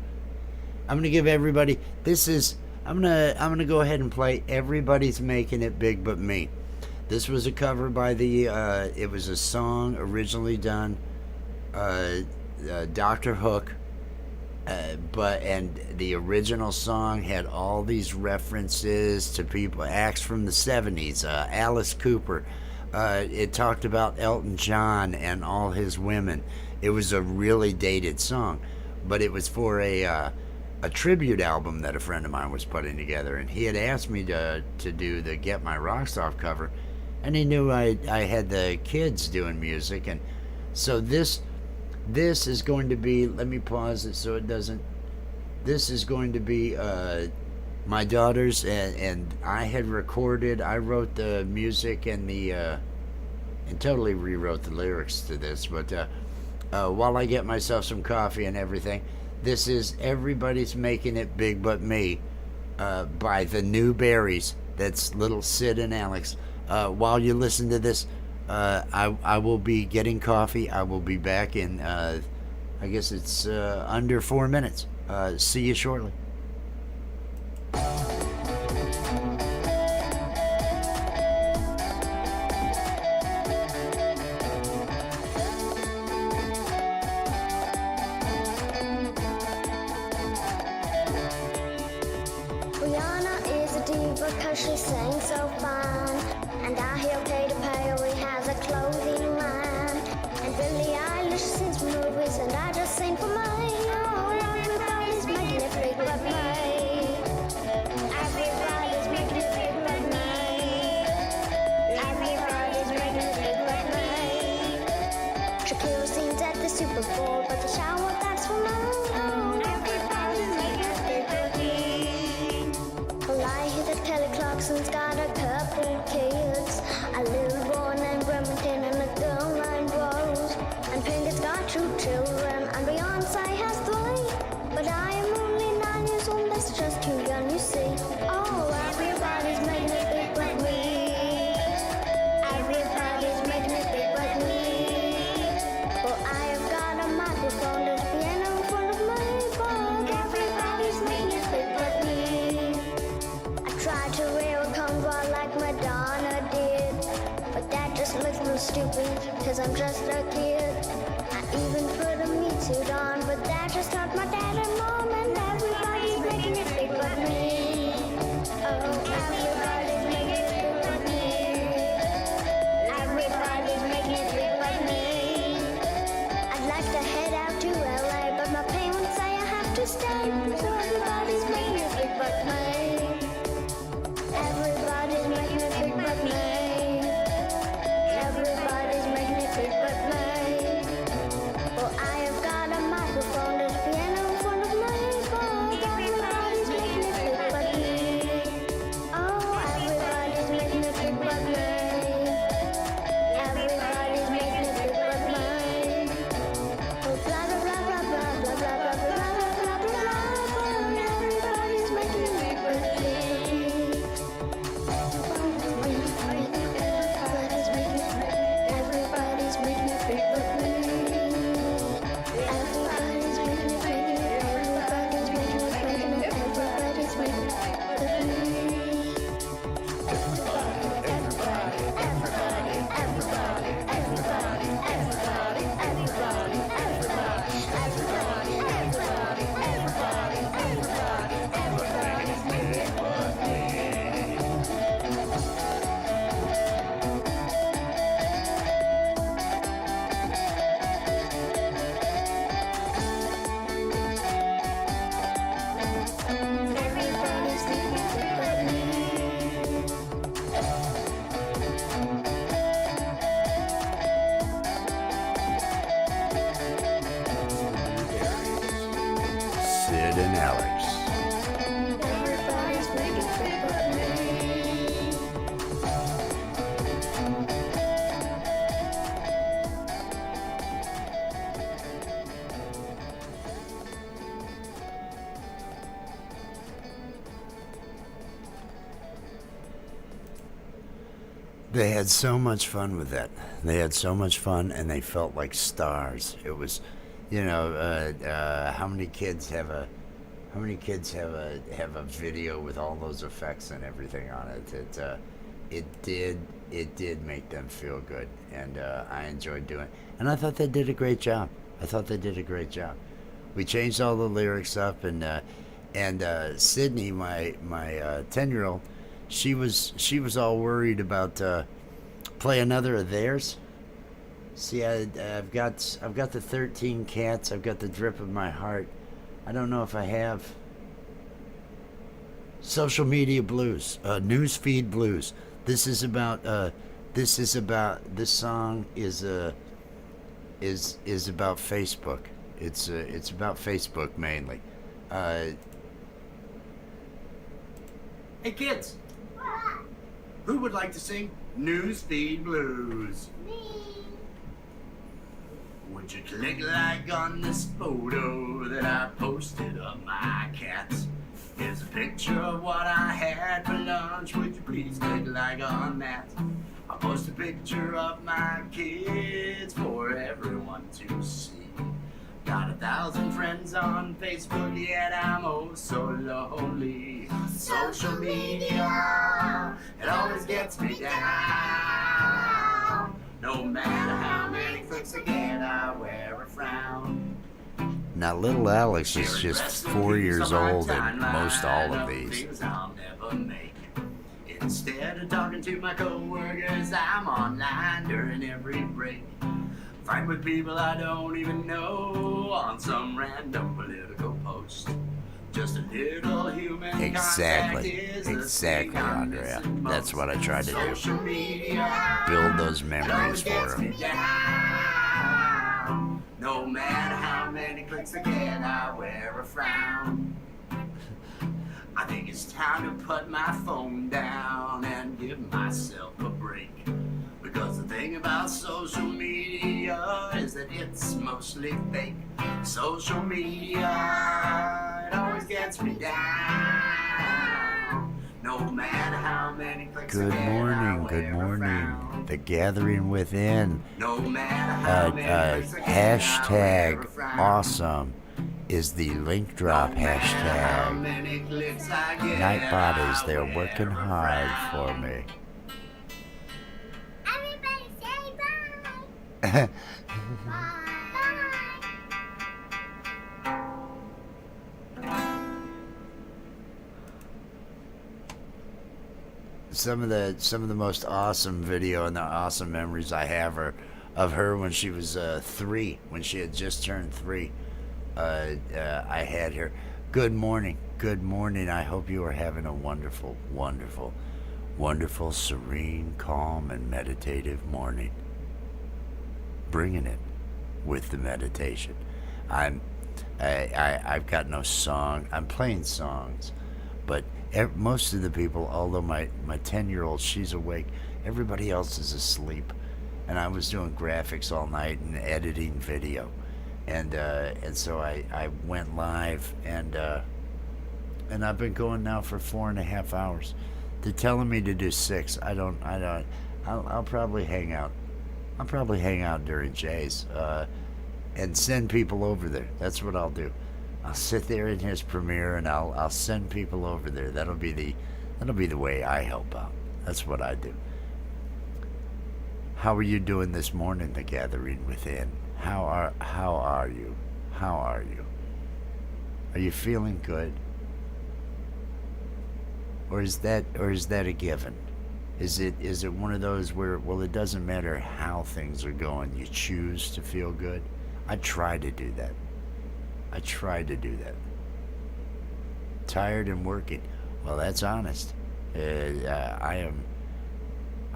I'm gonna give everybody. I'm gonna go ahead and play Everybody's Making It Big But Me. This was a cover by it was a song originally done, Dr. Hook, and the original song had all these references to acts from the 70s, Alice Cooper. It talked about Elton John and all his women. It was a really dated song, but it was for a tribute album that a friend of mine was putting together, and he had asked me to do the Get My Rocks Off cover. And he knew I had the kids doing music, and so this is going to be. Let me pause it so it doesn't. This is going to be my daughter's, and I had recorded. I wrote the music and and totally rewrote the lyrics to this. But while I get myself some coffee and everything, this is Everybody's Making It Big But Me by the New Berries. That's little Sid and Alex. While you listen to this, I will be getting coffee. I will be back in, I guess it's under 4 minutes. See you shortly. Rihanna is a diva 'cause she sings so fine. And I hear Katy Perry has a clothing line. And Billie Eilish sings movies and I just sing for mine. Oh, everybody's making it big but me. Everybody's making it big but me. Everybody's making it big but me. Shakira sings at the Super Bowl, but the shower that's for mine. Oh, everybody's making it big but me. Well, I hear that Kelly Clarkson's got a couple kids. A little boy named Remington and a girl named Rose. And Pinkett's got 2 children and Beyonce has 3. But I am only 9 years old, that's just too young, you see. Oh, everybody's making it big but me. Everybody's making it big but me. Well, I have got a microphone, there's a piano in front of me. But everybody's making it big but me. I tried to wear a convoy like Madonna did, but that just makes me stupid, 'cause I'm just a kid. I even put a meat suit on, but that just hurt my dad and mom, and everybody's making it big but me. Oh, everybody's making it big but me. Everybody's making it big but me. I'd like to head out to LA, but my parents say I have to stay, so everybody's making it big but me. Everybody's making it big but me. Everybody's making it big but me. Well, I have got a microphone, there's a piano in front of me. But everybody's making it big but me. Oh, Sid and Alex. Everybody's making fun of me. They had so much fun with that. They had so much fun, and they felt like stars. It was, how many kids have a video with all those effects and everything on it? It did make them feel good, and I enjoyed doing it. And I thought they did a great job. We changed all the lyrics up, and Sydney, my 10-year-old, she was all worried about play another of theirs. See, I've got the 13 Cats. I've got the Drip of My Heart. I don't know if I have Social Media Blues, Newsfeed Blues. This song is about Facebook. It's about Facebook mainly. Hey kids, who would like to sing Newsfeed Blues? Would you click like on this photo that I posted of my cats? Here's a picture of what I had for lunch. Would you please click like on that? I post a picture of my kids for everyone to see. Got 1,000 friends on Facebook, yet I'm oh so lonely. Social media, it always gets me down. No matter how many clicks I get, I wear a frown. Now, little Alex is just 4 years old in most all of these. I'll never make. Instead of talking to my coworkers, I'm online during every break. Fight with people I don't even know on some random political post. Just a little human Exactly, Andrea. That's what I try to do. Build those memories for them. No matter how many clicks I get, I wear a frown. I think it's time to put my phone down and give myself a break. Because the thing about social media is that it's mostly fake. Social media, it always gets me down. No matter how many clicks Good I get, morning, I good wear a morning. frown. The gathering within. No matter how many clicks I get, I wear a Hashtag frown. awesome is the link drop No matter how hashtag. many clicks I get, Nightbot is I there wear working a hard frown. for me. Everybody say bye. Bye. Some of the most awesome video and the awesome memories I have are of her when she was 3, when she had just turned 3. I had her. Good morning, good morning. I hope you are having a wonderful, wonderful, wonderful, serene, calm, and meditative morning. Bringing it with the meditation. I've got no song. I'm playing songs, but most of the people, although my 10-year-old, she's awake, everybody else is asleep, and I was doing graphics all night and editing video, and so I went live, and I've been going now for 4.5 hours. They're telling me to do 6. I'll probably hang out. I'll probably hang out during Jay's and send people over there. That's what I'll do. I'll sit there in his premiere and I'll send people over there. That'll be the way I help out. That's what I do. How are you doing this morning, the gathering within? How are you? How are you? Are you feeling good? Or is that a given? Is it one of those where, well, it doesn't matter how things are going, you choose to feel good? I try to do that. Tired and working. Well, that's honest. I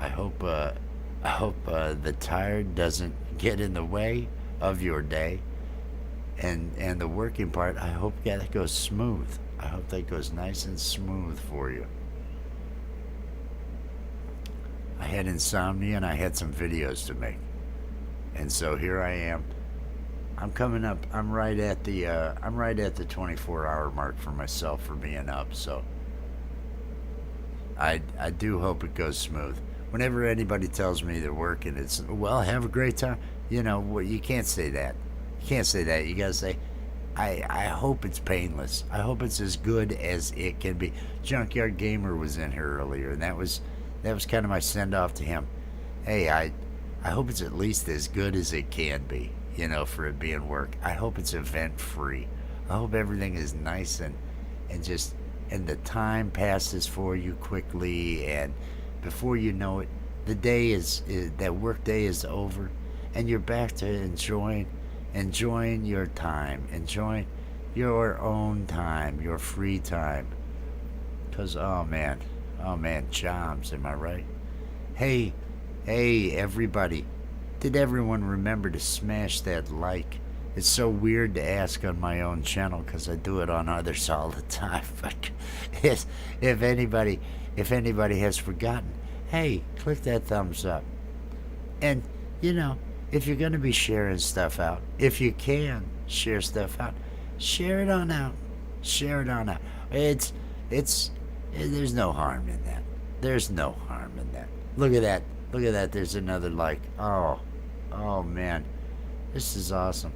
hope the tired doesn't get in the way of your day. and the working part, I hope that goes smooth. I hope that goes nice and smooth for you. I had insomnia and I had some videos to make, and so here I am. I'm coming up. I'm right at the 24-hour mark for myself for being up. So I do hope it goes smooth. Whenever anybody tells me they're working, it's, well, have a great time. You know, well, you can't say that. You can't say that. You gotta say, I hope it's painless. I hope it's as good as it can be. Junkyard Gamer was in here earlier, and that was kind of my send off to him. Hey, I hope it's at least as good as it can be. You know, for it being work. I hope it's event free. I hope everything is nice and the time passes for you quickly, and before you know it, the day is that work day is over, and you're back to enjoying your time, enjoying your own time, your free time. 'Cause oh man, jobs, am I right? Hey, everybody. Did everyone remember to smash that like? It's so weird to ask on my own channel because I do it on others all the time. But if anybody has forgotten, hey, click that thumbs up. And, you know, if you're going to be sharing stuff out, if you can share stuff out, share it on out. Share it on out. There's no harm in that. There's no harm in that. Look at that. Look at that. There's another like. Oh man, this is awesome.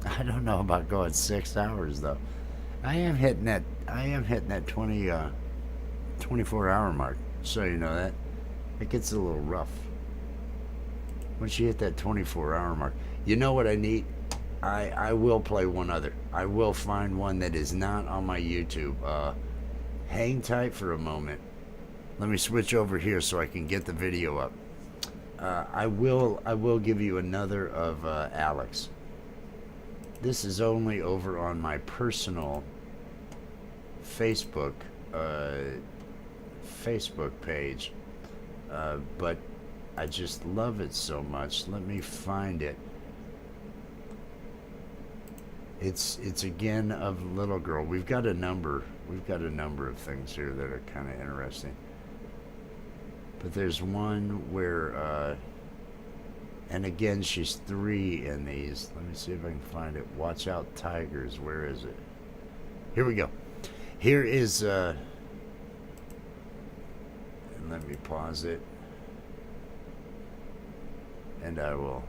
I don't know about going 6 hours though. I am hitting that 24-hour mark. So you know that it gets a little rough once you hit that 24-hour mark. You know what I need? I will play one other. I will find one that is not on my YouTube. Hang tight for a moment. Let me switch over here so I can get the video up. I will give you another of Alex. This is only over on my personal Facebook page, but I just love it so much. Let me find it. It's again of Little Girl. We've got a number of things here that are kind of interesting. But there's one where, and again, she's 3 in these. Let me see if I can find it. Watch out, tigers. Where is it? Here we go. Here is, and let me pause it. And I will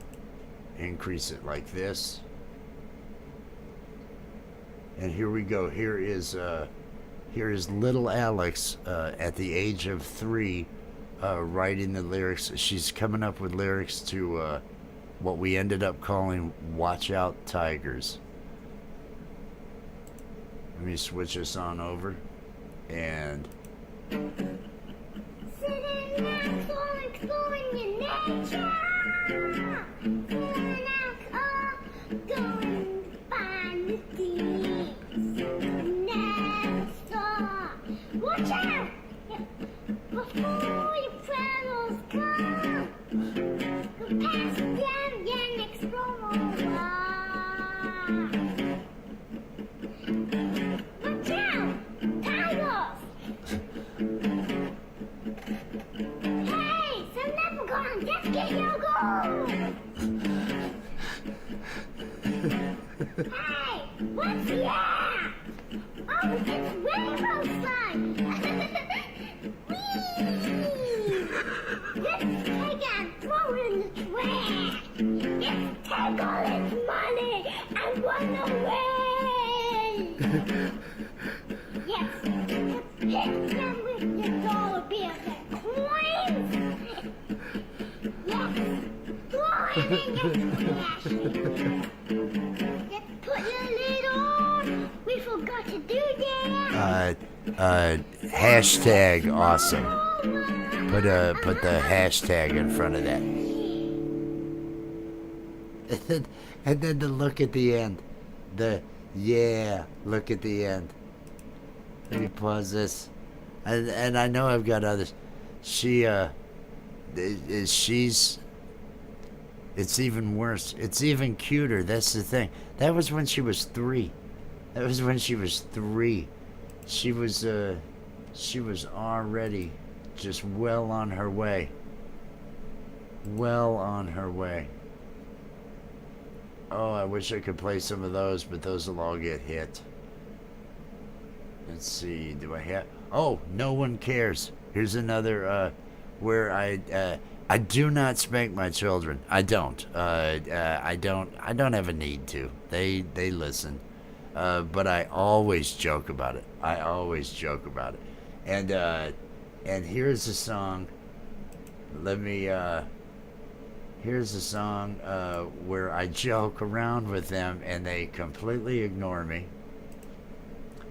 increase it like this. And here we go. Here is little Alex at the age of 3. Writing the lyrics. She's coming up with lyrics to what we ended up calling Watch Out Tigers. Let me switch this on over. And watch out! Before your problems come, go past them and explore more. Watch out! Tigers! Hey, some leprechauns, let's get your gold! Hey, what's that? Oh, it's rainbow slime! Let's take and throw it in the trash. Let's take all its money and run away. Yes, let's hit them with the dollar bills and coins. Yes, throw it in the trash. Let's put your lid on. We forgot to do that. Hashtag awesome. Put the hashtag in front of that. And then the look at the end. Look at the end. Let me pause this. And I know I've got others. She's It's even worse. It's even cuter. That's the thing. That was when she was 3. That was when she was 3. She was already just well on her way. Well on her way. Oh, I wish I could play some of those, but those will all get hit. Let's see. Do I have? Oh, No One Cares. Here's another where I do not spank my children. I don't. I don't have a need to. They listen. But I always joke about it. I always joke about it. And here's a song. Here's a song where I joke around with them and they completely ignore me.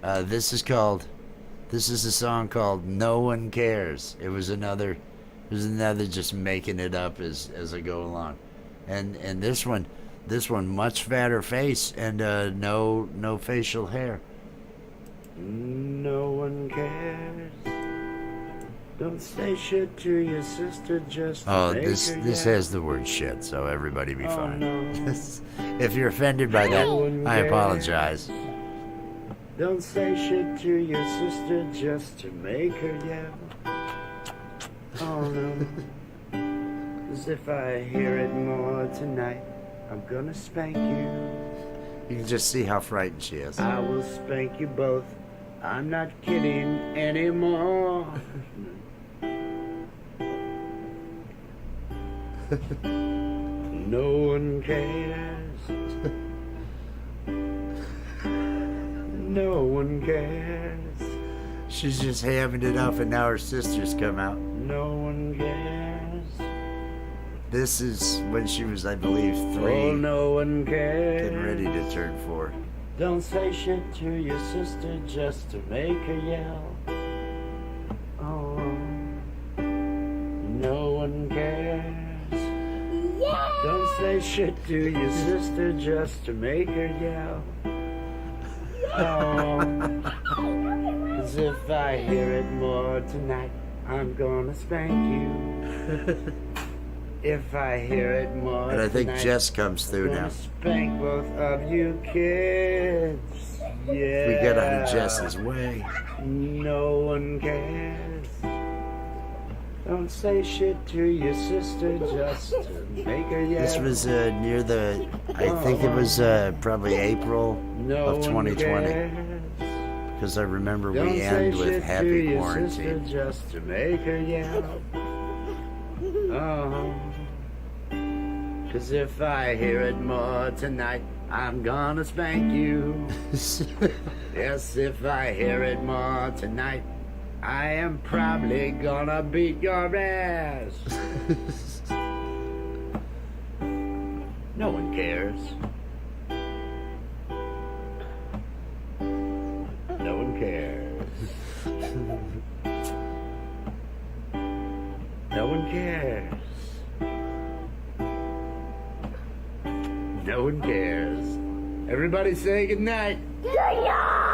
This is a song called No One Cares. It was another just making it up as I go along. And this one much fatter face and no facial hair. No one cares. Don't say shit to your sister, just this has the word shit, so everybody be fine. No. If you're offended by that, I apologize. Don't say shit to your sister just to make her yell. Oh no. As if I hear it more tonight, I'm gonna spank you. You can just see how frightened she is. I will spank you both. I'm not kidding anymore. No one cares. No one cares. She's just hamming it up, and now her sisters come out. No one cares. This is when she was, I believe, 3. Oh, no one cares. Getting ready to turn 4. Don't say shit to your sister just to make her yell. Oh, no one cares. Yeah. Don't say shit to your sister just to make her yell. Oh, 'cause if I hear it more tonight, I'm gonna spank you. If I hear it more and I think tonight, Jess comes through now. Spank both of you kids. Yeah. We get out of Jess's way. No one cares. Don't say shit to your sister just to make her yell. This was near the, I think it was probably April of 2020. Because I remember we end with Happy Quarantine. Just to make her yell. Oh. 'Cause if I hear it more tonight, I'm gonna spank you. Yes, if I hear it more tonight, I am probably gonna beat your ass. No one cares. No one cares. No one cares. No one cares. Everybody say goodnight. Good night.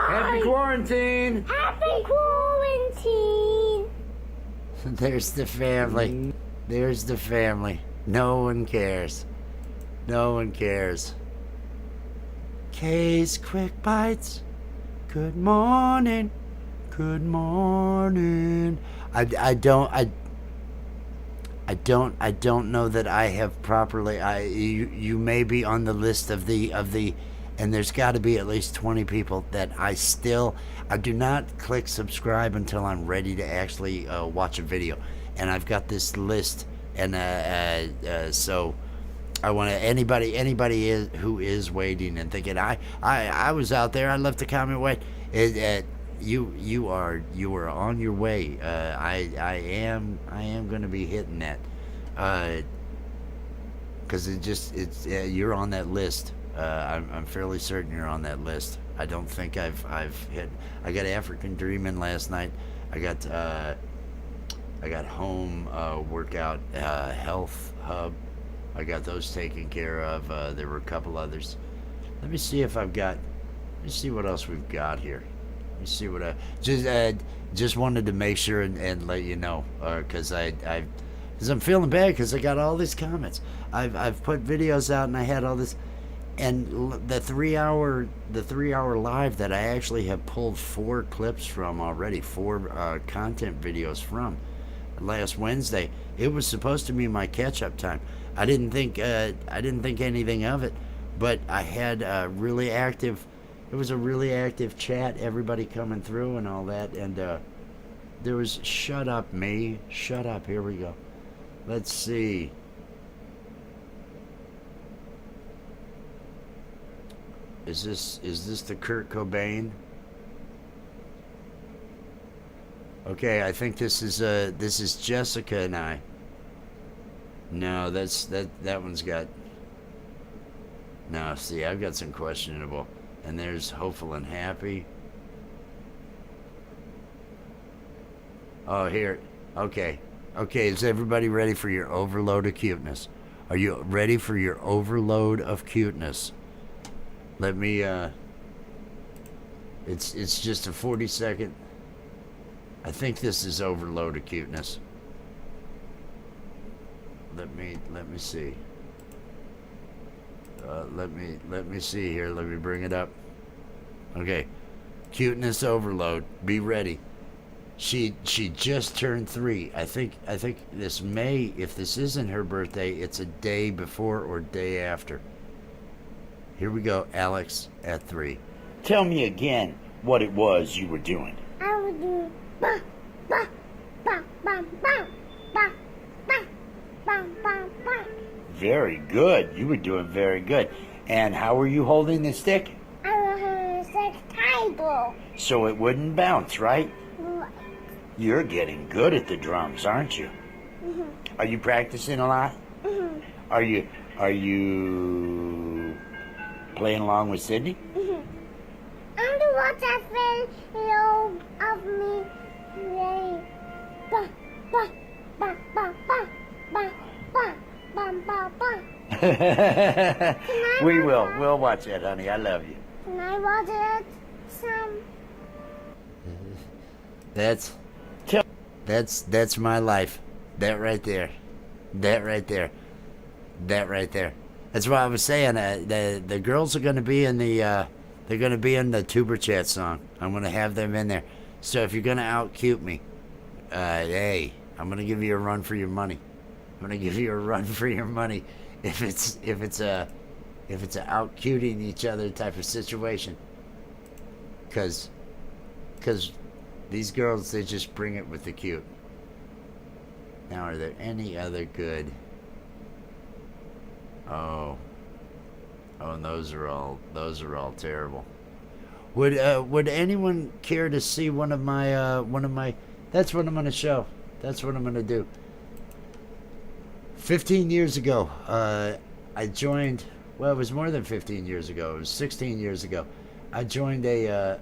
Happy quarantine. Happy quarantine. There's the family. There's the family. No one cares. No one cares. K's Quick Bites. Good morning. Good morning. I don't know that I have properly. You may be on the list of the, and there's got to be at least 20 people that I do not click subscribe until I'm ready to actually watch a video, and I've got this list, and so I want to anybody who is waiting and thinking I was out there, I left a comment. Wait, You are on your way. I am going to be hitting that, because you're on that list. I'm fairly certain you're on that list. I don't think I've hit. I got African Dreaming last night. I got Home Workout Health Hub. I got those taken care of. There were a couple others. Let me see if I've got. Let me see what else we've got here. See what I just wanted to make sure and let you know, because because I'm feeling bad because I got all these comments. I've put videos out and I had all this, and the 3 hour live that I actually have pulled 4 clips from already, 4 content videos from last Wednesday. It was supposed to be my catch-up time. I didn't think anything of it, but I had a really active. It was a really active chat. Everybody coming through and all that, and there was shut up me, shut up. Here we go. Let's see. Is this the Kurt Cobain? Okay, I think this is Jessica and I. No, that one's got. No, see, I've got some questionable. And there's Hopeful and Happy. Oh, here. Okay. Okay, is everybody ready for your overload of cuteness? Are you ready for your overload of cuteness? Let me, it's just a 40-second. I think this is overload of cuteness. Let me see. Let me see here. Let me bring it up. Okay. Cuteness overload. Be ready. She just turned 3. I think this May, if this isn't her birthday, it's a day before or day after. Here we go, Alex at 3. Tell me again what it was you were doing. I would do ba ba ba ba ba ba ba ba ba ba. Very good. You were doing very good. And how were you holding the stick? I will have a sex table. So it wouldn't bounce, right? You're getting good at the drums, aren't you? Mm-hmm. Are you practicing a lot? Mm-hmm. Are you playing along with Sydney? Mm-hmm. I'm the one that fell of me. Play. Ba ba ba ba ba ba ba ba ba ba. We will. We'll watch that, honey. I love you. Can I watch it? That's my life. That right there. That right there. That right there. That's why I was saying the girls are going to be in the Tuber Chat song. I'm going to have them in there. So if you're going to out cute me, hey, I'm going to give you a run for your money. I'm going to give you a run for your money if it's a out cuting each other type of situation. Cause these girls, they just bring it with the cute. Now, are there any other good? Oh, and those are all terrible. Would anyone care to see one of my? That's what I'm gonna show. That's what I'm gonna do. 15 years ago, I joined. Well, it was more than 15 years ago. It was 16 years ago. I joined a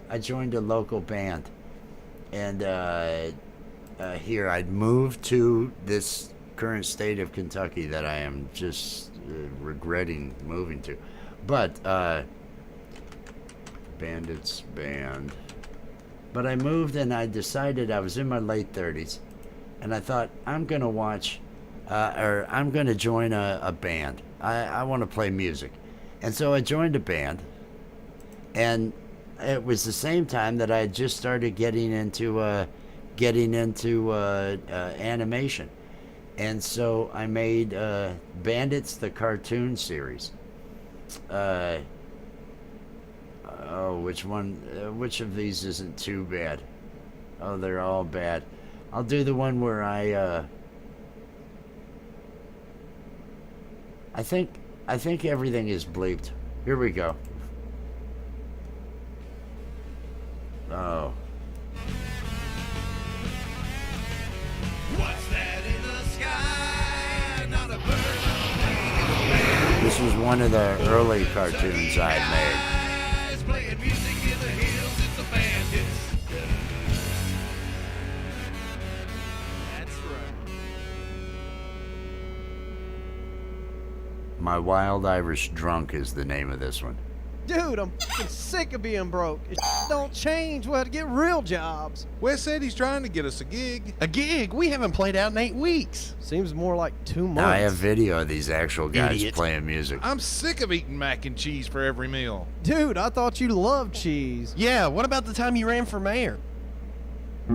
local band, and here I'd moved to this current state of Kentucky that I am just regretting moving to, but Bandits Band. But I moved and I decided, I was in my late 30s, and I thought I'm gonna watch, or I'm gonna join a band. I want to play music, and so I joined a band. And it was the same time that I had just started getting into animation, and so I made Bandits the cartoon series. Which one? Which of these isn't too bad? Oh, they're all bad. I'll do the one where I think everything is bleeped. Here we go. Oh. What's that in the sky? Not a bird. This was one of the early cartoons I had made. Playing music in the hills, it's the Bandits. That's right. My Wild Irish Drunk is the name of this one. Dude, I'm fucking sick of being broke. It don't change. We'll have to get real jobs. Wes said he's trying to get us a gig. A gig? We haven't played out in 8 weeks. Seems more like 2 months. Now I have video of these actual guys Idiot. playing music. I'm sick of eating mac and cheese for every meal. Dude, I thought you loved cheese. Yeah, what about the time you ran for mayor? I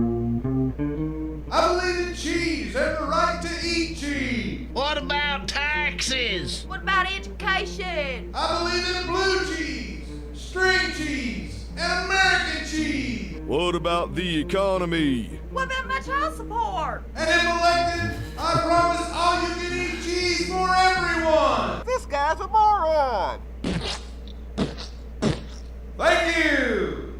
believe in cheese and the right to eat cheese. What about taxes? What about education? I believe in blue cheese, string cheese, and American cheese. What about the economy? What about my child support? And if elected, I promise all you can eat cheese for everyone. This guy's a moron. Thank you.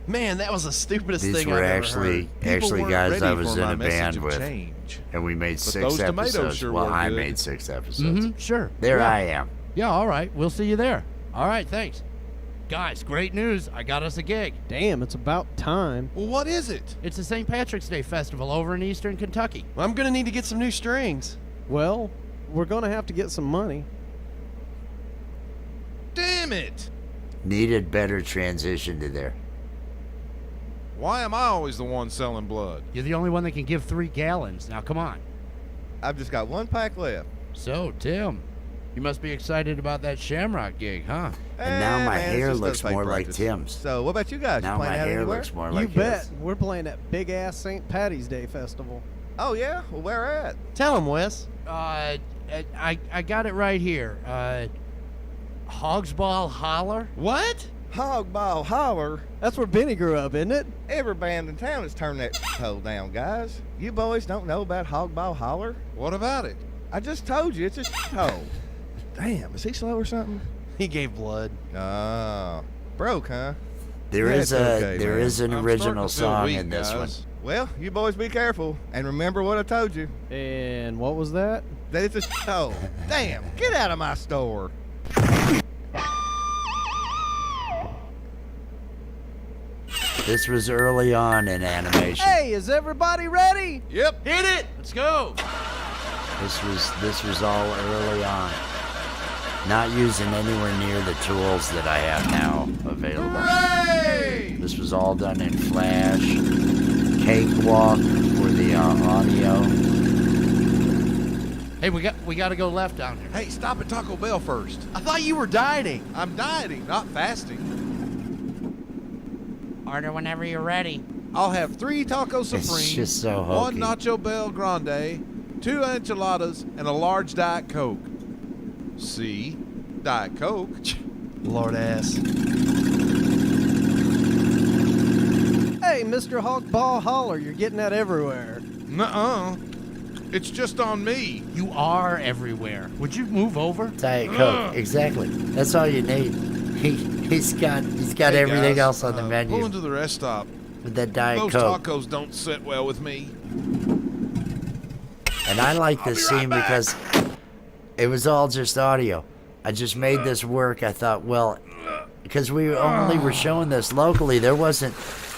Man, that was the stupidest These thing were I've ever actually heard. People weren't guys ready I was for in my a message band of with, change. and we made But 6 those tomatoes episodes. sure Well, were I good. made 6 episodes. Sure. There Yeah. I am. Yeah, all right. We'll see you there. All right, thanks. Guys, great news. I got us a gig. Damn, it's about time. Well, what is it? It's the St. Patrick's Day Festival over in eastern Kentucky. Well, I'm gonna need to get some new strings. Well, we're gonna have to get some money. Damn it. Needed better transition to there. Why am I always the one selling blood? You're the only one that can give 3 gallons. Now, come on. I've just got 1 pack left. So, Tim, you must be excited about that Shamrock gig, huh? And now my man, it's hair just looks those fake more like practice. Tim's. So, what about you guys? Now you my playing out hair anywhere? looks more You like bet. his. We're playing that big-ass St. Patty's Day festival. Oh, yeah? Well, where at? Tell him, Wes. I got it right here. Hogsball Holler? What? Hogball Holler. That's where Benny grew up, isn't it? Every band in town has turned that hole down, guys. You boys don't know about Hogball Holler? What about it? I just told you, it's a hole. Damn, is he slow or something? He gave blood. Oh, broke, huh? There Yeah, is it's a okay, there man. is an I'm original starting to feel song weak, in this one. guys. Well, you boys be careful and remember what I told you. And what was that? That it's a hole. Damn, get out of my store. This was early on in animation. Hey, is everybody ready? Yep. Hit it! Let's go! This was all early on. Not using anywhere near the tools that I have now available. Hooray! This was all done in Flash, Cakewalk for the audio. Hey, we got to go left down here. Hey, stop at Taco Bell first. I thought you were dieting. I'm dieting, not fasting. Order whenever you're ready. I'll have 3 Taco Supremes, It's just so 1 hokey. Nacho Bell Grande, 2 enchiladas, and a large Diet Coke. See? Diet Coke. Lord ass. Hey, Mr. Hogball Holler, you're getting that everywhere. Nuh-uh. It's just on me. You are everywhere. Would you move over? Diet Coke, exactly. That's all you need. He's got Hey, everything guys, else on the Pull menu into the rest stop. with that Diet Those Coke. tacos don't sit well with me. And I like this scene because it was all just audio. I just made this work. I thought, well, because we only were showing this locally, there wasn't.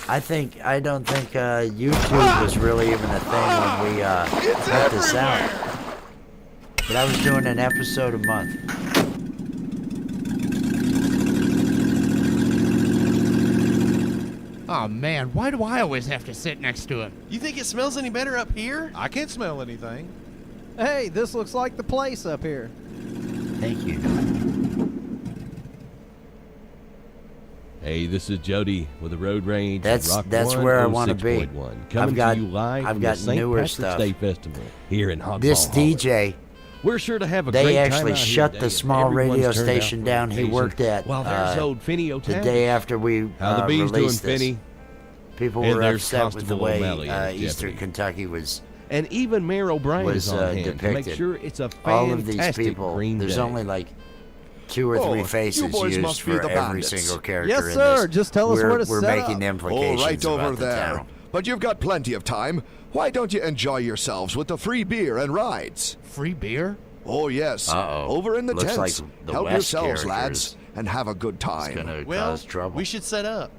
I don't think YouTube was really even a thing when we put this out. But I was doing an episode a month. Oh, man, why do I always have to sit next to him? You think it smells any better up here? I can't smell anything. Hey, this looks like the place up here. Thank you. Hey, this is Jody with the Road Range. That's Rock where I want to be. 106.1, coming I've to you live I've from got the St. newer Patrick's stuff. Day Festival here in Hogball This Holler. DJ, We're sure to have a they great time actually out here shut today, the and small everyone's radio turned out station for down the he occasion. worked at Well, there's old Finney the O'Tavish. day after we How the bees doing, released this. Finney? People And were there's upset with the Constable way O'Malley as Eastern deputy. Kentucky was. And even Mayor O'Brien was is on hand to make depicted. sure it's a fantastic All of these people, green there's day. only like 2 or 3 Oh, faces you boys used must be for the every bandits. single character Yes, in sir. this. Just tell us where to We're set making up. implications All right over about the there. town. But you've got plenty of time. Why don't you enjoy yourselves with the free beer and rides? Free beer? Oh, yes. Uh-oh. Over in the Looks tents. like the Help West yourselves, character lads, and have a good It's time. gonna Well, cause trouble. we should set up.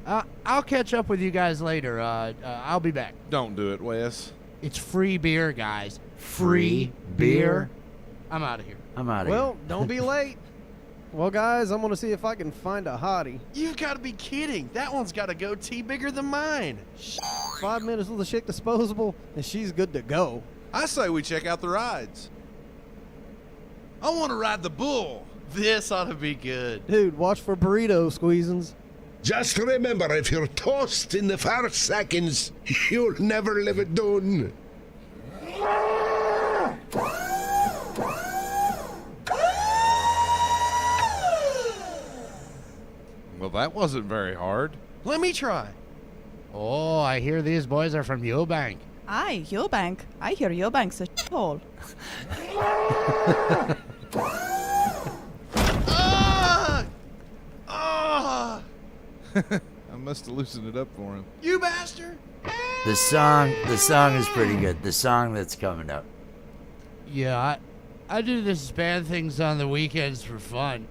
I'll catch up with you guys later. I'll be back. Don't do it, Wes. It's free beer, guys. Free beer? I'm out of here. I'm out of here. Well, don't be late. Well, guys, I'm gonna see if I can find a hottie. You've got to be kidding. That one's got a goatee bigger than mine. 5 minutes with a chick disposable, and she's good to go. I say we check out the rides. I want to ride the bull. This ought to be good. Dude, watch for burrito squeezins. Just remember, if you're toast in the first seconds, you'll never live it done. Well, that wasn't very hard. Let me try. Oh, I hear these boys are from Eubank. Aye, Eubank. I hear Eubank's a shithole. Ah! Ah! I must have loosened it up for him. You bastard! The song is pretty good. The song that's coming up. Yeah, I do this band things on the weekends for fun.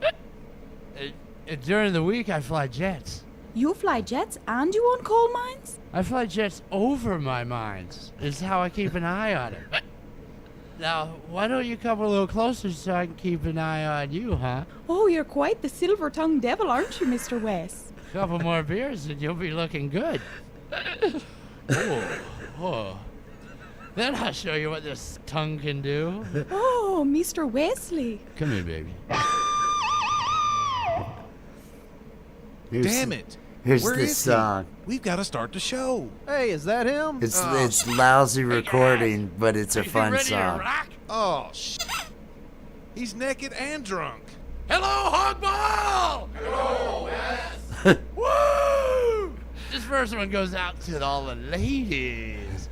During the week, I fly jets. You fly jets and you own coal mines? I fly jets over my mines. It's how I keep an eye on it. Now, why don't you come a little closer so I can keep an eye on you, huh? Oh, you're quite the silver-tongued devil, aren't you, Mr. West? A couple more beers and you'll be looking good. Oh. Then I'll show you what this tongue can do. Oh, Mr. Wesley. Come here, baby. Damn it. Here's Where the is he? song. We've got to start the show. Hey, is that him? It's lousy recording, but it's a fun song. Oh, shit. He's naked and drunk. Hello, Hogball! Hello, Wes! Woo! This first one goes out to all the ladies.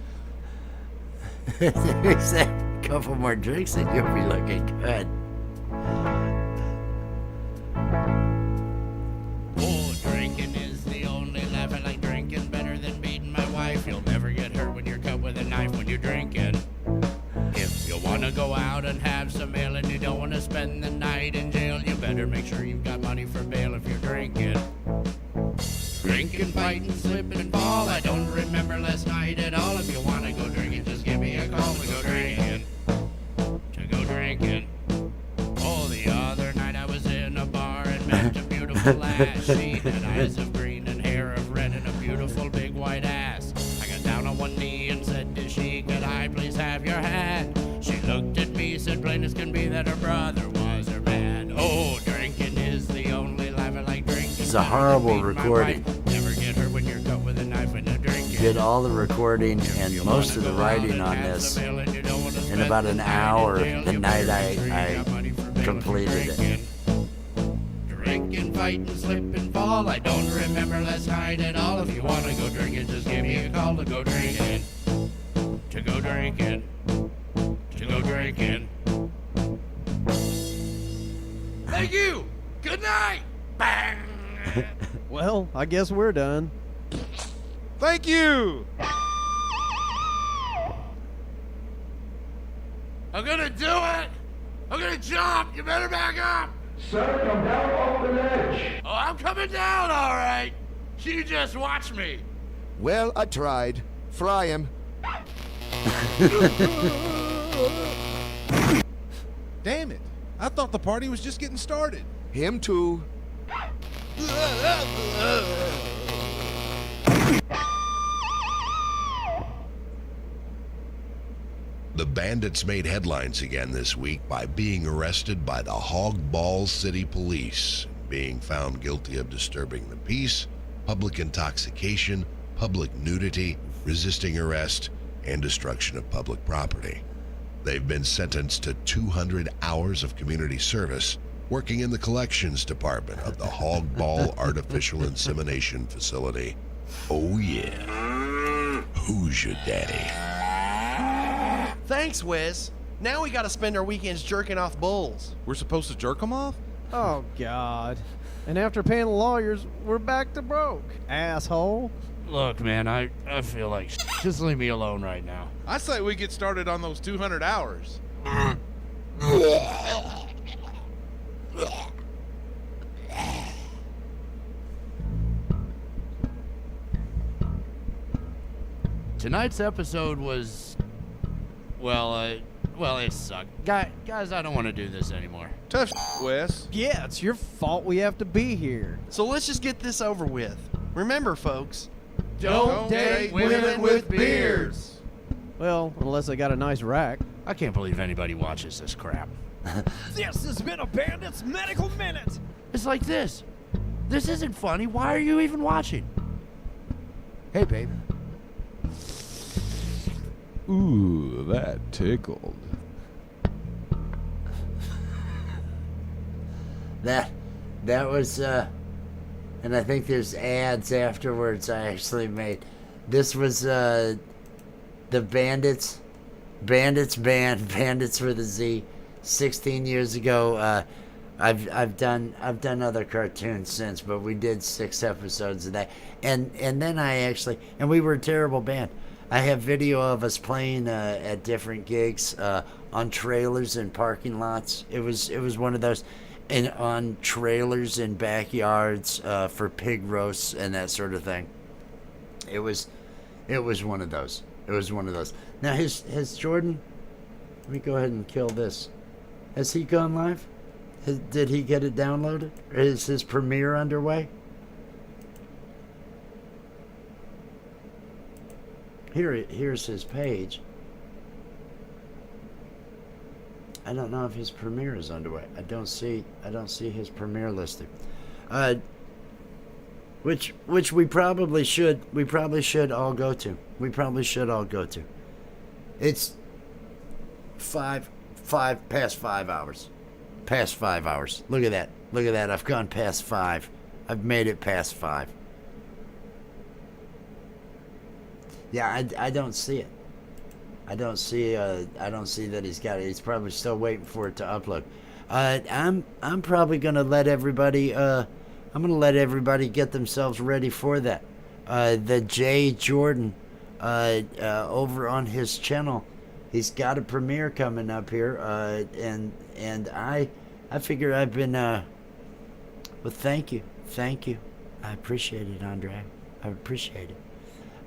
There's a couple more drinks and you'll be looking good. Oh, drinking is the only life. I like drinking better than beating my wife. You'll never get hurt when you're cut with a knife when you're drinking. If you want to go out and have some ale and you don't want to spend the night in jail, you better make sure you've got money for bail if you're drinking. Drinking, fighting, slipping, and fall. I don't remember last night at all. If you want to go drinking, just give me a call to go drinking. To go drinking. Oh, the other night I was in a bar and met a beautiful lass. She had eyes of green and hair of red and a beautiful big white ass. I got down on one knee and said to she, could I please have your hand? She looked at me, said plain as can be that her brother was her man. Oh, drinking is the only life I like drinking. It's a horrible recording. Never get hurt when you're cut with a knife when you're drinking. Did all the recording and most of the writing on this in about an hour the night I completed it. Drinking, fighting, slip and fall. I don't remember last night at all. If you want to go drinking, just give me a call to go drinking. To go drinking. To go drinking. Thank you. Good night. Bang. Well, I guess we're done. Thank you. I'm gonna do it. I'm gonna jump. You better back up. Sir, come down off the ledge. Oh, I'm coming down, all right. You just watch me. Well, I tried. Fry him. Damn it. I thought the party was just getting started. Him too. The bandits made headlines again this week by being arrested by the Hogball City Police, being found guilty of disturbing the peace, public intoxication, public nudity, resisting arrest, and destruction of public property. They've been sentenced to 200 hours of community service working in the collections department of the Hogball Artificial Insemination Facility. Oh yeah. Who's your daddy? Thanks, Wes. Now we gotta spend our weekends jerking off bulls. We're supposed to jerk them off? Oh, God. And after paying the lawyers, we're back to broke. Asshole. Look, man, I feel like just leave me alone right now. I say we get started on those 200 hours. Tonight's episode was, well, it sucked. Guys, I don't want to do this anymore. Tough Wes. Yeah, it's your fault we have to be here. So let's just get this over with. Remember, folks, Don't date women with beards. Well, unless they got a nice rack. I can't believe anybody watches this crap. This has been a Bandits Medical Minute. It's like this. This isn't funny. Why are you even watching? Hey, babe. Ooh, that tickled. That was and I think there's ads afterwards I actually made. This was the Bandits band, Bandits with a Z, 16 years ago. I've done other cartoons since, but we did 6 episodes of that. And then and we were a terrible band. I have video of us playing at different gigs on trailers and parking lots. It was one of those, and on trailers in backyards for pig roasts and that sort of thing. It was one of those. It was one of those. Now has Jordan? Let me go ahead and kill this. Has he gone live? Did he get it downloaded? Is his premiere underway? Here's his page. I don't know if his premiere is underway. I don't see his premiere listed. Which we probably should all go to. It's past 5 hours. Past 5 hours. Look at that. I've gone past 5. I've made it past 5. Yeah, I don't see it. I don't see that he's got it. He's probably still waiting for it to upload. I'm probably gonna let everybody get themselves ready for that. The Jay Jordan over on his channel, he's got a premiere coming up here, and I figure I've been well, thank you. I appreciate it, Andre. I appreciate it.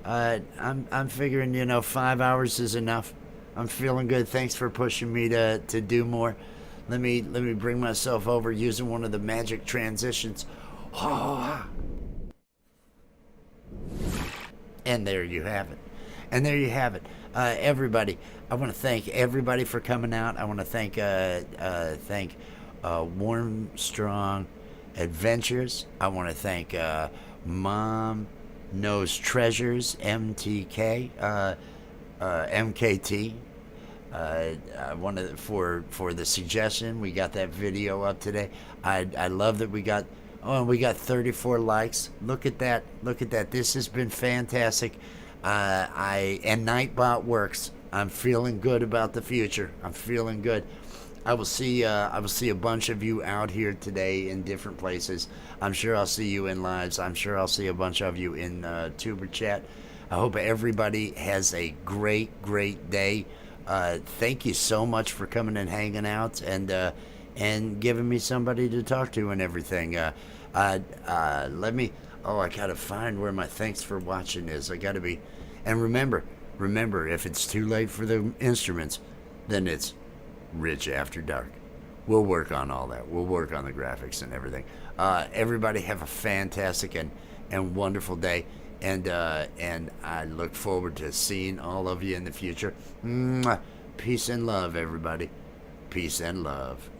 I'm figuring 5 hours is enough. I'm feeling good. Thanks for pushing me to do more. Let me bring myself over using one of the magic transitions. And there you have it. Everybody, I want to thank everybody for coming out. I want to thank Warm Strong Adventures. I want to thank Mom Knows Treasures, MTK, MKT. I wanted for the suggestion. We got that video up today. I love that we got 34 likes. Look at that. This has been fantastic. And Nightbot works. I'm feeling good about the future. I'm feeling good. I will see a bunch of you out here today in different places. I'm sure I'll see you in lives. I'm sure I'll see a bunch of you in Tuber Chat. I hope everybody has a great day. Thank you so much for coming and hanging out and giving me somebody to talk to and everything. I gotta find where my thanks for watching is. And remember, if it's too late for the instruments, then it's Rich After Dark. We'll work on all that. We'll work on the graphics and everything. Everybody have a fantastic and wonderful day. And I look forward to seeing all of you in the future. Mwah. Peace and love, everybody. Peace and love.